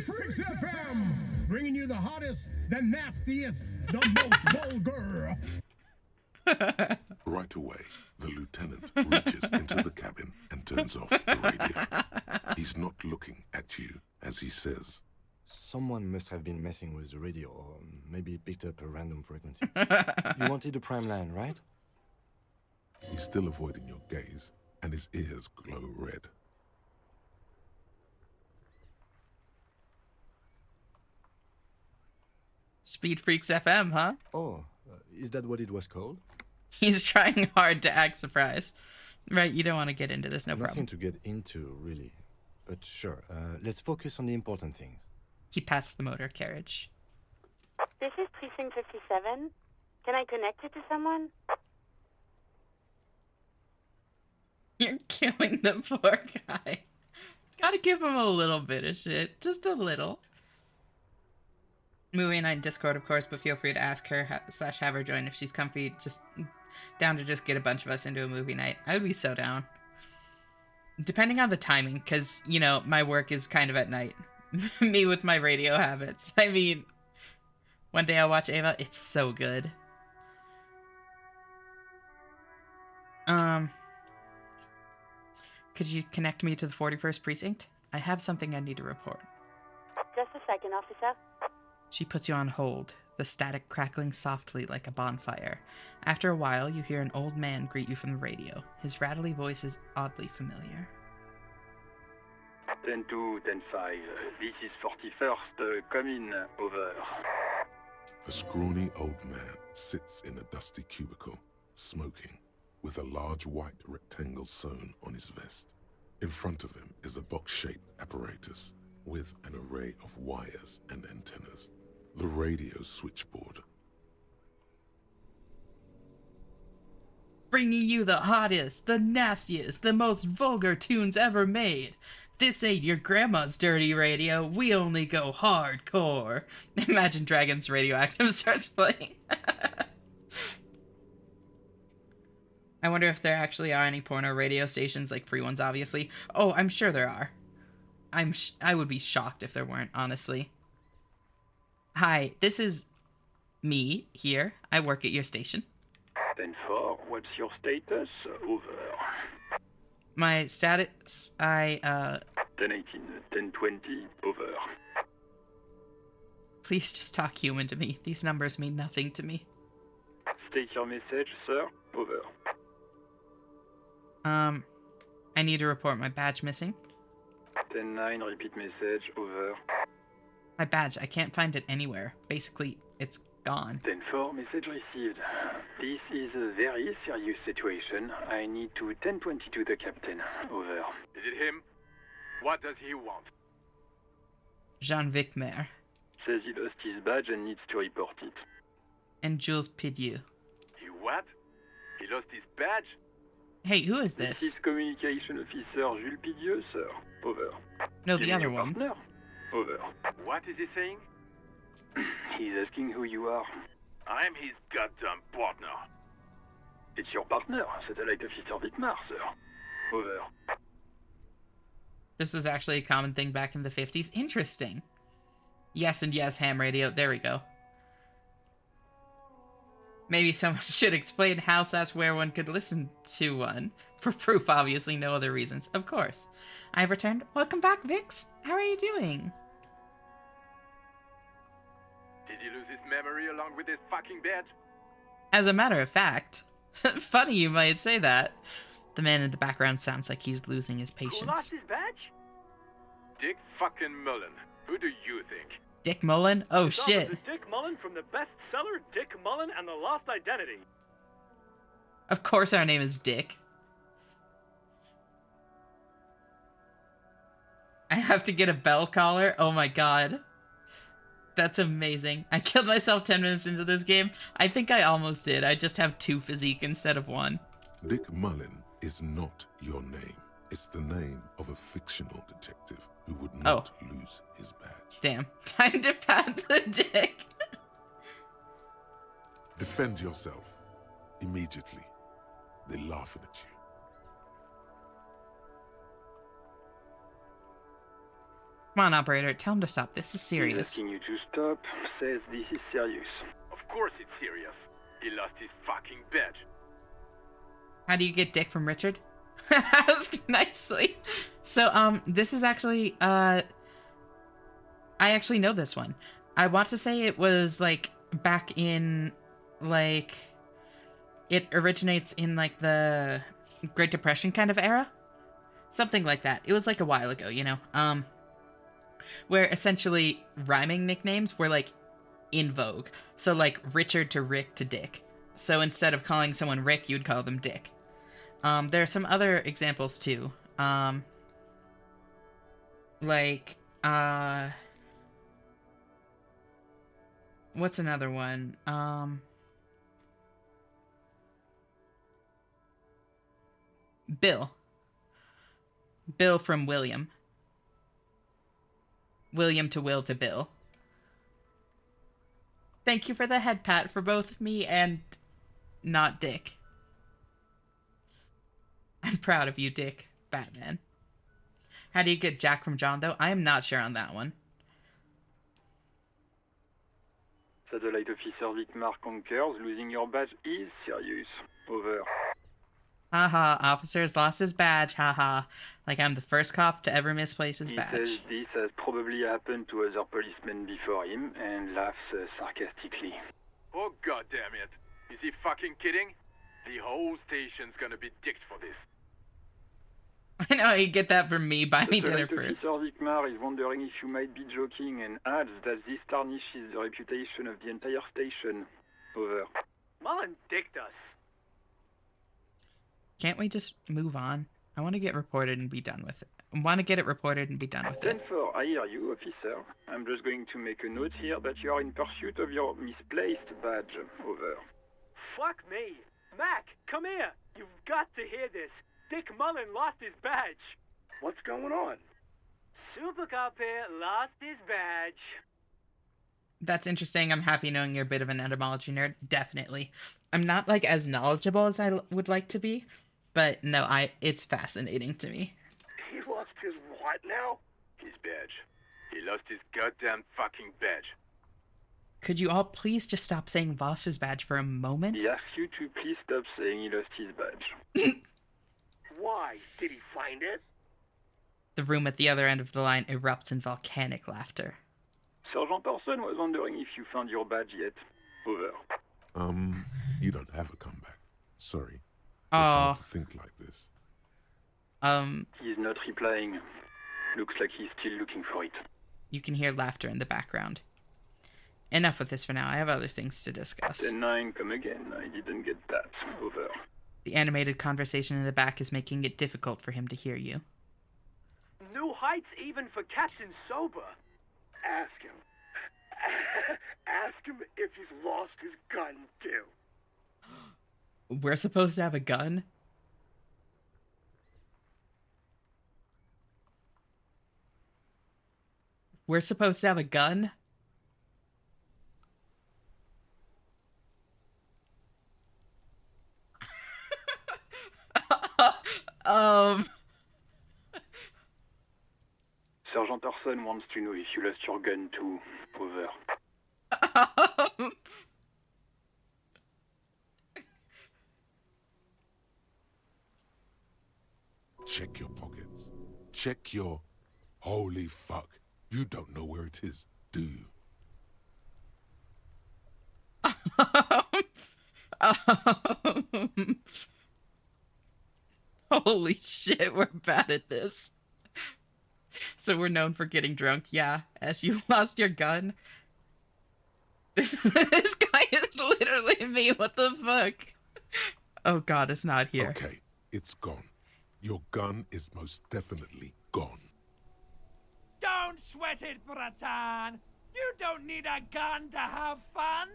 Freaks FM, bringing you the hottest, the nastiest, the most vulgar. Right away, the lieutenant reaches into the cabin and turns off the radio. He's not looking at you as he says, Someone must have been messing with the radio, or maybe picked up a random frequency. You wanted the prime line, right? He's still avoiding your gaze, and his ears glow red. Speed Freaks FM, huh? Oh, is that what it was called? He's trying hard to act surprised. Right, you don't want to get into this, no problem. Nothing to get into, really. But sure, let's focus on the important things. He passed the motor carriage. This is Precinct 57. Can I connect it to someone? You're killing the poor guy. Gotta give him a little bit of shit. Just a little. Movie night in Discord, of course, but feel free to ask her / have her join if she's comfy. Just down to just get a bunch of us into a movie night. I would be so down. Depending on the timing, because, you know, my work is kind of at night. Me with my radio habits. I mean, one day I'll watch Ava. It's so good. Could you connect me to the 41st Precinct? I have something I need to report. Just a second, officer. She puts you on hold, the static crackling softly like a bonfire. After a while, you hear an old man greet you from the radio. His rattly voice is oddly familiar. 10-2, 10-5. This is 41st. Come in. Over. A scrawny old man sits in a dusty cubicle, smoking, with a large white rectangle sewn on his vest. In front of him is a box-shaped apparatus with an array of wires and antennas. The radio switchboard. Bringing you the hottest, the nastiest, the most vulgar tunes ever made. This ain't your grandma's dirty radio. We only go hardcore. Imagine Dragons Radioactive starts playing. I wonder if there actually are any porno radio stations, like free ones, obviously. Oh, I'm sure there are. I would be shocked if there weren't, honestly. Hi, this is me here. I work at your station. 10-4, what's your status? Over. My status, 10-18, 10-20, over. Please just talk human to me. These numbers mean nothing to me. State your message, sir. Over. I need to report my badge missing. 10-9, repeat message. Over. My badge, I can't find it anywhere. Basically, it's gone. 10-4, message received. This is a very serious situation. I need to 10-22 the captain. Over. Is it him? What does he want? Jean-Vic Maire. Says he lost his badge and needs to report it. And Jules Pidieu. He what? He lost his badge? Hey, who is this? This is Communication Officer Jules Pidieu, sir. Over. No, the other one. Partner? Over. What is he saying? He's asking who you are. I'm his goddamn partner. It's your partner, Satellite Officer Vitmar, sir. Over. This was actually a common thing back in the 50s. Interesting. Yes and yes, ham radio. There we go. Maybe someone should explain how / where one could listen to one. For proof, obviously, no other reasons. Of course. I've returned. Welcome back, Vix. How are you doing? Did he lose his memory along with his fucking badge? As a matter of fact, funny you might say that. The man in the background sounds like he's losing his Who patience. lost his badge? Dick fucking Mullen. Who do you think? Dick Mullen? Oh It's shit. Officer Dick Mullen from the bestseller Dick Mullen and the Lost Identity. Of course our name is Dick. I have to get a bell collar? Oh my god. That's amazing. I killed myself 10 minutes into this game. I think I almost did. I just have 2 physique instead of 1. Dick Mullen is not your name. It's the name of a fictional detective who would not lose his badge. Damn. Time to pat the dick. Defend yourself. Immediately. They're laughing at you. Come on, operator. Tell him to stop. This is He's serious. asking you to stop. Says this is serious. Of course it's serious. He lost his fucking badge. How do you get dick from Richard? Asked nicely. So, this is actually, I actually know this one. I want to say it was, like, back in, like, it originates in, like, the Great Depression kind of era. Something like that. It was, like, a while ago, you know? Where essentially rhyming nicknames were, like, in vogue. So, like, Richard to Rick to Dick. So instead of calling someone Rick, you'd call them Dick. There are some other examples, too. What's another one? Bill. Bill from William. William to Will to Bill. Thank you for the head pat for both me and not Dick. I'm proud of you, Dick. Batman. How do you get Jack from John, though? I am not sure on that one. Satellite Officer Vicmar concurs. Losing your badge is serious. Over. Haha, officer's lost his badge, haha. Like I'm the first cop to ever misplace his badge. He says this has probably happened to other policemen before him and laughs sarcastically. Oh god damn it. Is he fucking kidding? The whole station's gonna be dicked for this. I know you get that from me. Buy me dinner Satellite first. Officer Vicmar is wondering if you might be joking and adds that this tarnishes the reputation of the entire station. Over. Mullen dicked us. Can't we just move on? I want to get reported and be done with it. I want to get it reported and be done with it. 10-4, I hear you, officer. I'm just going to make a note here that you are in pursuit of your misplaced badge. Over. Fuck me. Mac, come here. You've got to hear this. Dick Mullen lost his badge. What's going on? Super Cop here lost his badge. That's interesting. I'm happy knowing you're a bit of an etymology nerd. Definitely. I'm not, like, as knowledgeable as I would like to be. But, no, it's fascinating to me. He lost his what now? His badge. He lost his goddamn fucking badge. Could you all please just stop saying lost his badge for a moment? He asks you to please stop saying he lost his badge. Why? Did he find it? The room at the other end of the line erupts in volcanic laughter. Sergeant Person was wondering if you found your badge yet. Over. You don't have a comeback. Sorry. Oh. It's hard to think like this. He's not replying. Looks like he's still looking for it. You can hear laughter in the background. Enough with this for now. I have other things to discuss. 10-9, come again. I didn't get that. Over. The animated conversation in the back is making it difficult for him to hear you. New heights even for Captain Sober. Ask him. Ask him if he's lost his gun, too. We're supposed to have a gun? We're supposed to have a gun? Sergeant Orson wants to know if you lost your gun too. Over. Check your pockets. Check your... Holy fuck. You don't know where it is, do you? Holy shit, we're bad at this. So we're known for getting drunk. Yeah, as you lost your gun. This guy is literally me. What the fuck? Oh god, it's not here. Okay, it's gone. Your gun is most definitely gone. Don't sweat it, Bratan. You don't need a gun to have fun.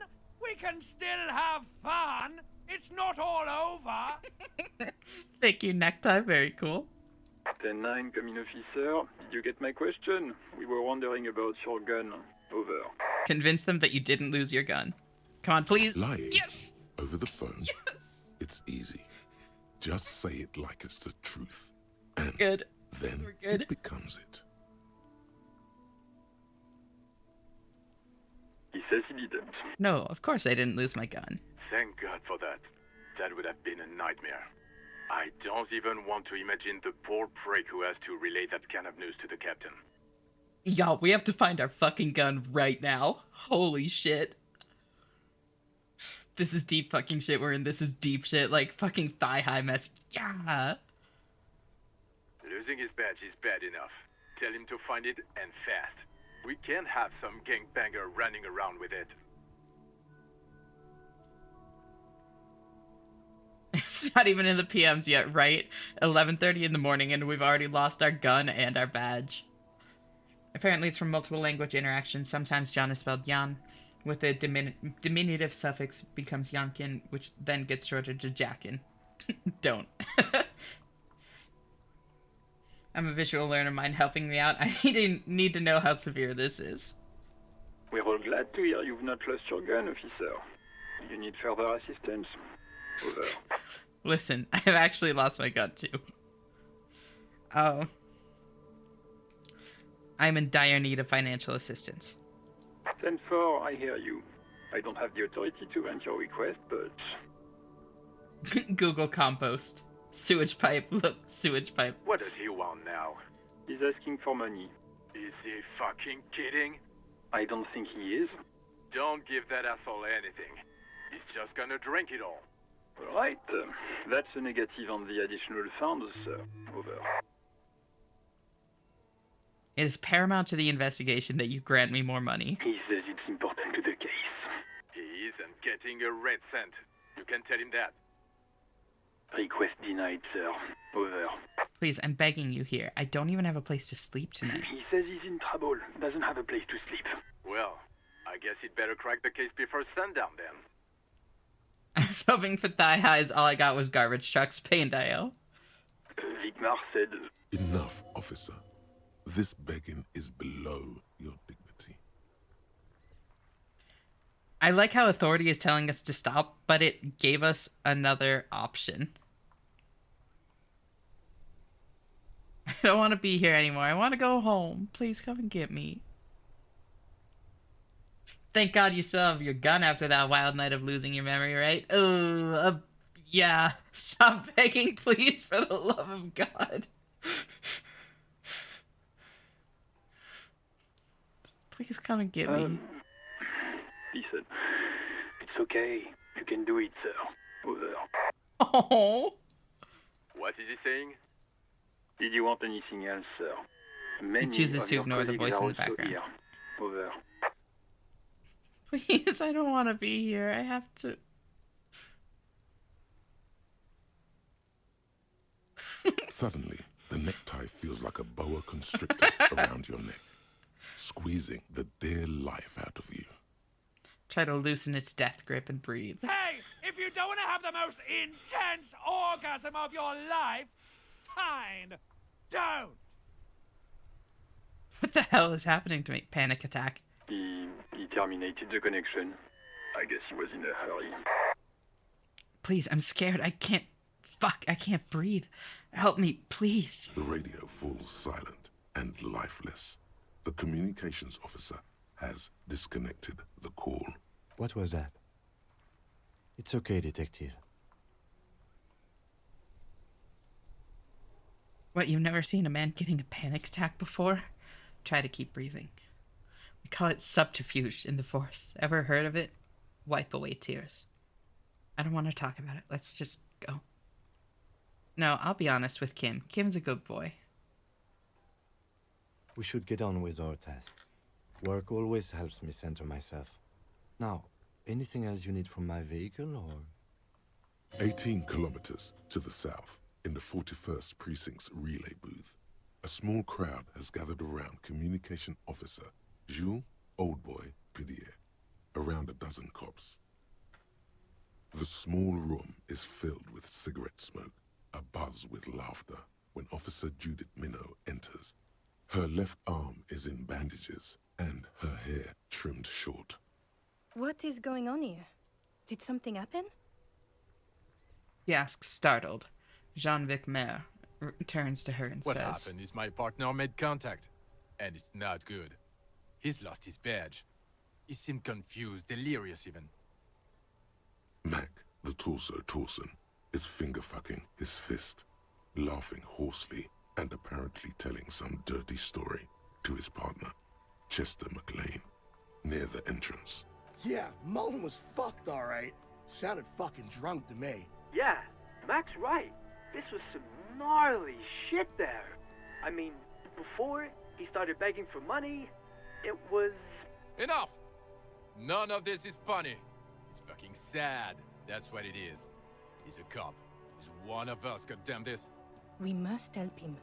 We can still have fun. It's not all over. Thank you, Necktie. Very cool. 10-9, coming officer. Did you get my question? We were wondering about your gun. Over. Convince them that you didn't lose your gun. Come on, please. Lying yes! over the phone. Yes! It's easy. Just say it like it's the truth. And good. Then good. It becomes it. He says he didn't. No, of course I didn't lose my gun. Thank God for that. That would have been a nightmare. I don't even want to imagine the poor prick who has to relay that kind of news to the captain. Y'all, we have to find our fucking gun right now. Holy shit. This is deep fucking shit we're in. This is deep shit. Like, fucking thigh-high mess. Yeah. Losing his badge is bad enough. Tell him to find it, and fast. We can't have some gangbanger running around with it. It's not even in the PMs yet, right? 11:30 in the morning, and we've already lost our gun and our badge. Apparently it's from multiple language interactions. Sometimes John is spelled Jan, with a diminutive suffix becomes Yankin, which then gets shortened to Jackin. Don't. I'm a visual learner. Mind helping me out? I need to know how severe this is. We're all glad to hear you've not lost your gun, officer. You need further assistance? Over. Listen, I've actually lost my gun too. Oh. I'm in dire need of financial assistance. 10-4, I hear you. I don't have the authority to grant your request, but... Google compost. Sewage pipe. Look, sewage pipe. What does he want now? He's asking for money. Is he fucking kidding? I don't think he is. Don't give that asshole anything. He's just gonna drink it all. Right. That's a negative on the additional funds, sir. Over. It is paramount to the investigation that you grant me more money. He says it's important to the case. He isn't getting a red cent. You can tell him that. Request denied, sir. Over. Please, I'm begging you here. I don't even have a place to sleep tonight. He says he's in trouble. Doesn't have a place to sleep. Well, I guess he'd better crack the case before sundown then. I was hoping for thigh highs. All I got was garbage trucks, pain dio. Vigmar said... Enough, officer. This begging is below your dignity. I like how authority is telling us to stop, but it gave us another option. I don't want to be here anymore. I want to go home. Please come and get me. Thank God you still have your gun after that wild night of losing your memory, right? Oh, yeah. Stop begging, please, for the love of God. Please come and get me. Listen, it's okay. You can do it, sir. Over. Oh. What is he saying? Did you want anything else, sir? He chooses to ignore the voice in the background. Here. Over. Please, I don't want to be here. I have to... Suddenly, the necktie feels like a boa constrictor around your neck, squeezing the dear life out of you. Try to loosen its death grip and breathe. Hey, if you don't want to have the most intense orgasm of your life, fine. Don't. What the hell is happening to me? Panic attack. He terminated the connection. I guess he was in a hurry. Please, I'm scared. I can't... Fuck, I can't breathe. Help me, please. The radio falls silent and lifeless. The communications officer has disconnected the call. What was that? It's okay, detective. What, you've never seen a man getting a panic attack before? Try to keep breathing. We call it subterfuge in the force. Ever heard of it? Wipe away tears. I don't want to talk about it. Let's just go. No, I'll be honest with Kim. Kim's a good boy. We should get on with our tasks. Work always helps me center myself. Now, anything else you need from my vehicle, or...? 18 kilometers to the south, in the 41st Precinct's relay booth, a small crowd has gathered around Communication Officer Jules Oldboy Pidier, around a dozen cops. The small room is filled with cigarette smoke, a buzz with laughter, when Officer Judith Minot enters. Her left arm is in bandages, and her hair trimmed short. What is going on here? Did something happen? He asks, startled. Jean-Vic Mer turns to her and What says... happened is my partner made contact, and it's not good. He's lost his badge. He seemed confused, delirious even. Mac, the torso Torson, is finger-fucking his fist, laughing hoarsely and apparently telling some dirty story to his partner, Chester McLean, near the entrance. Yeah, Mullen was fucked, all right. Sounded fucking drunk to me. Yeah, Mac's right. This was some gnarly shit there. I mean, before he started begging for money, it was... Enough! None of this is funny. It's fucking sad. That's what it is. He's a cop. He's one of us, goddamn this. We must help him.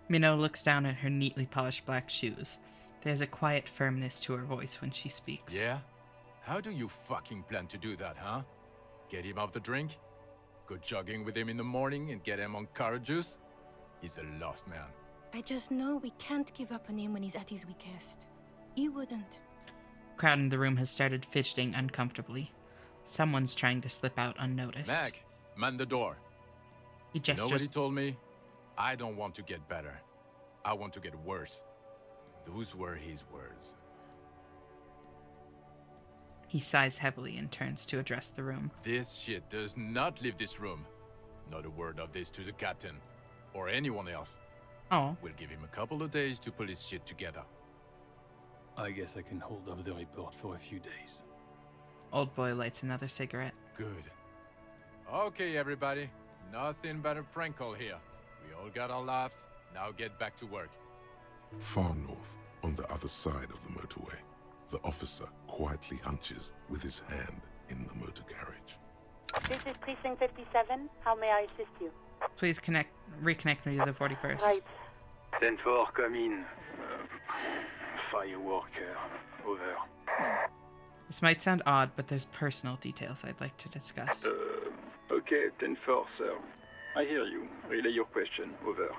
Minot looks down at her neatly polished black shoes. There's a quiet firmness to her voice when she speaks. Yeah? How do you fucking plan to do that, huh? Get him off the drink? Go jogging with him in the morning and get him on carrot juice? He's a lost man. I just know we can't give up on him when he's at his weakest. He wouldn't. Crowd in the room has started fidgeting uncomfortably. Someone's trying to slip out unnoticed. Mac, man the door. He gestures. You know what he told me? I don't want to get better. I want to get worse. Those were his words. He sighs heavily and turns to address the room. This shit does not leave this room. Not a word of this to the captain. Or anyone else. Oh. We'll give him a couple of days to pull his shit together. I guess I can hold off the report for a few days. Old boy lights another cigarette. Good. Okay, everybody. Nothing but a prank call here. We all got our laughs. Now get back to work. Far north, on the other side of the motorway, the officer quietly hunches with his hand in the motor carriage. This is Precinct 57. How may I assist you? Please reconnect me to the 41st. Right. 10-4, come in. Firework, over. This might sound odd, but there's personal details I'd like to discuss. Okay, 10-4, sir. I hear you. Relay your question, over.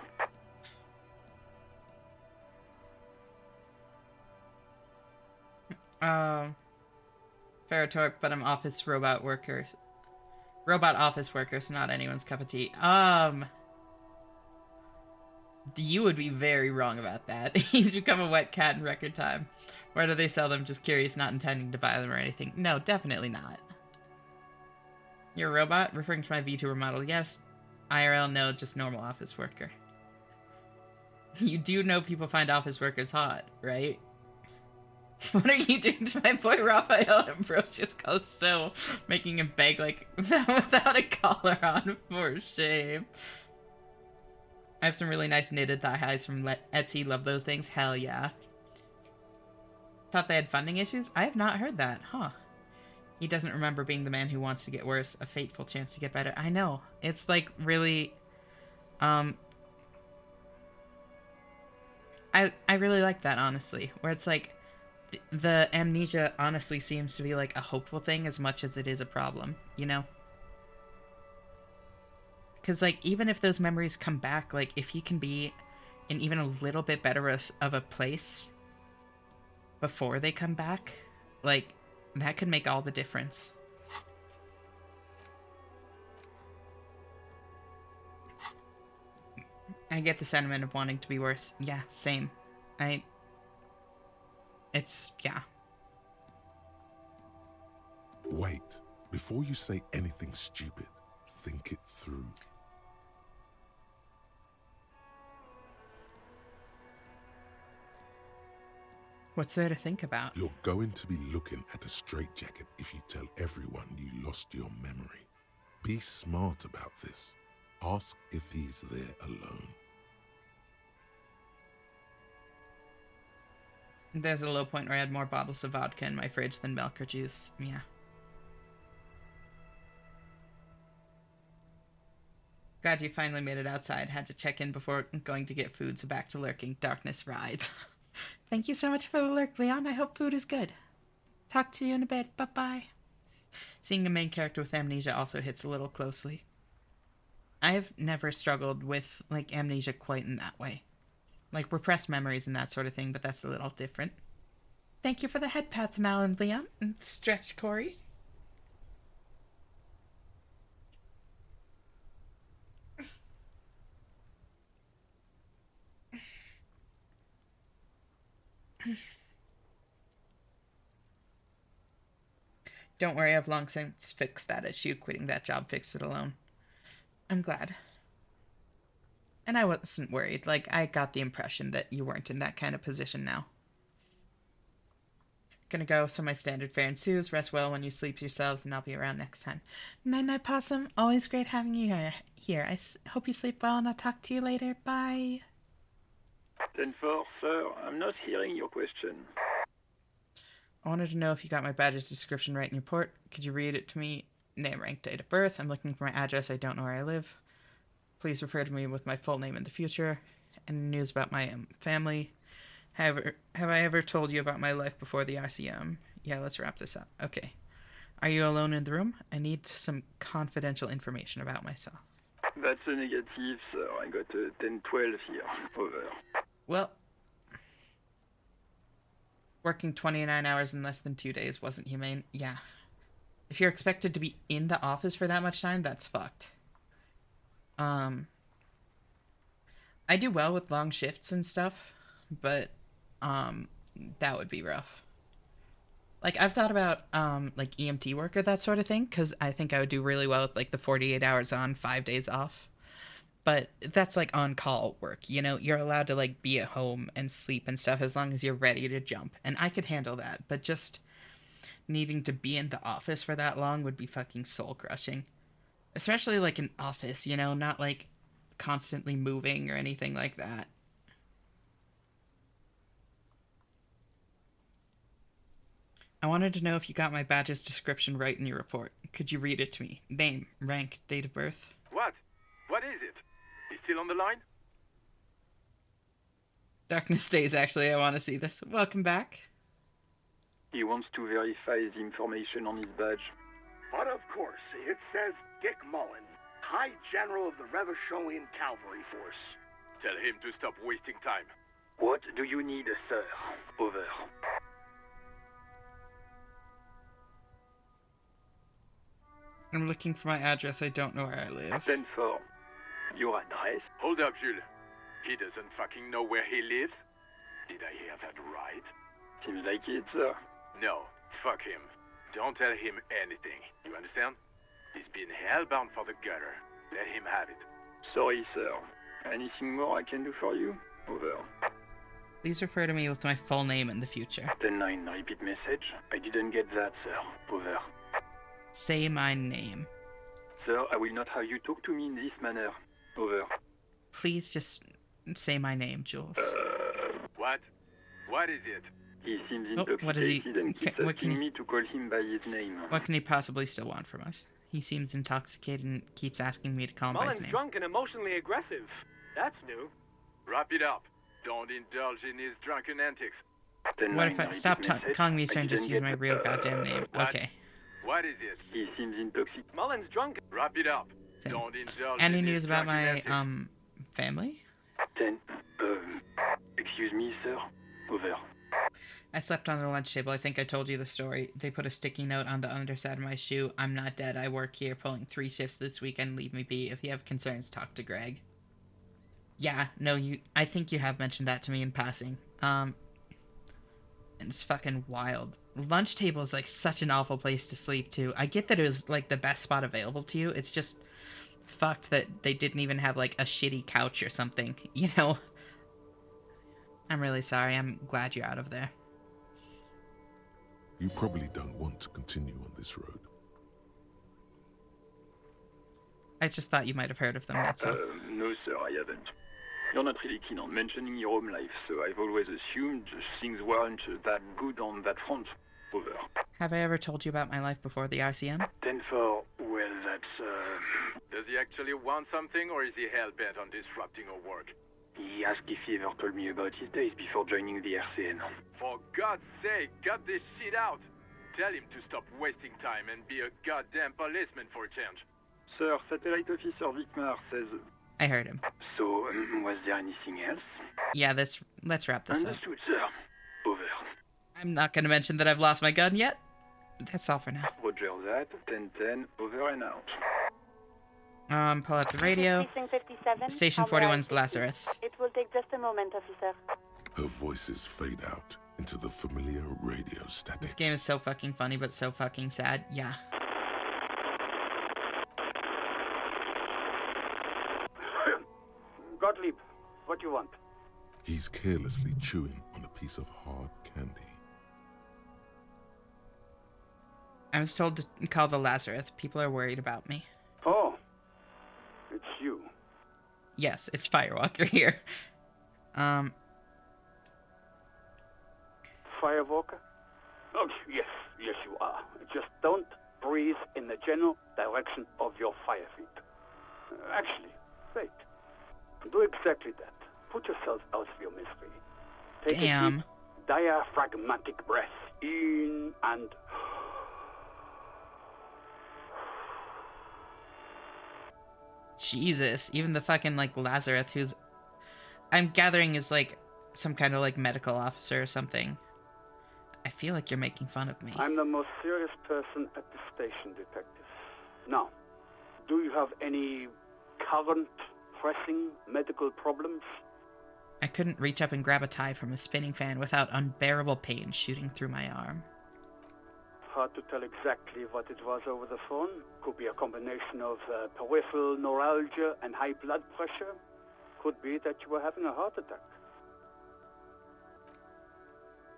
Ferrotorp, but I'm office robot worker. Robot office worker, so not anyone's cup of tea. You would be very wrong about that. He's become a wet cat in record time. Where do they sell them? Just curious, not intending to buy them or anything. No, definitely not. You're a robot? Referring to my VTuber model. Yes. IRL, no, just normal office worker. You do know people find office workers hot, right? What are you doing to my boy Raphael Ambrosius Callisto? Making him beg like that without a collar on, for shame. I have some really nice knitted thigh highs from Etsy. Love those things. Hell yeah. Thought they had funding issues? I have not heard that. Huh. He doesn't remember being the man who wants to get worse. A fateful chance to get better. I know. It's like really... I really like that, honestly. Where it's like... The amnesia honestly seems to be like a hopeful thing as much as it is a problem, you know? Because, like, even if those memories come back, like, if he can be in even a little bit better of a place before they come back, like, that could make all the difference. I get the sentiment of wanting to be worse. Yeah, same. Yeah. Wait. Before you say anything stupid, think it through. What's there to think about? You're going to be looking at a straitjacket if you tell everyone you lost your memory. Be smart about this. Ask if he's there alone. There's a low point where I had more bottles of vodka in my fridge than milk or juice. Yeah. Glad you finally made it outside. Had to check in before going to get food, so back to lurking. Darkness rides. Thank you so much for the lurk, Leon. I hope food is good. Talk to you in a bit. Bye-bye. Seeing a main character with amnesia also hits a little closely. I have never struggled with, like, amnesia quite in that way. Like, repressed memories and that sort of thing, but that's a little different. Thank you for the head pats, Mal and Leon. And stretch, Corey. Don't worry, I've long since fixed that issue. Quitting that job fixed it alone. I'm glad. And I wasn't worried. Like, I got the impression that you weren't in that kind of position now. Gonna go, so my standard fare ensues. Rest well when you sleep yourselves, and I'll be around next time. Night-night, Possum. Always great having you here. I hope you sleep well, and I'll talk to you later. Bye. 10-4, sir. I'm not hearing your question. I wanted to know if you got my badge's description right in your port. Could you read it to me? Name, rank, date of birth. I'm looking for my address. I don't know where I live. Please refer to me with my full name in the future. Any news about my family? Have I ever told you about my life before the RCM? Yeah, let's wrap this up. Okay. Are you alone in the room? I need some confidential information about myself. That's a negative, sir. I got a 10-12 here. Over. Well, working 29 hours in less than 2 days wasn't humane. Yeah. If you're expected to be in the office for that much time, that's fucked. I do well with long shifts and stuff, but that would be rough. Like, I've thought about like EMT work or that sort of thing, because I think I would do really well with like the 48 hours on, 5 days off. But that's like on-call work, you know? You're allowed to like be at home and sleep and stuff as long as you're ready to jump. And I could handle that, but just needing to be in the office for that long would be fucking soul-crushing. Especially like an office, you know? Not like constantly moving or anything like that. I wanted to know if you got my badge's description right in your report. Could you read it to me? Name, rank, date of birth. What? What is it? He's still on the line? Darkness stays, actually. I want to see this. Welcome back. He wants to verify the information on his badge. But of course, it says Dick Mullen, High General of the Revacholian Cavalry Force. Tell him to stop wasting time. What do you need, sir? Over. I'm looking for my address. I don't know where I live. 10-4. Your address? Hold up, Jules. He doesn't fucking know where he lives? Did I hear that right? Seems like it, sir. No, fuck him. Don't tell him anything. You understand? He's been hellbound for the gutter. Let him have it. Sorry, sir. Anything more I can do for you? Over. Please refer to me with my full name in the future. 10-9, repeat message. I didn't get that, sir. Over. Say my name. Sir, I will not have you talk to me in this manner. Over. Please just say my name, Jules. What? What is it? He seems intoxicated and keeps asking me to call him by his name. What can he possibly still want from us? He seems intoxicated and keeps asking me to call him by his Mullen's name. drunk and emotionally aggressive. That's new. Wrap it up. Don't indulge in his drunken antics. What if I stop calling me sir and just use my real goddamn name? What? Okay. What is it? He seems intoxicated. Mullen's drunk. Wrap it up. Don't indulge Any in news his about drunken my antics. Excuse family? me, sir. Over. I slept on the lunch table. I think I told you the story. They put a sticky note on the underside of my shoe. I'm not dead. I work here, pulling 3 shifts this weekend. Leave me be. If you have concerns, talk to Greg. Yeah, no, I think you have mentioned that to me in passing. And it's fucking wild. Lunch table is like such an awful place to sleep too. I get that it was like the best spot available to you. It's just fucked that they didn't even have like a shitty couch or something, you know? I'm really sorry. I'm glad you're out of there. You probably don't want to continue on this road. I just thought you might have heard of them, that's all. No, sir, I haven't. You're not really keen on mentioning your home life, so I've always assumed things weren't that good on that front. Over. Have I ever told you about my life before the ICM? 10-4, well, that's, Does he actually want something, or is he hell-bent on disrupting our work? He asked if he ever told me about his days before joining the RCN. For God's sake, cut this shit out! Tell him to stop wasting time and be a goddamn policeman for a change. Sir, Satellite Officer Vicmar says... I heard him. So, was there anything else? Yeah, let's wrap this up. Understood, sir. Over. I'm not going to mention that I've lost my gun yet. That's all for now. Roger that. 10-10, over and out. Pull out the radio. Precinct 57. Station 41's Lazarus. It will take just a moment, officer. Her voices fade out into the familiar radio static. This game is so fucking funny, but so fucking sad. Yeah. Gottlieb, what do you want? He's carelessly chewing on a piece of hard candy. I was told to call the Lazarus. People are worried about me. Oh, it's you. Yes, it's Firewalker here. Firewalker? Oh, yes, you are. Just don't breathe in the general direction of your fire feet. Actually, wait. Do exactly that. Put yourself out of your misery. Take a deep, diaphragmatic breath in and... Jesus, even the fucking, like, Lazarus, who's... I'm gathering is, like, some kind of, like, medical officer or something. I feel like you're making fun of me. I'm the most serious person at the station, detective. Now, do you have any current, pressing medical problems? I couldn't reach up and grab a tie from a spinning fan without unbearable pain shooting through my arm. Hard to tell exactly what it was over the phone. Could be a combination of peripheral neuralgia and high blood pressure. Could be that you were having a heart attack.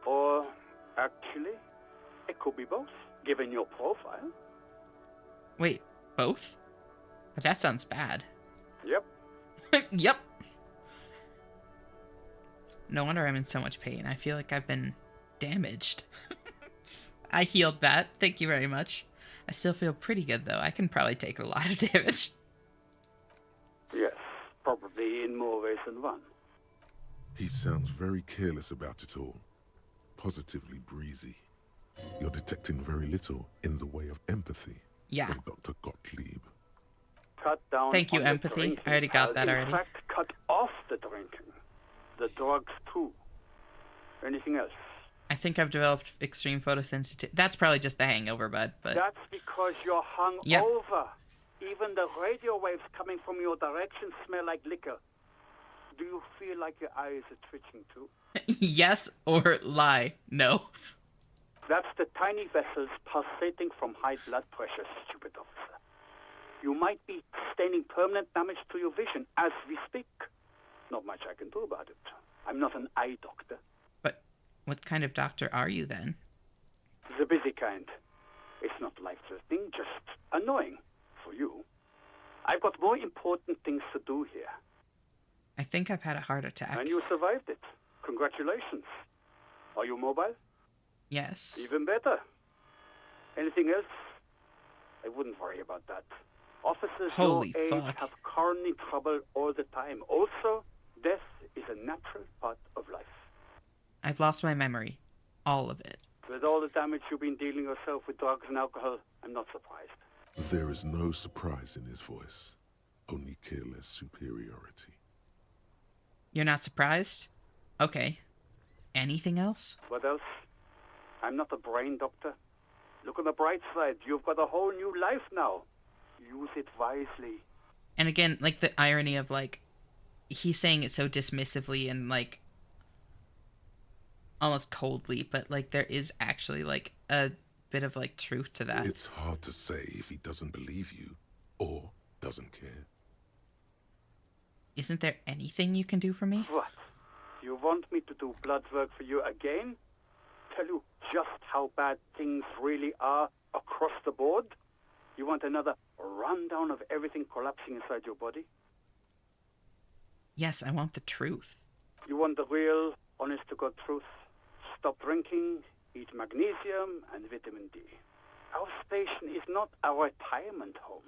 Or, actually, it could be both, given your profile. Wait, both? But that sounds bad. Yep. Yep. No wonder I'm in so much pain. I feel like I've been damaged. I healed that. Thank you very much. I still feel pretty good, though. I can probably take a lot of damage. Yes, probably in more ways than one. He sounds very careless about it all. Positively breezy. You're detecting very little in the way of empathy from Dr. Gottlieb. Cut down Thank you, on the empathy. drinking, I already got that in already. fact, cut off the drinking. The drugs, too. Anything else? I think I've developed extreme photosensitivity. That's probably just the hangover, bud. But That's because you're hung Yep. over. Even the radio waves coming from your direction smell like liquor. Do you feel like your eyes are twitching too? yes or lie? No. That's the tiny vessels pulsating from high blood pressure, stupid officer. You might be sustaining permanent damage to your vision as we speak. Not much I can do about it. I'm not an eye doctor. But what kind of doctor are you then? The busy kind. It's not life-threatening, just annoying for you. I've got more important things to do here. I think I've had a heart attack. And you survived it. Congratulations. Are you mobile? Yes. Even better. Anything else? I wouldn't worry about that. Officers Holy your age fuck. have coronary trouble all the time. Also, death is a natural part of life. I've lost my memory. All of it. With all the damage you've been dealing yourself with drugs and alcohol, I'm not surprised. There is no surprise in his voice, only careless superiority. You're not surprised? Okay. Anything else? What else? I'm not a brain doctor. Look on the bright side. You've got a whole new life now. Use it wisely. And again, like the irony of like, he's saying it so dismissively and like almost coldly, but like there is actually like a bit of like truth to that. It's hard to say if he doesn't believe you or doesn't care. Isn't there anything you can do for me? What? You want me to do blood work for you again? Tell you, just how bad things really are across the board? You want another rundown of everything collapsing inside your body? Yes, I want the truth. You want the real, honest-to-God truth? Stop drinking, eat magnesium and vitamin D. Our station is not a retirement home.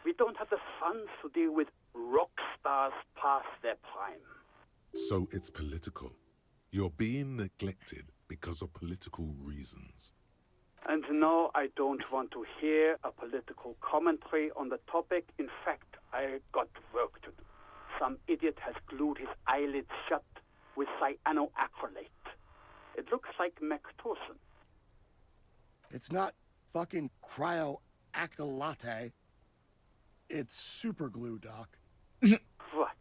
We don't have the funds to deal with rock stars past their prime. So it's political. You're being neglected because of political reasons. And no, I don't want to hear a political commentary on the topic. In fact, I got work to do. Some idiot has glued his eyelids shut with cyanoacrylate. It looks like Mectorson. It's not fucking cryoacrylate. It's super glue, Doc. What?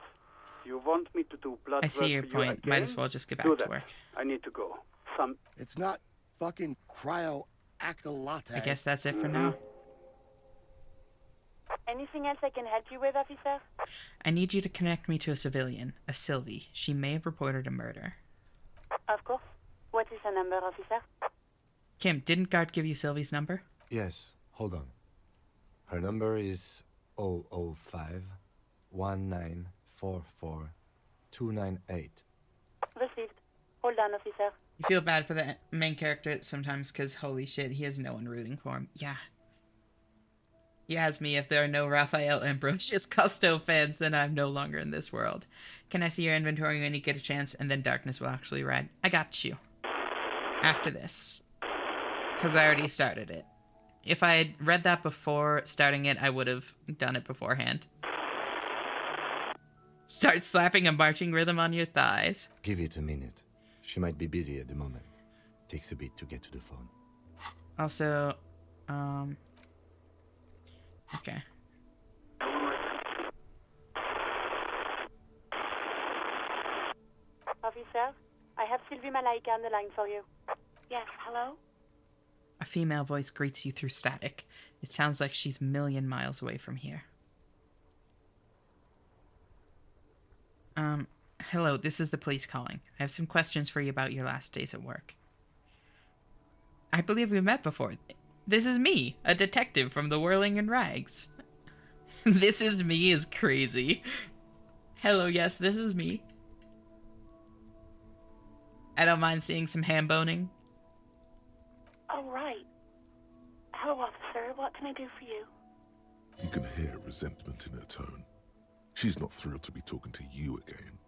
You want me to do blood I work see your for you point. Might again? as well just get back Do to that. work. I need to go. It's not fucking cryoacrylate. I guess that's it for now. Anything else I can help you with, officer? I need you to connect me to a civilian, a Sylvie. She may have reported a murder. Of course. What is the number, officer? Kim, didn't Guard give you Sylvie's number? Yes, hold on. Her number is 005 1944 298. Received. Hold on, officer. You feel bad for the main character sometimes because, holy shit, he has no one rooting for him. Yeah. He has me. If there are no Raphael Ambrosius Cousteau fans, then I'm no longer in this world. Can I see your inventory when you get a chance? And then Darkness will actually ride. I got you. After this. Because I already started it. If I had read that before starting it, I would have done it beforehand. Start slapping a marching rhythm on your thighs. Give it a minute. She might be busy at the moment. Takes a bit to get to the phone. Also, okay. Officer, I have Sylvie Malaika on the line for you. Yes, hello? A female voice greets you through static. It sounds like she's a million miles away from here. Hello, this is the police calling. I have some questions for you about your last days at work. I believe we met before. This is me, a detective from the Whirling in Rags. This is me is crazy. Hello, yes, this is me. I don't mind seeing some ham boning. Oh, right. Hello, officer. What can I do for you? You can hear resentment in her tone. She's not thrilled to be talking to you again.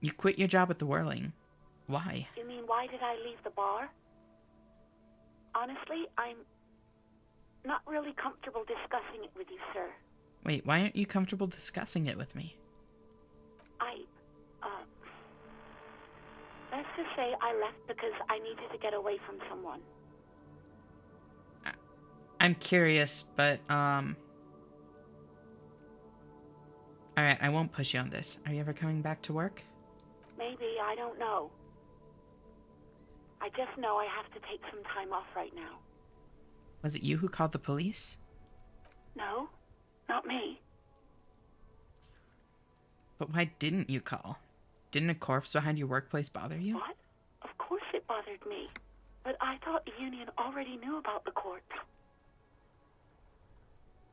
You quit your job at the Whirling. Why? You mean, why did I leave the bar? Honestly, I'm not really comfortable discussing it with you, sir. Wait, why aren't you comfortable discussing it with me? Let's just say I left because I needed to get away from someone. I'm curious, but, Alright, I won't push you on this. Are you ever coming back to work? Maybe, I don't know. I just know I have to take some time off right now. Was it you who called the police? No, not me. But why didn't you call? Didn't a corpse behind your workplace bother you? What? Of course it bothered me. But I thought the union already knew about the corpse.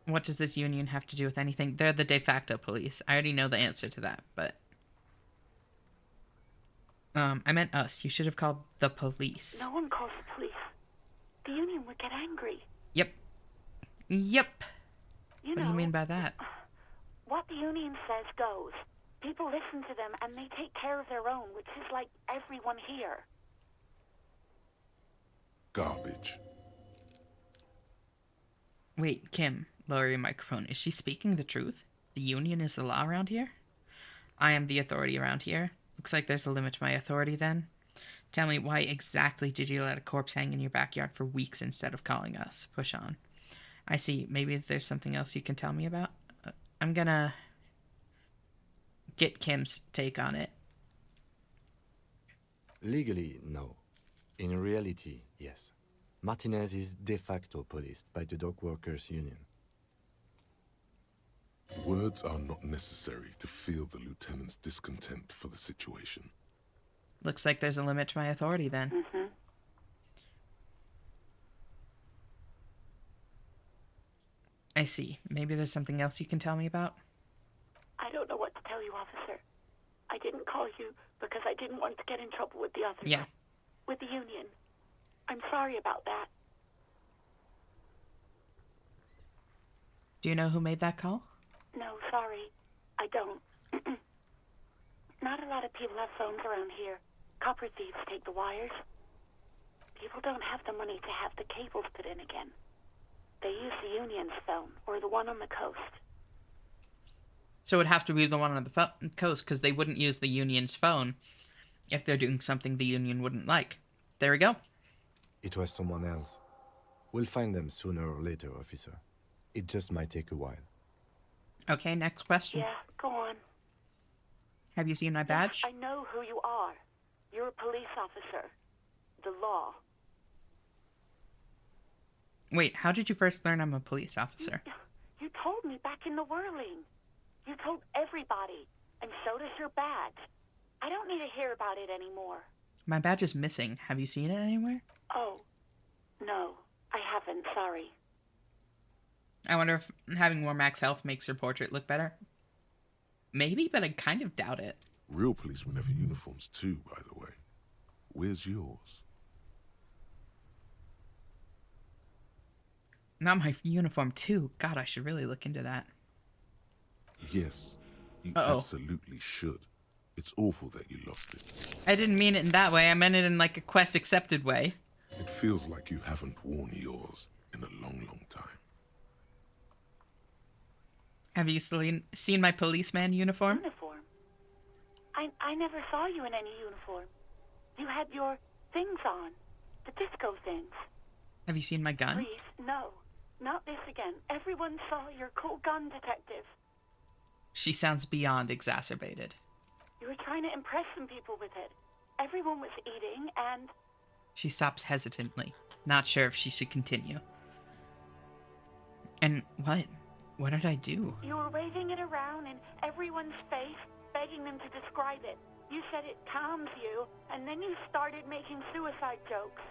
What does this union have to do with anything? They're the de facto police. I already know the answer to that, but... I meant us. You should have called the police. No one calls the police. The union would get angry. Yep. Yep. What do you mean by that? What the union says goes. People listen to them and they take care of their own, which is like everyone here. Garbage. Wait, Kim, lower your microphone. Is she speaking the truth? The union is the law around here? I am the authority around here. Looks like there's a limit to my authority then. Tell me, why exactly did you let a corpse hang in your backyard for weeks instead of calling us? Push on. I see. Maybe there's something else you can tell me about? I'm gonna get Kim's take on it. Legally, no. In reality, yes. Martinez is de facto policed by the dock workers union. Words are not necessary to feel the lieutenant's discontent for the situation. Looks like there's a limit to my authority then. Mm-hmm. I see. Maybe there's something else you can tell me about? I don't know what to tell you, officer. I didn't call you because I didn't want to get in trouble with the others. Yeah. With the Union. I'm sorry about that. Do you know who made that call? No, sorry. I don't. Not a lot of people have phones around here. Copper thieves take the wires. People don't have the money to have the cables put in again. They use the Union's phone, or the one on the coast. So it would have to be the one on the coast, because they wouldn't use the Union's phone if they're doing something the Union wouldn't like. There we go. It was someone else. We'll find them sooner or later, officer. It just might take a while. Okay, next question. Yeah, go on. Have you seen my badge? I know who you are. You're a police officer. The law. Wait, how did you first learn I'm a police officer? You told me back in the whirling. You told everybody, and so does your badge. I don't need to hear about it anymore. My badge is missing. Have you seen it anywhere? Oh, no, I haven't, sorry. I wonder if having more max health makes your portrait look better. Maybe, but I kind of doubt it. Real policemen have uniforms too, by the way. Where's yours? Not my uniform too. God, I should really look into that. Yes, you absolutely should. It's awful that you lost it. I didn't mean it in that way. I meant it in like a quest accepted way. It feels like you haven't worn yours in a long, long time. Have you seen my policeman uniform? Uniform? I never saw you in any uniform. You had your things on. The disco things. Have you seen my gun? Please, no. Not this again. Everyone saw your cool gun, detective. She sounds beyond exacerbated. You were trying to impress some people with it. Everyone was eating and... She stops hesitantly, not sure if she should continue. And what? What did I do? You were waving it around in everyone's face, begging them to describe it. You said it calms you, and then you started making suicide jokes.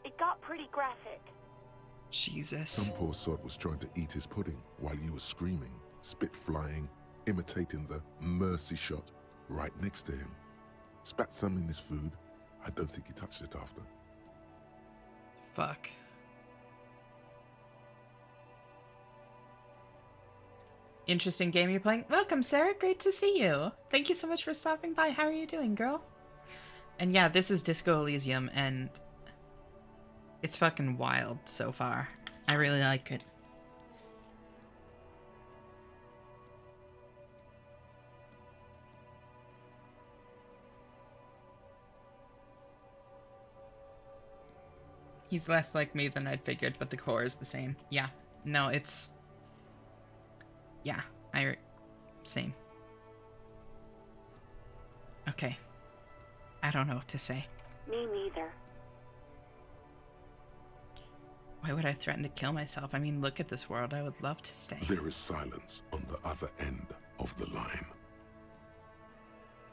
It got pretty graphic. Jesus. Some poor sod was trying to eat his pudding while you were screaming, spit flying, imitating the mercy shot right next to him. Spat some in his food. I don't think he touched it after. Fuck. Interesting game you're playing. Welcome, Sarah. Great to see you. Thank you so much for stopping by. How are you doing, girl? And yeah, this is Disco Elysium, and it's fucking wild so far. I really like it. He's less like me than I'd figured, but the core is the same. Yeah. No, it's... Yeah, same. Okay. I don't know what to say. Me neither. Why would I threaten to kill myself? I mean, look at this world. I would love to stay. There is silence on the other end of the line.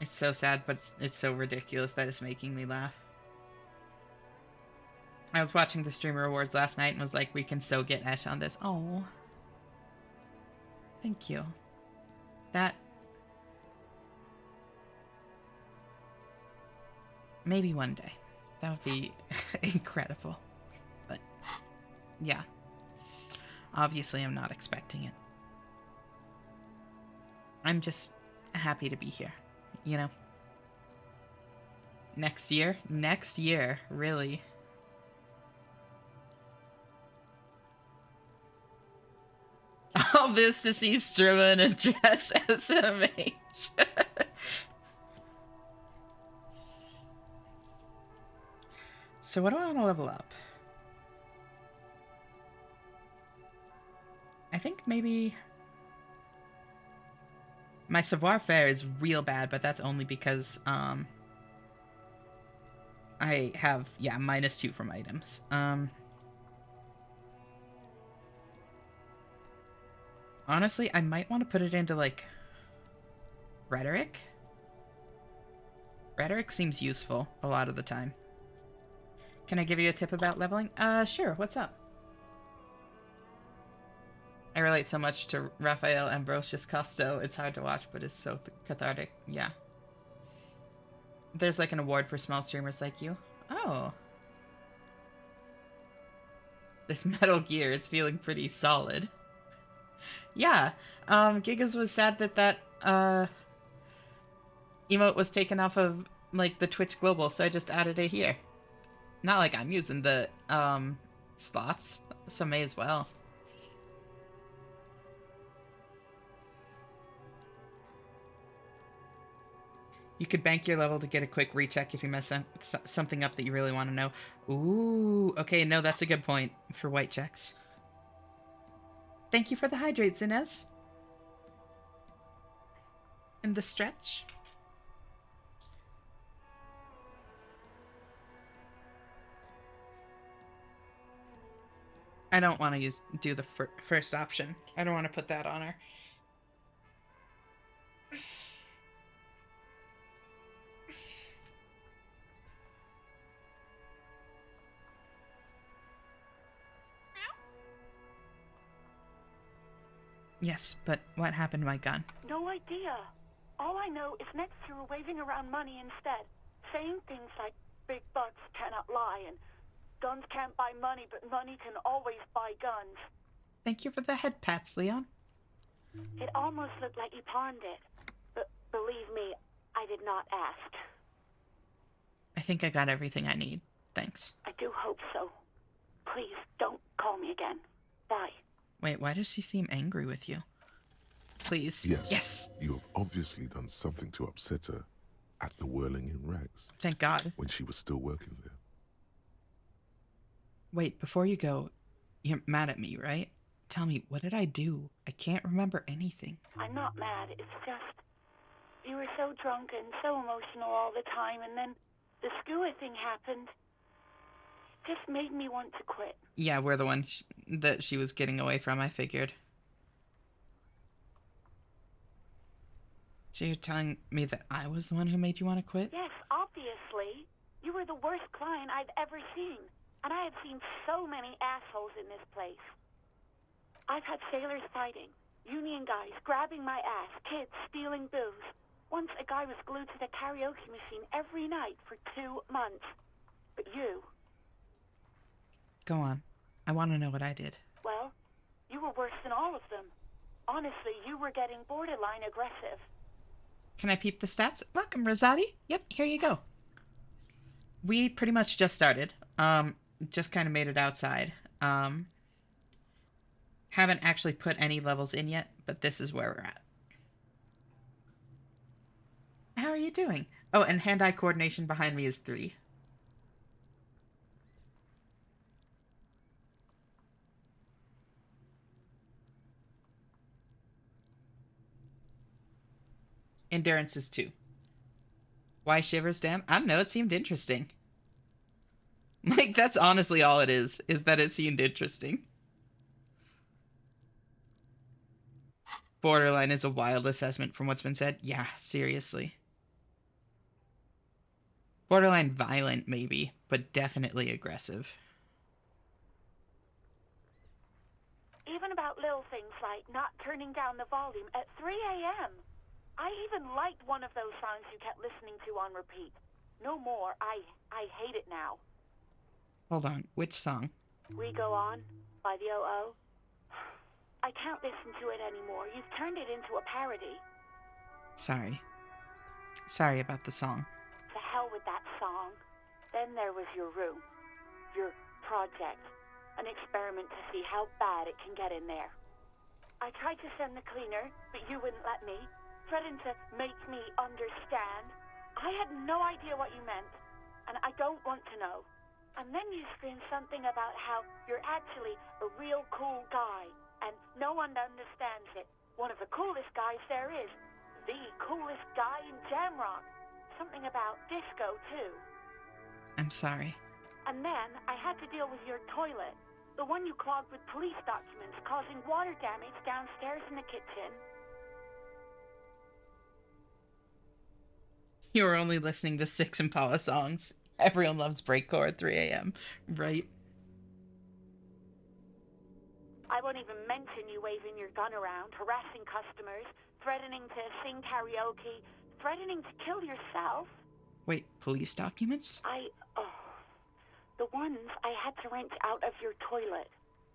It's so sad, but it's so ridiculous that it's making me laugh. I was watching the Streamer Awards last night and was like, we can so get Esh on this. Oh. Thank you. That... Maybe one day. That would be incredible. But, yeah. Obviously, I'm not expecting it. I'm just happy to be here, you know? Next year? Next year, really. All this to see Strima in a dress as a mage. So what do I want to level up? I think maybe... My savoir-faire is real bad, but that's only because, I have, yeah, -2 from items. Honestly, I might want to put it into, like, rhetoric. Rhetoric seems useful a lot of the time. Can I give you a tip about leveling? Sure. What's up? I relate so much to Raphael Ambrosius Costo. It's hard to watch, but it's so cathartic. Yeah. There's like an award for small streamers like you. Oh. This Metal Gear is feeling pretty solid. Yeah. Gigas was sad that emote was taken off of like the Twitch Global, so I just added it here. Not like I'm using the slots, so may as well. You could bank your level to get a quick recheck if you mess something up that you really want to know. Ooh, okay, no, that's a good point for white checks. Thank you for the hydrates, Inez. In the stretch. I don't want to do the first option. I don't want to put that on her. Yes, but what happened to my gun? No idea. All I know is next you were waving around money instead, saying things like big bucks cannot lie and guns can't buy money, but money can always buy guns. Thank you for the head pats, Leon. It almost looked like you pawned it, but believe me, I did not ask. I think I got everything I need. Thanks. I do hope so. Please don't call me again. Bye. Wait, why does she seem angry with you? Please. Yes. Yes. You have obviously done something to upset her at the Whirling in Rags. Thank God. When she was still working there. Wait, before you go, you're mad at me, right? Tell me, what did I do? I can't remember anything. I'm not mad. It's just you were so drunk and so emotional all the time, and then the skua thing happened. It just made me want to quit. Yeah, we're the one that she was getting away from, I figured. So you're telling me that I was the one who made you want to quit? Yes, obviously. You were the worst client I've ever seen. And I have seen so many assholes in this place. I've had sailors fighting, union guys grabbing my ass, kids stealing booze. Once a guy was glued to the karaoke machine every night for 2 months. But you... Go on. I want to know what I did. Well, you were worse than all of them. Honestly, you were getting borderline aggressive. Can I peep the stats? Welcome, Rosati. Yep, here you go. We pretty much just started. Just kind of made it outside. Haven't actually put any levels in yet, but this is where we're at. How are you doing? Oh, and hand-eye coordination behind me is 3. Endurance is 2. Why shivers, damn? I don't know, it seemed interesting. Like, that's honestly all it is that it seemed interesting. Borderline is a wild assessment from what's been said. Yeah, seriously. Borderline violent, maybe, but definitely aggressive. Even about little things like not turning down the volume at 3 a.m. I even liked one of those songs you kept listening to on repeat. No more. I hate it now. Hold on, which song? We Go On by the O.O. I can't listen to it anymore. You've turned it into a parody. Sorry. Sorry about the song. To hell with that song. Then there was your room. Your project. An experiment to see how bad it can get in there. I tried to send the cleaner, but you wouldn't let me. Threatened to make me understand. I had no idea what you meant, and I don't want to know. And then you screamed something about how you're actually a real cool guy, and no one understands it. One of the coolest guys there is. The coolest guy in Jamrock. Something about disco, too. I'm sorry. And then I had to deal with your toilet. The one you clogged with police documents, causing water damage downstairs in the kitchen. You were only listening to 6 Impala songs. Everyone loves breakcore at 3 a.m., right? I won't even mention you waving your gun around, harassing customers, threatening to sing karaoke, threatening to kill yourself. Wait, police documents? The ones I had to wrench out of your toilet.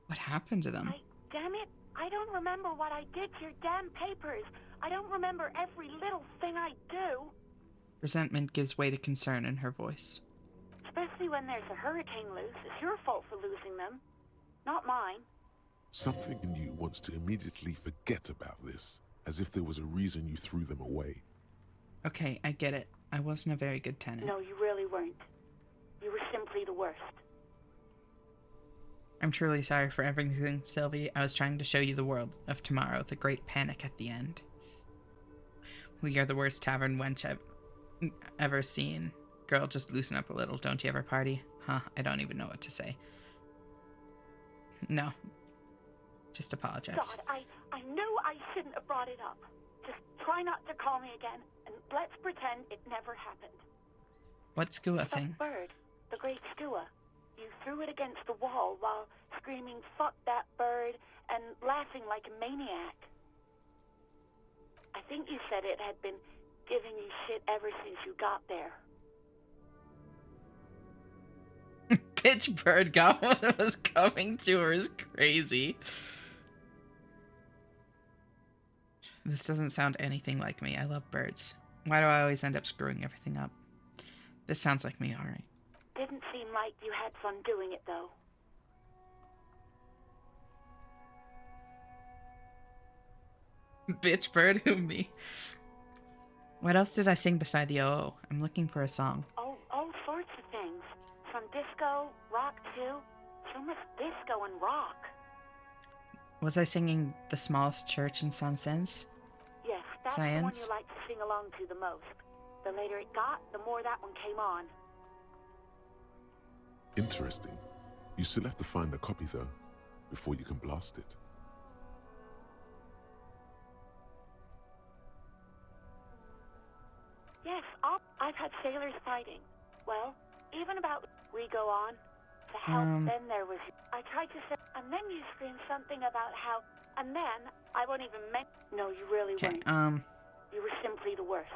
What happened to them? Damn it, I don't remember what I did to your damn papers. I don't remember every little thing I do. Resentment gives way to concern in her voice. Especially when there's a hurricane loose. It's your fault for losing them, not mine. Something in you wants to immediately forget about this, as if there was a reason you threw them away. Okay, I get it. I wasn't a very good tenant. No, you really weren't. You were simply the worst. I'm truly sorry for everything, Sylvie. I was trying to show you the world of tomorrow, the great panic at the end. We are the worst tavern wench I've ever seen. Girl, just loosen up a little. Don't you ever party? Huh, I don't even know what to say. No. Just apologize. God, I know I shouldn't have brought it up. Just try not to call me again, and let's pretend it never happened. What skua thing? The bird. The great skua. You threw it against the wall while screaming, "Fuck that bird," and laughing like a maniac. I think you said it had been giving you shit ever since you got there. Bitch bird got what was coming to her is crazy. This doesn't sound anything like me. I love birds. Why do I always end up screwing everything up? This sounds like me, alright. Didn't seem like you had fun doing it, though. Bitch bird, who me? What else did I sing beside the OO? I'm looking for a song. Oh, all sorts of things. From disco, rock too. So much disco and rock. Was I singing The Smallest Church in Saint-Saëns? Yes, that's the one Science? you like to sing along to the most. The later it got, the more that one came on. Interesting. You still have to find a copy, though, before you can blast it. Yes, I've had sailors fighting. Well, even about we go on. To help, then there was... I tried to say... And then you screamed something about how... And then, I won't even mention... No, you really Okay, weren't. You were simply the worst.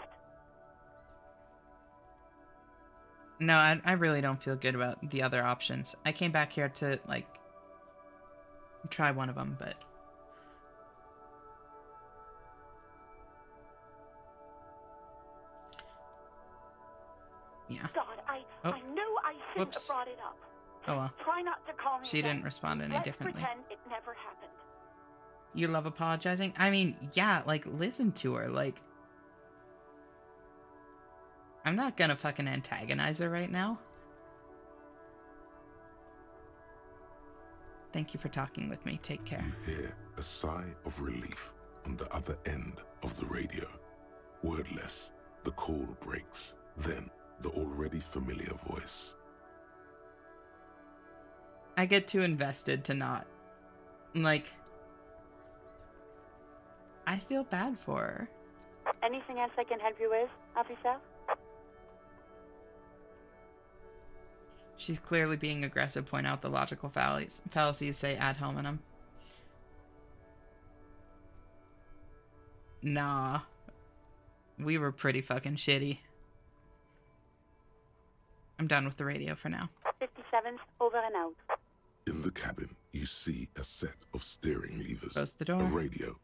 No, I really don't feel good about the other options. I came back here to, like, try one of them, but... Yeah. God, I know I shouldn't have brought it up. Oh well. Try not to call me She again. didn't respond any Let's differently. pretend it never happened. You love apologizing? I mean, yeah, like, listen to her, like... I'm not gonna fucking antagonize her right now. Thank you for talking with me. Take care. You hear a sigh of relief on the other end of the radio. Wordless, the call breaks. Then, the already familiar voice. I get too invested to not. Like... I feel bad for her. Anything else I can help you with, officer? She's clearly being aggressive. Point out the logical fallacies, say ad hominem. Nah. We were pretty fucking shitty. I'm done with the radio for now. 57's over and out. In the cabin, you see a set of steering levers. Close the door. A radio.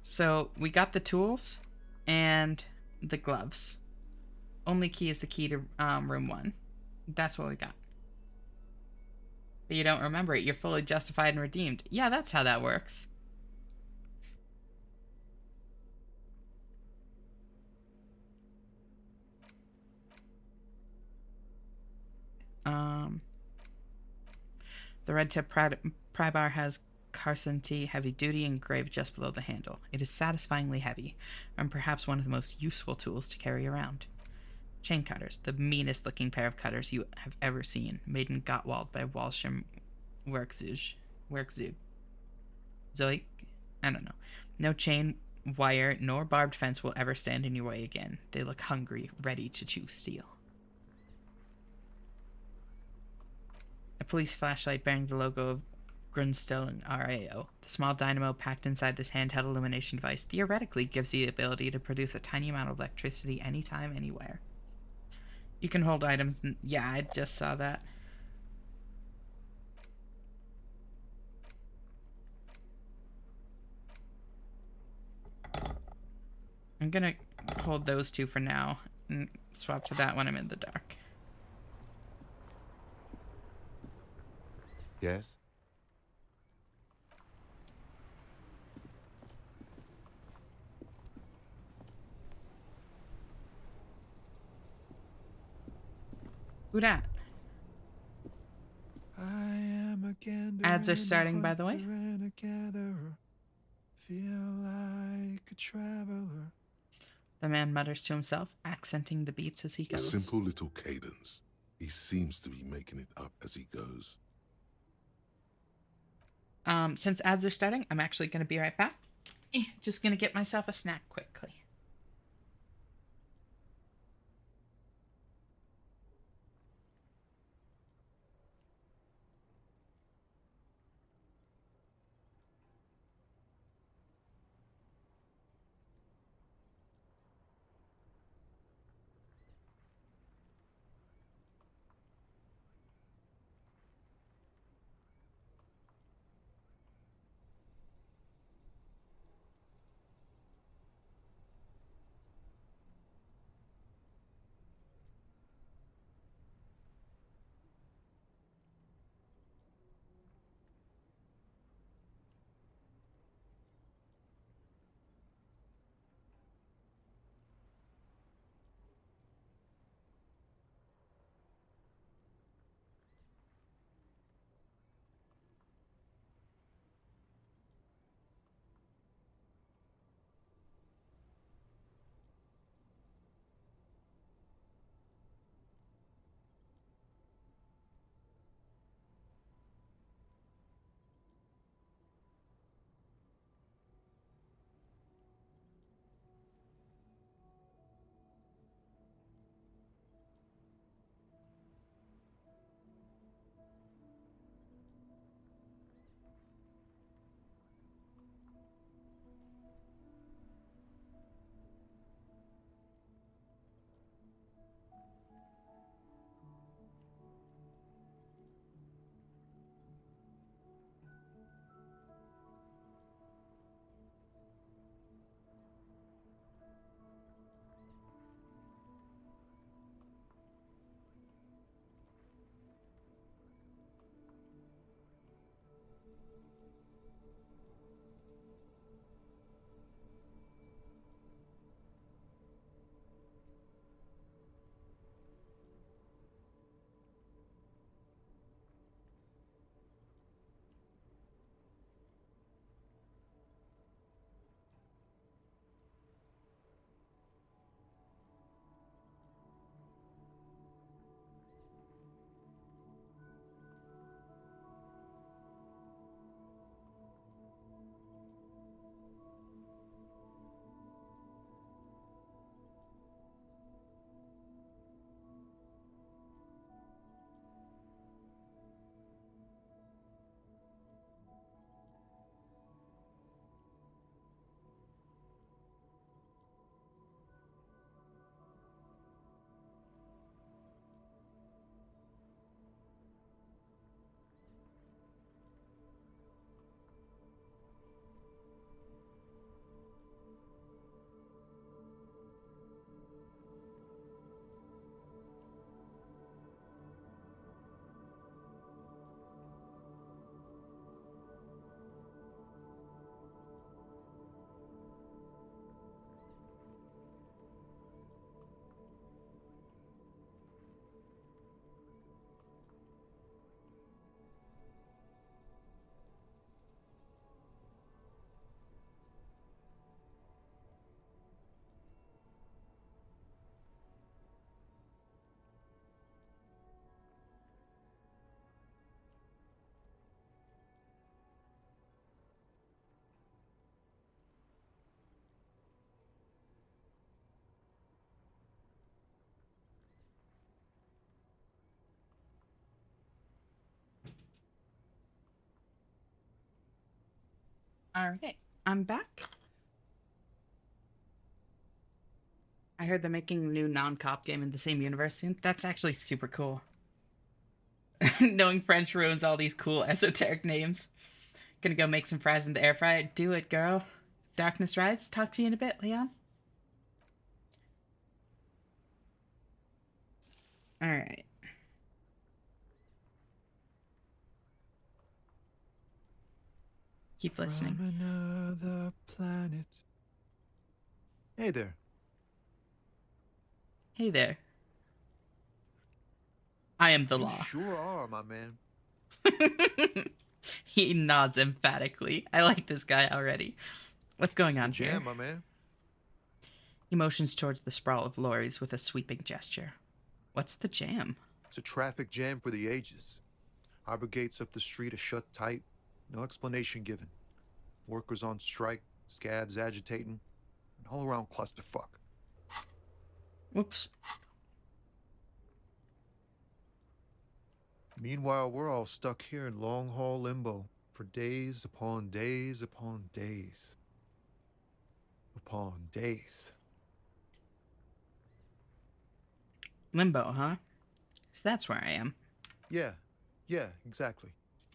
So, we got the tools and the gloves. Only key is the key to room 1. That's what we got. But you don't remember it. You're fully justified and redeemed. Yeah, that's how that works. The red tip pry bar has Carson T heavy duty engraved just below the handle. It is satisfyingly heavy, and perhaps one of the most useful tools to carry around. Chain cutters, the meanest looking pair of cutters you have ever seen, made in Gottwald by Walsham Werkzug. Zoik. I don't know. No chain, wire, nor barbed fence will ever stand in your way again. They look hungry, ready to chew steel. A police flashlight bearing the logo of Grunstellung RAO. The small dynamo packed inside this handheld illumination device theoretically gives you the ability to produce a tiny amount of electricity anytime, anywhere. You can hold items. Yeah, I just saw that. I'm gonna hold those two for now and swap to that when I'm in the dark. Yes? Who dat? I am a gander Ads are starting, by the way. and a gatherer. Feel like a traveler. The man mutters to himself, accenting the beats as he A goes. simple little cadence. He seems to be making it up as he goes. Since ads are starting, I'm actually going to be right back. Just going to get myself a snack quickly. Alright, I'm back. I heard they're making a new non-cop game in the same universe soon. That's actually super cool. Knowing French ruins all these cool esoteric names. Gonna go make some fries in the air fryer. Do it, girl. Darkness Rides. Talk to you in a bit, Leon. Alright. Keep listening. From another planet. Hey there. Hey there. I am the You law. sure are, my man. He nods emphatically. I like this guy already. What's going on Jam, here? my man. He motions towards the sprawl of lorries with a sweeping gesture. What's the jam? It's a traffic jam for the ages. Harbor gates up the street are shut tight. No explanation given. Workers on strike, scabs agitating, an all-around clusterfuck. Whoops. Meanwhile, we're all stuck here in long-haul limbo for days upon days upon days. Upon days. Limbo, huh? So that's where I am. Yeah, exactly.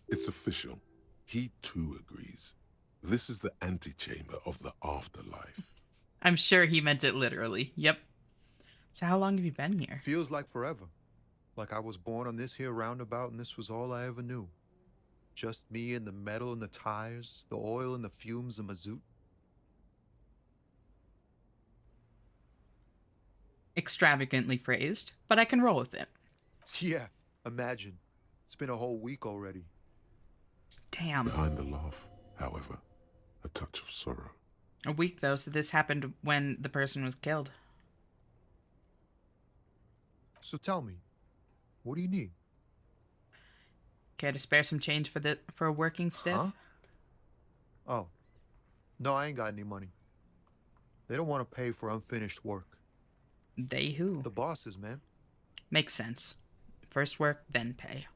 It's official. He too agrees. This is the antechamber of the afterlife. I'm sure he meant it literally. Yep. So how long have you been here? Feels like forever. Like I was born on this here roundabout and this was all I ever knew. Just me and the metal and the tires, the oil and the fumes of mazout. Extravagantly phrased, but I can roll with it. Yeah, imagine. It's been a whole week already. Damn. Behind the laugh, however, a touch of sorrow. A week, though, so this happened when the person was killed. So tell me, what do you need? Care to spare some change for a working stiff? Huh? Oh. No, I ain't got any money. They don't want to pay for unfinished work. They who? The bosses, man. Makes sense. First work, then pay.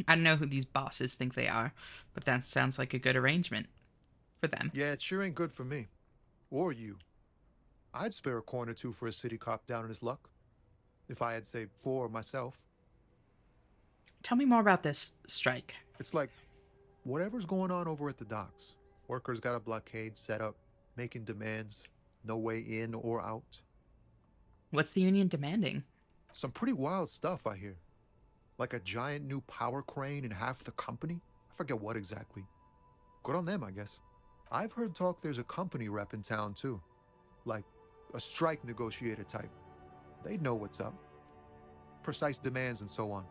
I don't know who these bosses think they are, but that sounds like a good arrangement for them. Yeah, it sure ain't good for me. Or you. I'd spare a coin or two for a city cop down in his luck. If I had, say, 4 myself. Tell me more about this strike. It's like, whatever's going on over at the docks. Workers got a blockade set up, making demands. No way in or out. What's the union demanding? Some pretty wild stuff, I hear. Like a giant new power crane in half the company? I forget what exactly. Good on them, I guess. I've heard talk there's a company rep in town, too. Like, a strike negotiator type. They'd know what's up. Precise demands and so on.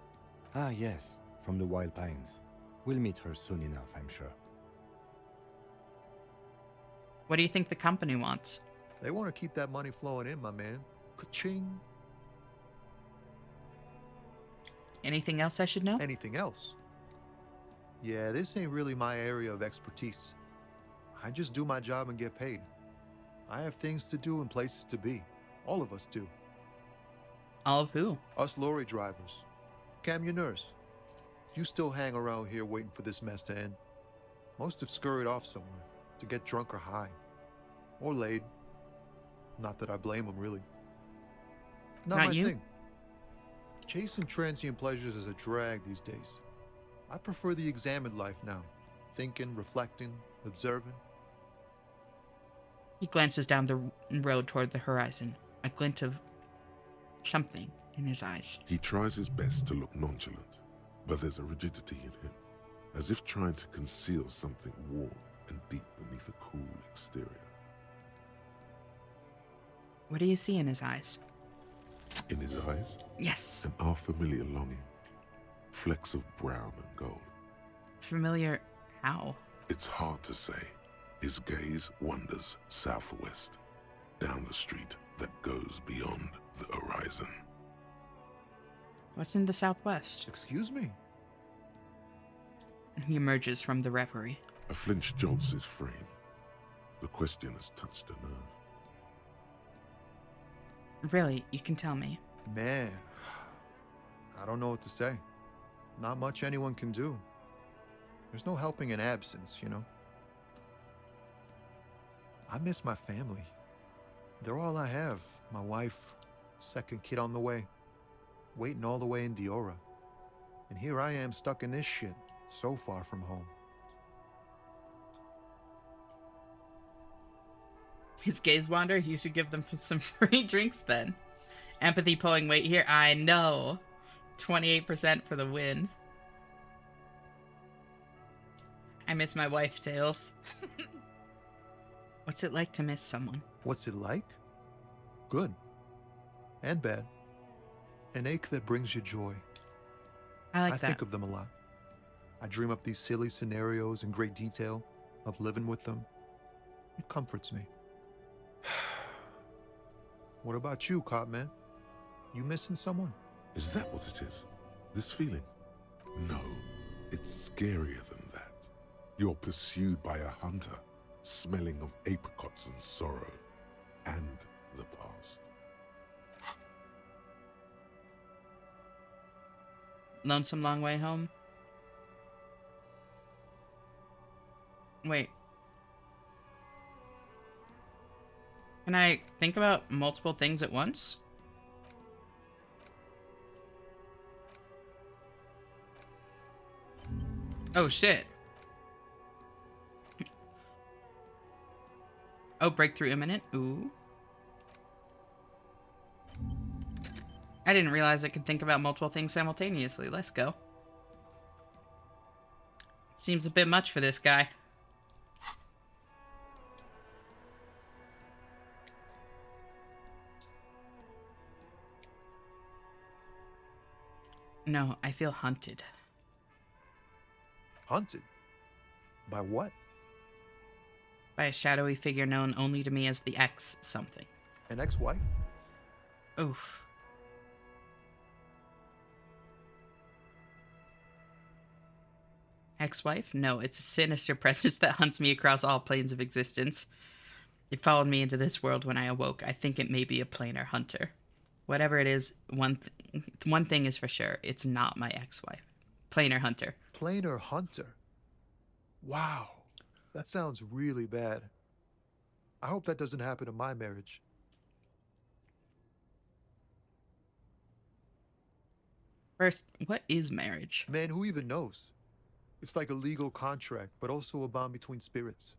Ah, yes, from the Wild Pines. We'll meet her soon enough, I'm sure. What do you think the company wants? They want to keep that money flowing in, my man. Ka-ching. Anything else I should know? Anything else? Yeah, this ain't really my area of expertise. I just do my job and get paid. I have things to do and places to be. All of us do. All of who? Us lorry drivers. Camionneurs. You still hang around here waiting for this mess to end. Most have scurried off somewhere to get drunk or high. Or laid. Not that I blame them, really. Not my thing. Chasing transient pleasures is a drag these days. I prefer the examined life now. Thinking, reflecting, observing. He glances down the road toward the horizon, a glint of something in his eyes. He tries his best to look nonchalant, but there's a rigidity in him, as if trying to conceal something warm and deep beneath a cool exterior. What do you see in his eyes? In his eyes? Yes. An unfamiliar longing. Flecks of brown and gold. Familiar how? It's hard to say. His gaze wanders southwest, down the street that goes beyond the horizon. What's in the southwest? Excuse me? He emerges from the reverie. A flinch jolts his frame. The question has touched a nerve. Really, you can tell me. Man, I don't know what to say. not much anyone can do. There's no helping in absence, you know? I miss my family. They're all I have. My wife, second kid on the way, waiting all the way in Diora. And here I am stuck in this shit, so far from home. His gaze wander. You should give them some free drinks then. Empathy pulling weight here. I know. 28% for the win. I miss my wife, Tails. What's it like to miss someone? What's it like? Good. And bad. An ache that brings you joy. I think of them a lot. I dream up these silly scenarios in great detail of living with them. It comforts me. What about you, Cop Man? You missing someone? Is that what it is? This feeling? No, it's scarier than that. You're pursued by a hunter, smelling of apricots and sorrow, and the past. Lonesome Long Way Home? Wait. Can I think about multiple things at once? Oh, shit. Oh, breakthrough imminent. Ooh. I didn't realize I could think about multiple things simultaneously. Let's go. Seems a bit much for this guy. No, I feel hunted. Hunted? By what? By a shadowy figure known only to me as the X something. An ex-wife? Oof. Ex-wife? No, it's a sinister presence that hunts me across all planes of existence. It followed me into this world when I awoke. I think it may be a planar hunter. Whatever it is, one thing is for sure. It's not my ex-wife. Planar hunter. Planar hunter? Wow. That sounds really bad. I hope that doesn't happen in my marriage. First, what is marriage? Man, who even knows? It's like a legal contract, but also a bond between spirits.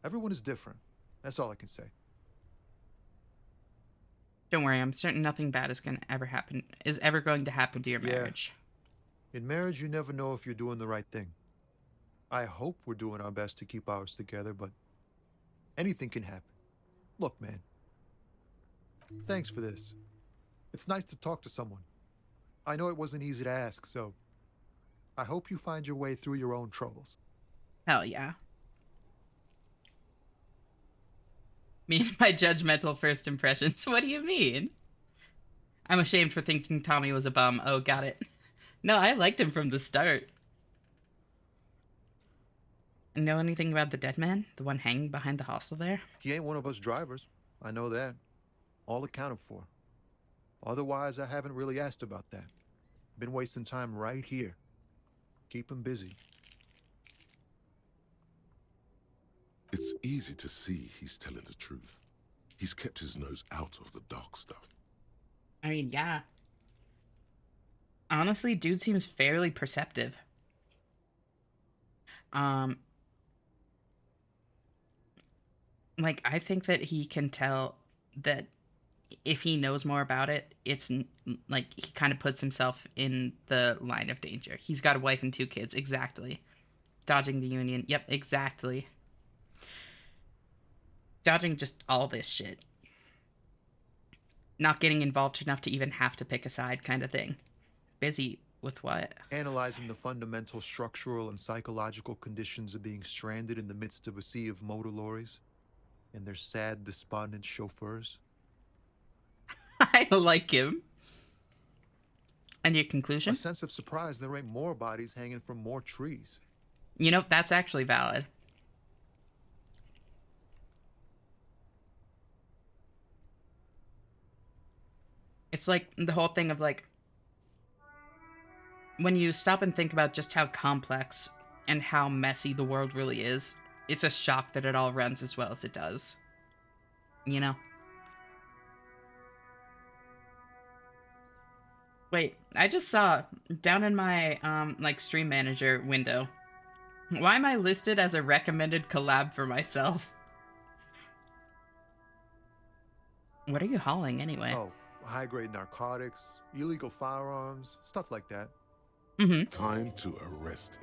Everyone is different. That's all I can say. Don't worry, I'm certain nothing bad is ever going to happen to your marriage. In marriage, you never know if you're doing the right thing. I hope we're doing our best to keep ours together, but anything can happen. Look, man. Thanks for this. It's nice to talk to someone. I know it wasn't easy to ask, so I hope you find your way through your own troubles. Hell yeah. Me and my judgmental first impressions. What do you mean? I'm ashamed for thinking Tommy was a bum. Oh, got it. No, I liked him from the start. Know anything about the dead man? The one hanging behind the hostel there? He ain't one of us drivers. I know that. All accounted for. Otherwise, I haven't really asked about that. Been wasting time right here. Keep him busy. It's easy to see he's telling the truth. He's kept his nose out of the dark stuff. I mean, yeah. Honestly, dude seems fairly perceptive. Like, I think that he can tell that if he knows more about it, it's like he kind of puts himself in the line of danger. He's got a wife and 2 kids. Exactly. Dodging the Union. Yep, exactly. Dodging just all this shit. Not getting involved enough to even have to pick a side kind of thing. Busy with what? Analyzing the fundamental structural and psychological conditions of being stranded in the midst of a sea of motor lorries and their sad, despondent chauffeurs. I like him. And your conclusion? A sense of surprise there ain't more bodies hanging from more trees. You know, that's actually valid. It's like the whole thing of like, when you stop and think about just how complex and how messy the world really is, it's a shock that it all runs as well as it does. You know? Wait, I just saw down in my like stream manager window. Why am I listed as a recommended collab for myself? What are you hauling anyway? Oh, high-grade narcotics, illegal firearms, stuff like that. Mm-hmm. Time to arrest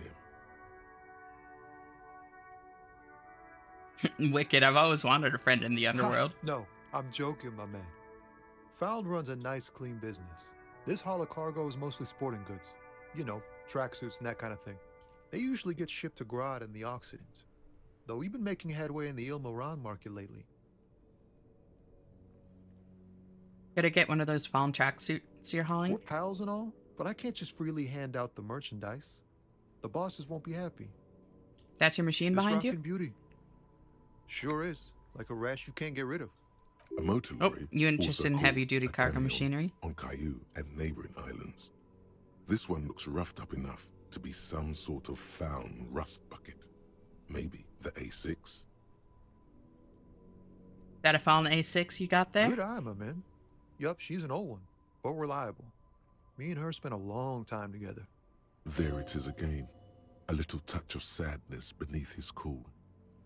him. Wicked, I've always wanted a friend in the underworld. No, I'm joking, my man. Found runs a nice, clean business. This haul of cargo is mostly sporting goods. You know, tracksuits and that kind of thing. They usually get shipped to Grodd and the Occident. Though we've been making headway in the Il Moran market lately. Gotta get one of those farm tracksuits you're hauling? We're pals and all, but I can't just freely hand out the merchandise. The bosses won't be happy. That's your machine behind you? Beauty. Sure is. Like a rash you can't get rid of. A motor lorry. Oh, you interested in heavy-duty cargo machinery? On Caillou and neighboring islands. This one looks roughed up enough to be some sort of found rust bucket. Maybe the A6. That a fallen A6 you got there? Good eye, my man. Yup, she's an old one, but reliable. Me and her spent a long time together. There it is again. A little touch of sadness beneath his cool.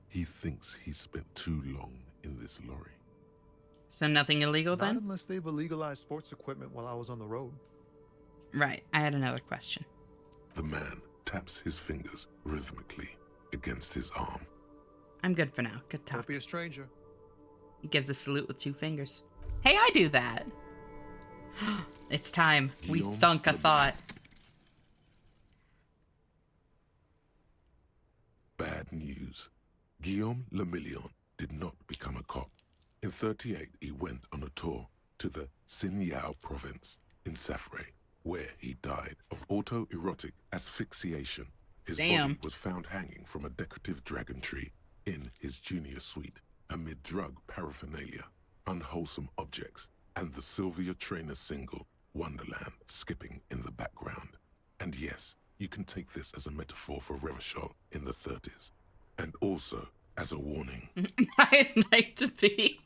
He thinks he's spent too long in this lorry. So nothing illegal then? Not unless they've illegalized sports equipment while I was on the road. Right, I had another question. The man taps his fingers rhythmically against his arm. I'm good for now. Good talk. Don't be a stranger. He gives a salute with 2 fingers. Hey, I do that! It's time. We thunk a thought. Bad news. Guillaume Le Million did not become a cop. In 38, he went on a tour to the Sinyao province in Safre, where he died of autoerotic asphyxiation. His body was found hanging from a decorative dragon tree in his junior suite, amid drug paraphernalia, unwholesome objects, and the Sylvia Trainer single, Wonderland, skipping in the background. And yes, you can take this as a metaphor for Revachol in the 30s, and also as a warning. I'd like to be.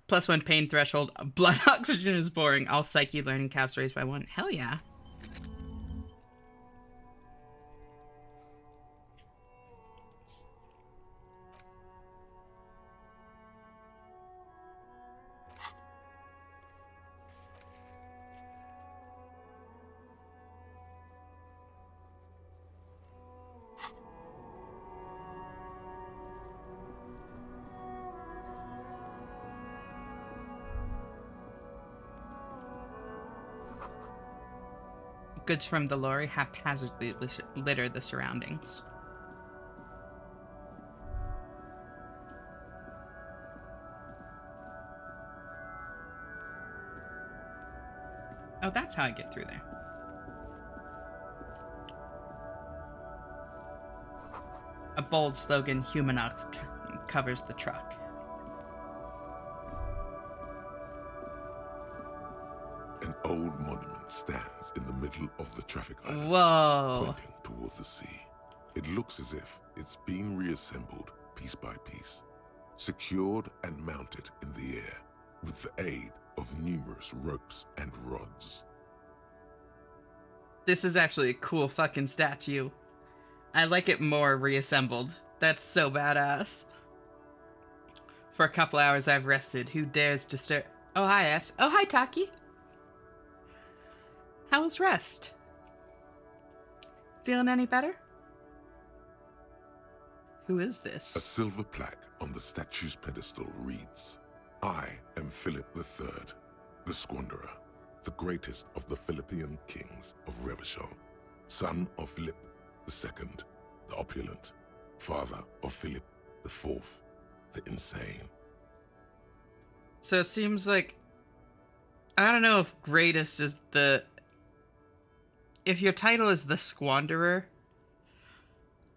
+1 pain threshold. Blood oxygen is boring. All psyche learning caps raised by 1. Hell yeah. Goods from the lorry haphazardly litter the surroundings. Oh, that's how I get through there. A bold slogan, Humanox, covers the truck. An old monument stands in the middle of the traffic island, pointing toward the sea. It looks as if it's been reassembled piece by piece, secured and mounted in the air with the aid of numerous ropes and rods. This is actually a cool fucking statue. I like it more reassembled. That's so badass. For a couple hours I've rested. Who dares disturb? Oh, hi, Ash. Oh, hi, Taki. How was rest? Feeling any better? Who is this? A silver plaque on the statue's pedestal reads, I am Philip III, the Squanderer, the greatest of the Philippian kings of Revachol, son of Philip II, the opulent, father of Philip IV, the insane. So it seems like, I don't know if greatest is the... If your title is the Squanderer,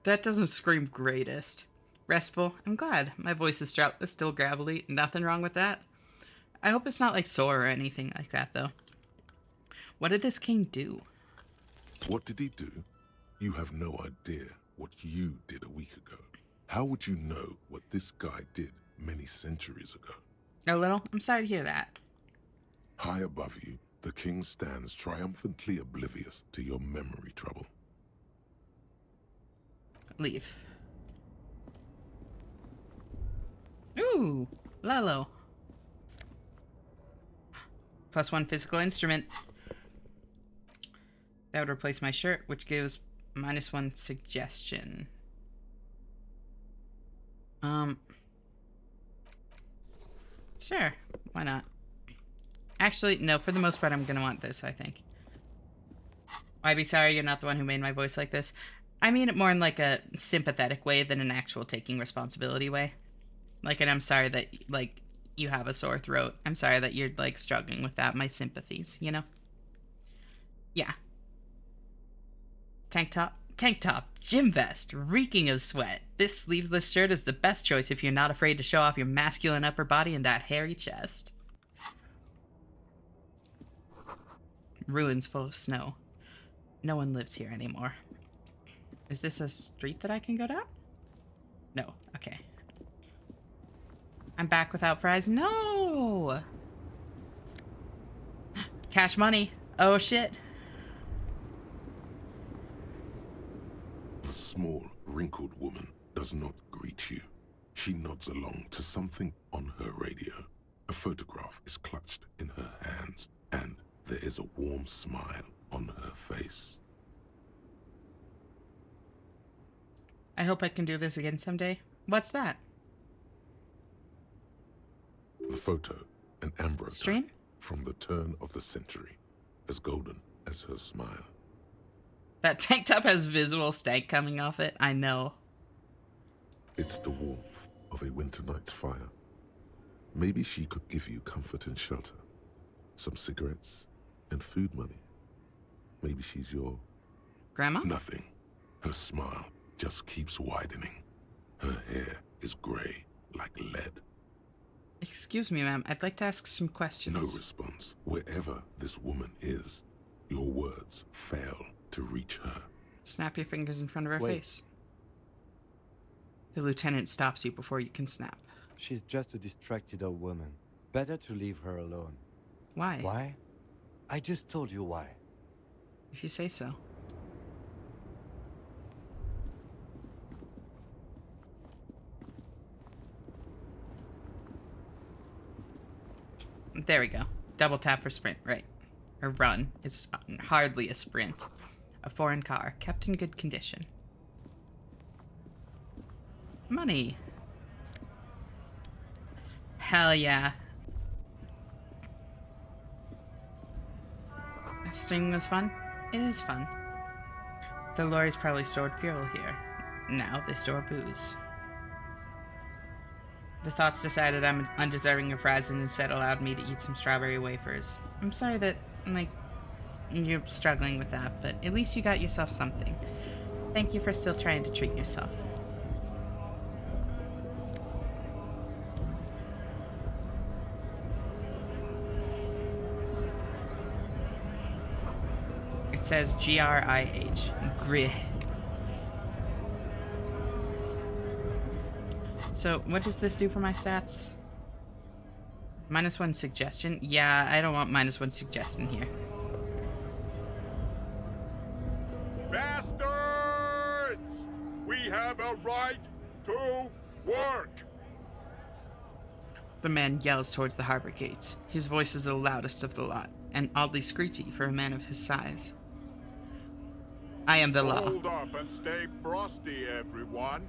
that doesn't scream greatest. Restful. I'm glad. My voice is still gravelly. Nothing wrong with that. I hope it's not like sore or anything like that, though. What did this king do? What did he do? You have no idea what you did a week ago. How would you know what this guy did many centuries ago? A little? I'm sorry to hear that. High above you, the king stands triumphantly oblivious to your memory trouble. Leave. Ooh, Lalo. +1 physical instrument. That would replace my shirt, which gives -1 suggestion. Sure, why not? Actually, no, for the most part, I'm gonna want this, I think. I'd be sorry you're not the one who made my voice like this. I mean it more in like a sympathetic way than an actual taking responsibility way. Like, and I'm sorry that, like, you have a sore throat. I'm sorry that you're, like, struggling with that. My sympathies, you know? Yeah. Tank top, gym vest, reeking of sweat. This sleeveless shirt is the best choice if you're not afraid to show off your masculine upper body and that hairy chest. Ruins full of snow. No one lives here anymore. Is this a street that I can go down? No. Okay. I'm back without fries. No! Cash money. Oh, shit. The small, wrinkled woman does not greet you. She nods along to something on her radio. A photograph is clutched in her hands, and there is a warm smile on her face. I hope I can do this again someday. What's that? The photo, an ambrotype Stream? from the turn of the century, as golden as her smile. That tank top has visual stank coming off it. I know. It's the warmth of a winter night's fire. Maybe she could give you comfort and shelter. Some cigarettes and food money. Maybe she's your... Grandma? Nothing. Her smile just keeps widening. Her hair is gray like lead. Excuse me, ma'am. I'd like to ask some questions. No response. Wherever this woman is, your words fail to reach her. Snap your fingers in front of her Wait. face. The lieutenant stops you before you can snap. She's just a distracted old woman. Better to leave her alone. Why? Why? I just told you why. If you say so. There we go. Double tap for sprint, right. Or run. It's hardly a sprint. A foreign car, kept in good condition. Money. Hell yeah. Streaming was fun? It is fun. The lorries probably stored fuel here. Now they store booze. The thoughts decided I'm undeserving of fries and instead allowed me to eat some strawberry wafers. I'm sorry that, like, you're struggling with that, but at least you got yourself something. Thank you for still trying to treat yourself. It says G-R-I-H. Grih. So, what does this do for my stats? -1 suggestion? Yeah, I don't want -1 suggestion here. Bastards! We have a right to work! The man yells towards the harbor gates. His voice is the loudest of the lot, and oddly screechy for a man of his size. I am the law. Hold up and stay frosty, everyone.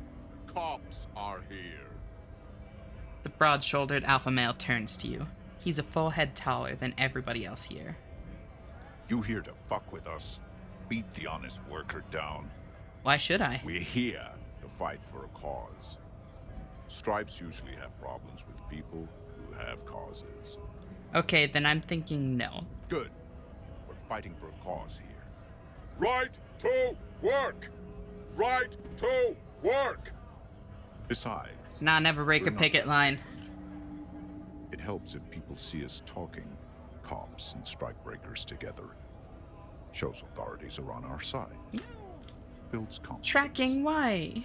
Cops are here. The broad-shouldered alpha male turns to you. He's a full head taller than everybody else here. You here to fuck with us? Beat the honest worker down. Why should I? We're here to fight for a cause. Stripes usually have problems with people who have causes. Okay, then I'm thinking no. Good. We're fighting for a cause here. Right to work! Right to work! Besides, Nah, never break a we're not- picket line. It helps if people see us talking, cops and strike breakers together. Shows authorities are on our side. Builds confidence. Tracking why?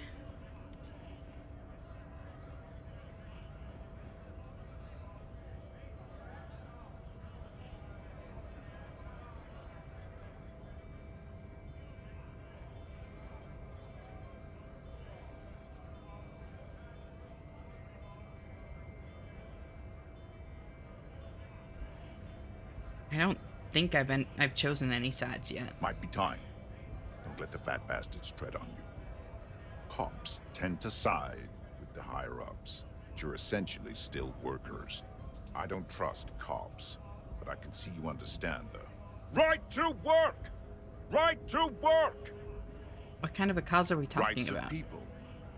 I don't think I've chosen any sides yet. Might be time. Don't let the fat bastards tread on you. Cops tend to side with the higher-ups, but you're essentially still workers. I don't trust cops, but I can see you understand the right to work! Right to work! What kind of a cause are we talking Rights about? of people,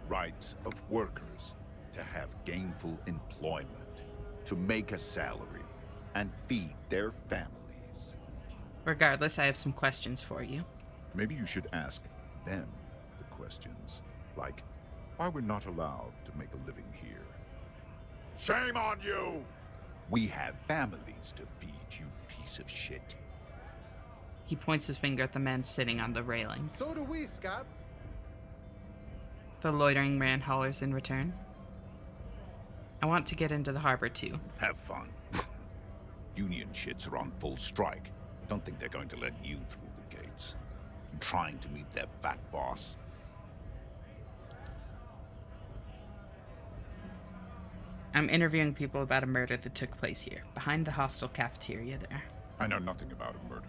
rights of workers, to have gainful employment, to make a salary, and feed their families. Regardless, I have some questions for you. Maybe you should ask them the questions, like why we're not allowed to make a living here. Shame on you! We have families to feed, you piece of shit. He points his finger at the man sitting on the railing. So do we, Scott. The loitering man hollers in return. I want to get into the harbor too. Have fun. Union shits are on full strike. Don't think they're going to let you through the gates. I'm trying to meet their fat boss. I'm interviewing people about a murder that took place here, behind the hostel cafeteria there. I know nothing about a murder.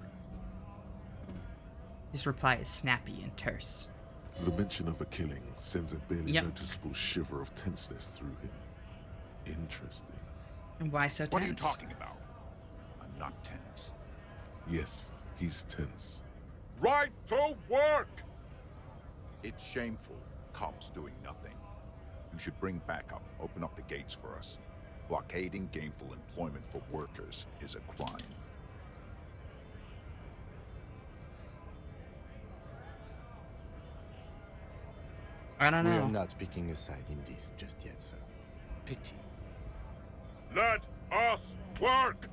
His reply is snappy and terse. The mention of a killing sends a barely Yep. noticeable shiver of tenseness through him. Interesting. And why so tense? What are you talking about? I'm not tense. Yes, he's tense. Right to work! It's shameful. Cops doing nothing. You should bring backup. Open up the gates for us. Blockading gainful employment for workers is a crime. I don't We know. are not picking a side in this just yet, sir. Pity. Let us work!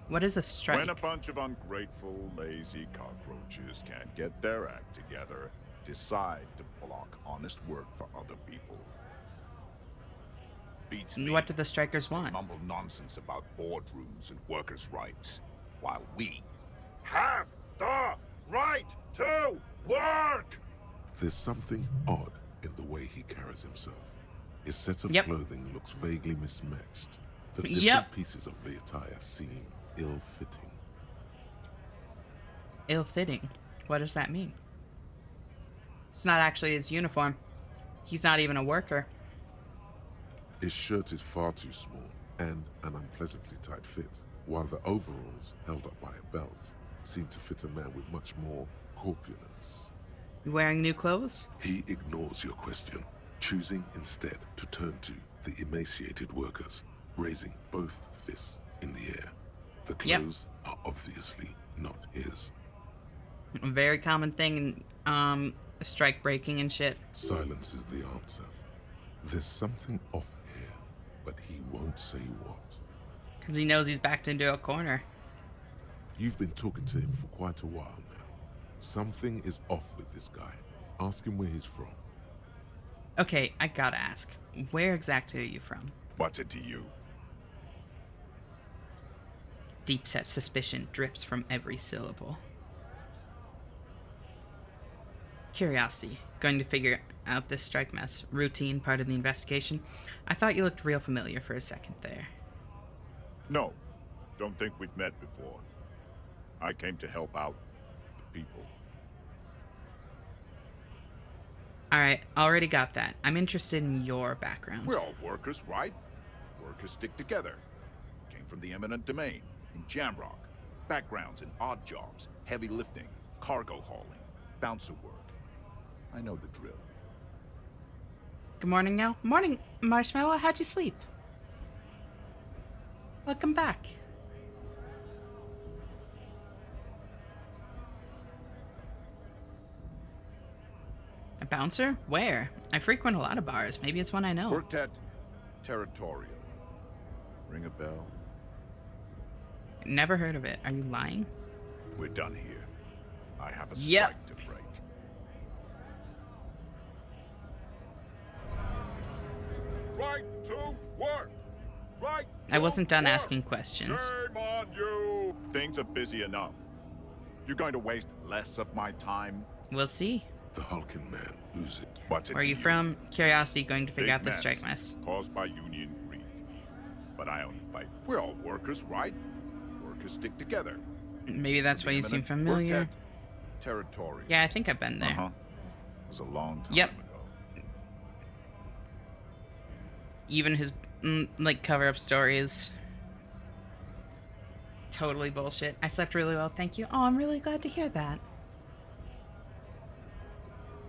What is a strike? When a bunch of ungrateful, lazy cockroaches can't get their act together, decide to block honest work for other people. Beats me. What do the strikers want? Mumble nonsense about boardrooms and workers' rights, while we have the right to work! There's something odd in the way he carries himself. His set of Yep. clothing looks vaguely mismatched. The different Yep. pieces of the attire seem ill-fitting. Ill-fitting. What does that mean? It's not actually his uniform. He's not even a worker. His shirt is far too small and an unpleasantly tight fit, while the overalls, held up by a belt, seem to fit a man with much more corpulence. You wearing new clothes? He ignores your question, choosing instead to turn to the emaciated workers, raising both fists in the air. The clothes are obviously not his. A very common thing in strike breaking and shit. Silence is the answer. There's something off here, but he won't say what. Because he knows he's backed into a corner. You've been talking to him for quite a while now. Something is off with this guy. Ask him where he's from. Okay, I gotta ask. Where exactly are you from? What's it to you? Deep-set suspicion drips from every syllable. Curiosity. Going to figure out this strike mess. Routine, part of the investigation. I thought you looked real familiar for a second there. No, don't think we've met before. I came to help out the people. Alright, already got that. I'm interested in your background. We're all workers, right? Workers stick together. Came from the eminent domain, in Jamrock. Backgrounds in odd jobs, heavy lifting, cargo hauling, bouncer work. I know the drill. Good morning now. Morning, Marshmallow. How'd you sleep? Welcome back. A bouncer? Where? I frequent a lot of bars. Maybe it's one I know. Worked at Territorial. Ring a bell? Never heard of it. Are you lying? We're done here. I have a Yep. strike to break. Right to work! Right I wasn't done work. asking questions. Shame on you! Things are busy enough. You're going to waste less of my time? We'll see. The hulking man, Uzi. What's it Where are to you from? Curiosity going to figure Big out this strike mess. caused by union greed. But I only fight. We're all workers, right? Workers stick together. Maybe that's why you seem familiar. Worked at territory. Yeah, I think I've been there. Uh-huh. It was a long time Yep. ago. Even his, like, cover-up stories. Totally bullshit. I slept really well, thank you. Oh, I'm really glad to hear that.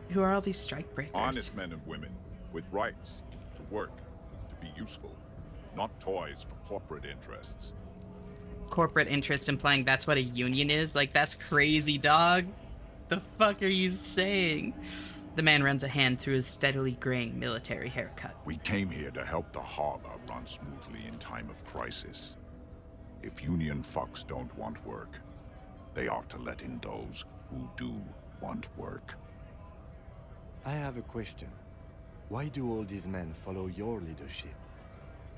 Who are all these strike breakers? Honest men and women with rights to work, to be useful, not toys for corporate interests. Corporate interest implying that's what a union is? Like, that's crazy, dog. The fuck are you saying? The man runs a hand through his steadily graying military haircut. We came here to help the harbor run smoothly in time of crisis. If union fucks don't want work, they ought to let in those who do want work. I have a question. Why do all these men follow your leadership?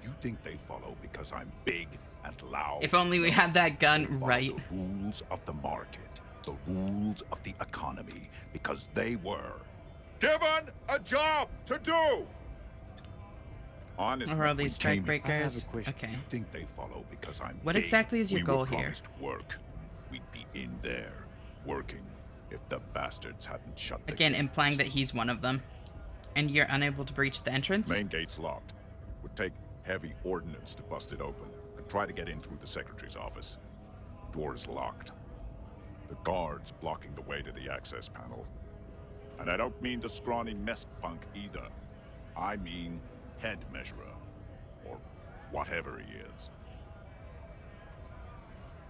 You think they follow because I'm big and loud? If only we had that gun right. The rules of the market, the rules of the economy, because they were given a job to do. Honest, Or are these strike I have breakers? a question. Okay. You think they follow because I'm What big? exactly is your We goal were here? promised work. We'd be in there, working, if the bastards hadn't shut the Again, gates. implying that he's one of them. And you're unable to breach the entrance? Main gate's locked. Would take heavy ordnance to bust it open. Could try to get in through the secretary's office. Door's locked. The guards blocking the way to the access panel. And I don't mean the scrawny mess punk either. I mean head measurer. Or whatever he is.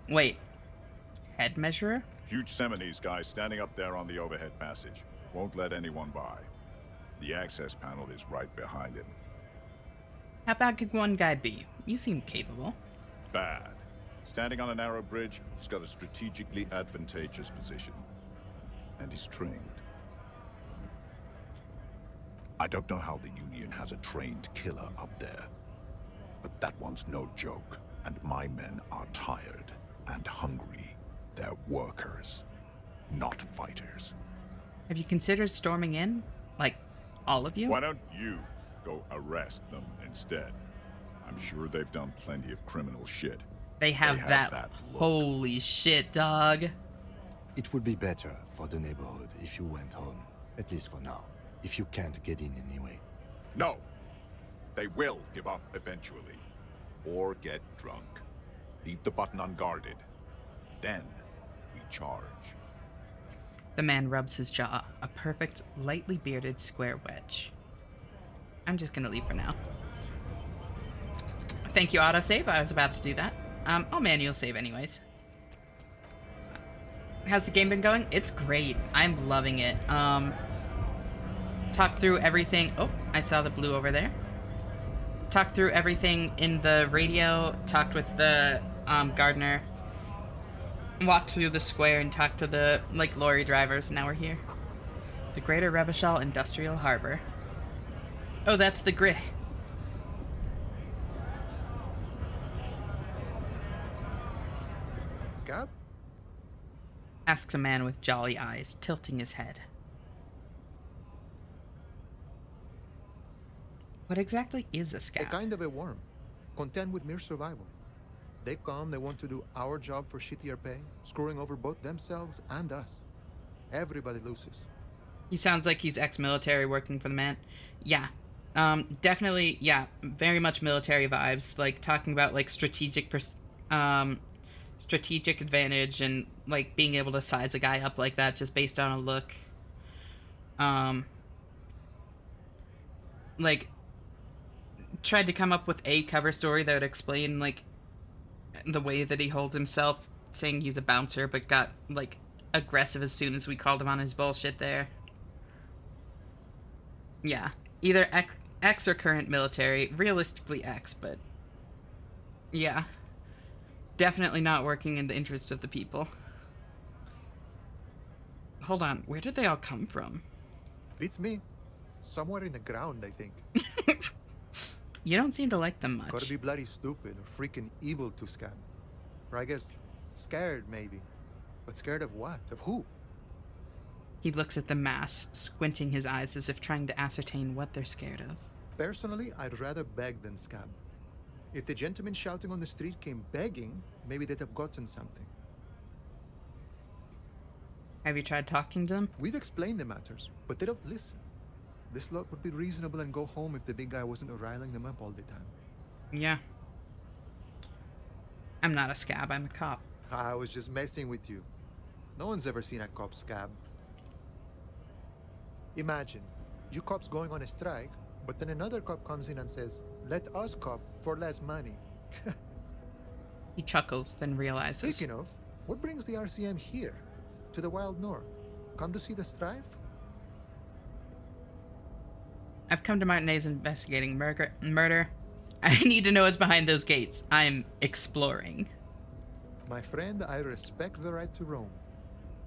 Wait. Head measurer? Huge Seminese guy standing up there on the overhead passage. Won't let anyone by. The access panel is right behind him. How bad could one guy be? You seem capable. Bad. Standing on a narrow bridge, he's got a strategically advantageous position. And he's trained. I don't know how the Union has a trained killer up there. But that one's no joke. And my men are tired and hungry. They're workers, not fighters. Have you considered storming in? Like, all of you? Why don't you go arrest them instead? I'm sure they've done plenty of criminal shit. They have that look. Holy shit, dog. It would be better for the neighborhood if you went home, at least for now, if you can't get in anyway. No. They will give up eventually. Or get drunk. Leave the button unguarded. Then we charge. The man rubs his jaw, a perfect, lightly bearded square wedge. I'm just gonna leave for now. Thank you, autosave. I was about to do that. I'll manual save anyways. How's the game been going? It's great. I'm loving it. Talked through everything. Oh, I saw the blue over there. Talked through everything in the radio. Talked with the gardener. Walked through the square and talked to the, like, lorry drivers. Now we're here. The Greater Revachol Industrial Harbor. Oh, that's the grid. Scab? Asks a man with jolly eyes, tilting his head. What exactly is a A scab? kind of a worm, content with mere survival. They come, they want to do our job for shittier pay, screwing over both themselves and us. Everybody loses. He sounds like he's ex-military working for the man. Yeah. Definitely, yeah, very much military vibes. Like, talking about, like, strategic advantage and, like, being able to size a guy up like that just based on a look. Like, tried to come up with a cover story that would explain, like, the way that he holds himself, saying he's a bouncer, but got, like, aggressive as soon as we called him on his bullshit there. Yeah. Either ex or current military. Realistically ex, but... yeah. Definitely not working in the interest of the people. Hold on, where did they all come from? Beats me. Somewhere in the ground, I think. You don't seem to like them much. Gotta be bloody stupid or freaking evil to Scab. Or I guess scared, maybe. But scared of what? Of who? He looks at the mass, squinting his eyes as if trying to ascertain what they're scared of. Personally, I'd rather beg than Scab. If the gentleman shouting on the street came begging, maybe they'd have gotten something. Have you tried talking to them? We've explained the matters, but they don't listen. This lot would be reasonable and go home if the big guy wasn't riling them up all the time. Yeah. I'm not a Scab, I'm a cop. I was just messing with you. No one's ever seen a cop Scab. Imagine, you cops going on a strike, but then another cop comes in and says, "Let us cop for less money." He chuckles, then realizes. Speaking of, what brings the RCM here? To the Wild North? Come to see the strife? I've come to Martinez investigating murder. I need to know what's behind those gates. I'm exploring. My friend, I respect the right to roam.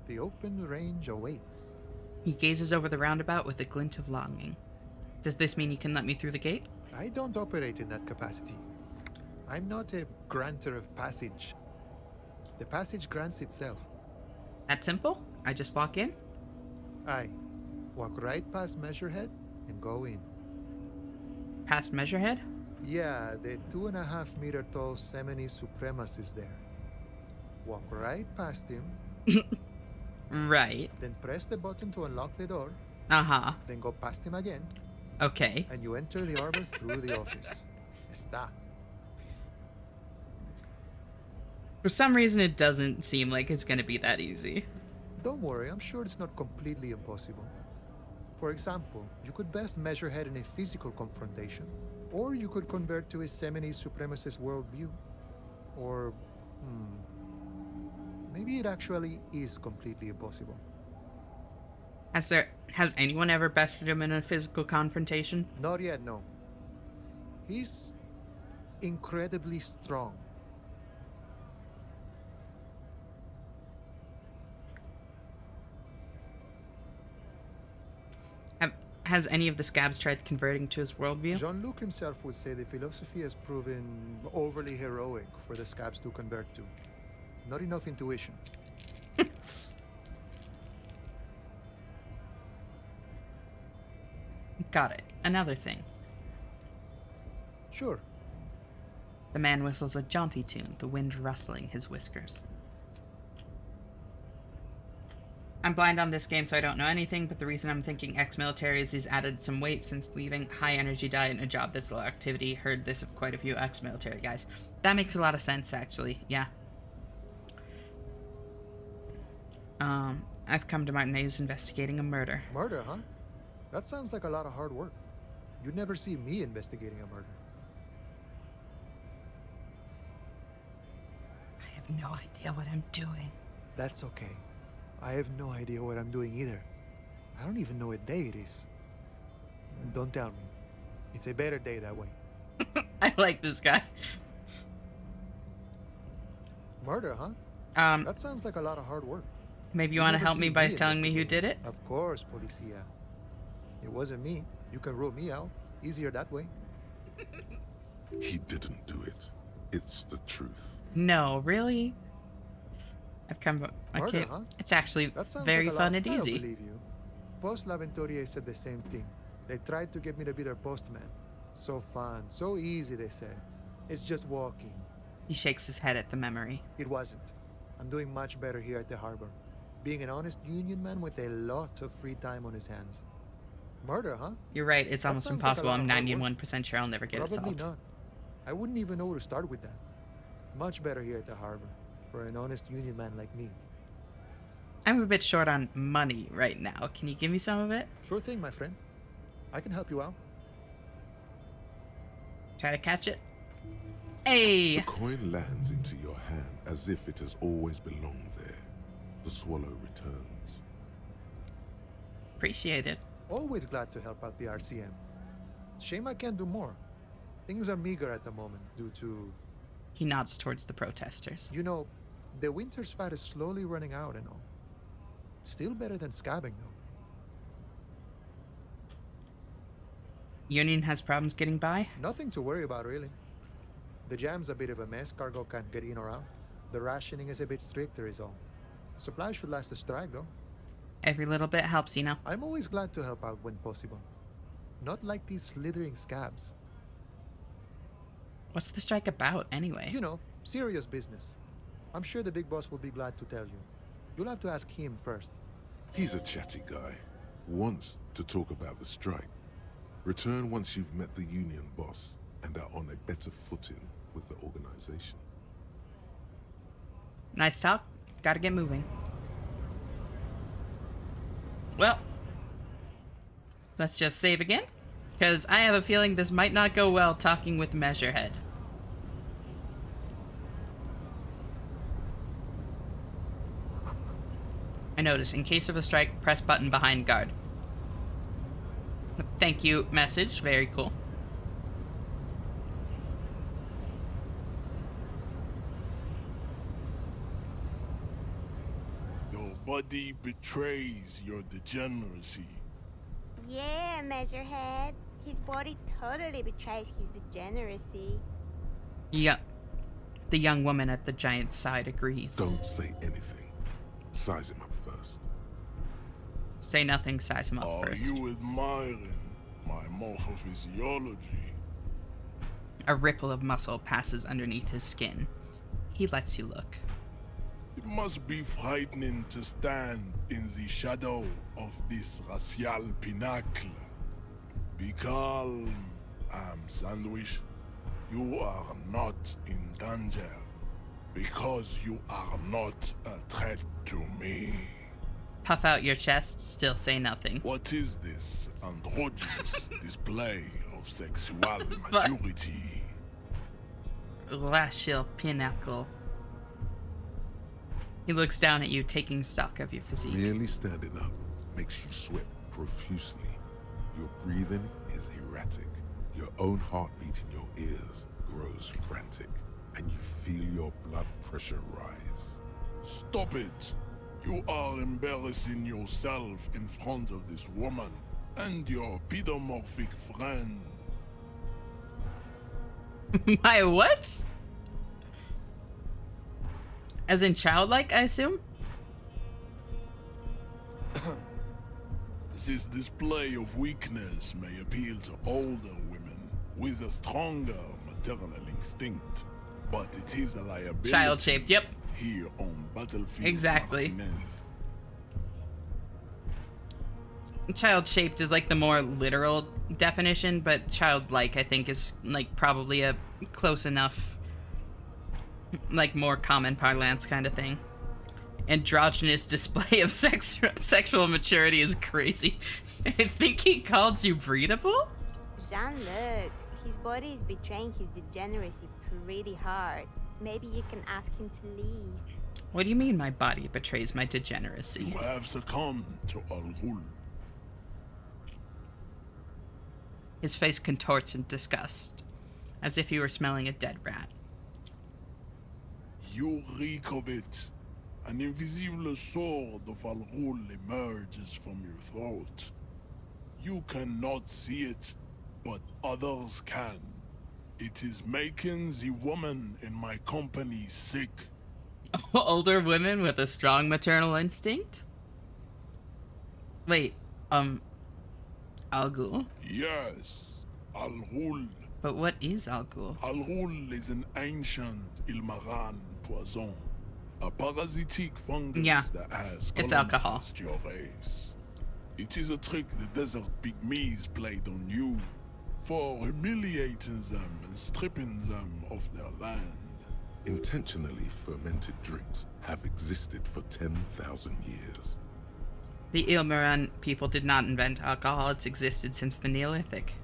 The open range awaits. He gazes over the roundabout with a glint of longing. Does this mean you can let me through the gate? I don't operate in that capacity. I'm not a granter of passage. The passage grants itself. That simple? I just walk in? Aye. Walk right past Measurehead and go in. Past Measurehead? Yeah, the 2.5-meter tall Semini Supremus is there. Walk right past him. Right. Then press the button to unlock the door. Uh-huh. Then go past him again. Okay. And you enter the arbor through the office. Está. For some reason, it doesn't seem like it's going to be that easy. Don't worry, I'm sure it's not completely impossible. For example, you could best measure head in a physical confrontation, or you could convert to a Semini supremacist worldview. Or, maybe it actually is completely impossible. Has anyone ever bested him in a physical confrontation? Not yet, no. He's incredibly strong. Has any of the Scabs tried converting to his worldview? Jean-Luc himself would say the philosophy has proven overly heroic for the Scabs to convert to. Not enough intuition. Got it. Another thing. Sure. The man whistles a jaunty tune, the wind rustling his whiskers. I'm blind on this game, so I don't know anything, but the reason I'm thinking ex-military is he's added some weight since leaving. High energy diet and a job that's low activity. Heard this of quite a few ex-military guys. That makes a lot of sense, actually. Yeah. I've come to Martinez investigating a murder. Murder, huh? That sounds like a lot of hard work. You'd never see me investigating a murder. I have no idea what I'm doing. That's okay. I have no idea what I'm doing either. I don't even know what day it is. Don't tell me. It's a better day that way. I like this guy. Murder, huh? That sounds like a lot of hard work. Maybe you want to help me by telling me who did it? Of course, Policia. It wasn't me. You can rule me out. Easier that way. He didn't do it. It's the truth. No, really? I've come... Okay, Murder, huh? it's actually very like fun and I don't easy. believe you. Post L'Aventurier said the same thing. They tried to get me to be their postman. So fun, so easy, they said. It's just walking. He shakes his head at the memory. It wasn't. I'm doing much better here at the harbor. Being an honest union man with a lot of free time on his hands. Murder, huh? You're right, it's That almost sounds impossible. like a lot I'm of hard work. 91% sure I'll never get Probably assault. not. I wouldn't even know where to start with that. Much better here at the harbor. For an honest union man like me. I'm a bit short on money right now. Can you give me some of it? Sure thing, my friend. I can help you out. Try to catch it. Hey! The coin lands into your hand as if it has always belonged there. The swallow returns. Appreciate it. Always glad to help out the RCM. Shame I can't do more. Things are meager at the moment due to... He nods towards the protesters. You know, the winter's fat is slowly running out and all. Still better than scabbing, though. Union has problems getting by? Nothing to worry about, really. The jam's a bit of a mess. Cargo can't get in or out. The rationing is a bit stricter, is all. Supplies should last the strike, though. Every little bit helps, you know. I'm always glad to help out when possible. Not like these slithering scabs. What's the strike about, anyway? You know, serious business. I'm sure the big boss will be glad to tell you. You'll have to ask him first. He's a chatty guy. Wants to talk about the strike. Return once you've met the union boss and are on a better footing with the organization. Nice talk. Gotta get moving. Well, let's just save again, because I have a feeling this might not go well talking with Measurehead. I notice, in case of a strike, press button behind guard. Thank you message, very cool. Your body betrays your degeneracy. Yeah, Measurehead. His body totally betrays his degeneracy. Yeah, the young woman at the giant's side agrees. Don't say anything. Size him up first. Say nothing, size him up Are first. you admiring my morphophysiology? A ripple of muscle passes underneath his skin. He lets you look. It must be frightening to stand in the shadow of this racial pinnacle. Be calm, Sandwich. You are not in danger, because you are not a threat to me. Puff out your chest, still say nothing. What is this androgynous display of sexual maturity? Racial pinnacle. He looks down at you, taking stock of your physique. Merely standing up makes you sweat profusely. Your breathing is erratic. Your own heartbeat in your ears grows frantic, and you feel your blood pressure rise. Stop it! You are embarrassing yourself in front of this woman and your pedomorphic friend. My what? As in childlike, I assume? This display of weakness may appeal to older women with a stronger maternal instinct, but it is a liability. Child-shaped, yep. Here on Battlefield Exactly. Martinez. Child-shaped is like the more literal definition, but childlike, I think, is like probably a close enough, like more common parlance kind of thing. Androgynous display of sexual maturity is crazy. I think he called you breedable? Jean-Luc, his body is betraying his degeneracy pretty hard. Maybe you can ask him to leave. What do you mean my body betrays my degeneracy? You have succumbed to Al Ghul. His face contorts in disgust, as if he were smelling a dead rat. You reek of it. An invisible sword of Al Ghul emerges from your throat. You cannot see it, but others can. It is making the woman in my company sick. Older women with a strong maternal instinct? Wait, Al Ghul? Yes, Al Ghul. But what is Al Ghul? Al Ghul is an ancient Ilmaran poison. A parasitic fungus that has it's alcohol. colonized your race. It is a trick the desert pygmies played on you for humiliating them and stripping them of their land. Intentionally fermented drinks have existed for 10,000 years. The Ilmaran people did not invent alcohol. It's existed since the Neolithic.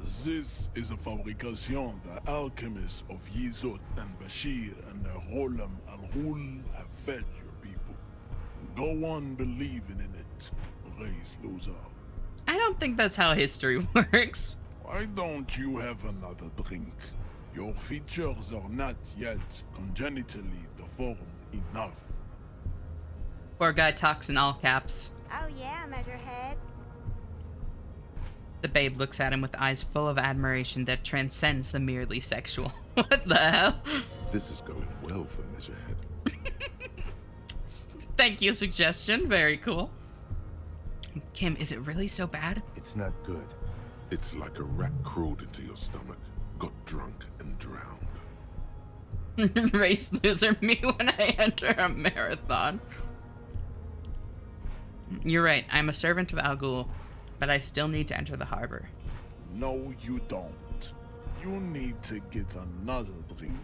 This is a fabrication the alchemists of Yizot and Bashir and their Rolam Al Ghul have fed your people. Go on believing in it, race loser. I don't think that's how history works. Why don't you have another drink? Your features are not yet congenitally deformed enough. Poor guy talks in all caps. Oh yeah, Measurehead. The babe looks at him with eyes full of admiration that transcends the merely sexual. What the hell? This is going well for Measurehead. Thank you, suggestion. Very cool. Kim, is it really so bad? It's not good. It's like a rat crawled into your stomach, got drunk, and drowned. Race loser me when I enter a marathon. You're right, I'm a servant of Al Ghul, but I still need to enter the harbor. No, you don't. You need to get another drink.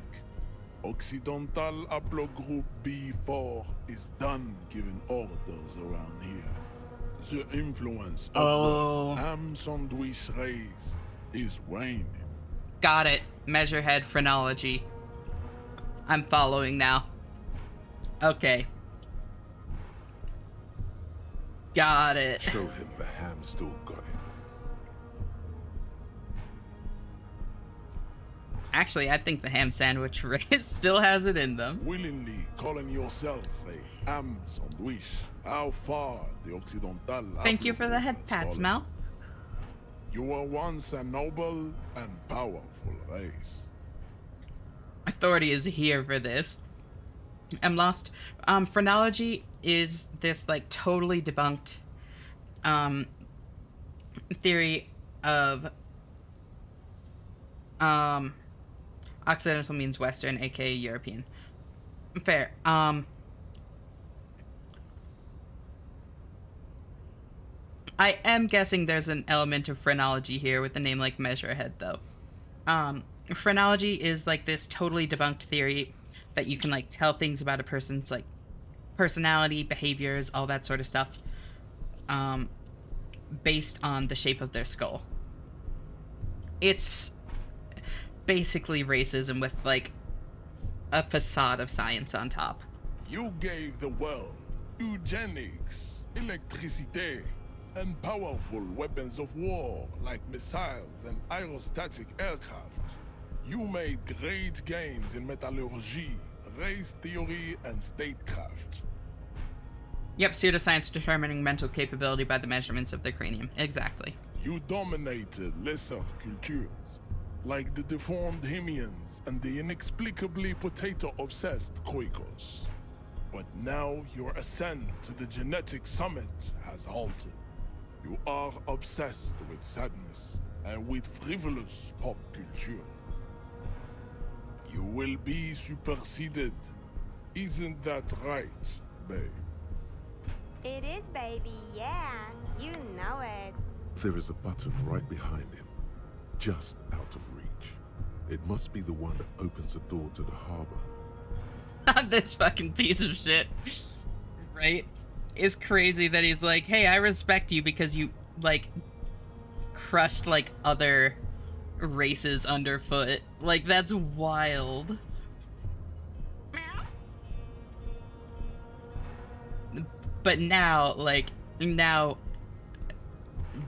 Occidental Haplogroup B4 is done giving orders around here. The influence of the ham sandwich race is waning. Got it. Measurehead phrenology. I'm following now. Okay. Got it. Show him the ham still got it. Actually, I think the ham sandwich race still has it in them. Willingly calling yourself a ham sandwich. How far the Occidental... Thank you for the head pats, Mel. You were once a noble and powerful race. Authority is here for this. I'm lost. Phrenology is this like totally debunked theory of Occidental means Western, aka European. Fair. I am guessing there's an element of phrenology here with a name like Measurehead, though. Phrenology is like this totally debunked theory that you can like tell things about a person's like personality, behaviors, all that sort of stuff, based on the shape of their skull. It's basically racism with like a facade of science on top. You gave the world eugenics, electricity, and powerful weapons of war like missiles and aerostatic aircraft. You made great gains in metallurgy, race theory, and statecraft. Yep, pseudoscience determining mental capability by the measurements of the cranium. Exactly. You dominated lesser cultures, like the deformed Hemians and the inexplicably potato-obsessed Khoikos. But now your ascent to the genetic summit has halted. You are obsessed with sadness and with frivolous pop culture. You will be superseded. Isn't that right, babe? It is, baby, yeah. You know it. There is a button right behind him, just out of reach. It must be the one that opens the door to the harbor. This fucking piece of shit. Right? It's crazy that he's like, hey, I respect you because you, like, crushed, like, other races underfoot. Like, that's wild. But now, like, now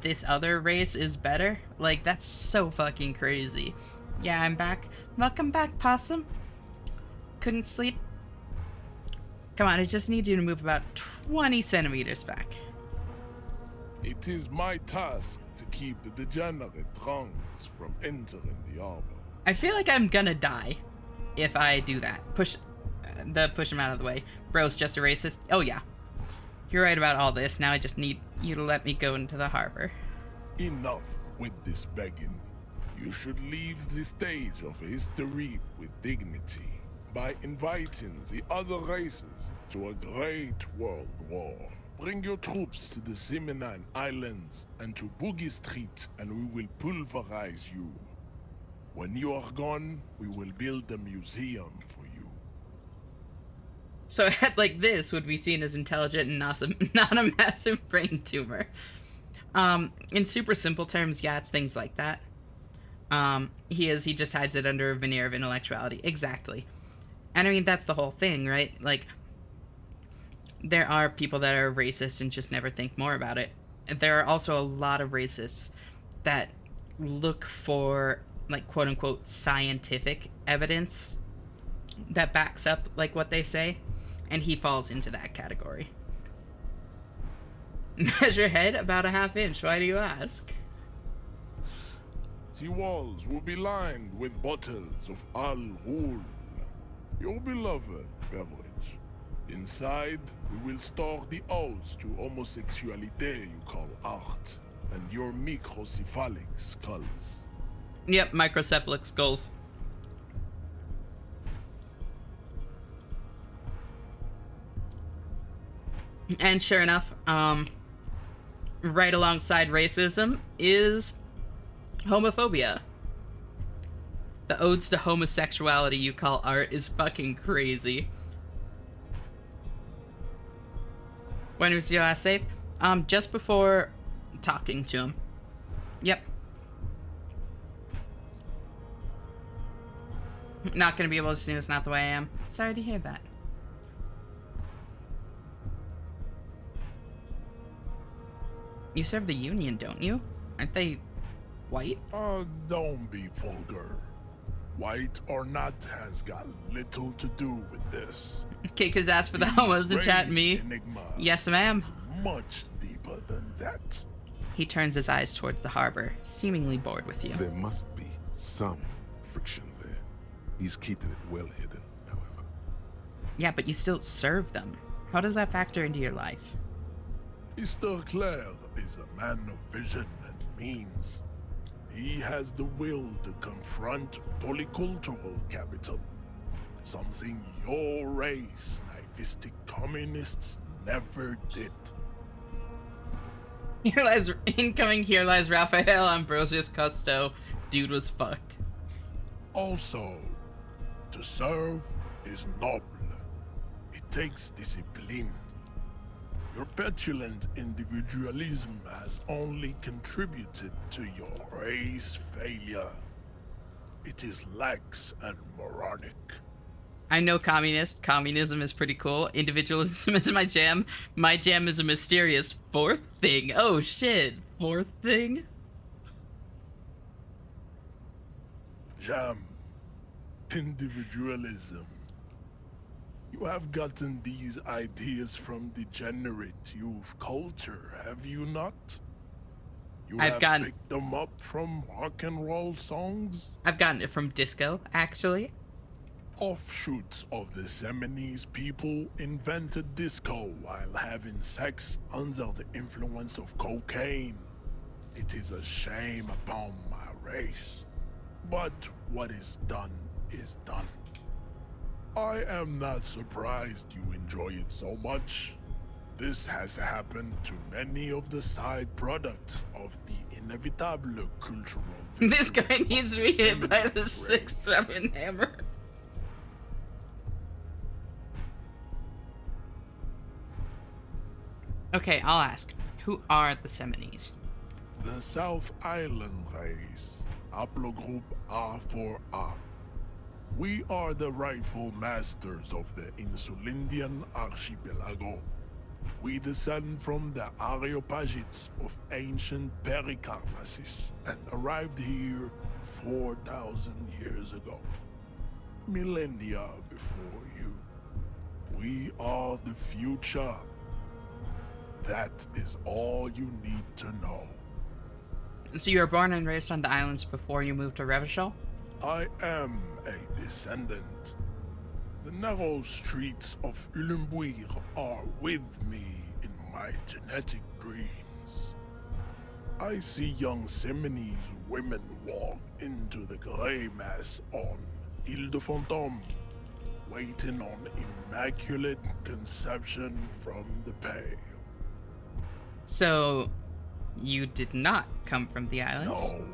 this other race is better? Like, that's so fucking crazy. Yeah, I'm back. Welcome back, Possum. Couldn't sleep? Come on, I just need you to move about 20 centimeters back. It is my task to keep the degenerate drunks from entering the harbor. I feel like I'm gonna die if I do that. Push him out of the way. Bro's just a racist. Oh yeah. You're right about all this. Now I just need you to let me go into the harbor. Enough with this begging. You should leave the stage of history with dignity by inviting the other races to a great world war. Bring your troops to the Seminine Islands and to Boogie Street, and we will pulverize you. When you are gone, we will build a museum for you. So a head like this would be seen as intelligent and not a massive brain tumor. In super simple terms, yeah, it's things like that. He just hides it under a veneer of intellectuality. Exactly. And I mean, that's the whole thing, right? Like, there are people that are racist and just never think more about it. And there are also a lot of racists that look for, like, quote-unquote scientific evidence that backs up, like, what they say. And he falls into that category. Measure head about a ½ inch. Why do you ask? The walls will be lined with bottles of Al Ghul, your beloved beverage. Inside, we will store the odes to homosexuality you call art, and your microcephalic skulls. Yep, microcephalic skulls. And sure enough, right alongside racism is homophobia. The odes to homosexuality you call art is fucking crazy. When was your last save? Just before talking to him. Yep. Not gonna be able to see this, not the way I am. Sorry to hear that. You serve the Union, don't you? Aren't they white? Don't be vulgar. White or not has got little to do with this. Kick his ass for the homos and chat me. Yes, ma'am. Much deeper than that. He turns his eyes towards the harbor, seemingly bored with you. There must be some friction there. He's keeping it well hidden, however. Yeah, but you still serve them. How does that factor into your life? Mr. Clare is a man of vision and means. He has the will to confront polycultural capital. Something your race, naivistic communists, never did. Here lies incoming. Here lies Raphael Ambrosius Cousteau. Dude was fucked. Also, to serve is noble. It takes discipline. Your petulant individualism has only contributed to your race failure. It is lax and moronic. I know communist. Communism is pretty cool. Individualism is my jam. My jam is a mysterious fourth thing. Oh shit. Fourth thing? Jam. Individualism. You have gotten these ideas from degenerate youth culture, have you not? You have picked them up from rock and roll songs? I've gotten it from disco, actually. Offshoots of the Seminoles people invented disco while having sex under the influence of cocaine. It is a shame upon my race. But what is done is done. I am not surprised you enjoy it so much. This has happened to many of the side products of the inevitable cultural This guy needs to be hit by the 6-7 hammer. Okay, I'll ask. Who are the Seminoles? The South Island race, haplogroup A4A. We are the rightful masters of the Insulindian archipelago. We descend from the Areopagites of ancient Pericarnassus and arrived here 4,000 years ago. Millennia before you. We are the future. That is all you need to know. So you were born and raised on the islands before you moved to Revachol? I am a descendant. The narrow streets of Ulimbuir are with me in my genetic dreams. I see young Seminoles women walk into the grey mass on Ile de Fantôme, waiting on immaculate conception from the pale. So, you did not come from the islands? No.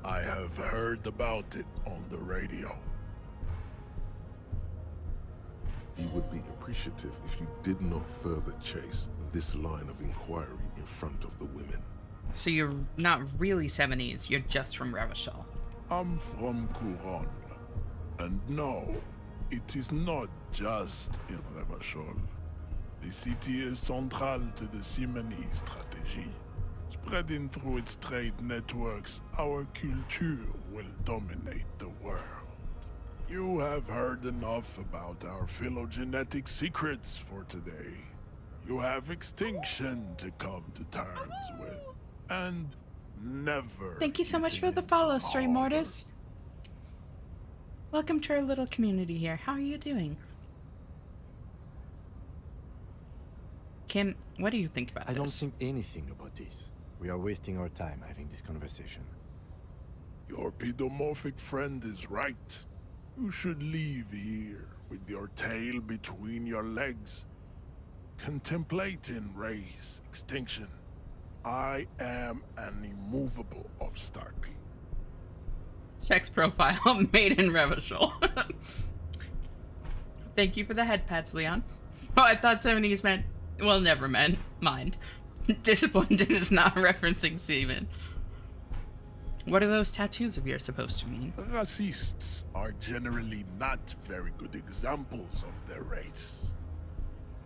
I have heard about it on the radio. He would be appreciative if you did not further chase this line of inquiry in front of the women. So you're not really Seminoles, you're just from Revachol. I'm from Couronne. And no, it is not just in Revachol. The city is central to the Seminoles strategy. Spreading through its trade networks, our culture will dominate the world. You have heard enough about our phylogenetic secrets for today. You have extinction to come to terms with. And never. Thank you so much for the follow, Stray Mortis. Welcome to our little community here. How are you doing? Kim, what do you think about this? I don't think anything about this. We are wasting our time having this conversation. Your pedomorphic friend is right. You should leave here with your tail between your legs, contemplating race extinction. I am an immovable obstacle. Sex profile made in Revachol. Thank you for the head pats, Leon. Oh, I thought 70s meant... Well, never mind. Disappointed is not referencing semen. What are those tattoos of yours supposed to mean? Racists are generally not very good examples of their race.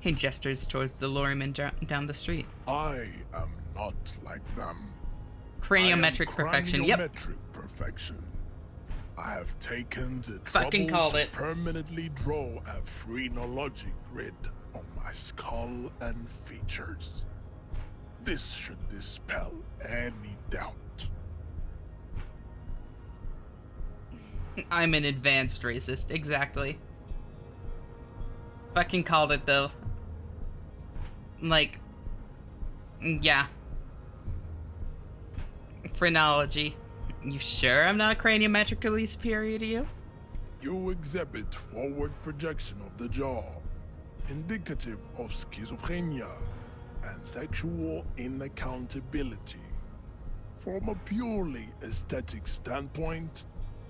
He gestures towards the lorryman down the street. I am not like them. Craniometric perfection, yep. Craniometric perfection. I have taken the Fucking trouble called to it. permanently draw a phrenologic grid on my skull and features. This should dispel any doubt. I'm an advanced racist, exactly. Fucking called it, though. Like, yeah. Phrenology. You sure I'm not craniometrically superior to you? You exhibit forward projection of the jaw, indicative of schizophrenia and sexual inaccountability. From a purely aesthetic standpoint,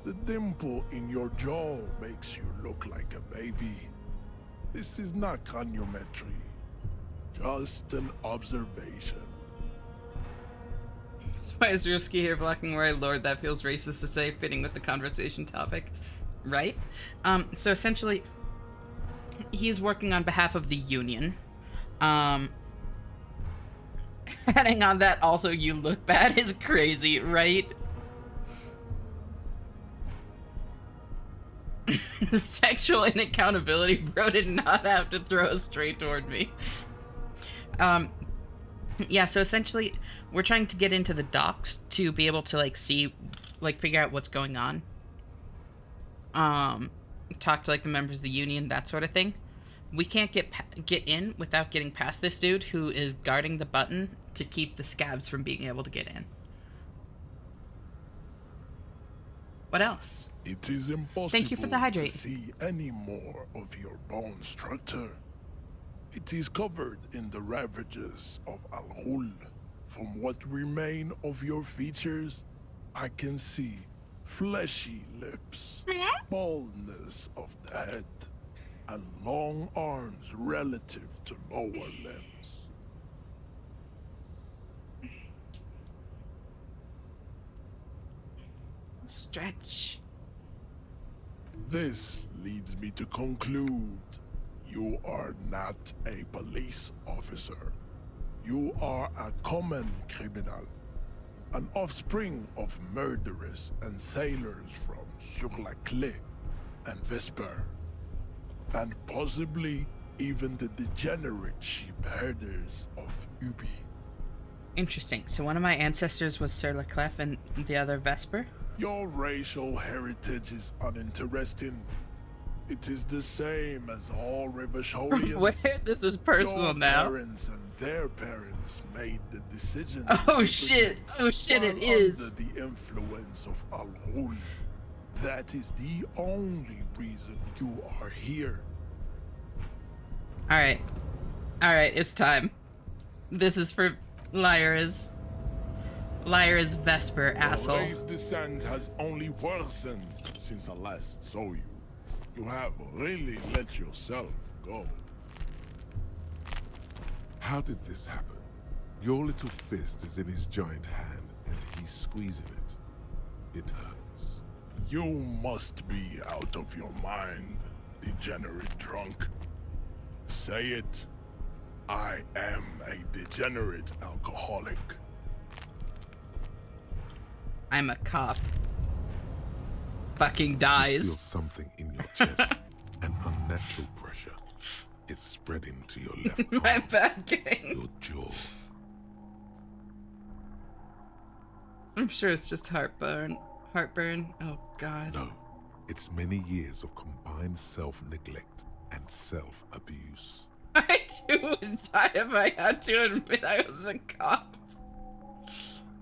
the dimple in your jaw makes you look like a baby. This is not craniometry, just an observation. Spizerski here, black and white lord. That feels racist to say, fitting with the conversation topic. Right? So essentially, he's working on behalf of the union. Adding on that, also, you look bad is crazy, right? Sexual inaccountability, bro did not have to throw it straight toward me. Yeah, so essentially, we're trying to get into the docks to be able to, like, see, like, figure out what's going on. Talk to, like, the members of the union, that sort of thing. We can't get in without getting past this dude who is guarding the button to keep the scabs from being able to get in. What else? It is impossible Thank you for the hydrate. to see any more of your bone structure. It is covered in the ravages of Al-Ghul. From what remain of your features, I can see fleshy lips, baldness of the head, and long arms relative to lower limbs. Stretch. This leads me to conclude you are not a police officer. You are a common criminal, an offspring of murderers and sailors from Sur-la-Clé and Vesper, and possibly even the degenerate sheep herders of Ubi. Interesting. So one of my ancestors was Sir Leclerc and the other Vesper? Your racial heritage is uninteresting. It is the same as all Revacholians. Where? This is personal Your now. Parents and their parents made the decision. Oh shit! Oh shit! It is. Under the influence of Al-Ghul. That is the only reason you are here. All right, it's time. This is for Lyra's Vesper, asshole. Your race descent has only worsened since I last saw you. You have really let yourself go. How did this happen? Your little fist is in his giant hand, and he's squeezing it. It hurts. You must be out of your mind, degenerate drunk. Say it. I am a degenerate alcoholic. I'm a cop. Fucking You dies. feel something in your chest, an unnatural pressure. It's spreading to your left My arm, bad gang. your jaw. I'm sure it's just heartburn. Heartburn. Oh God. No, it's many years of combined self-neglect and self-abuse. I too would die if I had to admit I was a cop.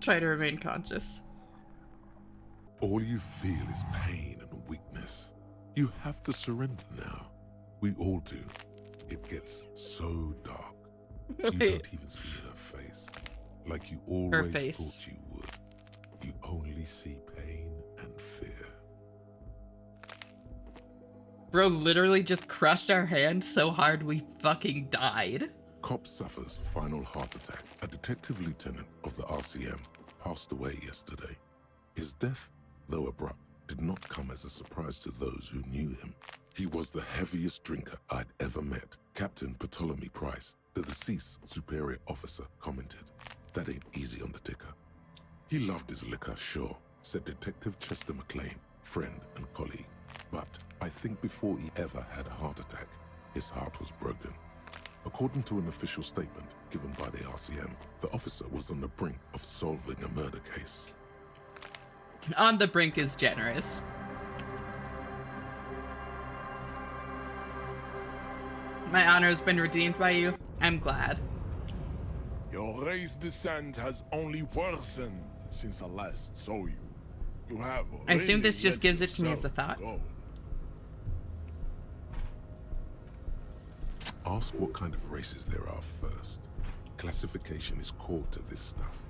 Try to remain conscious. All you feel is pain and weakness. You have to surrender now. We all do. It gets so dark. You don't even see her face. Like you always thought you would. You only see pain and fear. Bro literally just crushed our hand so hard we fucking died. Cop suffers final heart attack. A detective lieutenant of the RCM passed away yesterday. His death, though abrupt, did not come as a surprise to those who knew him. He was the heaviest drinker I'd ever met. Captain Ptolemy Price, the deceased superior officer, commented, "That ain't easy on the ticker." He loved his liquor, sure, said Detective Chester McLean, friend and colleague. But I think before he ever had a heart attack, his heart was broken. According to an official statement given by the RCM, the officer was on the brink of solving a murder case. On the brink is generous. My honor has been redeemed by you. I'm glad. Your race descent has only worsened since I last saw you. You have I assume this really just gives it to me as a yourself thought. go. Ask what kind of races there are first. Classification is core to this stuff.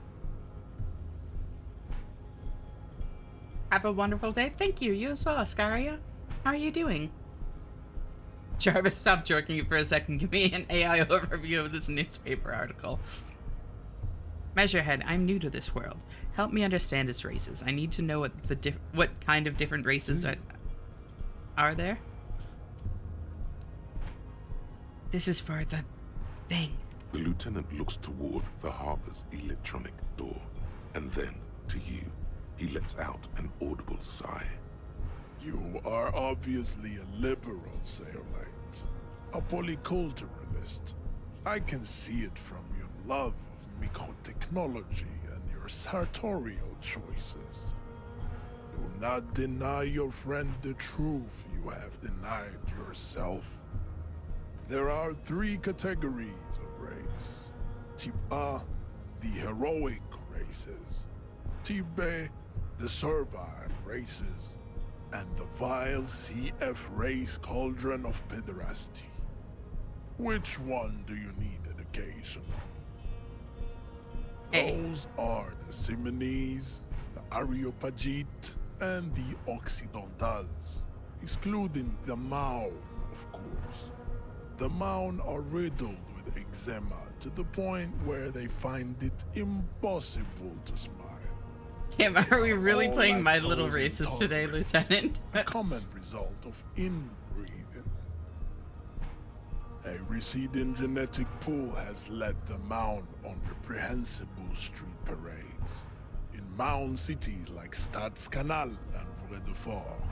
Have a wonderful day. Thank you. You as well, Ascaria. How are you doing? Jarvis, stop joking for a second. Give me an AI overview of this newspaper article. Measurehead, I'm new to this world. Help me understand its races. I need to know what kind of different races are there. This is for the thing. The lieutenant looks toward the harbor's electronic door, and then to you. He lets out an audible sigh. You are obviously a liberal, Sailite. A polyculturalist. I can see it from your love of microtechnology and your sartorial choices. Do not deny your friend the truth you have denied yourself. There are 3 categories of race. Type A, the heroic races. Type B, the servile races. And the vile CF race cauldron of pederasty. Which one do you need education on? Those are the Simonese, the Areopagite, and the Occidentals, excluding the Maun, of course. The Maun are riddled with eczema to the point where they find it impossible to smile. Kim, are we really All playing My lactose Little Races today, intolerant, Lieutenant? A common result of inbreeding. A receding genetic pool has led the Maun on reprehensible street parades. In Maun cities like Stadskanal and Vredefort,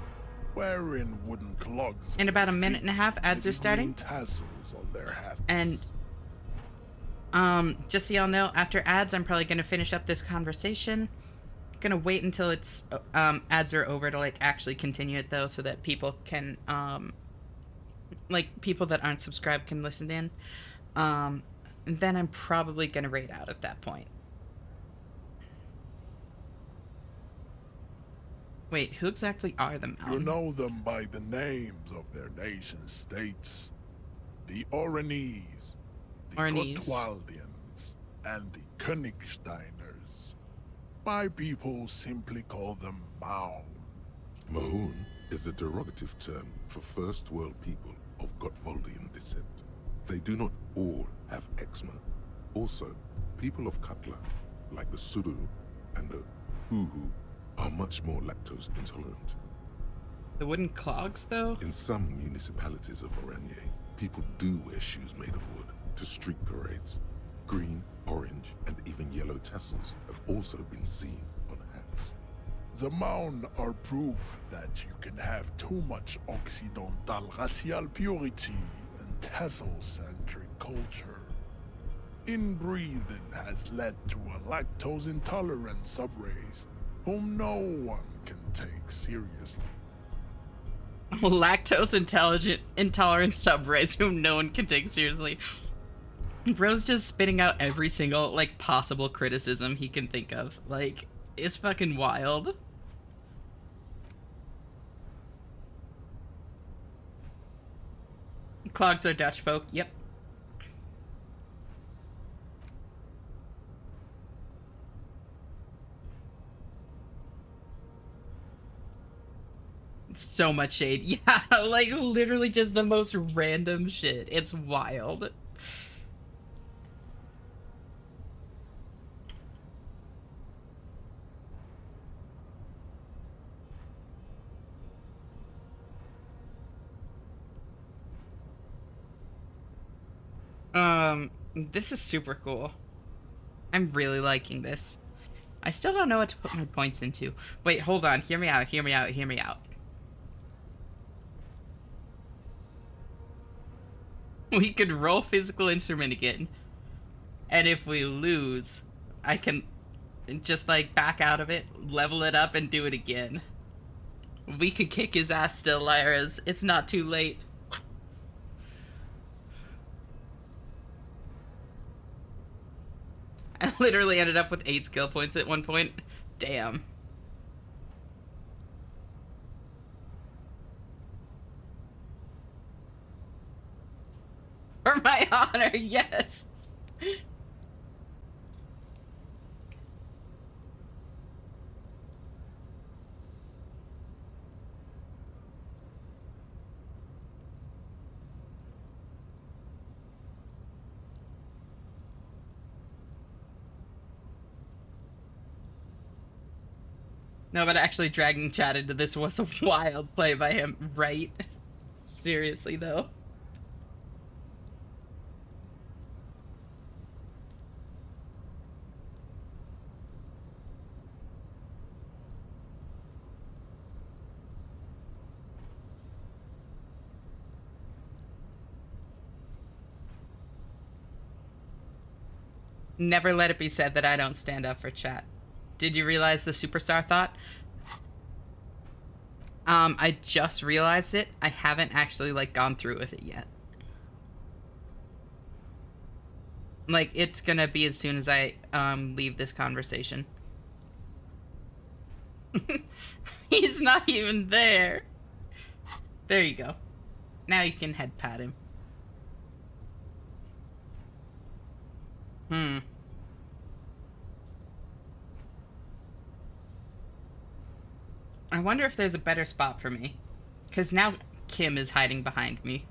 wearing wooden clogs. In about a minute and a half, ads are starting. Tassels on their hats. And just so y'all know, after ads, I'm probably gonna finish up this conversation. Gonna wait until it's ads are over to like actually continue it though, so that people can like people that aren't subscribed can listen in. And then I'm probably gonna raid out at that point. Wait, who exactly are the Maun? You know them by the names of their nation states. The Oranese, the Gotwaldians, and the Königsteiners. My people simply call them Maun. Mahun is a derogative term for first world people of Gotwaldian descent. They do not all have eczema. Also, people of Katla, like the Suru and the Uhu, are much more lactose intolerant. The wooden clogs, though? In some municipalities of Oranje, people do wear shoes made of wood to street parades. Green, orange, and even yellow tassels have also been seen on hats. The Maun are proof that you can have too much Occidental racial purity and Tessocentric culture. Inbreeding has led to a lactose-intolerant subrace whom no one can take seriously. Lactose intolerant subrace whom no one can take seriously. Bro's just spitting out every single, like, possible criticism he can think of. Like, it's fucking wild. Clogs are Dutch folk, yep. So much shade. Yeah, like, literally just the most random shit. It's wild. This is super cool. I'm really liking this. I still don't know what to put my points into. Wait, hold on. Hear me out, hear me out, hear me out. We could roll physical instrument again. And if we lose, I can just, like, back out of it, level it up, and do it again. We could kick his ass still, Lyras. It's not too late. I literally ended up with 8 skill points at one point. Damn. For my honor, yes. No, but actually dragging chat into this was a wild play by him, right? Seriously, though. Never let it be said that I don't stand up for chat. Did you realize the superstar thought? I just realized it. I haven't actually, like, gone through with it yet. Like, it's gonna be as soon as I, leave this conversation. He's not even there. There you go. Now you can head pat him. I wonder if there's a better spot for me. Because now Kim is hiding behind me.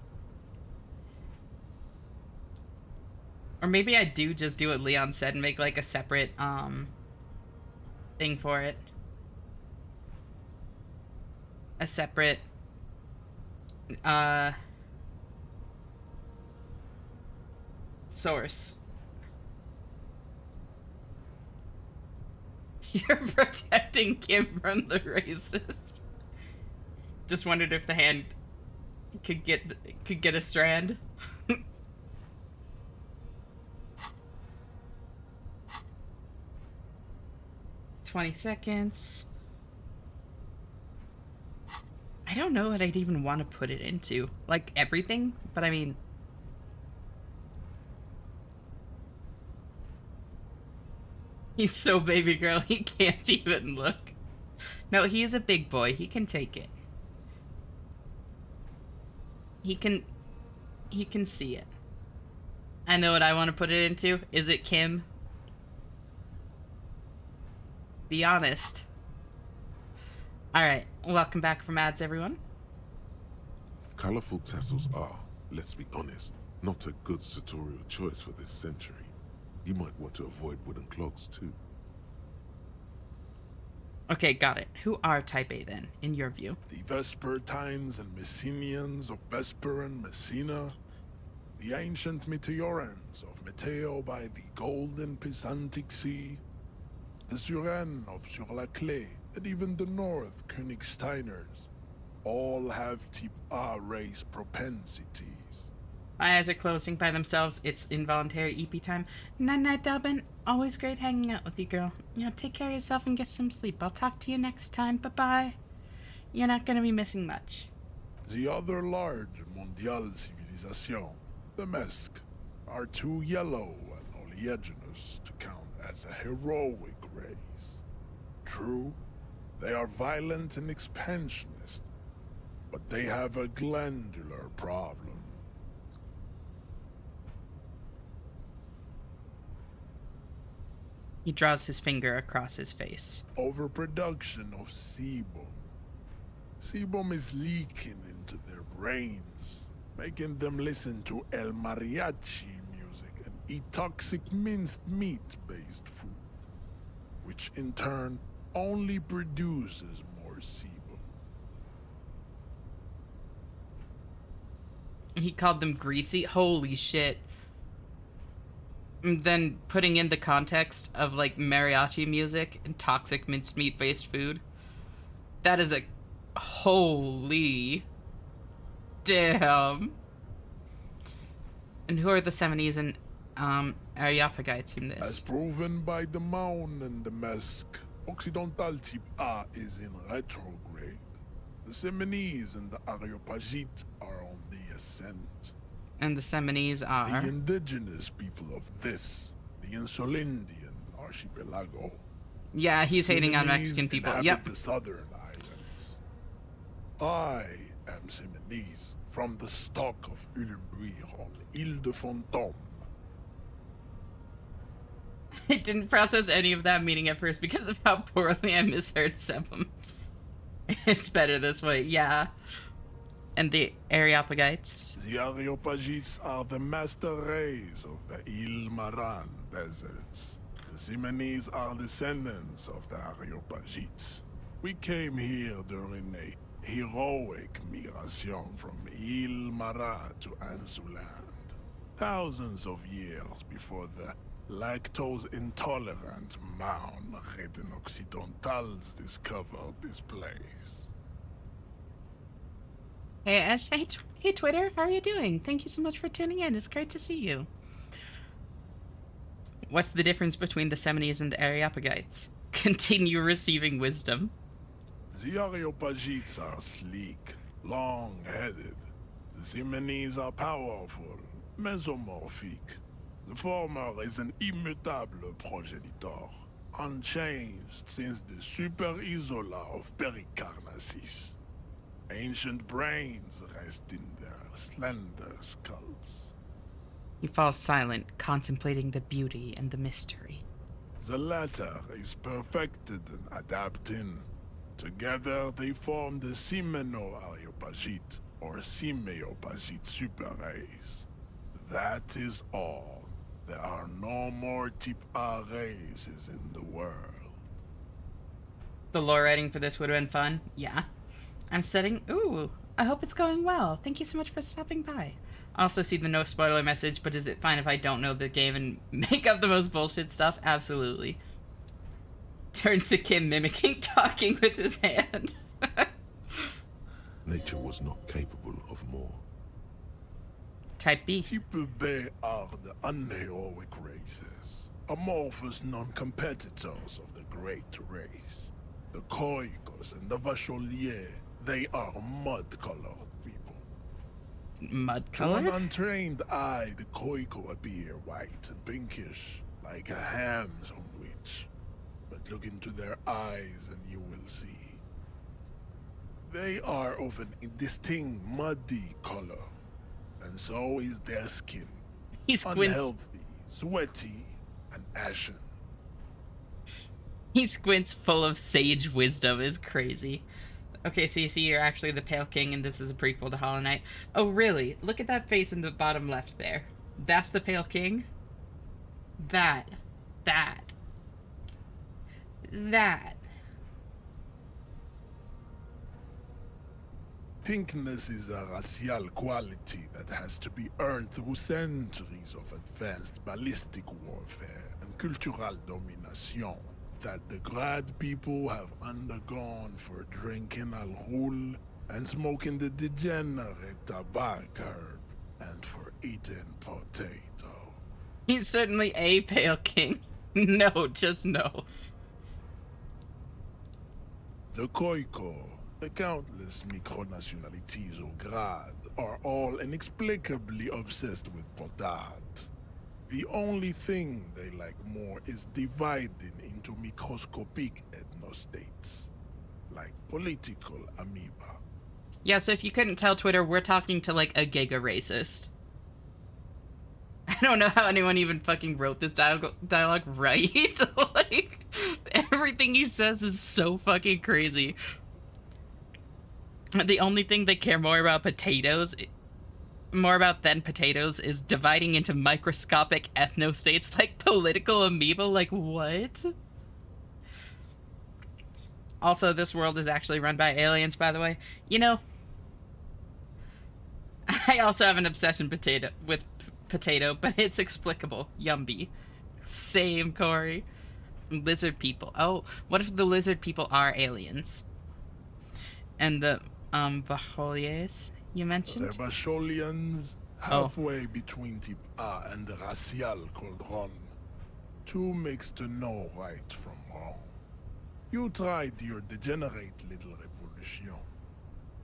Or maybe I do just do what Leon said and make, like, a separate, thing for it. A separate, source. You're protecting Kim from the racist. Just wondered if the hand could get a strand. 20 seconds. I don't know what I'd even want to put it into. Like, everything? But I mean... He's so baby girl, he can't even look. No, he's a big boy. He can take it. He can see it. I know what I want to put it into. Is it Kim? Be honest. Alright, welcome back from ads, everyone. Colorful tassels are, let's be honest, not a good sartorial choice for this century. You might want to avoid wooden clogs too. Okay, got it. Who are Type A then, in your view? The Vespertines and Messenians of Vesper and Messina. The ancient Meteorans of Meteo by the golden Pisantic Sea. The Suren of Sur-la-Clé, and even the North Königsteiners. All have Type A race propensities. My eyes are closing by themselves. It's involuntary EP time. Night-night, Delbin. Always great hanging out with you, girl. Take care of yourself and get some sleep. I'll talk to you next time. Bye-bye. You're not gonna be missing much. The other large mondial civilization, the Mesk, are too yellow and oleaginous to count as a heroic race. True, they are violent and expansionist, but they have a glandular problem. He draws his finger across his face. Overproduction of sebum. Sebum is leaking into their brains, making them listen to El Mariachi music and eat toxic minced meat-based food, which in turn only produces more sebum. He called them greasy. Holy shit. And then putting in the context of like mariachi music and toxic mincemeat based food. That is a holy damn. And who are the Semines and Areopagites in this? As proven by the Maun and the Mesk, Occidental Type A is in retrograde. The Semines and the Areopagites are on the ascent. And the Semines are? The indigenous people of this, the Insulindian archipelago. Yeah, he's hating on Mexican people. Yep. The southern islands. I am Semines, from the stock of Ulumbuir on Ile de Fantôme. I didn't process any of that meaning at first because of how poorly I misheard Sebum. It's better this way, yeah. And the Areopagites? The Areopagites are the master race of the Ile Maran deserts. The Semines are descendants of the Areopagites. We came here during a heroic migration from Ile Maran to Ansuland. Thousands of years before the lactose-intolerant Maun-ridden Occidentals discovered this place. Hey, Ash. Hey, Twitter. How are you doing? Thank you so much for tuning in. It's great to see you. What's the difference between the Semines and the Areopagites? Continue receiving wisdom. The Areopagites are sleek, long-headed. The Semines are powerful, mesomorphic. The former is an immutable progenitor, unchanged since the Super Isola of Pericarnassus. Ancient brains rest in their slender skulls. He falls silent, contemplating the beauty and the mystery. The latter is perfected and adapting. Together they form the Simeno-Areopagite, or Simeopagite super race. That is all. There are no more Type A races in the world. The lore writing for this would have been fun. Yeah. I'm studying. Ooh, I hope it's going well. Thank you so much for stopping by. I also see the no spoiler message, but is it fine if I don't know the game and make up the most bullshit stuff? Absolutely. Turns to Kim mimicking talking with his hand. Nature was not capable of more. Type B. Type B are the unheroic races, amorphous non-competitors of the great race. The Khoikos and the Vacholier, they are mud-colored people. Mud-colored? To an untrained eye, the Khoiko appear white and pinkish, like a ham sandwich. But look into their eyes and you will see. They are of an indistinct muddy color, and so is their skin. He squints. Unhealthy, sweaty, and ashen. He squints full of sage wisdom is crazy. Okay, so you see you're actually the Pale King and this is a prequel to Hollow Knight. Oh, really? Look at that face in the bottom left there. That's the Pale King? That. Pinkness is a racial quality that has to be earned through centuries of advanced ballistic warfare and cultural domination that the Grad people have undergone for drinking Al Ghul and smoking the degenerate tabac herb and for eating potato. He's certainly a pale king. No, just no. The Khoikhoi, the countless micronationalities au grade, are all inexplicably obsessed with potat. The only thing they like more is dividing into microscopic ethnostates, like political amoeba. Yeah, so if you couldn't tell, Twitter, we're talking to like a giga racist. I don't know how anyone even fucking wrote this dialogue right. Like, everything he says is so fucking crazy. The only thing they care more about than potatoes is dividing into microscopic ethnostates like political amoeba. Like, what? Also, this world is actually run by aliens, by the way. You know, I also have an obsession with potato, but it's explicable. Yumby. Same, Corey. Lizard people. Oh, what if the lizard people are aliens? And the, Vaholiers you mentioned? The Vasholians, halfway between Type A and the racial called Ron. Two makes to know right from wrong. You tried your degenerate little revolution,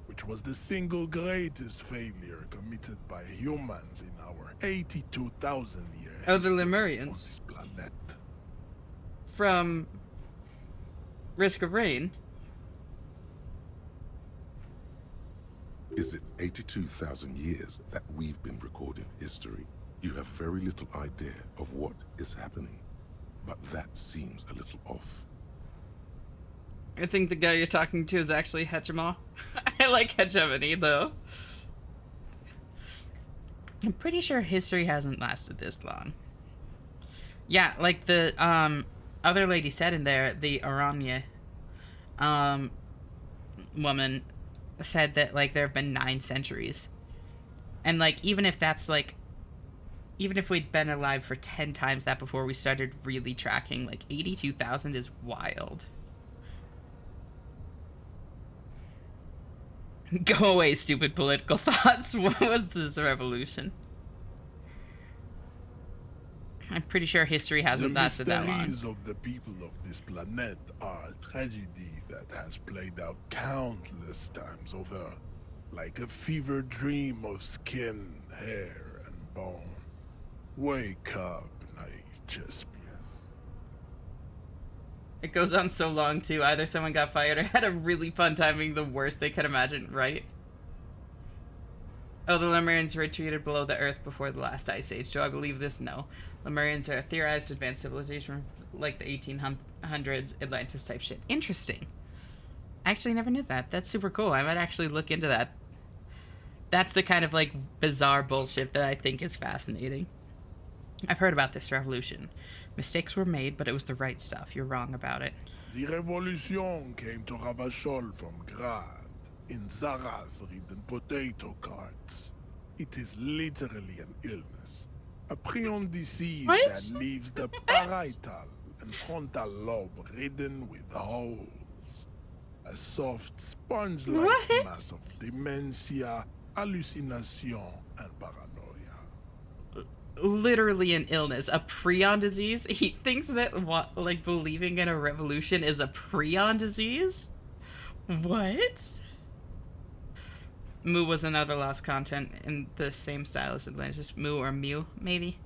which was the single greatest failure committed by humans in our 82,000-year history Oh, the Lemurians. on this planet. From Risk of Rain. Is it 82,000 years that we've been recording history? You have very little idea of what is happening, but that seems a little off. I think the guy you're talking to is actually Hegemon. I like hegemony, though. I'm pretty sure history hasn't lasted this long. Yeah, like the, other lady said in there, the Aranya, woman said that, like, there have been 9 centuries. And, like, even if that's, like, even if we'd been alive for 10 times that before we started really tracking, like, 82,000 is wild. Go away, stupid political thoughts. What was this revolution? I'm pretty sure history hasn't lasted that long. The mysteries of the people of this planet are a tragedy that has played out countless times over, like a fever dream of skin, hair, and bone. Wake up, naive Chespius. It goes on so long, too. Either someone got fired or had a really fun time being the worst they could imagine, right? Oh, the Lemurians retreated below the Earth before the last ice age. Do I believe this? No. Lemurians are a theorized advanced civilization like the 1800s Atlantis type shit. Interesting. I actually never knew that. That's super cool. I might actually look into that. That's the kind of, like, bizarre bullshit that I think is fascinating. I've heard about this revolution. Mistakes were made, but it was the right stuff. You're wrong about it. The revolution came to Ravachol from Grad, in Zarath-ridden potato carts. It is literally an illness. A prion disease that leaves the parietal and frontal lobe ridden with holes. A soft, sponge-like mass of dementia, hallucination, and paranoia. Literally an illness. A prion disease? He thinks that, like, believing in a revolution is a prion disease? What? Mu was another lost content in the same style as Atlantis. Mu or Mew, maybe?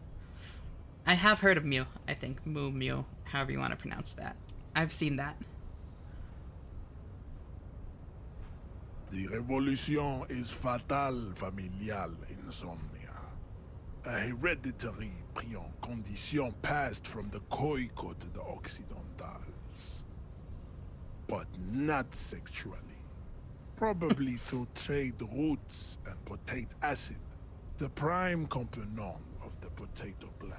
I have heard of Mew, I think. Mew, however you want to pronounce that. I've seen that. The revolution is fatal familial insomnia. A hereditary prion condition passed from the Khoikhoi to the Occidentals. But not sexually. Probably through trade routes and potate acid, the prime component of the potato plant.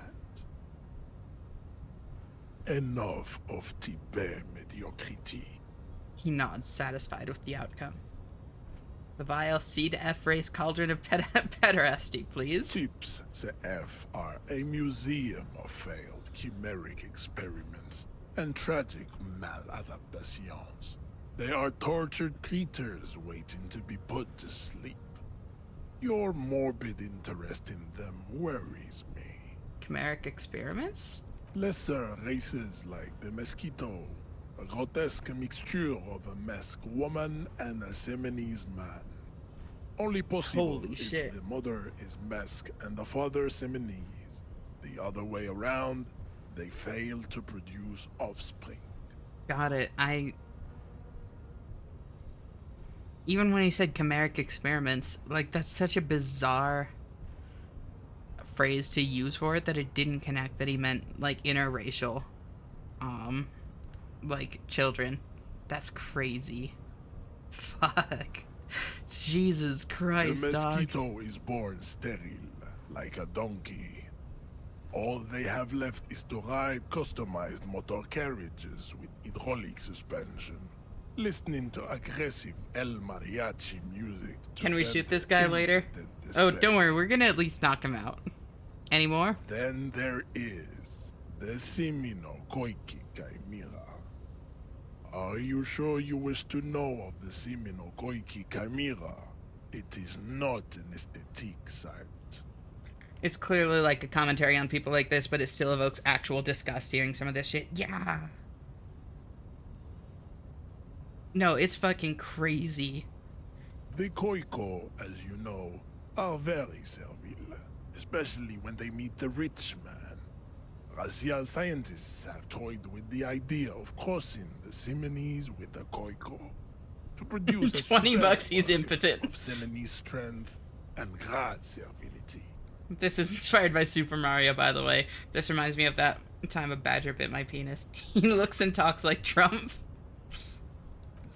Enough of Tibet mediocrity. He nods, satisfied with the outcome. The vile C to F race cauldron of pederasty, please. Tips CF are a museum of failed chimeric experiments and tragic maladaptations. They are tortured creatures waiting to be put to sleep. Your morbid interest in them worries me. Chimeric experiments? Lesser races like the Mosquito, a grotesque mixture of a masked woman and a Seminese man. Only possible Holy if shit. the mother is masked and the father Seminese. The other way around, they fail to produce offspring. Got it. Even when he said chimeric experiments, like, that's such a bizarre phrase to use for it that it didn't connect that he meant, like, interracial, like, children. That's crazy. Fuck. Jesus Christ, the dog. Mosquito is born sterile, like a donkey. All they have left is to ride customized motor carriages with hydraulic suspension, listening to aggressive El Mariachi music. Can we shoot this guy later? Oh, don't worry, we're gonna at least knock him out. Any more? Then there is the Simino Koiki Chimera. Are you sure you wish to know of the Simino Koiki Chimera? It is not an aesthetic site. It's clearly like a commentary on people like this, but it still evokes actual disgust hearing some of this shit. Yeah. No, it's fucking crazy. The Koiko, as you know, are very servile, especially when they meet the rich man. Racial scientists have toyed with the idea of crossing the Seminese with the Koiko to produce a 20 bucks, he's impotent. of Seminese strength and great servility. This is inspired by Super Mario, by the way. This reminds me of that time a badger bit my penis. He looks and talks like Trump.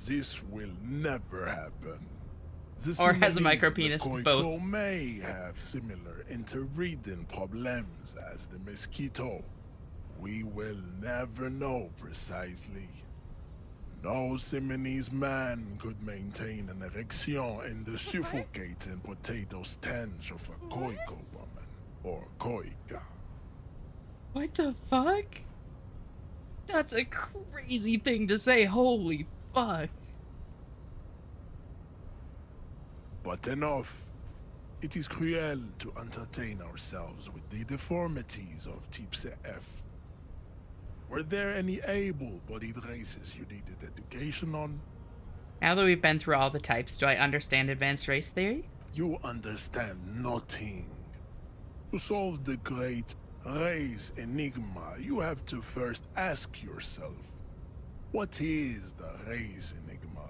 This will never happen. The Or has a Seminese micro and the penis, Koiko both. may have similar interbreeding problems as the Mosquito. We will never know precisely. No Seminese man could maintain an erection in the suffocating potato stench of a Koiko woman or Koika. What the fuck? That's a crazy thing to say. Holy fuck. But enough. It is cruel to entertain ourselves with the deformities of Type F. Were there any able-bodied races you needed education on? Now that we've been through all the types, do I understand advanced race theory? You understand nothing. To solve the great race enigma, you have to first ask yourself, what is the race enigma?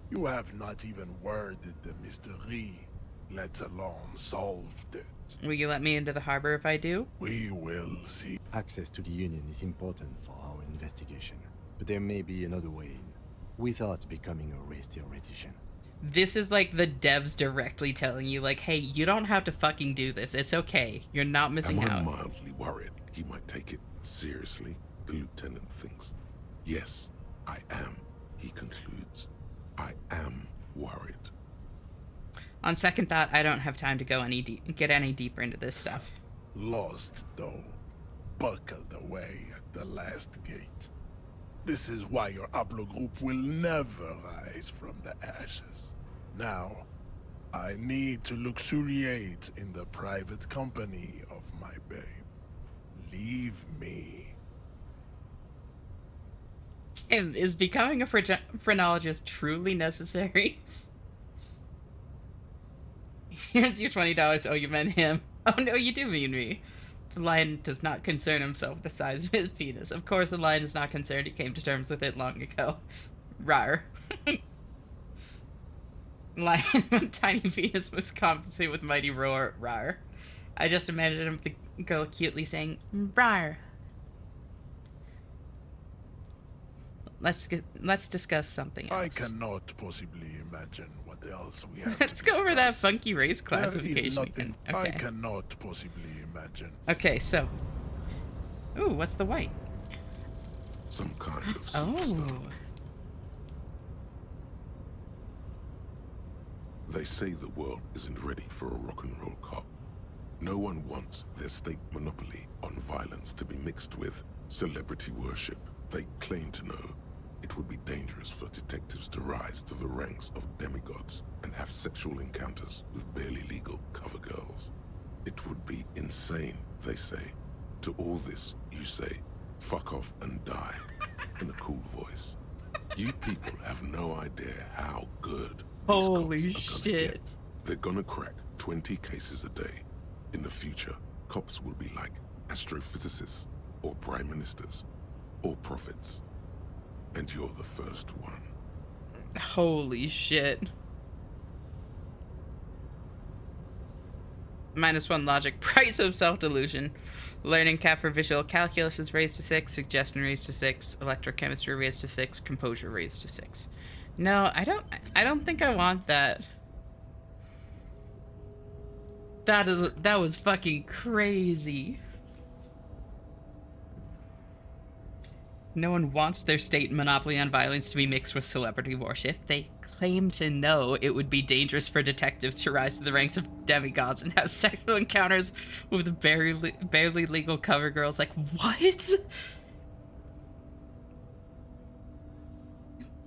You have not even worded the mystery, let alone solved it. Will you let me into the harbor if I do? We will see. Access to the Union is important for our investigation, but there may be another way in, without becoming a race theoretician. This is like the devs directly telling you, like, hey, you don't have to fucking do this. It's okay. You're not missing out. I'm mildly worried he might take it seriously, the lieutenant thinks. Yes, I am, he concludes. I am worried. On second thought, I don't have time to go get any deeper into this stuff. Lost, though. Buckled away at the last gate. This is why your haplogroup will never rise from the ashes. Now, I need to luxuriate in the private company of my babe. Leave me. And is becoming a phrenologist truly necessary? Here's your $20. Oh, you meant him. Oh, no, you do mean me. The lion does not concern himself with the size of his penis. Of course, the lion is not concerned. He came to terms with it long ago. Rawr. Lion with tiny penis must compensate with mighty roar. Rawr. I just imagined the girl cutely saying, rawr. Let's discuss something else. I cannot possibly imagine what else we have Let's go over that funky race classification There is nothing again. Okay. I cannot possibly imagine. Okay, so. Ooh, what's the white? Some kind of Oh. They say the world isn't ready for a rock and roll cop. No one wants their state monopoly on violence to be mixed with celebrity worship. They claim to know it would be dangerous for detectives to rise to the ranks of demigods and have sexual encounters with barely legal cover girls. It would be insane, they say. To all this, you say, fuck off and die, in a cool voice. You people have no idea how good these Holy cops are gonna shit. get. They're gonna crack 20 cases a day. In the future, cops will be like astrophysicists, or prime ministers, or prophets. And you're the first one. Holy shit. -1 logic. Price of self-delusion. Learning cap for visual calculus is raised to 6. Suggestion raised to 6. Electrochemistry raised to 6. Composure raised to 6. No, I don't think I want that. That was fucking crazy. No one wants their state monopoly on violence to be mixed with celebrity worship. They claim to know it would be dangerous for detectives to rise to the ranks of demigods and have sexual encounters with barely legal cover girls. Like, what?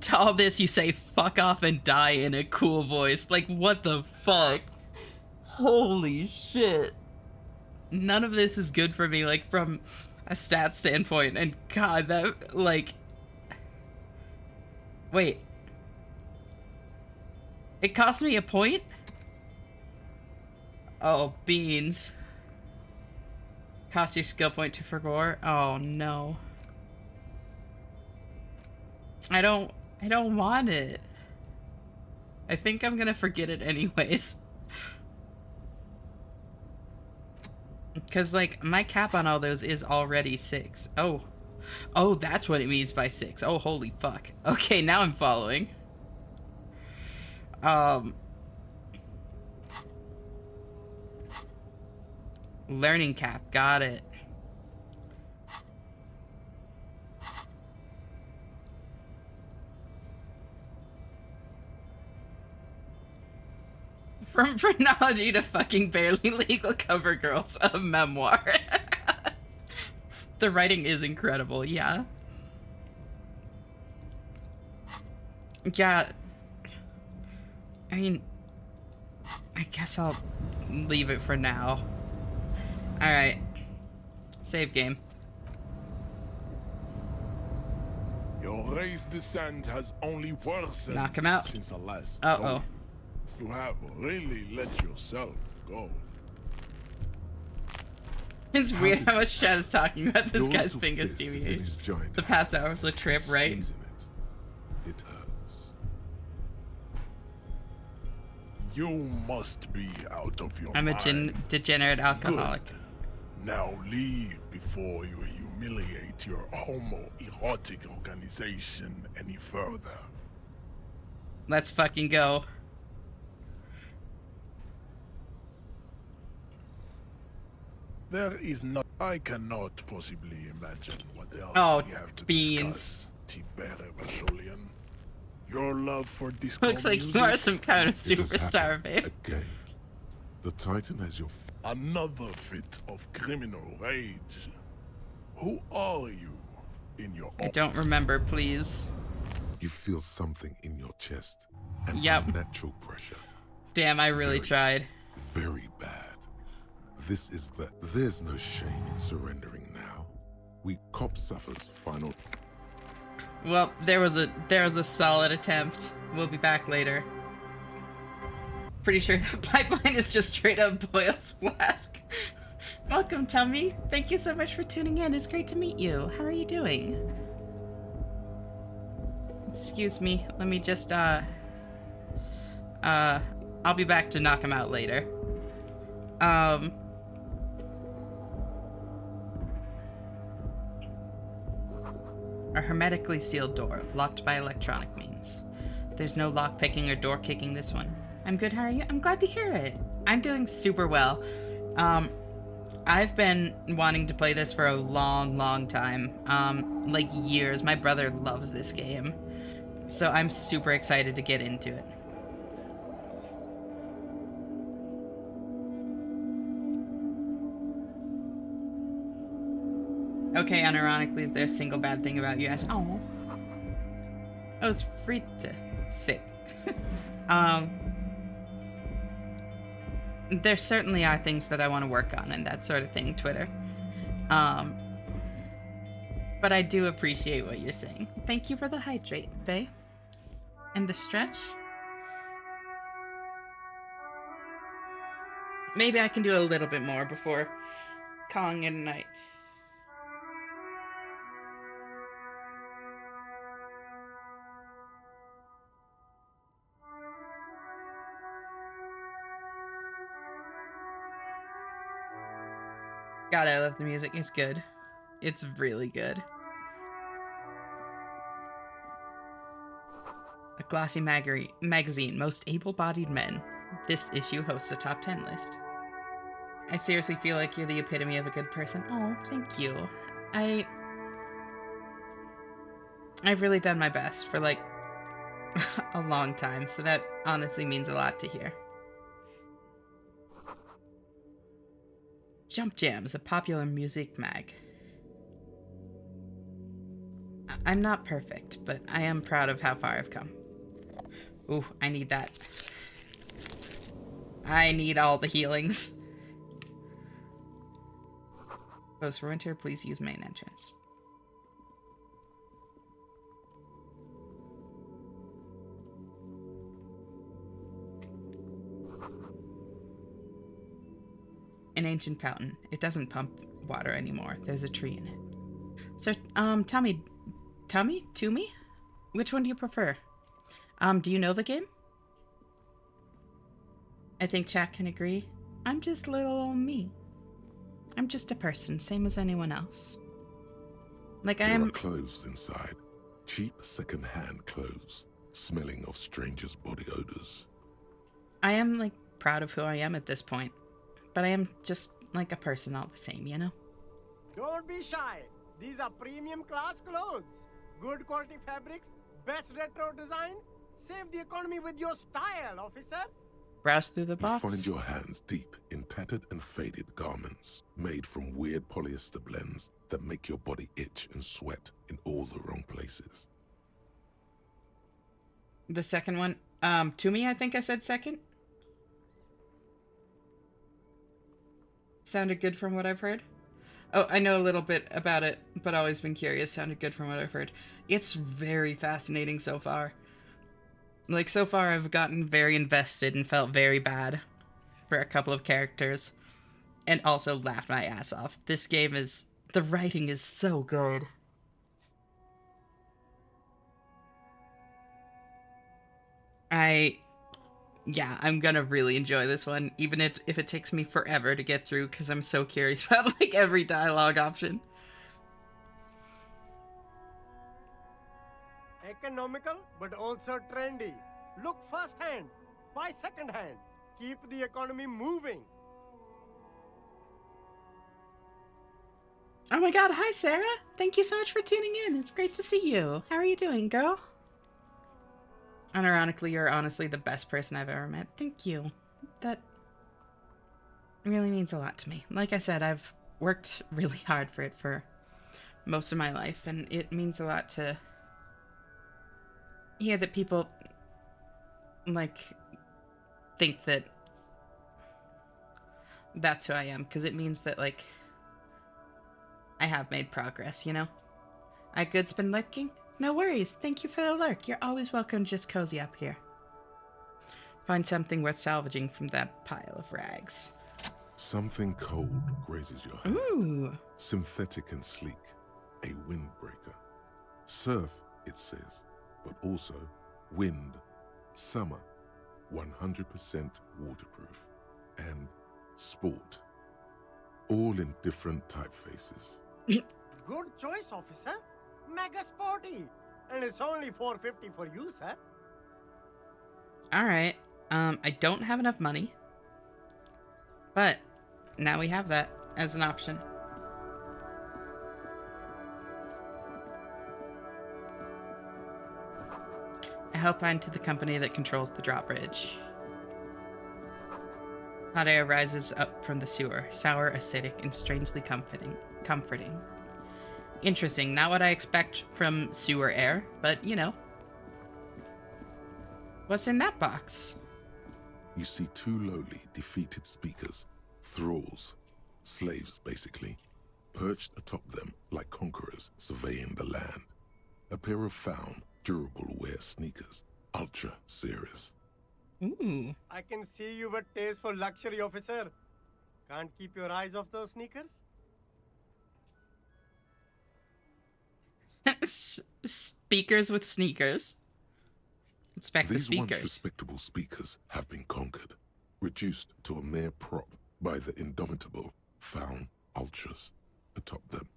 To all this, you say fuck off and die in a cool voice. Like, what the fuck? Holy shit. None of this is good for me, like, from a stat standpoint. And God, that, like... Wait. It cost me a point? Oh, beans. Cost your skill point to forgore? Oh, no. I don't want it. I think I'm gonna forget it anyways. Because, like, my cap on all those is already 6. Oh. Oh, that's what it means by 6. Oh, holy fuck. Okay, now I'm following. Learning cap. Got it. From phrenology to fucking barely legal cover girls, a memoir. The writing is incredible, yeah. Yeah. I mean, I guess I'll leave it for now. Alright. Save game. Your race descent has only worsened Knock him out. since the last Uh-oh. song. You have really let yourself go. It's weird how much chat is talking about this Your guy's little finger fist is in his stimulation. giant The past hour was a trip, right? Squeezing it hurts. You must be out of your I'm a mind. degenerate alcoholic. Good. Now leave before you humiliate your homoerotic organization any further. Let's fucking go. There is not. I cannot possibly imagine what else Oh, we have to beans. discuss. Tibere Vasolian. Your love for this Looks like you are some kind of It has superstar, happened babe. Again. The Titan has your another fit of criminal rage. Who are you in your I don't remember, please. You feel something in your chest. An Yep. unnatural pressure. Damn, I really tried. Very bad. This is the... There's no shame in surrendering now. We cop suffers final... Well, there was a solid attempt. We'll be back later. Pretty sure that pipeline is just straight up Boyle's flask. Welcome, Tummy. Thank you so much for tuning in. It's great to meet you. How are you doing? Excuse me. Let me just, I'll be back to knock him out later. A hermetically sealed door, locked by electronic means. There's no lock picking or door kicking this one. I'm good, how are you? I'm glad to hear it. I'm doing super well. I've been wanting to play this for a long time. Like years. My brother loves this game. So I'm super excited to get into it. Okay, unironically, is there a single bad thing about you? Oh. Oh, it's free to... Sick. There certainly are things that I want to work on and that sort of thing, Twitter. But I do appreciate what you're saying. Thank you for the hydrate, Faye. And the stretch. Maybe I can do a little bit more before calling it a night. God, I love the music. It's good. It's really good. A glossy magazine, most able-bodied men. This issue hosts a top 10 list. I seriously feel like you're the epitome of a good person. Oh, thank you. I've really done my best for like a long time, so that honestly means a lot to hear. Jump Jams, a popular music mag. I'm not perfect, but I am proud of how far I've come. Ooh, I need that. I need all the healings. Close for winter, please use main entrance. An ancient fountain. It doesn't pump water anymore. There's a tree in it. So, Tommy? Which one do you prefer? Do you know the game? I think chat can agree. I'm just little old me. I'm just a person, same as anyone else. Like I am. There are clothes inside. Cheap second-hand clothes, smelling of strangers' body odors. I am, like, proud of who I am at this point. But I am just, like, a person all the same, you know? Don't be shy. These are premium class clothes. Good quality fabrics, best retro design. Save the economy with your style, officer. Browse through the box. You find your hands deep in tattered and faded garments made from weird polyester blends that make your body itch and sweat in all the wrong places. The second one, to me, I think I said second. Sounded good from what I've heard. Oh, I know a little bit about it, but always been curious. Sounded good from what I've heard. It's very fascinating so far. Like, so far I've gotten very invested and felt very bad for a couple of characters. And also laughed my ass off. This game is... the writing is so good. Yeah, I'm gonna really enjoy this one, even if it takes me forever to get through, because I'm so curious about, like, every dialogue option. Economical, but also trendy. Look first-hand, buy second-hand. Keep the economy moving. Oh my god, hi Sarah! Thank you so much for tuning in. It's great to see you. How are you doing, girl? Unironically, you're honestly the best person I've ever met. Thank you. That really means a lot to me. Like I said, I've worked really hard for it for most of my life, and it means a lot to hear that people, like, think that that's who I am, because it means that, like, I have made progress, you know? I good's been lurking? No worries. Thank you for the lurk. You're always welcome to just cozy up here. Find something worth salvaging from that pile of rags. Something cold grazes your hand. Ooh. Synthetic and sleek. A windbreaker. Surf, it says, but also wind, summer, 100% waterproof, and sport. All in different typefaces. Good choice, officer. Mega sporty. And it's only $4.50 for you, sir. Alright. I don't have enough money. But now we have that as an option. I help into the company that controls the drawbridge. Hot air rises up from the sewer, sour, acidic, and strangely comforting. Interesting, not what I expect from sewer air, but you know. What's in that box? You see 2 lowly, defeated speakers, thralls, slaves basically, perched atop them like conquerors surveying the land. A pair of found, durable wear sneakers, Ultra Series. Ooh. I can see you've a taste for luxury, officer. Can't keep your eyes off those sneakers? Speakers with sneakers. Inspect the These speakers. once respectable speakers have been conquered, reduced to a mere prop by the indomitable found Ultras atop them.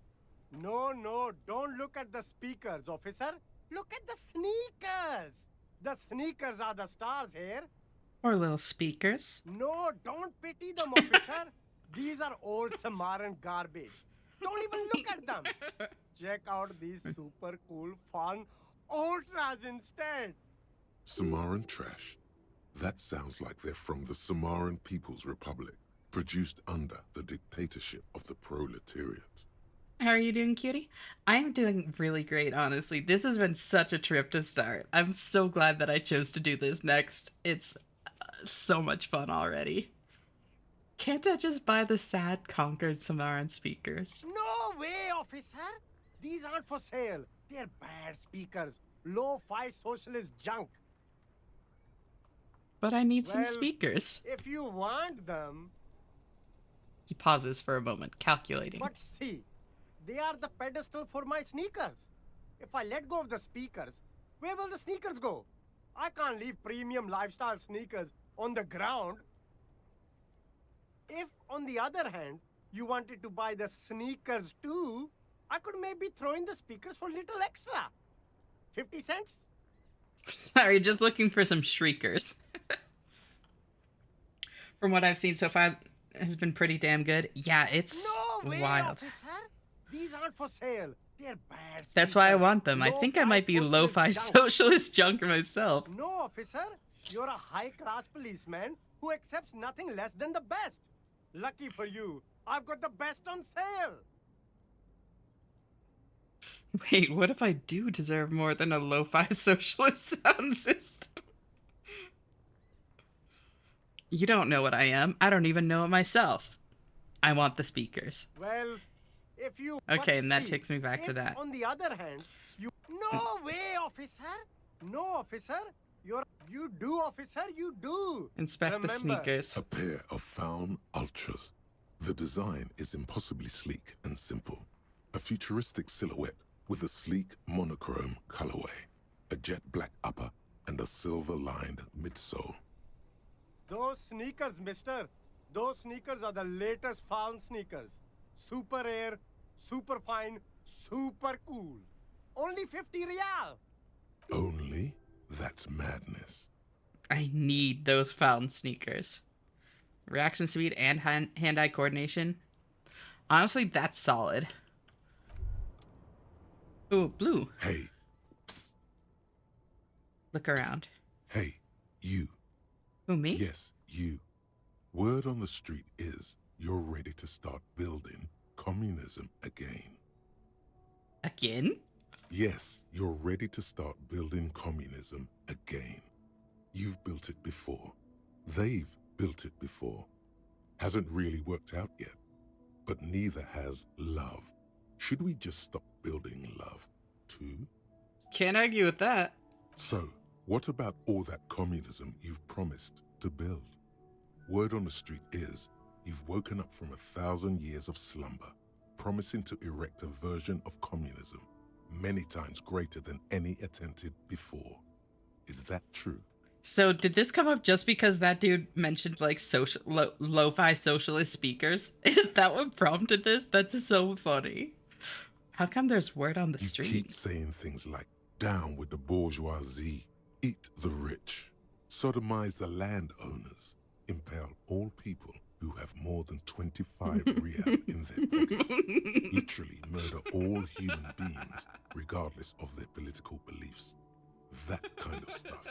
No, don't look at the speakers, officer. Look at the sneakers. The sneakers are the stars here. Or little speakers. No, don't pity them, officer. These are old Samaran garbage. Don't even look at them. Check out these super cool, fun Ultras instead. Samaran trash. That sounds like they're from the Samaran People's Republic, produced under the dictatorship of the proletariat. How are you doing, cutie? I'm doing really great, honestly. This has been such a trip to start. I'm so glad that I chose to do this next. It's so much fun already. Can't I just buy the sad, conquered Samaran speakers? No way, officer. These aren't for sale. They're bad speakers. Low-fi socialist junk. But I need some speakers. If you want them... He pauses for a moment, calculating. But see, they are the pedestal for my sneakers. If I let go of the speakers, where will the sneakers go? I can't leave premium lifestyle sneakers on the ground. If, on the other hand, you wanted to buy the sneakers too, I could maybe throw in the speakers for little extra. 50 cents? Sorry, just looking for some shriekers. From what I've seen so far, has been pretty damn good. Yeah, it's wild. Officer. These aren't for sale. They're bad speakers. That's why I want them. I think I might be lo-fi socialist junk myself. No, officer. You're a high-class policeman who accepts nothing less than the best. Lucky for you, I've got the best on sale. Wait, what if I do deserve more than a lo-fi socialist sound system? You don't know what I am. I don't even know it myself. I want the speakers. Well, if you... Okay, and that takes me back to that. On the other hand, you... No way, officer. No, officer. You do, officer, you do. Inspect the sneakers. A pair of found Ultras. The design is impossibly sleek and simple. A futuristic silhouette with a sleek monochrome colorway, a jet black upper, and a silver-lined midsole. Those sneakers, mister. Those sneakers are the latest found sneakers. Super air, super fine, super cool. Only 50 real. Only? That's madness. I need those found sneakers. Reaction speed and hand-eye coordination. Honestly, that's solid. Ooh, blue. Hey. Psst. Look around. Hey, you. Who, me? Yes, you. Word on the street is you're ready to start building communism again. Again? Yes, you're ready to start building communism again. You've built it before. They've built it before. Hasn't really worked out yet. But neither has love. Should we just stop building love, too? Can't argue with that. So, what about all that communism you've promised to build? Word on the street is you've woken up from 1,000 years of slumber, promising to erect a version of communism many times greater than any attempted before. Is that true? So did this come up just because that dude mentioned like lo-fi socialist speakers? Is that what prompted this? That's so funny. How come there's word on the street? You keep saying things like, down with the bourgeoisie, eat the rich, sodomize the landowners, impale all people who have more than 25 real in their pockets, literally murder all human beings, regardless of their political beliefs. That kind of stuff.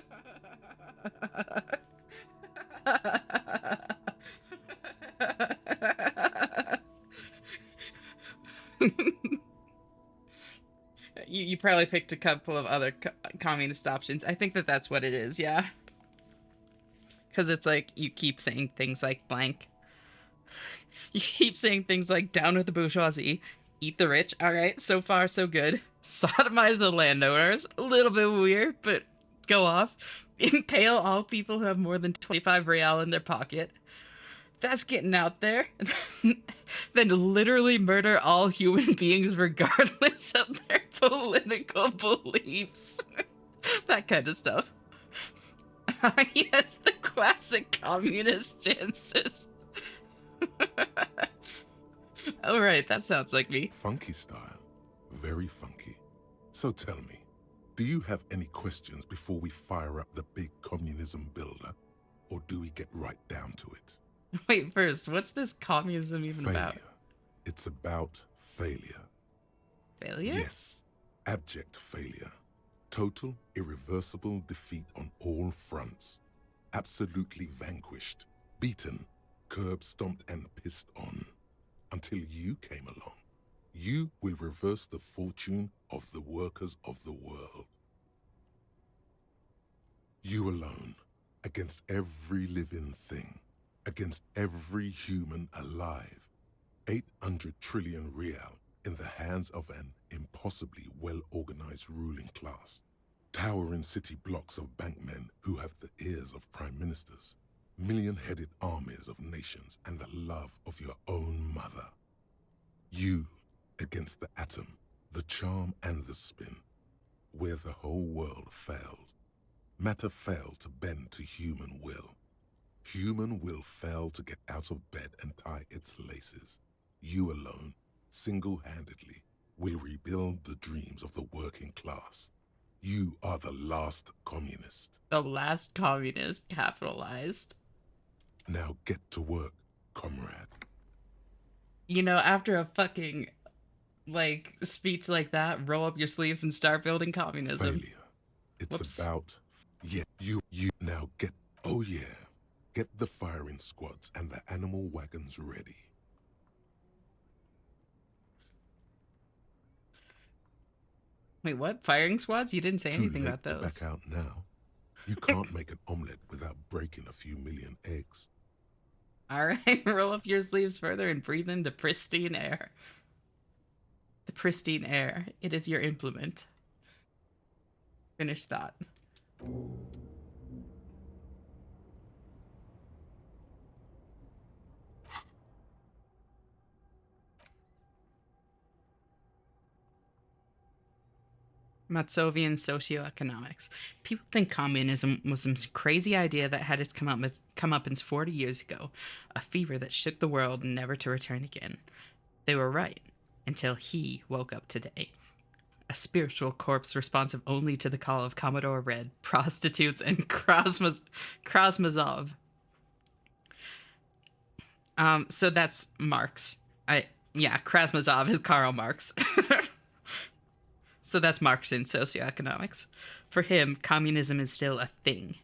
You probably picked a couple of other communist options. I think that that's what it is, yeah. Because it's like, you keep saying things like blank. You keep saying things like, down with the bourgeoisie, eat the rich. All right, so far so good. Sodomize the landowners. A little bit weird, but go off. Impale all people who have more than 25 real in their pocket. That's getting out there. Then literally murder all human beings regardless of their political beliefs. That kind of stuff. Yes, the classic communist stances. All right, that sounds like me. Funky style. Very funky. So tell me, do you have any questions before we fire up the big communism builder? Or do we get right down to it? Wait, first, what's this communism even about? It's about failure. Failure? Yes, abject failure. Total, irreversible defeat on all fronts. Absolutely vanquished, beaten, curb-stomped and pissed on. Until you came along. You will reverse the fortune of the workers of the world. You alone, against every living thing, against every human alive. 800 trillion real in the hands of an impossibly well-organized ruling class. Towering city blocks of bankmen who have the ears of prime ministers. Million-headed armies of nations and the love of your own mother. You against the atom, the charm and the spin, where the whole world failed. Matter failed to bend to human will. Human will failed to get out of bed and tie its laces. You alone, single-handedly, will rebuild the dreams of the working class. You are the last communist. The last communist, capitalized. Now get to work, comrade. You know, after a fucking, like, speech like that, roll up your sleeves and start building communism. Failure. It's about, yeah, you now get, oh yeah, get the firing squads and the animal wagons ready. Wait, what? Firing squads? You didn't say anything Too late about those. to back out now. You can't make an omelet without breaking a few million eggs. All right, roll up your sleeves further and breathe in the pristine air. The pristine air. It is your implement. Finish thought. Matsovian socioeconomics. People think communism was some crazy idea that had its comeuppance 40 years ago, a fever that shook the world never to return again. They were right, until he woke up today. A spiritual corpse responsive only to the call of Commodore Red, prostitutes, and Krasmazov. So that's Marx. Krasmazov is Karl Marx. So that's Marx in socioeconomics. For him, communism is still a thing.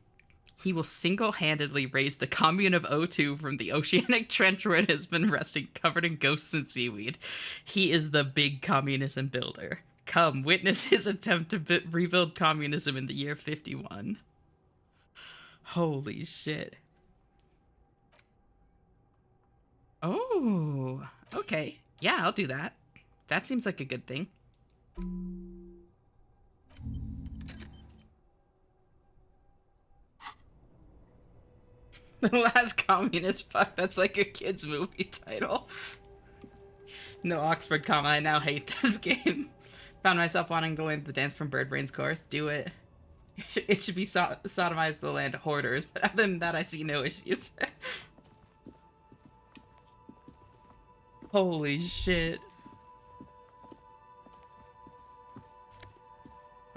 He will single-handedly raise the commune of O2 from the oceanic trench where it has been resting covered in ghosts and seaweed. He is the big communism builder. Come, witness his attempt to rebuild communism in the year 51. Holy shit. Oh, okay. Yeah, I'll do that. That seems like a good thing. The Last Communist Fuck, that's like a kid's movie title. No Oxford comma, I now hate this game. Found myself wanting to learn the dance from Bird Brain's course. Do it. It should be sodomized the land hoarders, but other than that, I see no issues. Holy shit.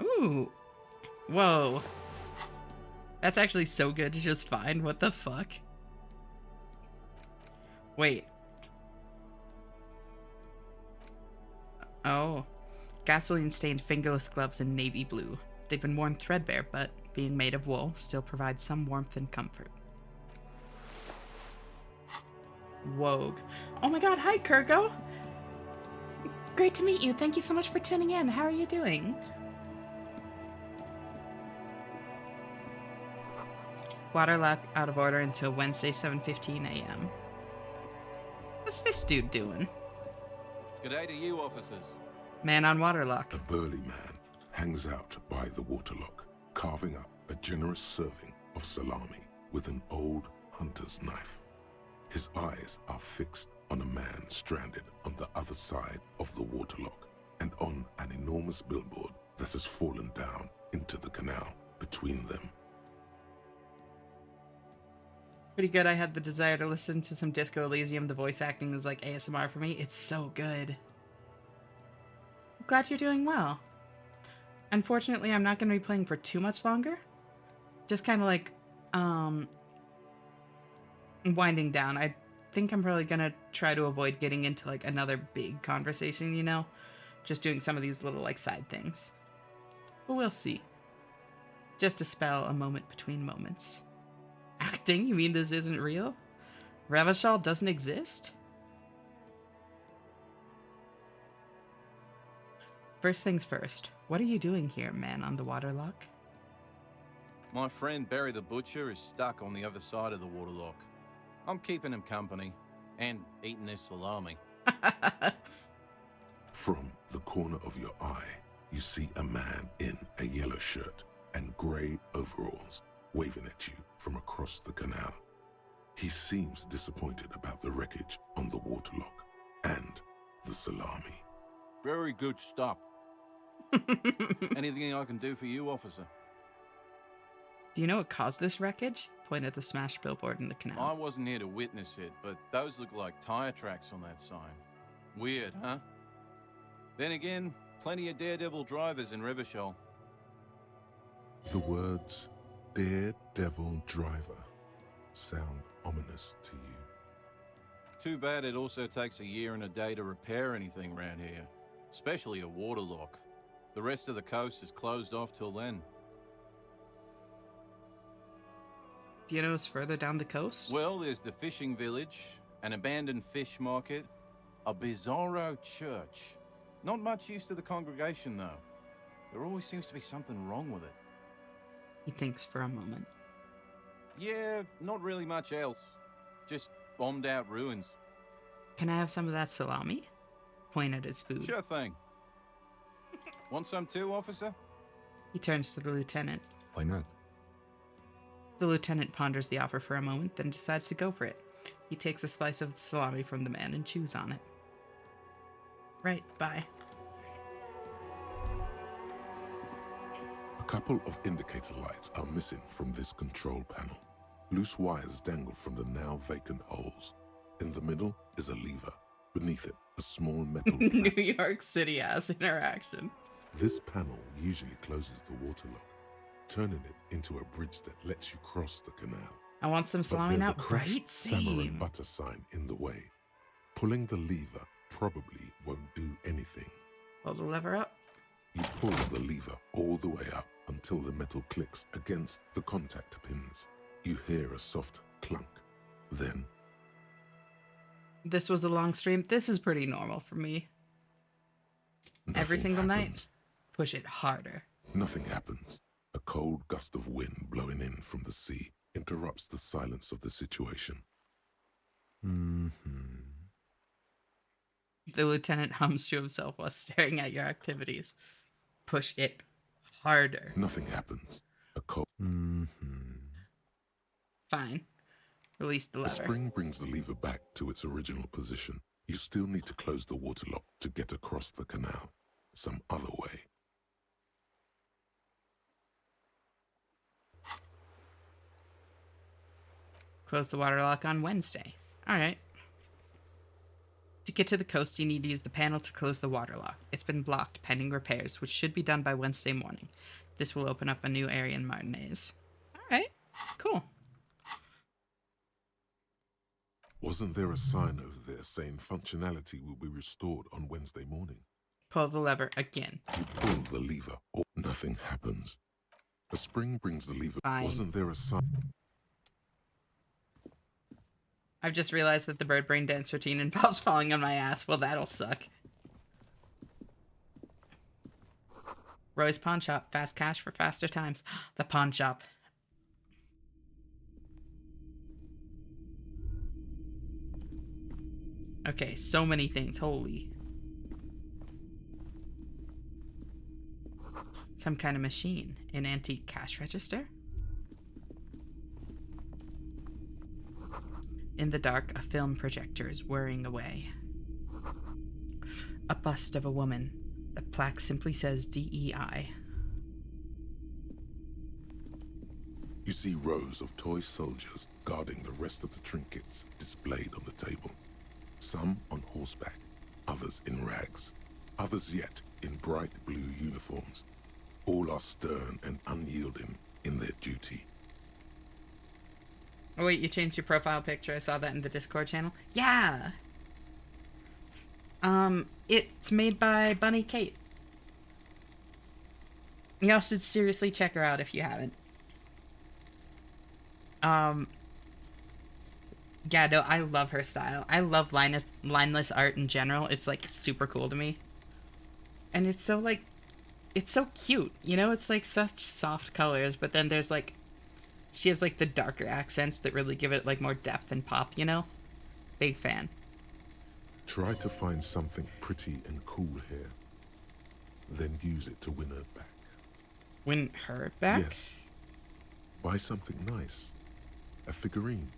Ooh. Whoa. That's actually so good to just find. What the fuck? Wait. Oh. Gasoline-stained fingerless gloves in navy blue. They've been worn threadbare, but being made of wool still provides some warmth and comfort. Wogue. Oh my god, hi Kurgo! Great to meet you. Thank you so much for tuning in. How are you doing? Water lock out of order until Wednesday, 7:15 a.m. What's this dude doing? G'day to you, officers. Man on waterlock. A burly man hangs out by the waterlock, carving up a generous serving of salami with an old hunter's knife. His eyes are fixed on a man stranded on the other side of the waterlock and on an enormous billboard that has fallen down into the canal between them. Pretty good. I had the desire to listen to some Disco Elysium. The voice acting is like ASMR for me. It's so good. I'm glad you're doing well. Unfortunately, I'm not going to be playing for too much longer. Just kind of like, winding down. I think I'm probably going to try to avoid getting into like another big conversation, you know? Just doing some of these little like side things. But we'll see. Just a spell, a moment between moments. Acting? You mean this isn't real? Revachol doesn't exist? First things first, what are you doing here, man on the waterlock? My friend Barry the Butcher is stuck on the other side of the waterlock. I'm keeping him company and eating his salami. From the corner of your eye, you see a man in a yellow shirt and grey overalls waving at you from across the canal. He seems disappointed about the wreckage on the waterlock and the salami. Very good stuff. Anything I can do for you, officer? Do you know what caused this wreckage? Point at the smashed billboard in the canal. I wasn't here to witness it, but those look like tire tracks on that sign. Weird, huh? Then again, plenty of daredevil drivers in Revachol. The words Daredevil Driver sound ominous to you. Too bad it also takes a year and a day to repair anything around here, especially a waterlock. The rest of the coast is closed off till then. Do you know what's further down the coast? Well, there's the fishing village, an abandoned fish market, a bizarro church. Not much use to the congregation, though. There always seems to be something wrong with it. He thinks for a moment. Yeah, not really much else. Just bombed out ruins. Can I have some of that salami? Point at his food. Sure thing. Want some too, officer? He turns to the lieutenant. Why not? The lieutenant ponders the offer for a moment, then decides to go for it. He takes a slice of the salami from the man and chews on it. Right, bye. A couple of indicator lights are missing from this control panel. Loose wires dangle from the now vacant holes. In the middle is a lever. Beneath it, a small metal New York City ass interaction. This panel usually closes the waterlock, turning it into a bridge that lets you cross the canal. I want some salami now. But there's a crushed Right, samurai same. butter sign in the way. Pulling the lever probably won't do anything. Hold the lever up. You pull the lever all the way up until the metal clicks against the contact pins. You hear a soft clunk. Then... This was a long stream. This is pretty normal for me. Every single night. Push it harder. Nothing happens. A cold gust of wind blowing in from the sea interrupts the silence of the situation. The lieutenant hums to himself while staring at your activities. Push it harder. Nothing happens. A cold... Fine. Release the The lever. spring brings the lever back to its original position. You still need to close the waterlock to get across the canal. Some other way. Close the waterlock on Wednesday. Alright. To get to the coast, you need to use the panel to close the waterlock. It's been blocked pending repairs, which should be done by Wednesday morning. This will open up a new area in Martinez. Alright. Cool. Wasn't there a sign over there saying functionality will be restored on Wednesday morning? Pull the lever again. You pull the lever, or nothing happens. The spring brings the lever. Fine. Wasn't there a sign? I've just realized that the bird brain dance routine involves falling on my ass. Well, that'll suck. Roy's Pawn Shop. Fast cash for faster times. The pawn shop. Okay, so many things. Holy. Some kind of machine. An antique cash register? In the dark, a film projector is whirring away. A bust of a woman. The plaque simply says DEI. You see rows of toy soldiers guarding the rest of the trinkets displayed on the table. Some on horseback, others in rags, others yet in bright blue uniforms. All are stern and unyielding in their duty. Oh wait, you changed your profile picture. I saw that in the Discord channel. Yeah! It's made by Bunny Kate. Y'all should seriously check her out if you haven't. Yeah, no, I love her style. I love lineless art in general. It's, like, super cool to me. And it's so, like, it's so cute, you know? It's, like, such soft colors, but then there's, like, she has, like, the darker accents that really give it, like, more depth and pop, you know? Big fan. Try to find something pretty and cool here. Then use it to win her back. Win her back? Yes. Buy something nice. A figurine.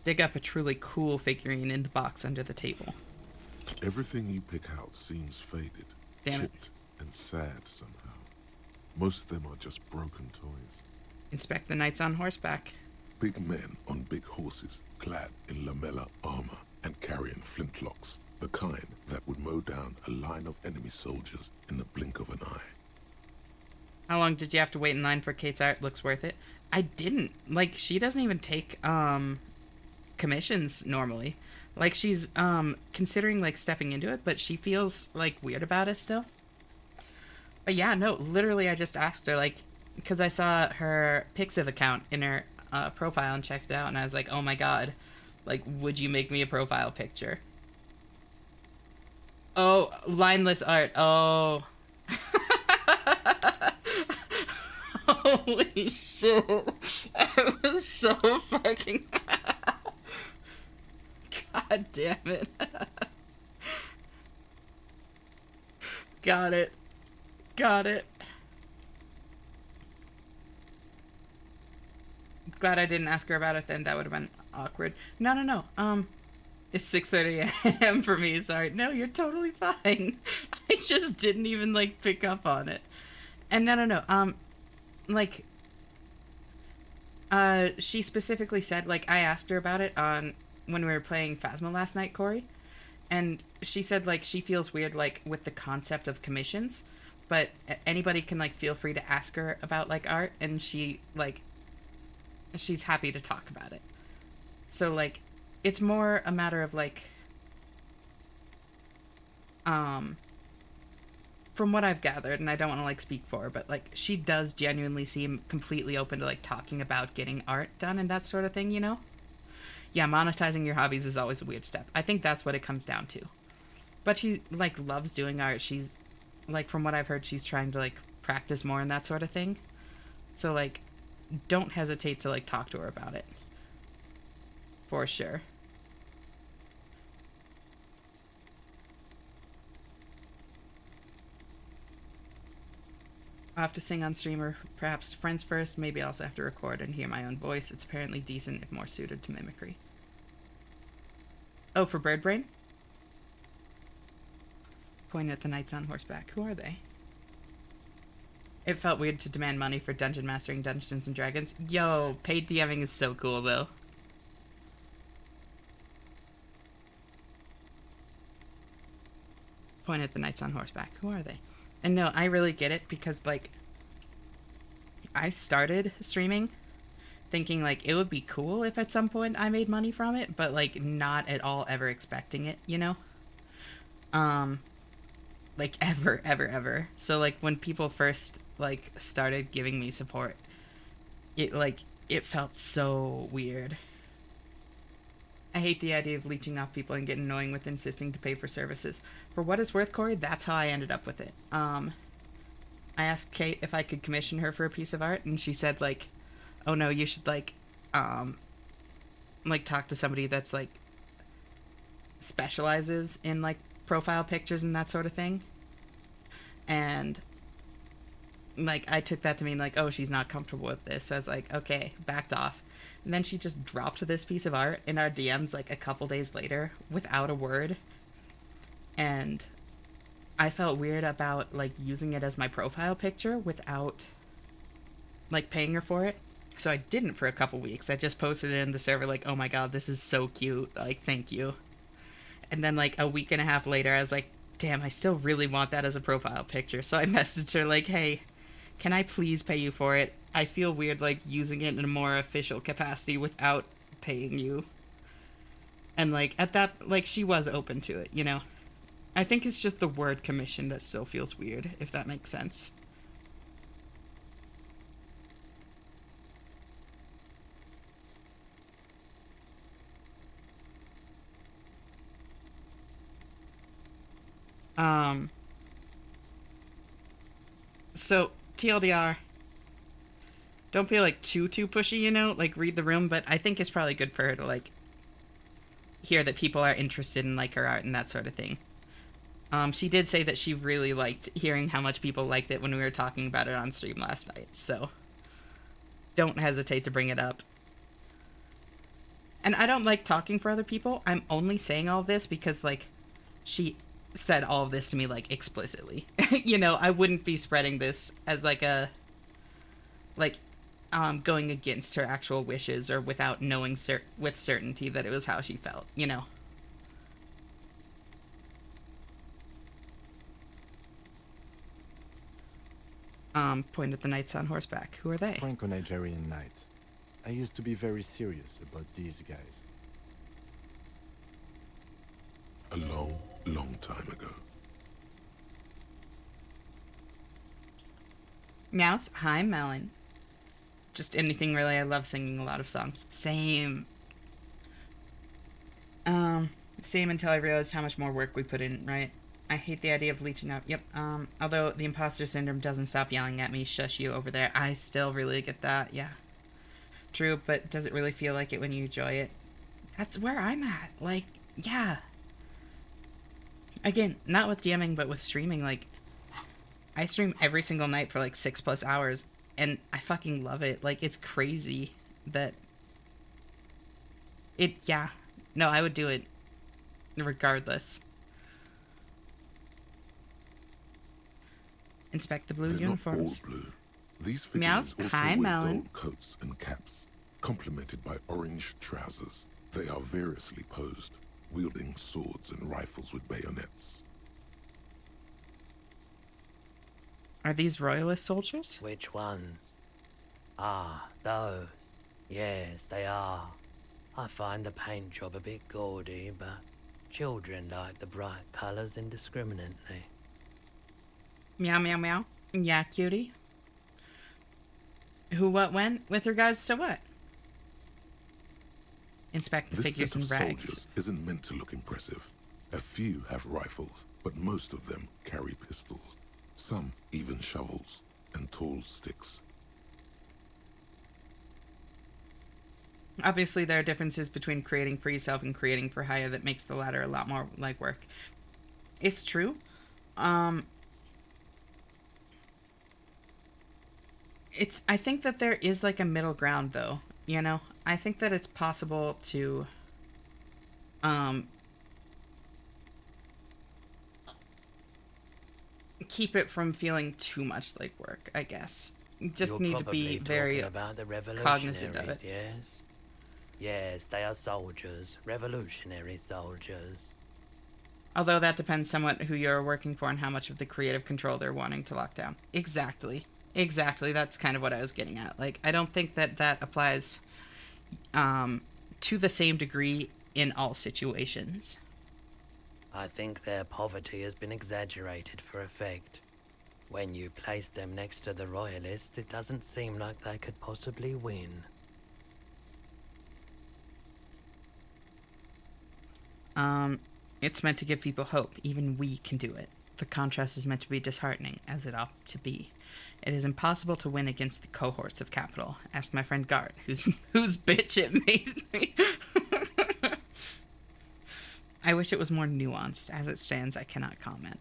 Dig up a truly cool figurine in the box under the table. Everything you pick out seems faded, Damn it. chipped, and sad somehow. Most of them are just broken toys. Inspect the knights on horseback. Big men on big horses, clad in lamella armor and carrying flintlocks, the kind that would mow down a line of enemy soldiers in the blink of an eye. How long did you have to wait in line for Kate's art? Looks worth it. I didn't. Like, she doesn't even take, commissions normally. Like, she's, considering, like, stepping into it, but she feels, like, weird about it still. But yeah, no, literally I just asked her, like, because I saw her Pixiv account in her, profile and checked it out, and I was like, oh my god, like, would you make me a profile picture? Oh, lineless art. Oh. Holy shit. I was so fucking... God damn it. Got it. Got it. Glad I didn't ask her about it then. That would have been awkward. No. It's 6:30 a.m. for me. Sorry. No, you're totally fine. I just didn't even, like, pick up on it. And no. Like, she specifically said, like, I asked her about it when we were playing Phasma last night, Corey. And she said, like, she feels weird, like, with the concept of commissions. But anybody can, like, feel free to ask her about, like, art. And she, like... she's happy to talk about it. So, like, it's more a matter of, like, from what I've gathered, and I don't want to, like, speak for her, but, like, she does genuinely seem completely open to, like, talking about getting art done and that sort of thing, you know? Yeah, monetizing your hobbies is always a weird step. I think that's what it comes down to. But she, like, loves doing art. She's, like, from what I've heard, she's trying to, like, practice more and that sort of thing. So, like, don't hesitate to, like, talk to her about it. For sure. I'll have to sing on stream or perhaps friends first. Maybe I also have to record and hear my own voice. It's apparently decent if more suited to mimicry. Oh, for Bird Brain? Pointing at the knights on horseback. Who are they? It felt weird to demand money for dungeon mastering Dungeons and Dragons. Yo, paid DMing is so cool, though. Point at the knights on horseback. Who are they? And no, I really get it because, like, I started streaming thinking, like, it would be cool if at some point I made money from it, but, like, not at all ever expecting it, you know? Like, ever. So, like, when people first, like, started giving me support, it felt so weird. I hate the idea of leeching off people and getting annoying with insisting to pay for services. For what it's worth, Corey, that's how I ended up with it. I asked Kate if I could commission her for a piece of art, and she said, like, oh no, you should, like, talk to somebody that's, like, specializes in like profile pictures and that sort of thing. And like I took that to mean like, oh, she's not comfortable with this. So I was like, okay, backed off. And then she just dropped this piece of art in our DMs like a couple days later without a word. And I felt weird about like using it as my profile picture without like paying her for it. So I didn't for a couple weeks. I just posted it in the server like, oh my god, this is so cute. Like, thank you. And then like a week and a half later, I was like, damn, I still really want that as a profile picture. So I messaged her like, hey, can I please pay you for it? I feel weird like using it in a more official capacity without paying you. And like at that, like she was open to it, you know? I think it's just the word commission that still feels weird, if that makes sense. So TLDR, don't be like too pushy, you know, like read the room, but I think it's probably good for her to like hear that people are interested in like her art and that sort of thing. She did say that she really liked hearing how much people liked it when we were talking about it on stream last night, so don't hesitate to bring it up. And I don't like talking for other people. I'm only saying all this because like she said all of this to me like explicitly. You know, I wouldn't be spreading this as like a like going against her actual wishes or without knowing with certainty that it was how she felt, you know. Point at the knights on horseback. Who are they? Franco-Nigerian knights. I used to be very serious about these guys. A long, long time ago. Mouse, hi Melon. Just anything really. I love singing a lot of songs. Same. Same until I realized how much more work we put in, right? I hate the idea of leeching out. Yep. Although the imposter syndrome doesn't stop yelling at me, shush you over there. I still really get that, yeah. True, but does it really feel like it when you enjoy it? That's where I'm at. Like, yeah. Again, not with DMing, but with streaming, like, I stream every single night for like 6+ hours, and I fucking love it. Like, it's crazy that it, yeah. No, I would do it regardless. Inspect the blue They're uniforms. not all blue. These Meows, figurines also hi, wear Melon. gold coats and caps, complemented by orange trousers. They are variously posed, wielding swords and rifles with bayonets. Are these royalist soldiers? Which ones? Ah, those. Yes, they are. I find the paint job a bit gaudy, but children like the bright colours indiscriminately. Meow, meow, meow. Yeah, cutie. Who, what, when? With regards to what? Inspect the figures This in set of rags. soldiers isn't meant to look impressive. A few have rifles, but most of them carry pistols. Some even shovels and tall sticks. Obviously, there are differences between creating for yourself and creating for hire that makes the latter a lot more like work. It's true. I think that there is like a middle ground though, you know? I think that it's possible to keep it from feeling too much like work, I guess. You just You're need to be probably very talking about the cognizant of it. revolutionaries, yes? Yes, they are soldiers. Revolutionary soldiers. Although that depends somewhat who you're working for and how much of the creative control they're wanting to lock down. Exactly. Exactly. That's kind of what I was getting at. Like, I don't think that that applies to the same degree in all situations. I think their poverty has been exaggerated for effect. When you place them next to the royalists, it doesn't seem like they could possibly win. It's meant to give people hope. Even we can do it. The contrast is meant to be disheartening, as it ought to be. It is impossible to win against the cohorts of capital. Ask my friend Gart, whose bitch it made me. I wish it was more nuanced. As it stands, I cannot comment.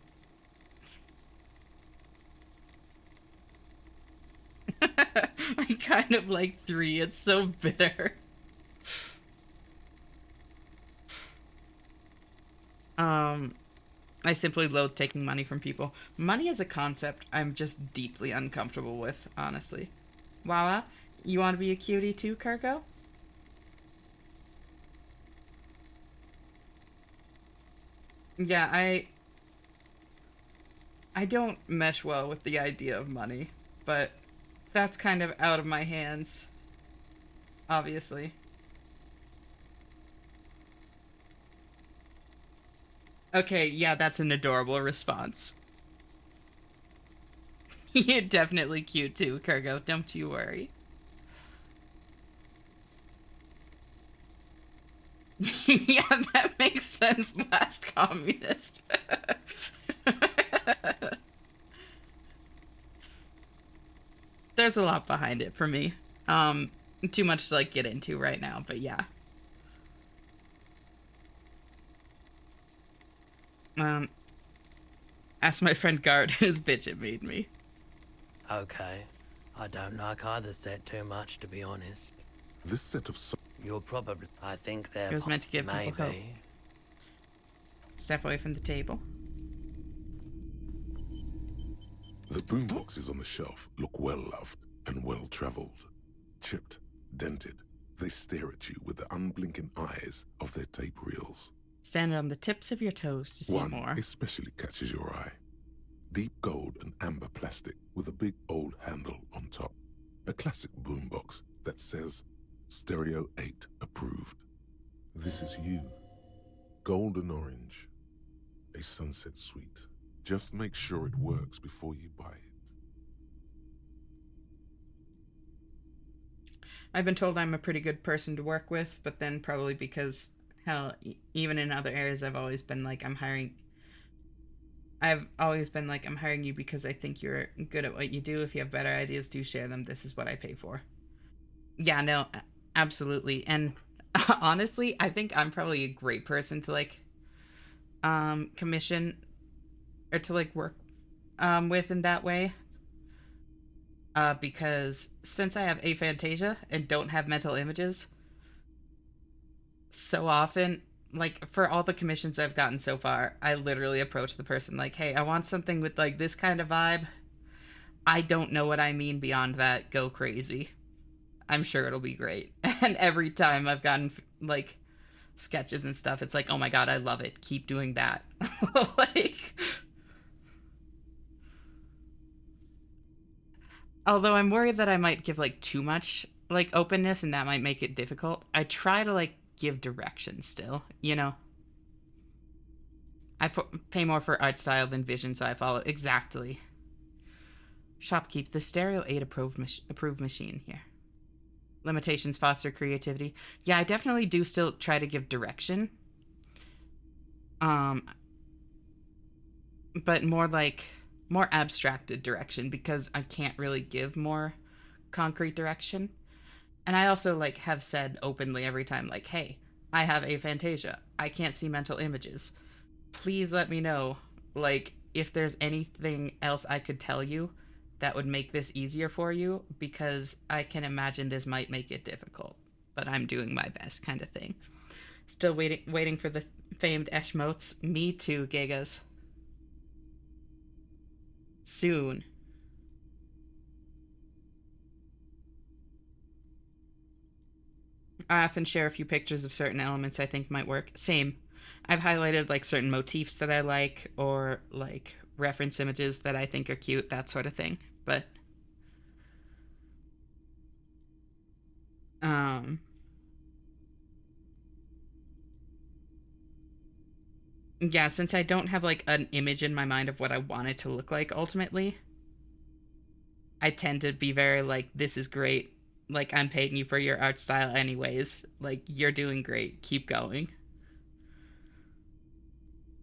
I kind of like 3. It's so bitter. I simply loathe taking money from people. Money as a concept, I'm just deeply uncomfortable with, honestly. Wawa, you want to be a cutie too, Cargo? Yeah, I don't mesh well with the idea of money, but that's kind of out of my hands, obviously. Okay, yeah, that's an adorable response. You're definitely cute too, Cargo, don't you worry. Yeah, that makes sense, last communist. There's a lot behind it for me. Too much to like get into right now, but yeah. Ask my friend Guard whose bitch it made me. Okay. I don't like either set too much, to be honest. This set of... You're probably... I think they're... It was meant to give people hope. Maybe. Step away from the table. The boomboxes on the shelf look well-loved and well-traveled. Chipped, dented, they stare at you with the unblinking eyes of their tape reels. Stand on the tips of your toes to see One more. especially catches your eye. Deep gold and amber plastic with a big old handle on top. A classic boombox that says, Stereo 8 approved. This is you. Golden orange. A sunset suite. Just make sure it works before you buy it. I've been told I'm a pretty good person to work with, but then probably because, hell, even in other areas, I've always been like, I'm hiring you because I think you're good at what you do. If you have better ideas, do share them. This is what I pay for. Yeah, no, absolutely. And honestly, I think I'm probably a great person to like commission or to like work with in that way. Because since I have aphantasia and don't have mental images, so often, like for all the commissions I've gotten so far, I literally approach the person like, hey, I want something with like this kind of vibe. I don't know what I mean beyond that. Go crazy. I'm sure it'll be great. And every time I've gotten like sketches and stuff, it's like, oh my god, I love it. Keep doing that. Like, although I'm worried that I might give like too much like openness and that might make it difficult. I try to like give direction still, you know. I pay more for art style than vision, so I follow exactly. Shopkeep the Stereo 8 approved machine here. Limitations foster creativity. Yeah, I definitely do still try to give direction. But more abstracted direction because I can't really give more concrete direction. And I also like have said openly every time like, hey, I have aphantasia. I can't see mental images. Please let me know like if there's anything else I could tell you that would make this easier for you, because I can imagine this might make it difficult, but I'm doing my best kind of thing. Still waiting for the famed Eshmotes. Me too, Gigas. Soon. I often share a few pictures of certain elements I think might work. Same. I've highlighted like certain motifs that I like, or like reference images that I think are cute, that sort of thing. But yeah, since I don't have like an image in my mind of what I want it to look like ultimately, I tend to be very like, this is great. Like, I'm paying you for your art style anyways. Like, you're doing great. Keep going.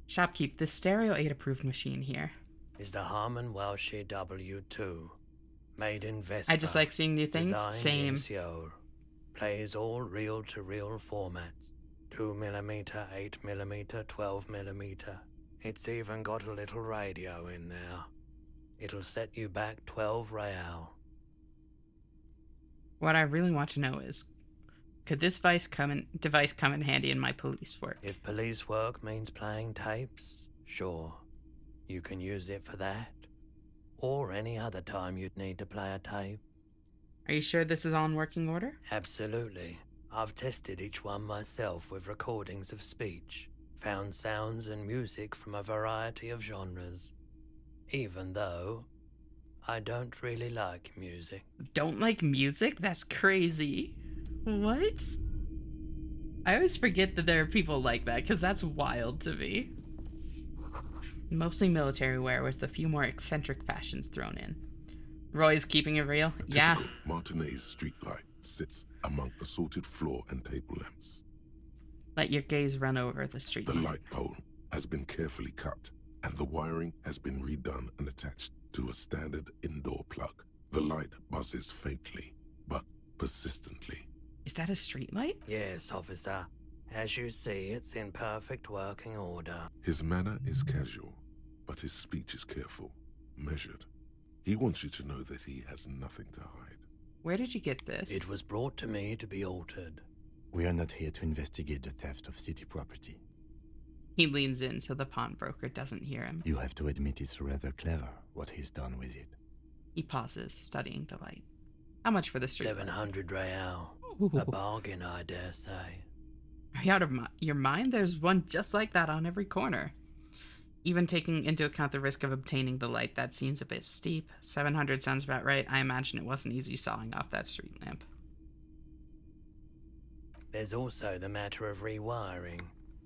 Shopkeep the Stereo 8 approved machine here. Is the Harman Welsh W2. Made in Vespa. I just like seeing new things. Designed Same. in Seoul. Plays all reel-to-reel formats. 2mm, 8mm, 12mm. It's even got a little radio in there. It'll set you back 12 real. What I really want to know is, could this device come in handy in my police work? If police work means playing tapes, sure. You can use it for that. Or any other time you'd need to play a tape. Are you sure this is all in working order? Absolutely. I've tested each one myself with recordings of speech, found sounds and music from a variety of genres. Even though I don't really like music. Don't like music? That's crazy. What? I always forget that there are people like that, because that's wild to me. Mostly military wear with a few more eccentric fashions thrown in. Roy's keeping it real? Yeah. Martinez streetlight sits among assorted floor and table lamps. Let your gaze run over the street. The light pole has been carefully cut, and the wiring has been redone and attached to a standard indoor plug. The light buzzes faintly, but persistently. Is that a street light? Yes, officer. As you see, it's in perfect working order. His manner is casual, but his speech is careful, measured. He wants you to know that he has nothing to hide. Where did you get this? It was brought to me to be altered. We are not here to investigate the theft of city property. He leans in so the pawnbroker doesn't hear him. You have to admit it's rather clever what he's done with it. He pauses, studying the light. How much for the street 700 real. Ooh. A bargain, I dare say. Are you out of your mind? There's one just like that on every corner. Even taking into account the risk of obtaining the light, that seems a bit steep. 700 sounds about right. I imagine it wasn't easy sawing off that street lamp. There's also the matter of rewiring.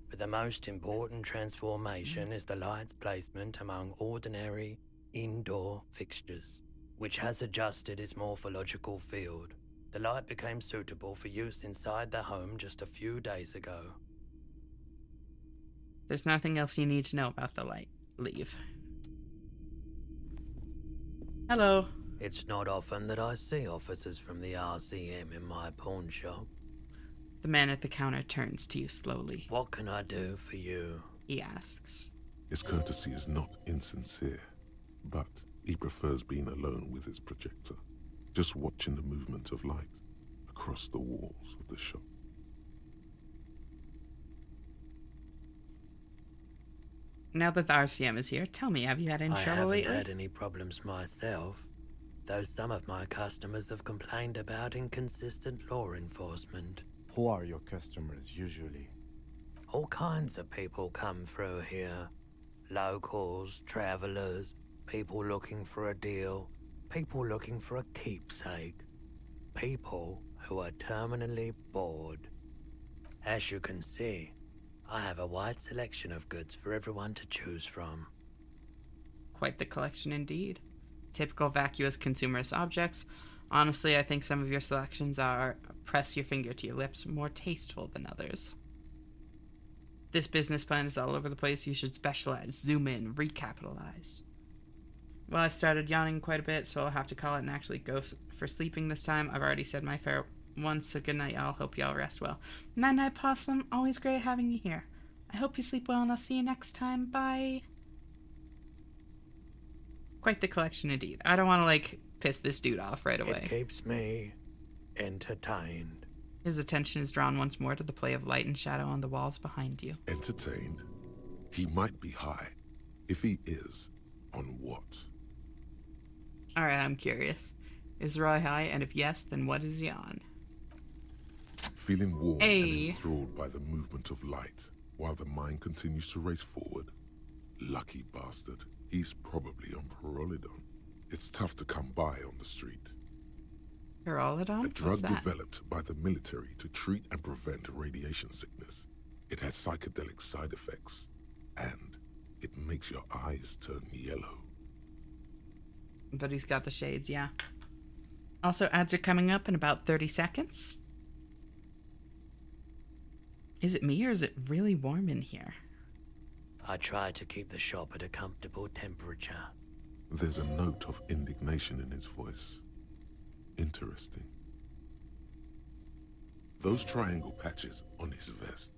But the most important transformation is the light's placement among ordinary indoor fixtures, which has adjusted its morphological field. The light became suitable for use inside the home just a few days ago. There's nothing else you need to know about the light. Leave. Hello. It's not often that I see officers from the RCM in my pawn shop. The man at the counter turns to you slowly. What can I do for you? He asks. His courtesy is not insincere, but he prefers being alone with his projector, just watching the movement of light across the walls of the shop. Now that the RCM is here, tell me, have you had any trouble lately? I haven't had any problems myself, though some of my customers have complained about inconsistent law enforcement. Who are your customers usually? All kinds of people come through here. Locals, travelers, people looking for a deal, people looking for a keepsake, people who are terminally bored. As you can see, I have a wide selection of goods for everyone to choose from. Quite the collection indeed. Typical vacuous consumerist objects. Honestly, I think some of your selections are, press your finger to your lips, more tasteful than others. This business plan is all over the place. You should specialize, zoom in, recapitalize. Well, I've started yawning quite a bit, so I'll have to call it and actually go for sleeping this time. I've already said my fair once, so good night, y'all. Hope y'all rest well. Night-night, Possum. Always great having you here. I hope you sleep well, and I'll see you next time. Bye. Quite the collection indeed. I don't want to, piss this dude off right away. It keeps me entertained. His attention is drawn once more to the play of light and shadow on the walls behind you. Entertained? He might be high. If he is, on what? Alright, I'm curious. Is Roy high, and if yes, then what is he on? Feeling warm and enthralled by the movement of light, while the mind continues to race forward. Lucky bastard. He's probably on Pyrrolidon. It's tough to come by on the street. Pyrrolidon? A drug developed by the military to treat and prevent radiation sickness. It has psychedelic side effects, and it makes your eyes turn yellow. But he's got the shades, yeah. Also, ads are coming up in about 30 seconds. Is it me, or is it really warm in here? I try to keep the shop at a comfortable temperature. There's a note of indignation in his voice. Interesting. Those triangle patches on his vest,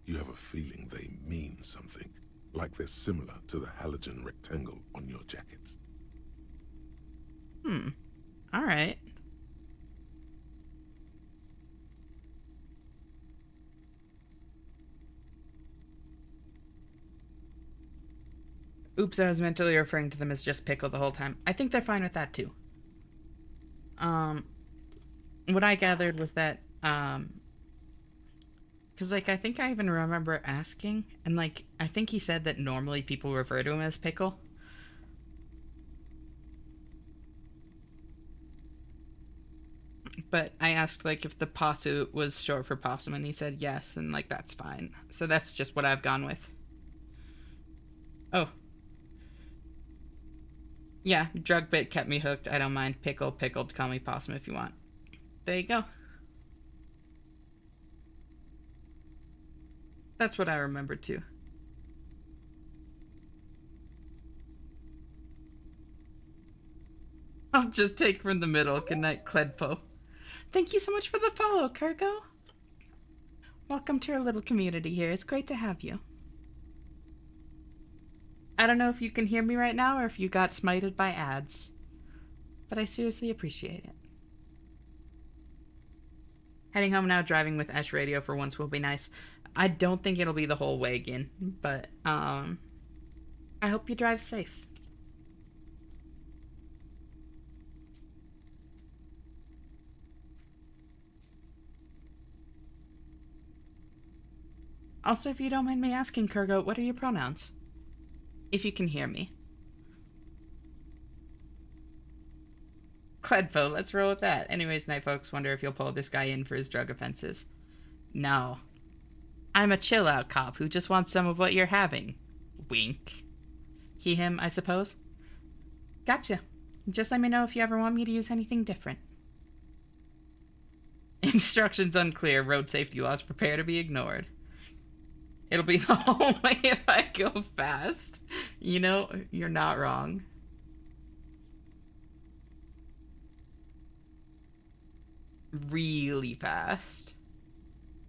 You have a feeling they mean something, like they're similar to the halogen rectangle on your jacket. All right. Oops, I was mentally referring to them as just pickle the whole time. I think they're fine with that too. What I gathered was that, because, like, I think I even remember asking, and, like, I think he said that normally people refer to him as pickle. But I asked, like, if the possu was short for possum, and he said yes, and, like, that's fine. So that's just what I've gone with. Oh. Yeah, drug bit kept me hooked. I don't mind. Pickle, pickled, call me possum if you want. There you go. That's what I remember too. I'll just take from the middle. Good night, Cledpo. Thank you so much for the follow, Kirko. Welcome to our little community here. It's great to have you. I don't know if you can hear me right now or if you got smited by ads, but I seriously appreciate it. Heading home now, driving with Ash Radio for once will be nice. I don't think it'll be the whole way again, but I hope you drive safe. Also, if you don't mind me asking, Kurgo, what are your pronouns? If you can hear me. Cledpo, let's roll with that. Anyways, night folks, wonder if you'll pull this guy in for his drug offenses. No. I'm a chill-out cop who just wants some of what you're having. Wink. He, him, I suppose? Gotcha. Just let me know if you ever want me to use anything different. Instructions unclear. Road safety laws prepare to be ignored. It'll be the whole way if I go fast. You know, you're not wrong. Really fast.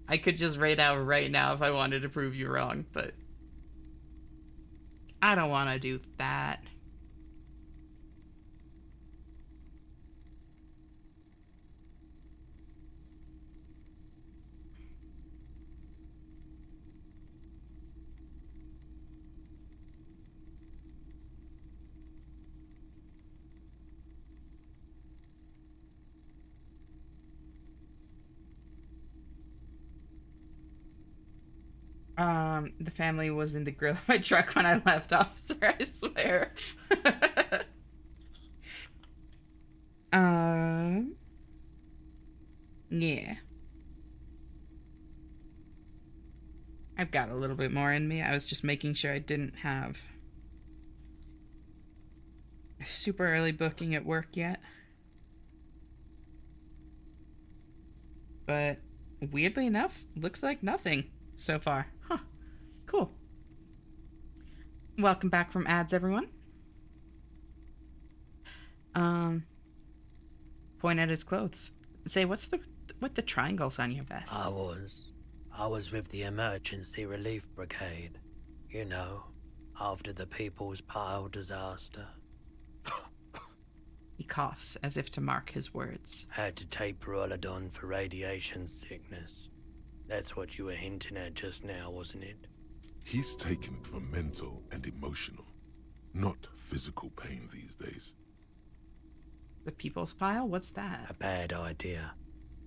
I could just rate out right now if I wanted to prove you wrong, but I don't want to do that. The family was in the grill of my truck when I left, officer, I swear. Yeah. I've got a little bit more in me. I was just making sure I didn't have a super early booking at work yet. But weirdly enough, looks like nothing so far. Huh. Cool. Welcome back from ads, everyone. Point at his clothes. Say, what's with the triangles on your vest? I was with the Emergency Relief Brigade. You know, after the People's Pile disaster. He coughs as if to mark his words. Had to take Perolidon for radiation sickness. That's what you were hinting at just now, wasn't it? He's taken it for mental and emotional, not physical pain these days. The People's Pile? What's that? A bad idea.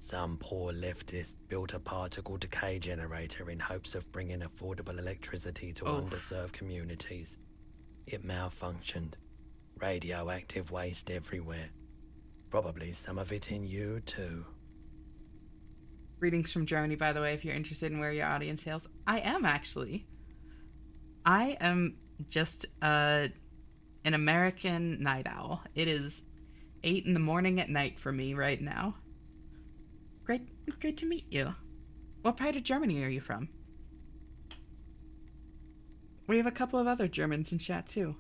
Some poor leftist built a particle decay generator in hopes of bringing affordable electricity to underserved communities. It malfunctioned. Radioactive waste everywhere. Probably some of it in you, too. Greetings from Germany, by the way, if you're interested in where your audience hails. I am, actually. I am just an American night owl. It is 8 in the morning at night for me right now. Great to meet you. What part of Germany are you from? We have a couple of other Germans in chat, too.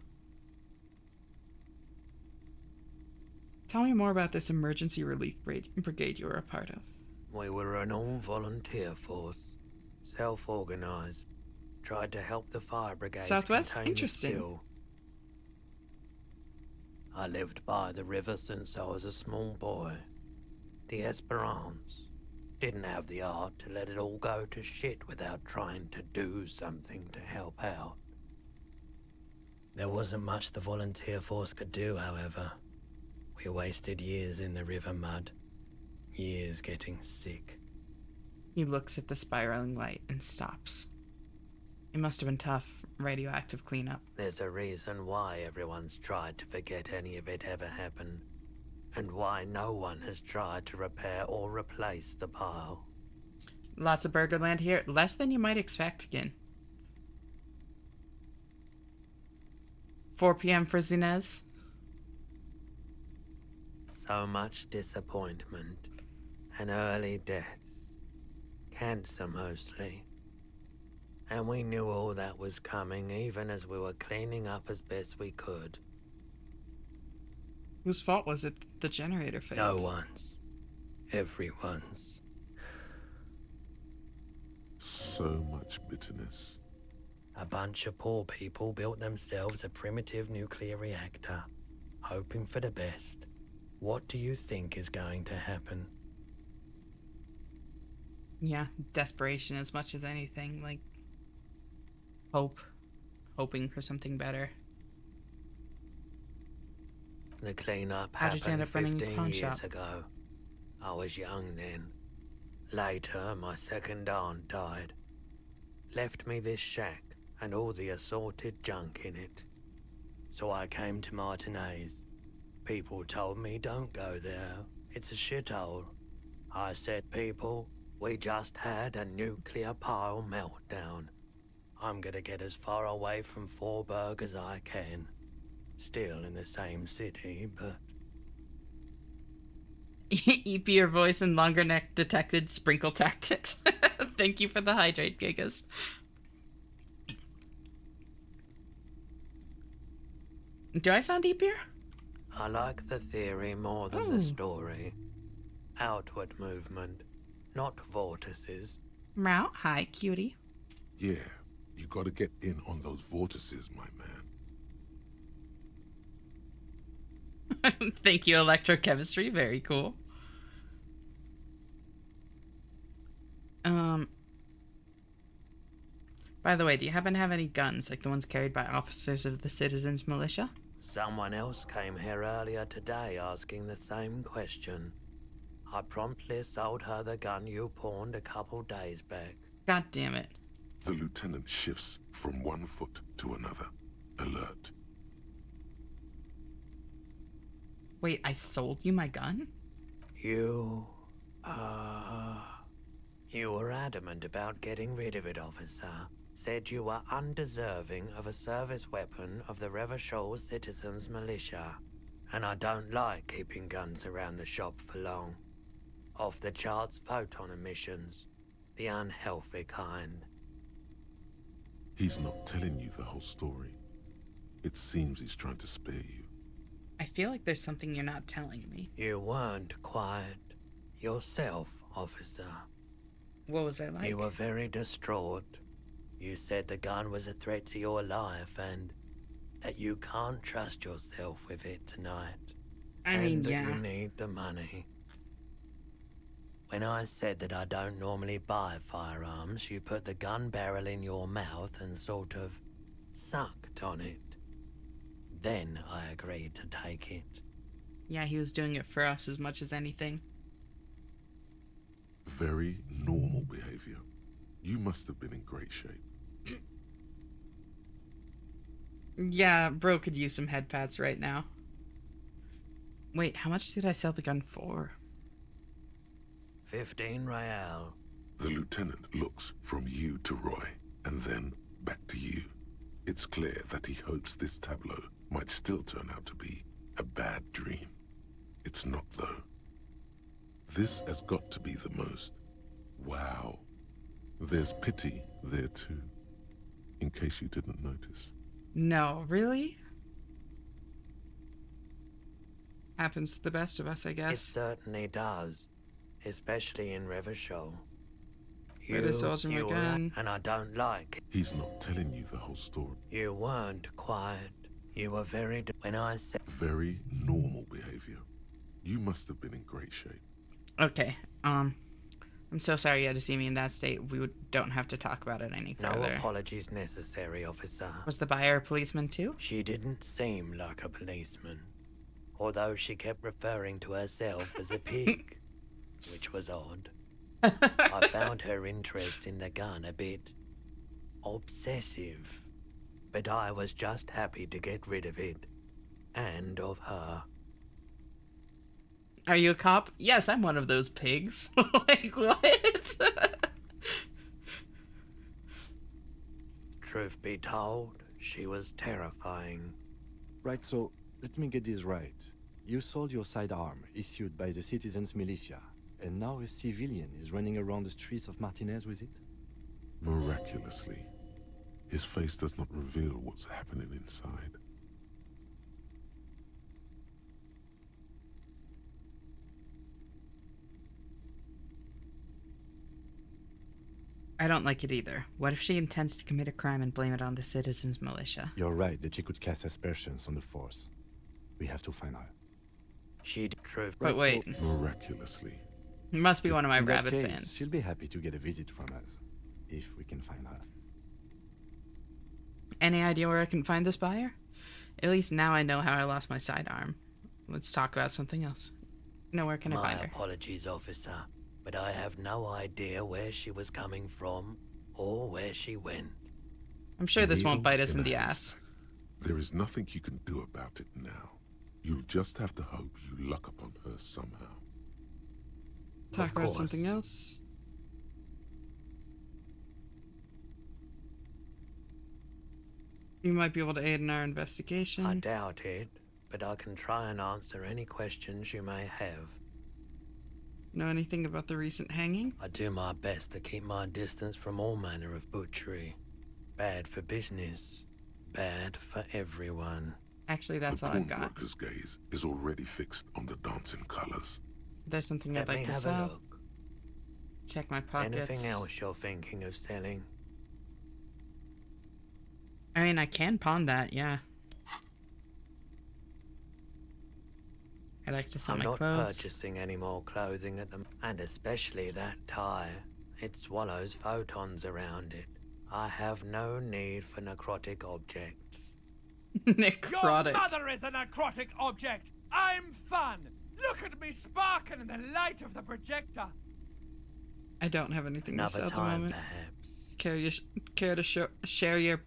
Tell me more about this emergency relief brigade you were a part of. We were an all-volunteer force. Self-organized. Tried to help the fire brigade Southwest? contain the Interesting. spill. I lived by the river since I was a small boy. The Esperance didn't have the art to let it all go to shit without trying to do something to help out. There wasn't much the volunteer force could do, however. We wasted years in the river mud. Years getting sick. He looks at the spiraling light and stops. It must have been tough, radioactive cleanup. There's a reason why everyone's tried to forget any of it ever happened, and why no one has tried to repair or replace the pile. Lots of Burgerland here. Less than you might expect again. 4 p.m. for Zinez. So much disappointment and early deaths. Cancer mostly. And we knew all that was coming even as we were cleaning up as best we could. Whose fault was it the generator failed? No one's. Everyone's. So much bitterness. A bunch of poor people built themselves a primitive nuclear reactor, hoping for the best. What do you think is going to happen? Yeah, desperation as much as anything, like hoping for something better. The cleanup How did you end happened up running the 15 pawn years shop? ago. I was young then. Later, my second aunt died. Left me this shack and all the assorted junk in it. So I came to Martinez. People told me don't go there. It's a shithole. I said, people, we just had a nuclear pile meltdown. I'm gonna get as far away from Forburg as I can. Still in the same city, but... Eepier voice and longer neck detected sprinkle tactics. Thank you for the hydrate, Gigas. Do I sound eepier? I like the theory more than the story. Outward movement, not vortices. Meow. Hi, cutie. Yeah, you gotta get in on those vortices, my man. Thank you, electrochemistry. Very cool. By the way, do you happen to have any guns, like the ones carried by officers of the Citizens Militia? Someone else came here earlier today asking the same question. I promptly sold her the gun you pawned a couple days back. God damn it. The lieutenant shifts from one foot to another. Alert. Wait, I sold you my gun? You were adamant about getting rid of it, officer. Said you were undeserving of a service weapon of the Revachol Citizens Militia. And I don't like keeping guns around the shop for long. Off the charts photon emissions. The unhealthy kind. He's not telling you the whole story. It seems he's trying to spare you. I feel like there's something you're not telling me. You weren't quiet yourself, officer. What was I like? You were very distraught. You said the gun was a threat to your life and that you can't trust yourself with it tonight. I mean, and that yeah. you need the money. When I said that I don't normally buy firearms, you put the gun barrel in your mouth and sort of sucked on it. Then I agreed to take it. Yeah, he was doing it for us as much as anything. Very normal behavior. You must have been in great shape. Yeah, bro could use some head pats right now. Wait, how much did I sell the gun for? 15 real. The lieutenant looks from you to Roy, and then back to you. It's clear that he hopes this tableau might still turn out to be a bad dream. It's not, though. This has got to be the most. Wow. There's pity there, too. In case you didn't notice. No, really? Happens to the best of us, I It guess. certainly does. Especially in Revachol. You, and I don't like it. He's not telling you the whole story. You weren't quiet. You were very... when I said... Very normal behavior. You must have been in great shape. Okay, I'm so sorry you had to see me in that state. We don't have to talk about it any further. No apologies necessary, officer. Was the buyer a policeman too? She didn't seem like a policeman, although she kept referring to herself as a pig, which was odd. I found her interest in the gun a bit obsessive, but I was just happy to get rid of it, and of her. Are you a cop? Yes, I'm one of those pigs. Like, what? Truth be told, she was terrifying. Right, so let me get this right. You sold your sidearm, issued by the citizens' militia, and now a civilian is running around the streets of Martinez with it? Miraculously. His face does not reveal what's happening inside. I don't like it either. What if she intends to commit a crime and blame it on the citizens' militia? You're right that she could cast aspersions on the force. We have to find her. She'd truth. But wait. So, miraculously. You must be one of my In that rabbit case, fans. She'll be happy to get a visit from us, if we can find her. Any idea where I can find this buyer? At least now I know how I lost my sidearm. Let's talk about something else. No, where can I find her? My apologies, officer, but I have no idea where she was coming from or where she went. I'm sure this won't bite us in the ass. There is nothing you can do about it now. You'll just have to hope you luck upon her somehow. Talk about something else. You might be able to aid in our investigation. I doubt it, but I can try and answer any questions you may have. Know anything about the recent hanging? I do my best to keep my distance from all manner of butchery. Bad for business, bad for everyone. Actually, that's all I've got. The pawnbroker's gaze is already fixed on the dancing colors. There's something I'd like to sell. Have a look. Check my pockets. Anything else you're thinking of selling? I mean, I can pawn that, yeah. I like to sell my clothes. I'm not purchasing any more clothing at them, and especially that tie. It swallows photons around it. I have no need for necrotic objects. Necrotic. Your mother is a necrotic object. I'm fun. Look at me sparking in the light of the projector. I don't have anything to sell at the moment. Perhaps. Care to share your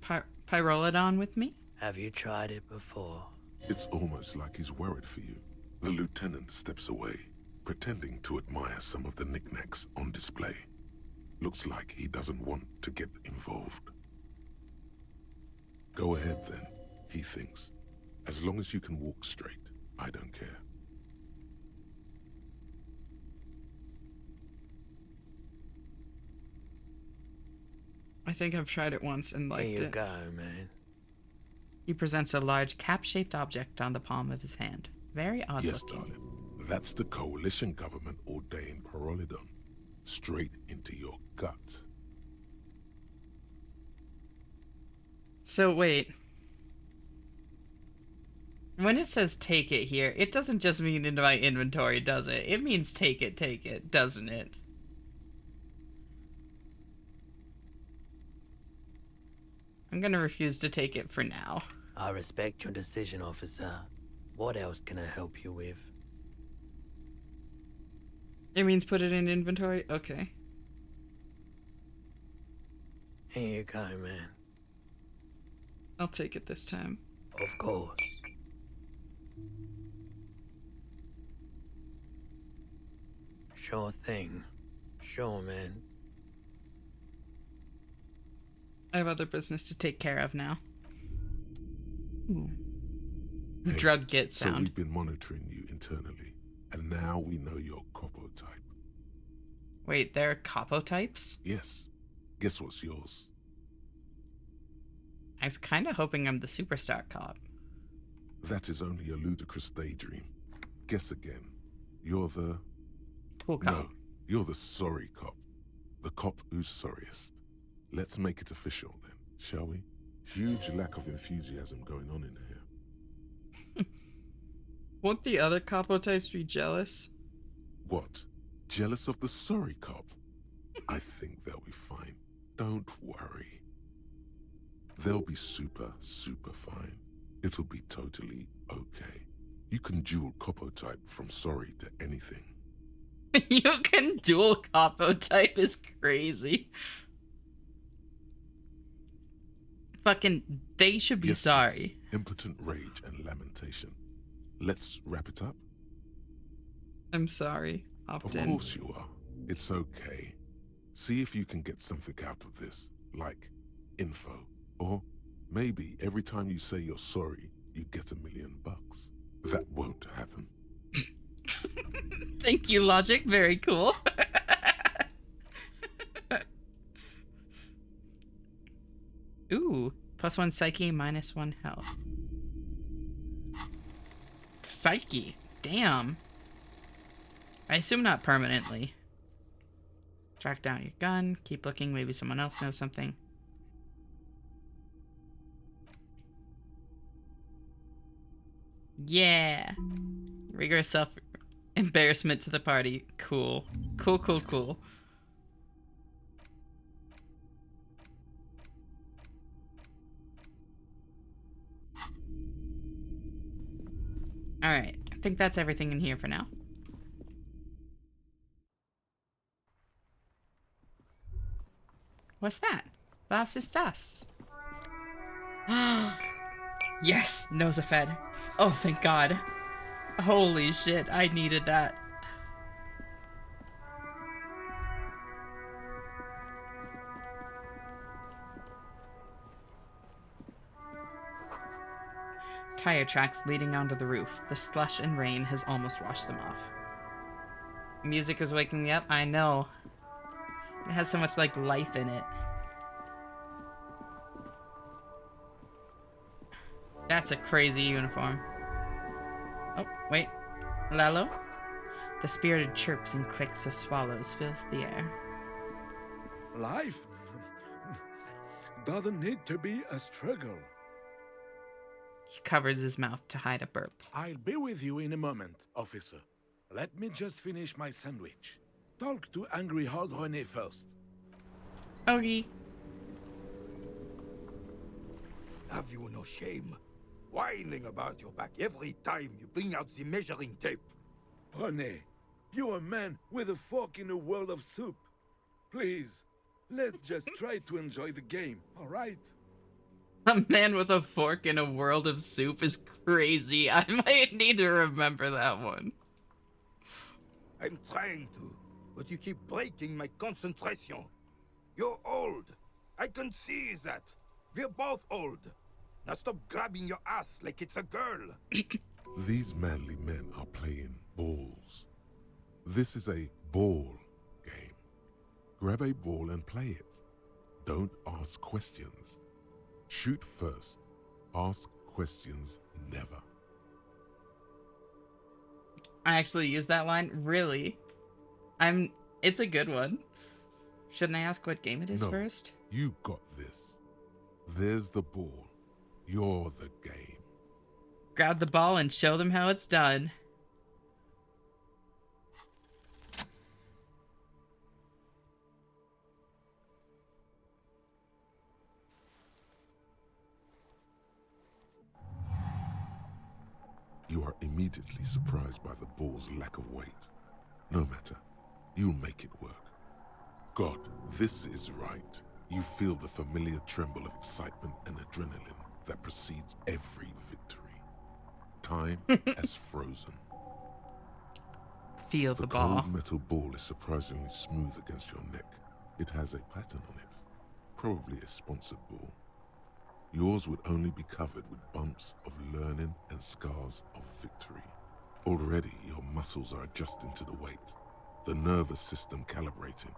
pyrolidon with me? Have you tried it before? It's almost like he's worried for you. The lieutenant steps away, pretending to admire some of the knickknacks on display. Looks like he doesn't want to get involved. Go ahead then, he thinks. As long as you can walk straight, I don't care. I think I've tried it once and liked it. Here you go, man. He presents a large cap-shaped object on the palm of his hand. Very odd Yes, looking. darling. That's the coalition government ordained pyrolidon. Straight into your gut. So wait. When it says take it here, it doesn't just mean into my inventory, does it? It means take it, doesn't it? I'm gonna refuse to take it for now. I respect your decision, officer. What else can I help you with? It means put it in inventory? Okay. Here you go, man. I'll take it this time. Of course. Sure thing. Sure, man. I have other business to take care of now. Ooh. Hey, Drug get so sound. we've been monitoring you internally, and now we know your Copo type. Wait, there are capo types? Yes. Guess what's yours? I was kind of hoping I'm the superstar cop. That is only a ludicrous daydream. Guess again. You're the... Cool cop. No, you're the sorry cop. The cop who's sorriest. Let's make it official then, shall we? Huge lack of enthusiasm going on in here. Won't the other capo types be jealous? What? Jealous of the sorry cop? I think they'll be fine. Don't worry. They'll be super, super fine. It'll be totally okay. You can dual capo type from sorry to anything. You can dual capo type is crazy. Fucking, they should be sorry. Yes. Impotent rage and lamentation. Let's wrap it up. I'm sorry. Of course you are. It's okay. See if you can get something out of this, like info. Or maybe every time you say you're sorry, you get $1 million. That won't happen. Thank you, Logic. Very cool. Ooh, +1 psyche, -1 health. Psyche, damn. I assume not permanently. Track down your gun, keep looking, maybe someone else knows something. Yeah. Rigorous self-embarrassment to the party. Cool. Cool, cool, cool. Alright, I think that's everything in here for now. What's that? Was ist das? Yes, Noza fed. Oh, thank God. Holy shit, I needed that. Tire tracks leading onto the roof. The slush and rain has almost washed them off. Music is waking me up. I know. It has so much, like, life in it. That's a crazy uniform. Oh, wait. Lalo? The spirited chirps and clicks of swallows fills the air. Life doesn't need to be a struggle. He covers his mouth to hide a burp. I'll be with you in a moment, officer. Let me just finish my sandwich. Talk to Angry Hog René first. Okay. Have you no shame? Whining about your back every time you bring out the measuring tape. René, you're a man with a fork in a world of soup. Please, let's just try to enjoy the game, all right? A man with a fork in a world of soup is crazy. I might need to remember that one. I'm trying to, but you keep breaking my concentration. You're old. I can see that. We're both old. Now stop grabbing your ass like it's a girl. These manly men are playing balls. This is a ball game. Grab a ball and play it. Don't ask questions. Shoot first. Ask questions never. I actually use that line? Really? It's a good one. Shouldn't I ask what game it is first? You got this. There's the ball. You're the game. Grab the ball and show them how it's done. You are immediately surprised by the ball's lack of weight. No matter. You'll make it work. God, this is right. You feel the familiar tremble of excitement and adrenaline that precedes every victory. Time has frozen. Feel the ball. The cold metal ball is surprisingly smooth against your neck. It has a pattern on it. Probably a sponsored ball. Yours would only be covered with bumps of learning and scars of victory. Already, your muscles are adjusting to the weight, the nervous system calibrating,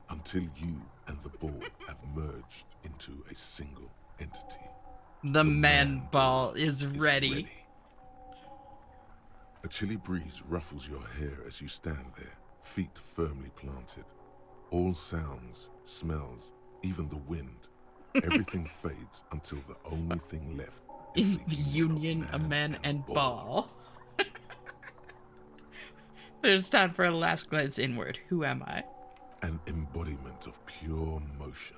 until you and the ball have merged into a single entity. The man ball is ready. A chilly breeze ruffles your hair as you stand there, feet firmly planted. All sounds, smells, even the wind, everything fades until the only thing left is the union of man and ball. There's time for a last glance inward. Who am I? An embodiment of pure motion,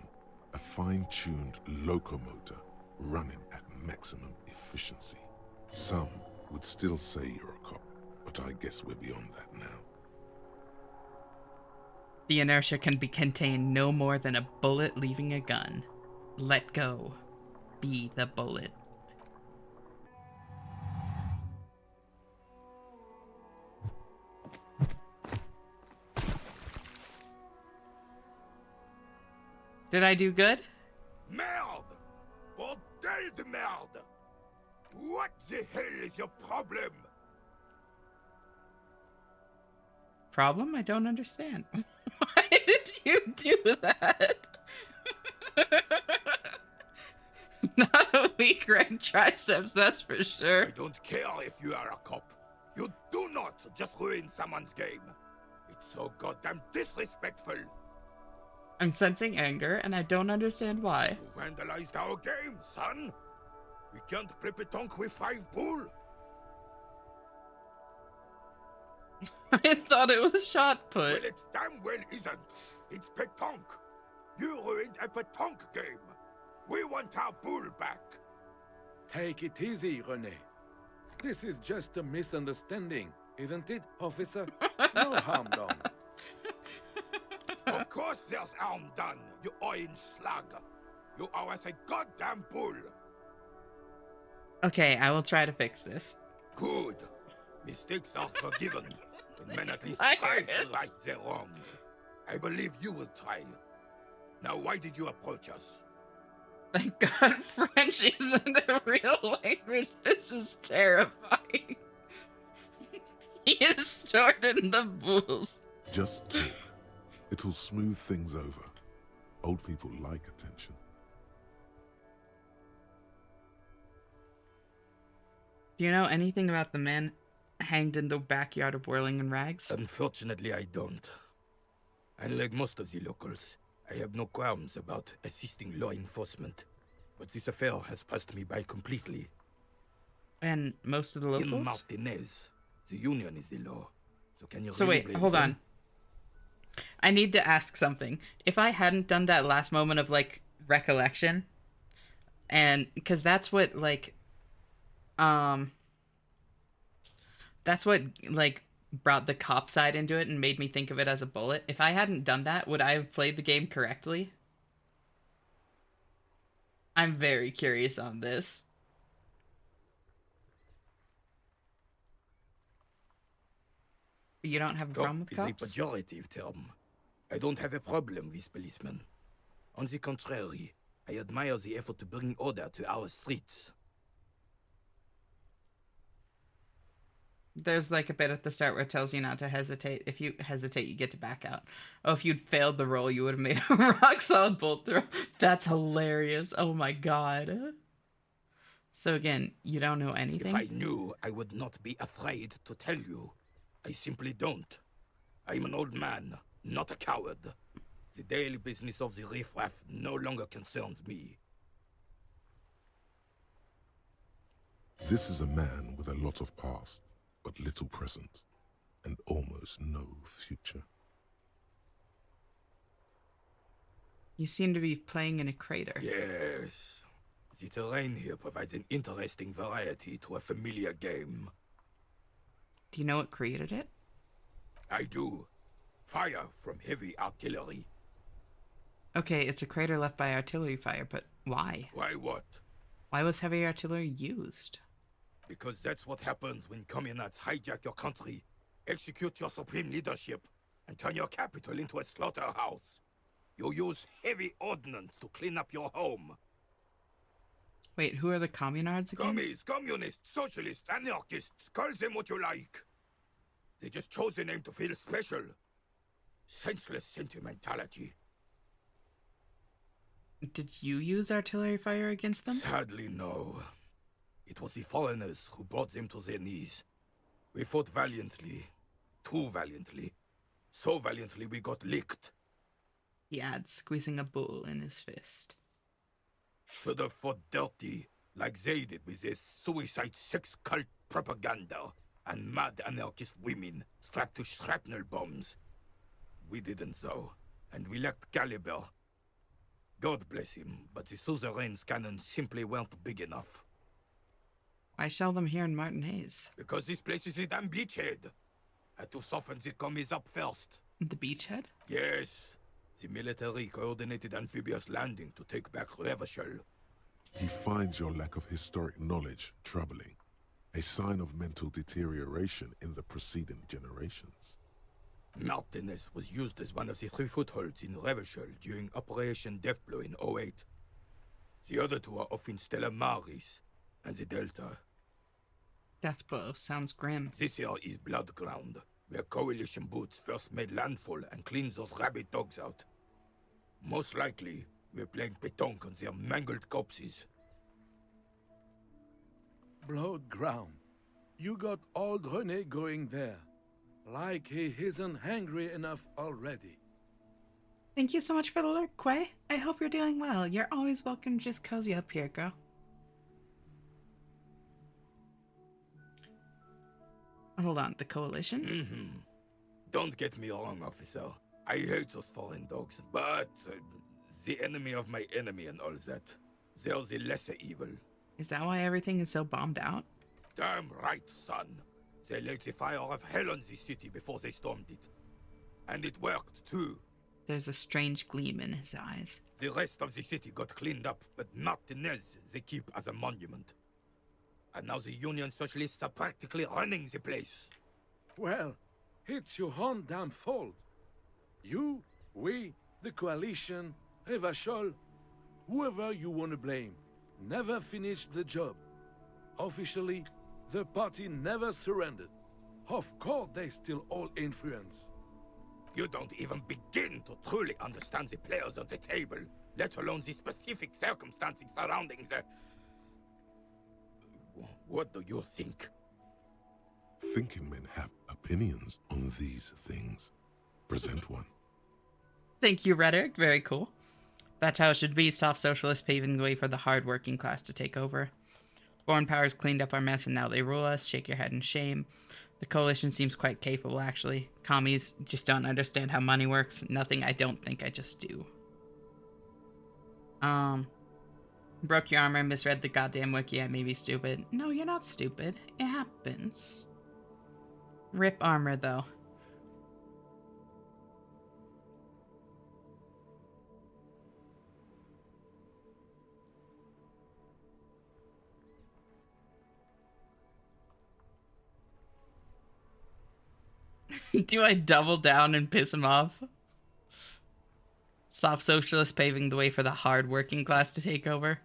a fine-tuned locomotor running at maximum efficiency. Some would still say you're a cop, but I guess we're beyond that now. The inertia can be contained no more than a bullet leaving a gun. Let go. Be the bullet. Did I do good? Merde! Bordel de merde! What the hell is your problem? Problem? I don't understand. Why did you do that? Not a weak right triceps, that's for sure. I don't care if you are a cop. You do not just ruin someone's game. It's so goddamn disrespectful. I'm sensing anger, and I don't understand why. You vandalized our game, son. We can't play pétanque with 5 bull. I thought it was shot put. Well, it damn well isn't. It's pétanque. You ruined a pétanque game. We want our bull back. Take it easy, René. This is just a misunderstanding, isn't it, officer? No harm done. Of course there's harm done, you orange slug. You owe us a goddamn bull. Okay, I will try to fix this. Good. Mistakes are forgiven. When men at least try to right their wrongs. I believe you will try. Now, why did you approach us? Thank God French isn't a real language. This is terrifying. He is stored in the bulls. Just talk. It'll smooth things over. Old people like attention. Do you know anything about the man hanged in the backyard of Whirling in Rags? Unfortunately, I don't. Unlike most of the locals, I have no qualms about assisting law enforcement. But this affair has passed me by completely. And most of the locals? In Martinez, the union is the law. So can you So really wait, blame hold them? on. I need to ask something. If I hadn't done that last moment of, like, recollection, and, because that's what, like, that's what, like, brought the cop side into it and made me think of it as a bullet. If I hadn't done that, would I have played the game correctly? I'm very curious on this. You don't have a problem with Cop cops? is a pejorative term. I don't have a problem with policemen. On the contrary, I admire the effort to bring order to our streets. There's like a bit at the start where it tells you not to hesitate. If you hesitate, you get to back out. Oh, if you'd failed the roll, you would have made a rock solid bolt throw. That's hilarious. Oh my god. So again, you don't know anything? If I knew, I would not be afraid to tell you. I simply don't. I'm an old man, not a coward. The daily business of the riffraff no longer concerns me. This is a man with a lot of past, but little present, and almost no future. You seem to be playing in a crater. Yes. The terrain here provides an interesting variety to a familiar game. Do you know what created it? I do. Fire from heavy artillery. Okay, it's a crater left by artillery fire, but why? Why what? Why was heavy artillery used? Because that's what happens when communists hijack your country, execute your supreme leadership, and turn your capital into a slaughterhouse. You use heavy ordnance to clean up your home. Wait, who are the communards again? Commies, communists, socialists, anarchists, call them what you like. They just chose the name to feel special. Senseless sentimentality. Did you use artillery fire against them? Sadly, no. It was the foreigners who brought them to their knees. We fought valiantly. Too valiantly. So valiantly we got licked. he adds, squeezing a bull in his fist. Should have fought dirty, like they did with their suicide sex cult propaganda and mad anarchist women strapped to shrapnel bombs. We didn't though, and we lacked caliber. God bless him, but the suzerain's cannons simply weren't big enough. Why shell them here in Martin Hayes? Because this place is a damn beachhead. Had to soften the commies up first. The beachhead? Yes. The military coordinated amphibious landing to take back Revachol. He finds your lack of historic knowledge troubling, a sign of mental deterioration in the preceding generations. Martinez was used as one of the 3 footholds in Revachol during Operation Deathblow in 08. The other 2 are off in Stella Maris and the Delta. Deathblow sounds grim. This here is Blood Ground, where Coalition boots first made landfall and cleaned those rabid dogs out. Most likely, we're playing pétanque on their mangled corpses. Blood ground. You got old René going there. Like he isn't hungry enough already. Thank you so much for the lurk, Quay. I hope you're doing well. You're always welcome to just cozy up here, girl. Hold on, the Coalition? Don't get me wrong, officer. I hate those foreign dogs, but the enemy of my enemy and all that. They're the lesser evil. Is that why everything is so bombed out? Damn right, son. They lit the fire of hell on the city before they stormed it. And it worked, too. There's a strange gleam in his eyes. The rest of the city got cleaned up, but Martinez they keep as a monument. And now the Union Socialists are practically running the place. Well, it's your own damn fault. You, we, the Coalition, Revachol, whoever you want to blame, never finished the job. Officially, the party never surrendered. Of course they still all influence. You don't even begin to truly understand the players at the table, let alone the specific circumstances surrounding the... What do you think? Thinking men have opinions on these things. Present one. Thank you, Rhetoric. Very cool. That's how it should be. Soft socialists paving the way for the hard-working class to take over. Foreign powers cleaned up our mess and now they rule us. Shake your head in shame. The Coalition seems quite capable, actually. Commies just don't understand how money works. Nothing I don't think, I just do. Broke your armor, misread the goddamn wiki, I may be stupid. No, you're not stupid. It happens. Rip armor, though. Do I double down and piss him off? Soft socialists paving the way for the hard working class to take over.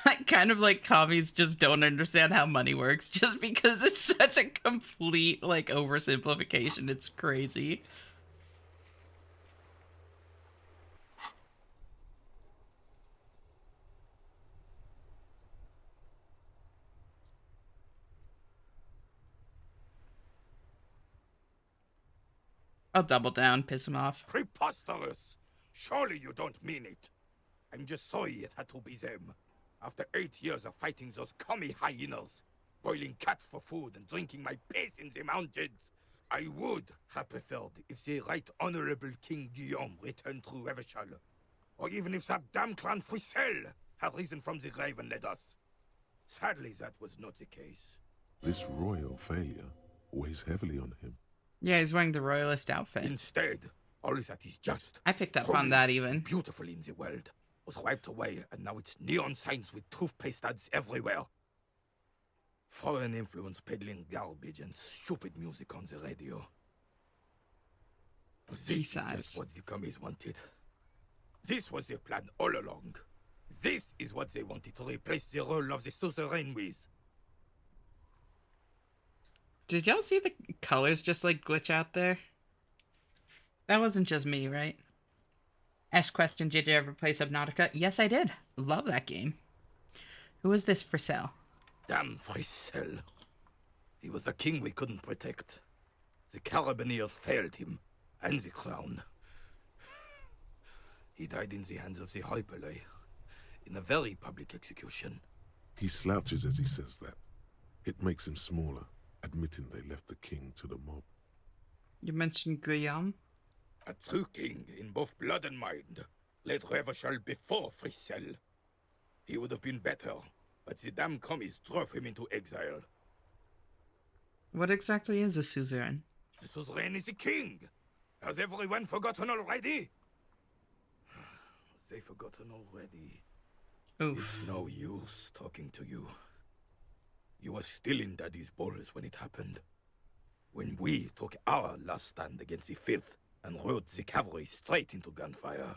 I kind of like commies just don't understand how money works just because it's such a complete like oversimplification. It's crazy. I'll double down, piss him off. Preposterous! Surely you don't mean it. I'm just sorry it had to be them. After 8 years of fighting those commie hyenas, boiling cats for food and drinking my piss in the mountains, I would have preferred if the Right Honorable King Guillaume returned through Revachol, or even if that damn clan Frisel had risen from the grave and led us. Sadly, that was not the case. This royal failure weighs heavily on him. Yeah, he's wearing the royalist outfit. Instead, all that is just... I picked up on that even. Beautiful in the world was wiped away, and now it's neon signs with toothpaste ads everywhere. Foreign influence peddling garbage and stupid music on the radio. This is just what the commies wanted. This was their plan all along. This is what they wanted to replace the role of the suzerain with. Did y'all see the colors just like glitch out there? That wasn't just me, right? Ask question, did you ever play Subnautica? Yes, I did. Love that game. Who is this Frisel? Damn Frisel. He was the king we couldn't protect. The Carabineers failed him, and the crown. He died in the hands of the Hyperlay, in a very public execution. He slouches as he says that. It makes him smaller, admitting they left the king to the mob. You mentioned Guillaume? A true king in both blood and mind, led Revachol before Fricelle. He would have been better, but the damn commies drove him into exile. What exactly is a suzerain? The suzerain is the king! Has everyone forgotten already? They've forgotten already. Oof. It's no use talking to you. You were still in Daddy's balls when it happened. When we took our last stand against the filth and rode the cavalry straight into gunfire.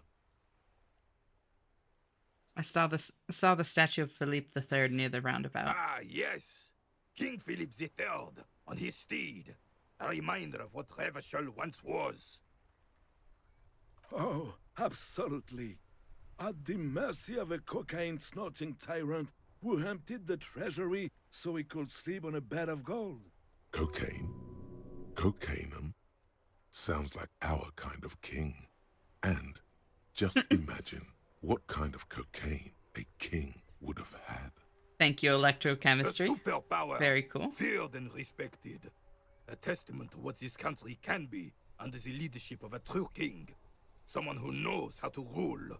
I saw the statue of Philippe III near the roundabout. Ah, yes! King Philip III on his steed. A reminder of what Revachol once was. Oh, absolutely. At the mercy of a cocaine-snorting tyrant who emptied the treasury so he could sleep on a bed of gold. Cocaine? Cocainum? Sounds like our kind of king. And just imagine what kind of cocaine a king would have had. Thank you, electrochemistry. A superpower. Very cool. Feared and respected. A testament to what this country can be under the leadership of a true king. Someone who knows how to rule.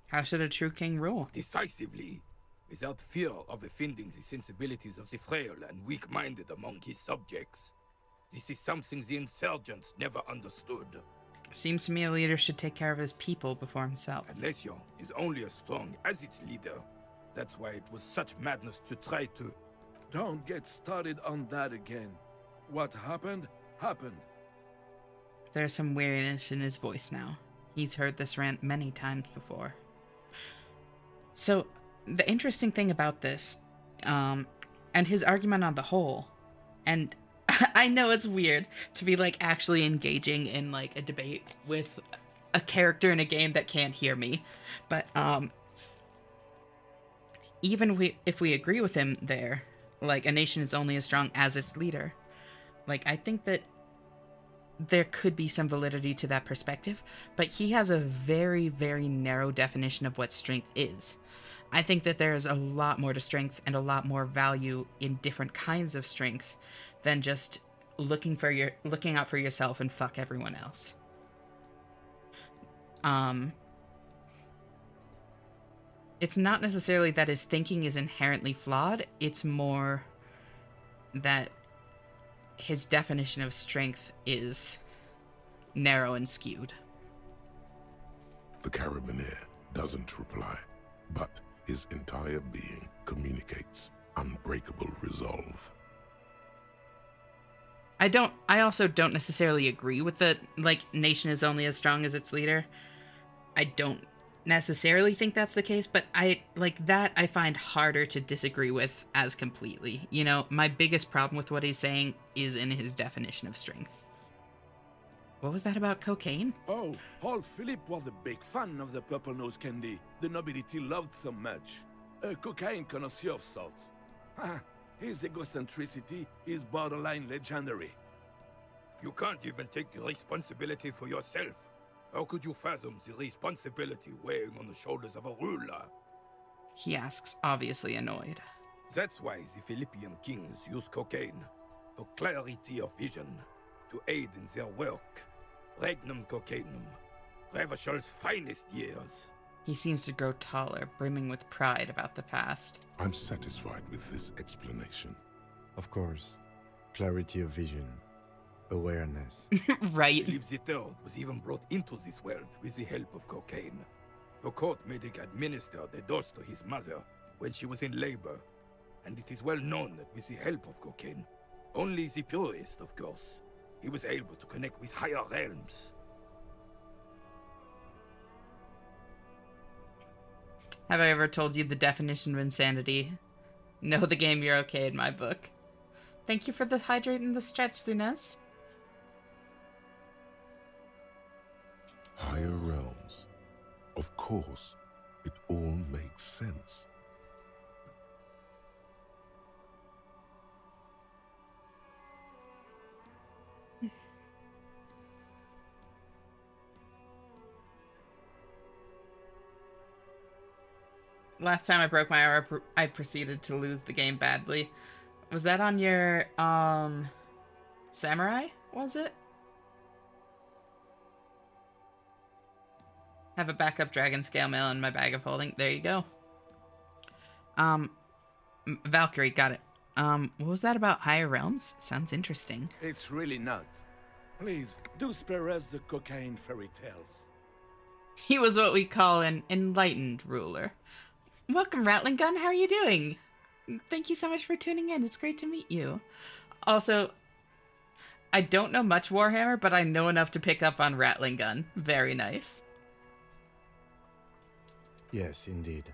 How should a true king rule? Decisively, without fear of offending the sensibilities of the frail and weak-minded among his subjects. This is something the insurgents never understood. Seems to me a leader should take care of his people before himself. Elysium is only as strong as its leader. That's why it was such madness to try to... Don't get started on that again. What happened, happened. There's some weariness in his voice now. He's heard this rant many times before. So, the interesting thing about this, and his argument on the whole, and I know it's weird to be, like, actually engaging in, like, a debate with a character in a game that can't hear me, but, even if we agree with him there, like, a nation is only as strong as its leader, like, I think that there could be some validity to that perspective, but he has a very, very narrow definition of what strength is. I think that there is a lot more to strength and a lot more value in different kinds of strength than just looking out for yourself and fuck everyone else. It's not necessarily that his thinking is inherently flawed, it's more that his definition of strength is narrow and skewed. The Carabineer doesn't reply, but his entire being communicates unbreakable resolve. I also don't necessarily agree with the, like, nation is only as strong as its leader. I don't necessarily think that's the case, but I find harder to disagree with as completely. You know, my biggest problem with what he's saying is in his definition of strength. What was that about cocaine? Oh, old Philip was a big fan of the purple nose candy the nobility loved so much. A cocaine connoisseur of sorts. His egocentricity is borderline legendary. You can't even take responsibility for yourself. How could you fathom the responsibility weighing on the shoulders of a ruler? He asks, obviously annoyed. That's why the Philippian kings use cocaine, for clarity of vision, to aid in their work. Regnum cocainum, Revachol's finest years. He seems to grow taller, brimming with pride about the past. I'm satisfied with this explanation. Of course. Clarity of vision. Awareness. Right. Philip III was even brought into this world with the help of cocaine. The court made him administer the dose to his mother when she was in labor. And it is well known that with the help of cocaine, only the purest, of course, he was able to connect with higher realms. Have I ever told you the definition of insanity? Know the game, you're okay in my book. Thank you for the hydrate and the stretchiness. Higher realms. Of course, it all makes sense. Last time I broke my arm, I proceeded to lose the game badly. Was that on your, samurai, was it? Have a backup dragon scale mail in my bag of holding. There you go. Valkyrie, got it. What was that about higher realms? Sounds interesting. It's really not. Please, do spare us the cocaine fairy tales. He was what we call an enlightened ruler. Welcome, Rattling Gun. How are you doing? Thank you so much for tuning in. It's great to meet you. Also, I don't know much Warhammer, but I know enough to pick up on Rattling Gun. Very nice. Yes, indeed.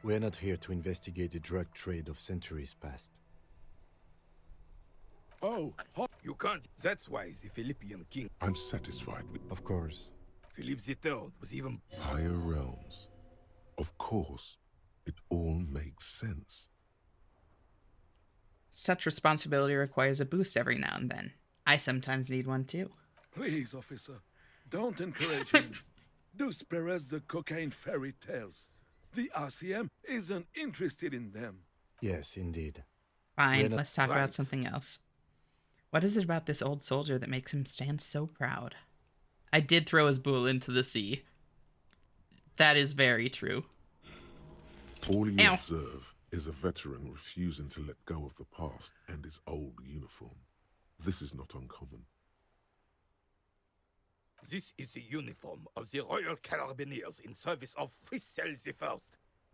We're not here to investigate the drug trade of centuries past. Oh, you can't. That's why the Philippian king. I'm satisfied with. Of course. Philip III was even. Higher realms. Of course. It all makes sense. Such responsibility requires a boost every now and then. I sometimes need one too. Please, officer, don't encourage him. Do spare us the cocaine fairy tales. The RCM isn't interested in them. Yes, indeed. Fine, let's talk about something else. What is it about this old soldier that makes him stand so proud? I did throw his bull into the sea. That is very true. All you observe is a veteran refusing to let go of the past and his old uniform. This is not uncommon. This is the uniform of the Royal Carabineers in service of Frissel I,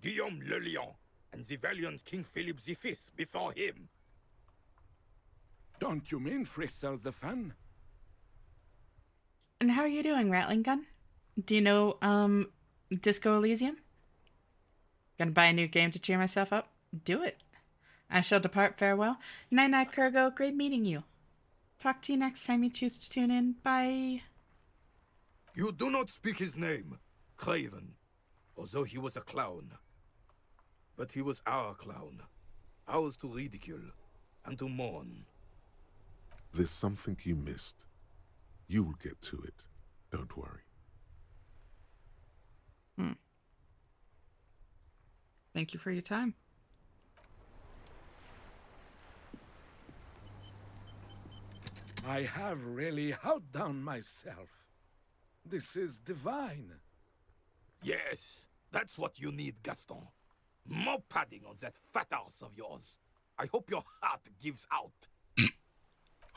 Guillaume le Lion, and the valiant King Philip V before him. Don't you mean Frissel the Fan? And how are you doing, Rattling Gun? Do you know, Disco Elysium? Gonna buy a new game to cheer myself up? Do it. I shall depart. Farewell. Night-night, Kurgo. Great meeting you. Talk to you next time you choose to tune in. Bye. You do not speak his name, Craven, although he was a clown. But he was our clown, ours to ridicule and to mourn. There's something you missed. You will get to it. Don't worry. Thank you for your time. I have really outdone myself. This is divine. Yes, that's what you need, Gaston. More padding on that fat arse of yours. I hope your heart gives out.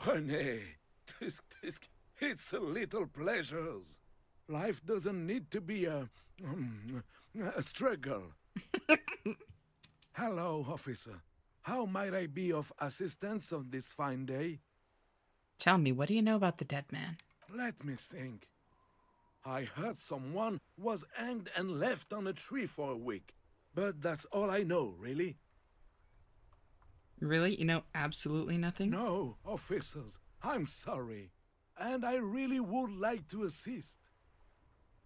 René, it's a little pleasures. Life doesn't need to be a struggle. Hello, officer. How might I be of assistance on this fine day? Tell me, what do you know about the dead man? Let me think. I heard someone was hanged and left on a tree for a week. But that's all I know, really. Really? You know absolutely nothing? No, officers. I'm sorry. And I really would like to assist.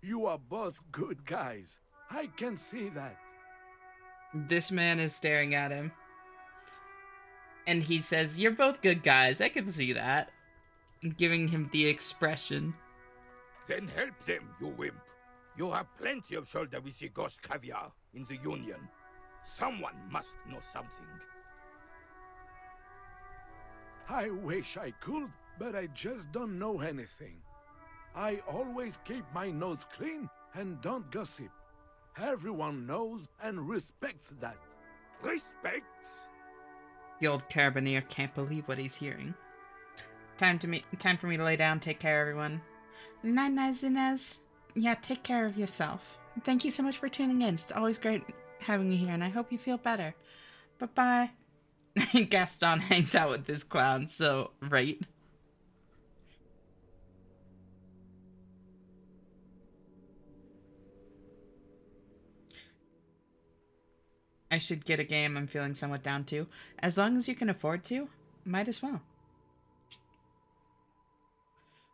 You are both good guys. I can see that. This man is staring at him. And he says, "You're both good guys. I can see that." Giving him the expression. Then help them, you wimp. You have plenty of shoulder with the ghost caviar in the Union. Someone must know something. I wish I could, but I just don't know anything. I always keep my nose clean and don't gossip. Everyone knows and respects that. Respects? The old carabiner can't believe what he's hearing. Time for me to lay down. Take care, everyone. Night-night, Zinez. Yeah, take care of yourself. Thank you so much for tuning in. It's always great having you here, and I hope you feel better. Bye-bye. Gaston hangs out with this clown, so, right? I should get a game I'm feeling somewhat down to. As long as you can afford to, might as well.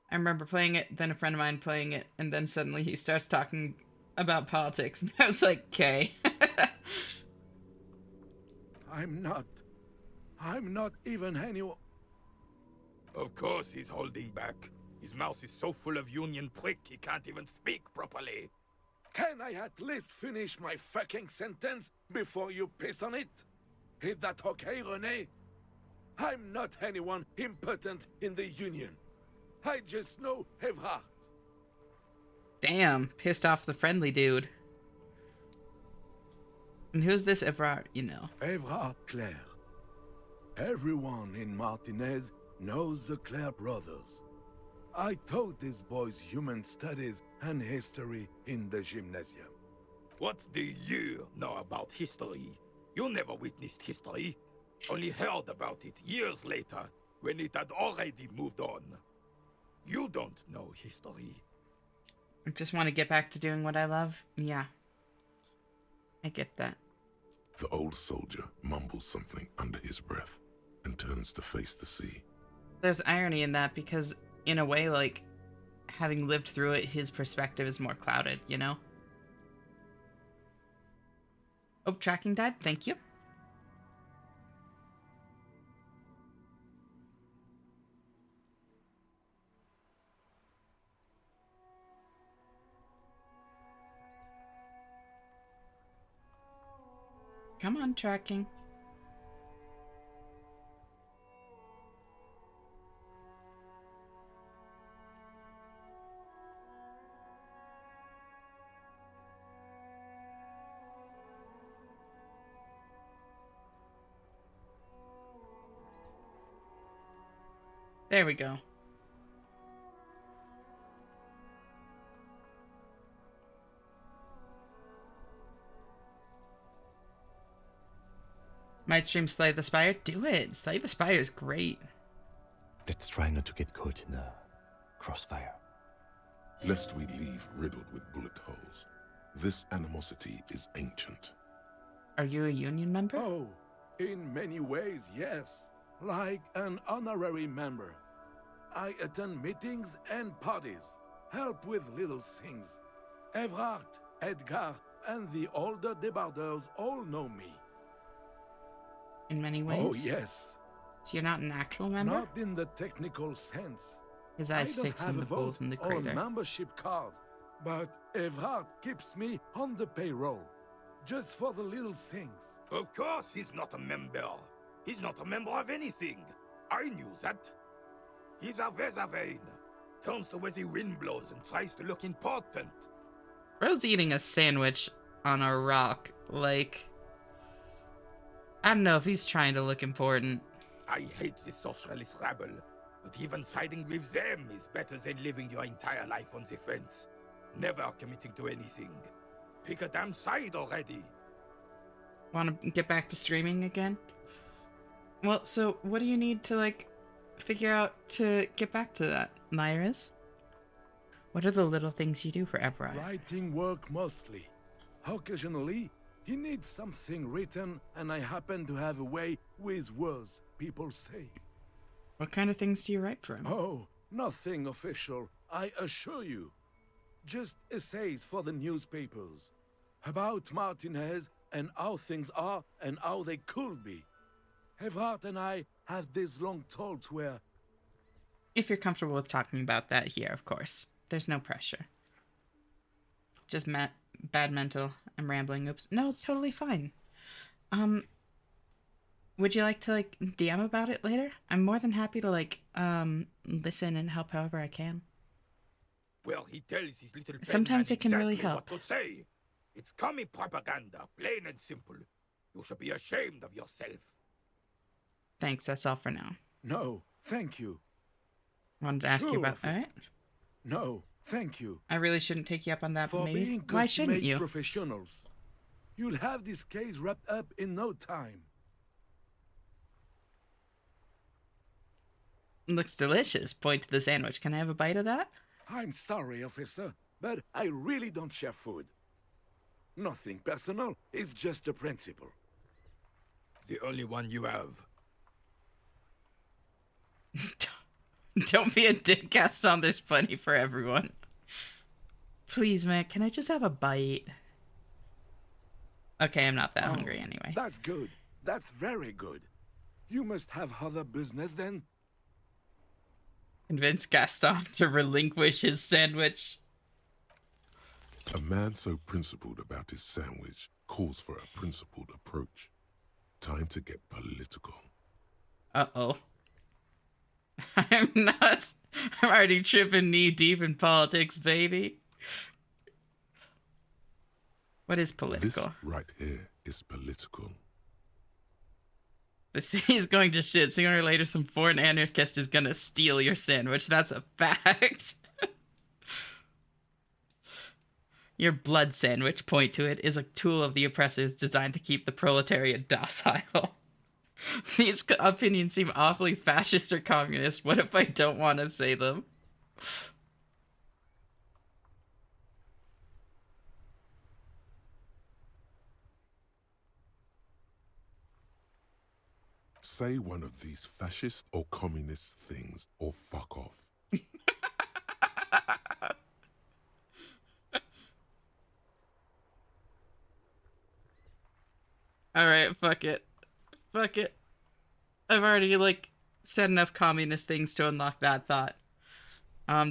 I remember playing it, then a friend of mine playing it, and then suddenly he starts talking about politics, and I was like, okay. I'm not even anyone. Of course he's holding back. His mouth is so full of union prick he can't even speak properly. Can I at least finish my fucking sentence before you piss on it? Is that okay, René? I'm not anyone important in the Union. I just know Evrard. Damn, pissed off the friendly dude. And who's this Evrard, you know? Evrard Clare. Everyone in Martinez knows the Clare brothers. I taught these boys human studies and history in the gymnasium. What do you know about history? You never witnessed history. Only heard about it years later, when it had already moved on. You don't know history. I just want to get back to doing what I love. Yeah. I get that. The old soldier mumbles something under his breath and turns to face the sea. There's irony in that because, in a way, like, having lived through it, his perspective is more clouded, you know? Oh, tracking died. Thank you. Come on, tracking. There we go. Might stream Slay the Spire? Do it! Slay the Spire is great. Let's try not to get caught in a crossfire. Lest we leave riddled with bullet holes. This animosity is ancient. Are you a union member? Oh, in many ways, yes. Like an honorary member. I attend meetings and parties, help with little things. Evrard, Edgar, and the older debarders all know me. In many ways? Oh, yes. So you're not an actual member? Not in the technical sense. His eyes fixing the holes in the crater. Or membership card, but Evrard keeps me on the payroll, just for the little things. Of course he's not a member. He's not a member of anything. I knew that. He's a Vezavane. Turns to where the wind blows and tries to look important. Bro's eating a sandwich on a rock. Like, I don't know if he's trying to look important. I hate the socialist rabble, but even siding with them is better than living your entire life on the fence. Never committing to anything. Pick a damn side already. Want to get back to streaming again? Well, so what do you need to, like, figure out to get back to that, Lyris? What are the little things you do for Evrard? Writing work mostly. Occasionally, he needs something written, and I happen to have a way with words, people say. What kind of things do you write for him? Oh, nothing official, I assure you. Just essays for the newspapers. About Martinez and how things are and how they could be. Evrard and I had these long talks where... If you're comfortable with talking about that here, of course. There's no pressure. Just bad mental. I'm rambling. Oops. No, it's totally fine. Would you like to, like, DM about it later? I'm more than happy to, like, listen and help however I can. Well, he tells his little Sometimes it can exactly really help. What to say. It's commie propaganda, plain and simple. You should be ashamed of yourself. Thanks, that's all for now. No, thank you. Wanted to ask you about that. No, thank you. I really shouldn't take you up on that, For maybe. being Why shouldn't you? professionals. You'll have this case wrapped up in no time. Looks delicious. Point to the sandwich. Can I have a bite of that? I'm sorry, officer, but I really don't share food. Nothing personal, it's just a principle. The only one you have. Don't be a dick, Gaston. There's plenty for everyone. Please, man, can I just have a bite? Okay, I'm not that hungry anyway. That's good. That's very good. You must have other business then? Convince Gaston to relinquish his sandwich. A man so principled about his sandwich calls for a principled approach. Time to get political. Uh-oh. I'm already tripping knee deep in politics, baby. What is political? This right here is political. The city's going to shit. Sooner or later, some foreign anarchist is gonna steal your sandwich. That's a fact. Your blood sandwich, point to it, is a tool of the oppressors designed to keep the proletariat docile. These opinions seem awfully fascist or communist. What if I don't want to say them? Say one of these fascist or communist things or fuck off. Alright, fuck it. Fuck it. I've already, like, said enough communist things to unlock that thought.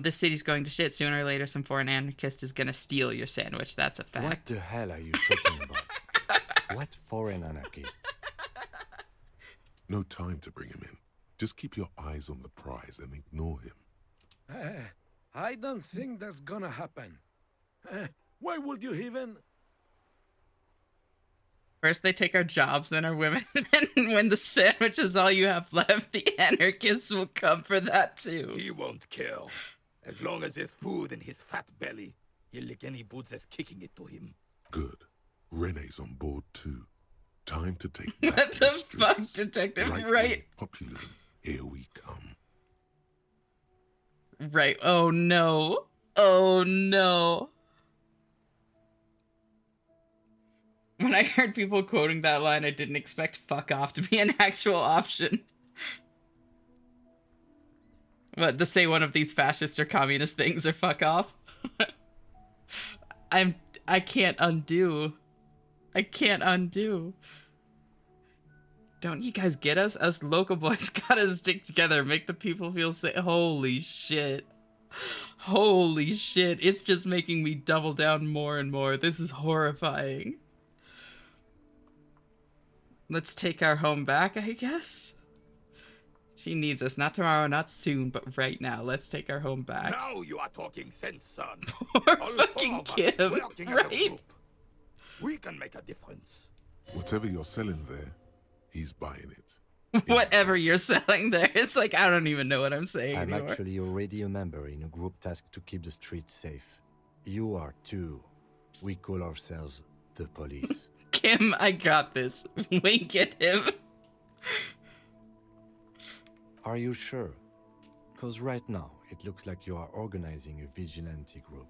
This city's going to shit. Sooner or later, some foreign anarchist is gonna steal your sandwich. That's a fact. What the hell are you talking about? What foreign anarchist? No time to bring him in. Just keep your eyes on the prize and ignore him. I don't think that's gonna happen. Why would you even... First they take our jobs, then our women, and when the sandwich is all you have left, the anarchists will come for that too. He won't kill. As long as there's food in his fat belly, he'll lick any boots that's kicking it to him. Good. Renee's on board too. Time to take What back the streets. fuck, detective? Right. Populism. Here we come. Right. Oh no. Oh no. When I heard people quoting that line, I didn't expect fuck off to be an actual option. But to say one of these fascist or communist things or fuck off. I can't undo. I can't undo. Don't you guys get us? Us local boys gotta stick together, make the people feel safe. Holy shit. Holy shit. It's just making me double down more and more. This is horrifying. Let's take our home back, I guess. She needs us. Not tomorrow, not soon, but right now. Let's take our home back. Now you are talking sense, son. Poor All fucking four of us Kim, working as a right? group. We can make a difference. Whatever you're selling there, he's buying it. Whatever you're selling there. It's like, I don't even know what I'm saying I'm anymore. actually already a member in a group tasked to keep the streets safe. You are too. We call ourselves the police. Kim, I got this. Wink at him. Are you sure? Because right now, it looks like you are organizing a vigilante group.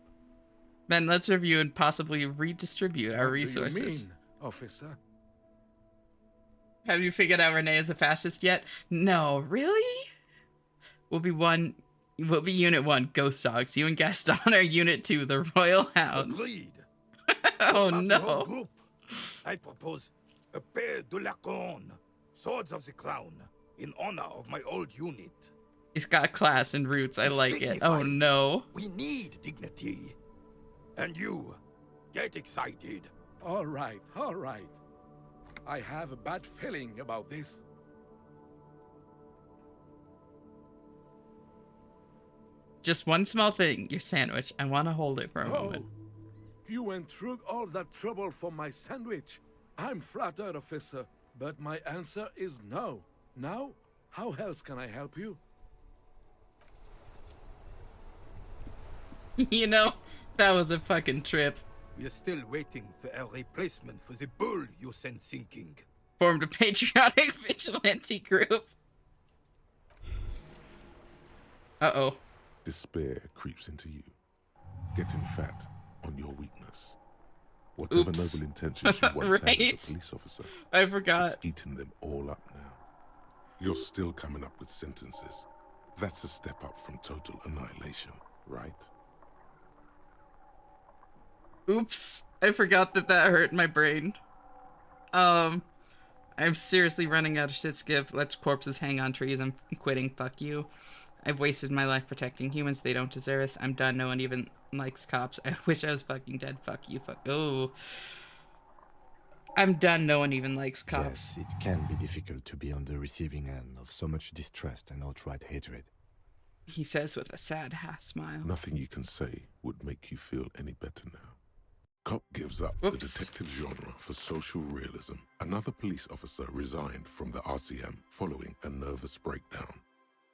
Then let's review and possibly redistribute our What resources. do you mean, officer? Have you figured out Renee is a fascist yet? No, really? We'll be Unit 1, Ghost Dogs. You and Gaston are Unit 2, the Royal Hounds. Agreed. Oh What about the whole no. group? I propose a pair de la Couronne, Swords of the Crown, in honor of my old unit. He's got class and roots. I It's like it. Oh dignified. no. We need dignity. And you, get excited. All right, all right. I have a bad feeling about this. Just one small thing. Your sandwich. I want to hold it for a moment. You went through all that trouble for my sandwich. I'm flattered, officer, but my answer is no. Now, how else can I help you? You know, that was a fucking trip. We're still waiting for a replacement for the bull you sent sinking. Formed a patriotic vigilante group. Uh-oh. Despair creeps into you, getting fat on your weakness. Whatever Oops. noble intentions you once had as Right. a police officer, I forgot. it's eating them all up now. You're still coming up with sentences. That's a step up from total annihilation, right? Oops. I forgot that hurt my brain. I'm seriously running out of shit skip. Let corpses hang on trees. I'm quitting. Fuck you. I've wasted my life protecting humans. They don't deserve us. I'm done. No one even likes cops. I wish I was fucking dead. Fuck you. Fuck. Oh. I'm done. No one even likes cops. Yes, it can be difficult to be on the receiving end of so much distrust and outright hatred. He says with a sad half smile. Nothing you can say would make you feel any better now. Cop gives up Oops. the detective genre for social realism. Another police officer resigned from the RCM following a nervous breakdown.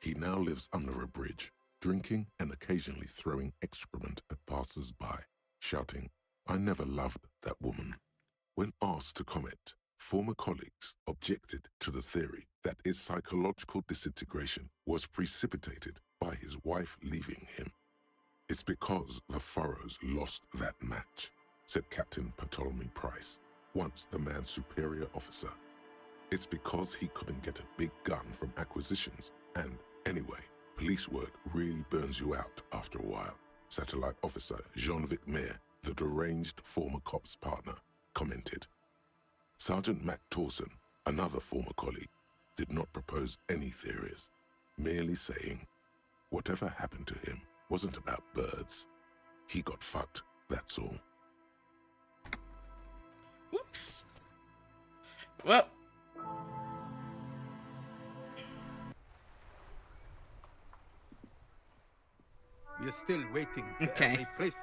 He now lives under a bridge, drinking and occasionally throwing excrement at passers-by, shouting, "I never loved that woman." When asked to comment, former colleagues objected to the theory that his psychological disintegration was precipitated by his wife leaving him. "It's because the Furrows lost that match," said Captain Ptolemy Price, once the man's superior officer. "It's because he couldn't get a big gun from acquisitions, and anyway, police work really burns you out after a while," Satellite Officer Jean-Vic Mayer, the deranged former cop's partner, commented. Sergeant Matt Torson, another former colleague, did not propose any theories, merely saying, "Whatever happened to him wasn't about birds. He got fucked, that's all." Whoops. Well. We're still waiting for Okay. every place.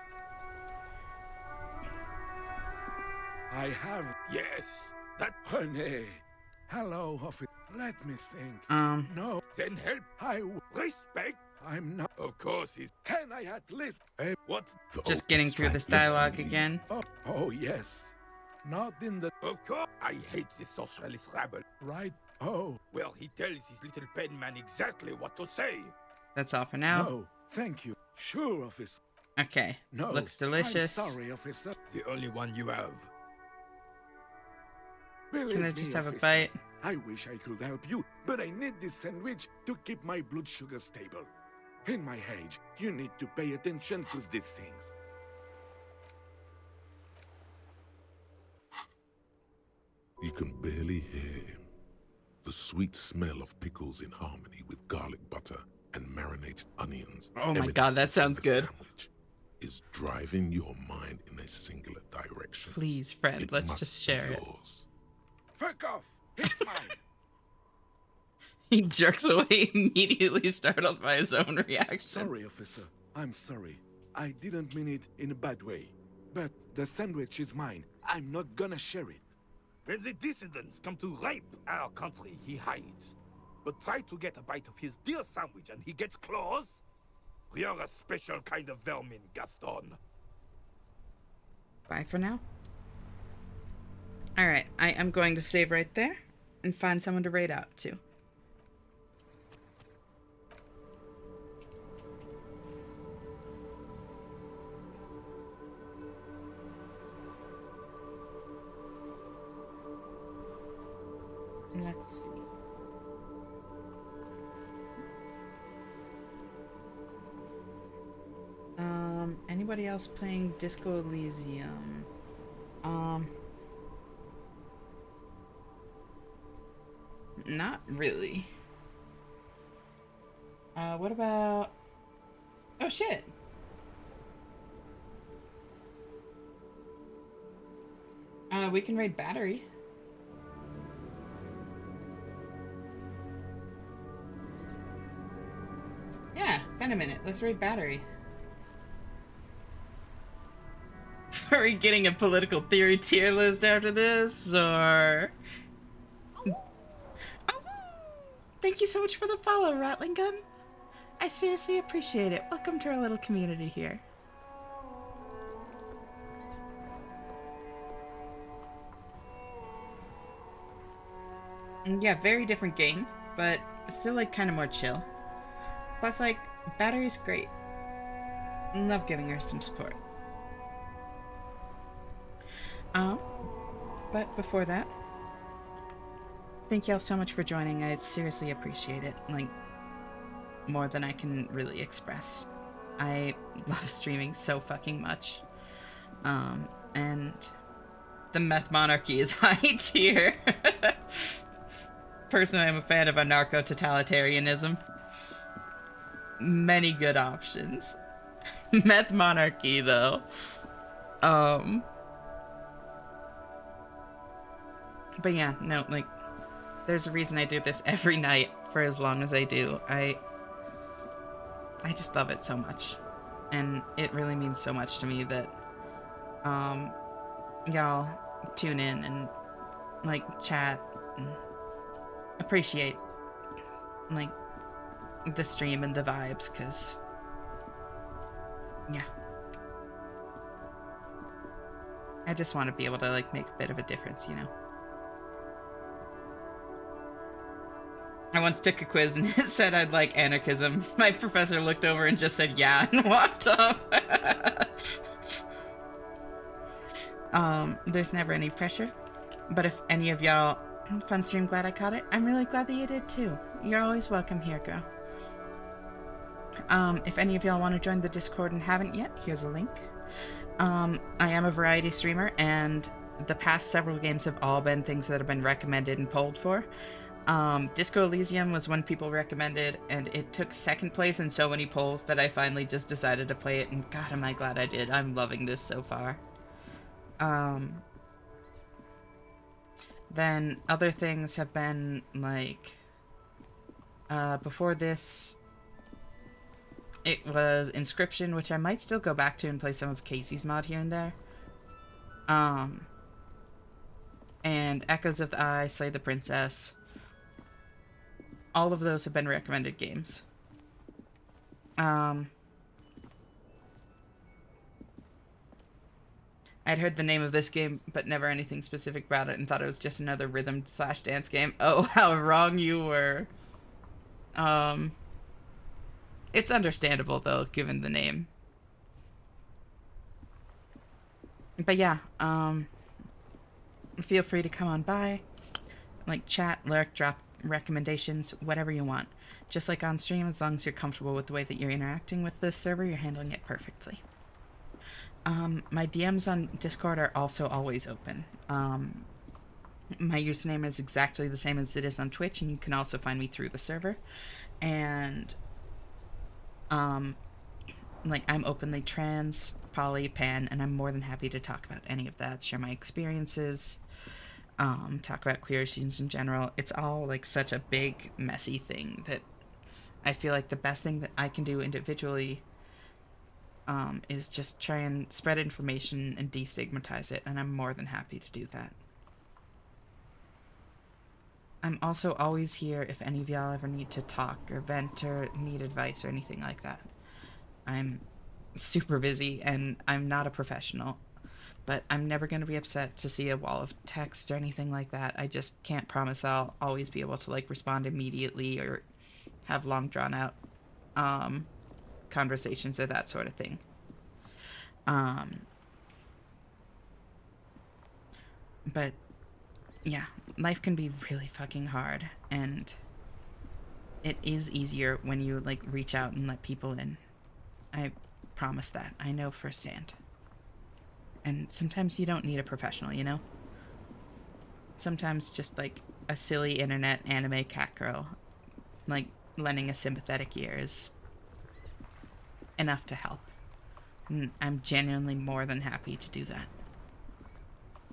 I have. Yes, that. Honey. Hello, officer. Let me think. No. Then help. Respect. I'm not. Of course, he's. Can I at least? What? Just getting through this dialogue again. Oh, yes. Not in the. Of course. I hate this socialist rabble. Right? Oh. Well, he tells his little pen man exactly what to say. That's all for now. No, thank you. Sure, officer. Okay. No. Looks delicious. I'm sorry, officer. The only one you have. Believe Can I just me, have a officer, bite? I wish I could help you, but I need this sandwich to keep my blood sugar stable. In my age, you need to pay attention to these things. You can barely hear him. The sweet smell of pickles in harmony with garlic butter and marinated onions. Oh my god, that sounds good. Sandwich is driving your mind in a singular direction. Please, friend, It let's must just be share it. yours. Fuck off! It's mine! He jerks away immediately, startled by his own reaction. Sorry, officer. I'm sorry. I didn't mean it in a bad way. But the sandwich is mine. I'm not gonna share it. When the dissidents come to rape our country, he hides. But try to get a bite of his dear sandwich and he gets claws? We are a special kind of vermin, Gaston. Bye for now. Alright, I am going to save right there and find someone to raid out to. Let's see. Anybody else playing Disco Elysium? Not really. What about... Oh, shit! We can raid Battery. Yeah, wait a minute. Let's raid Battery. Are we getting a political theory tier list after this, or... Oh, thank you so much for the follow, Rattling Gun. I seriously appreciate it. Welcome to our little community here. Yeah, very different game, but still, like, kind of more chill. Plus, like, Battery's great. Love giving her some support. But before that, thank y'all so much for joining. I seriously appreciate it, like, more than I can really express. I love streaming so fucking much. And the Meth Monarchy is high tier. Personally, I'm a fan of anarcho-totalitarianism. many good options. Meth Monarchy, though. But yeah, no, like, there's a reason I do this every night for as long as I do. I just love it so much. And it really means so much to me that, y'all tune in and, like, chat and appreciate, like, the stream and the vibes, because, yeah. I just want to be able to, like, make a bit of a difference, you know? I once took a quiz and it said I'd like anarchism. My professor looked over and just said yeah and walked off. There's never any pressure. But if any of y'all... Fun stream, glad I caught it. I'm really glad that you did too. You're always welcome here, girl. If any of y'all want to join the Discord and haven't yet, here's a link. I am a variety streamer, and the past several games have all been things that have been recommended and polled for. Disco Elysium was one people recommended, and it took second place in so many polls that I finally just decided to play it, and God, am I glad I did. I'm loving this so far. Then other things have been, like, before this, it was Inscription, which I might still go back to and play some of Casey's mod here and there. And Echoes of the Eye, Slay the Princess. All of those have been recommended games. I'd heard the name of this game, but never anything specific about it, and thought it was just another rhythm/dance game. Oh, how wrong you were. It's understandable, though, given the name. But yeah, feel free to come on by. Like, chat, lurk, drop recommendations, whatever you want. Just like on stream, as long as you're comfortable with the way that you're interacting with this server, you're handling it perfectly. My DMs on Discord are also always open. My username is exactly the same as it is on Twitch, and you can also find me through the server. And, like, I'm openly trans, poly, pan, and I'm more than happy to talk about any of that, share my experiences, talk about queer issues in general. It's all, like, such a big, messy thing that I feel like the best thing that I can do individually is just try and spread information and destigmatize it, and I'm more than happy to do that. I'm also always here if any of y'all ever need to talk or vent or need advice or anything like that. I'm super busy and I'm not a professional, but I'm never going to be upset to see a wall of text or anything like that. I just can't promise I'll always be able to, like, respond immediately or have long drawn out conversations or that sort of thing. But yeah, life can be really fucking hard, and it is easier when you, like, reach out and let people in. I promise that. I know firsthand. And sometimes you don't need a professional, you know? Sometimes just, like, a silly internet anime cat girl, like, lending a sympathetic ear is enough to help. And I'm genuinely more than happy to do that.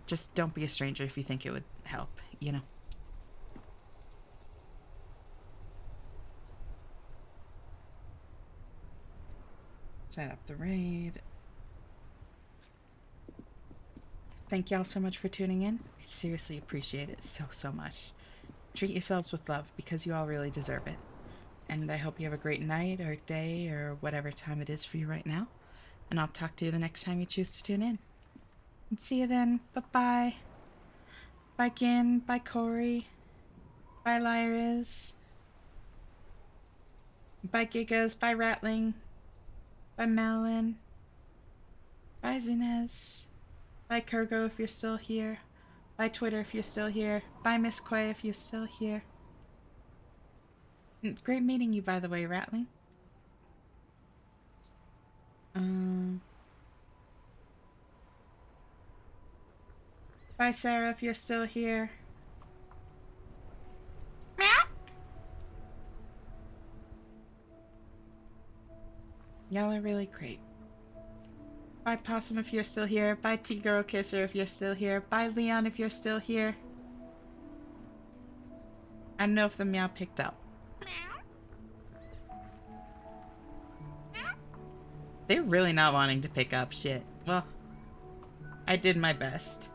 Just don't be a stranger if you think it would help, you know? Set up the raid. Thank y'all so much for tuning in. I seriously appreciate it so much. Treat yourselves with love because you all really deserve it. And I hope you have a great night or day or whatever time it is for you right now. And I'll talk to you the next time you choose to tune in. And see you then. Bye-bye. Bye, Gin. Bye, Corey. Bye, Lyris. Bye, Gigas. Bye, Ratling. Bye, Malin. Bye, Zinez. Bye, Kurgo, if you're still here. Bye, Twitter, if you're still here. Bye, Miss Quay, if you're still here. Great meeting you, by the way, Ratling. Bye, Sarah, if you're still here. Meow. Y'all are really great. Bye, Possum, if you're still here. Bye, T-Girl Kisser, if you're still here. Bye, Leon, if you're still here. I don't know if the meow picked up. They're really not wanting to pick up shit. Well, I did my best.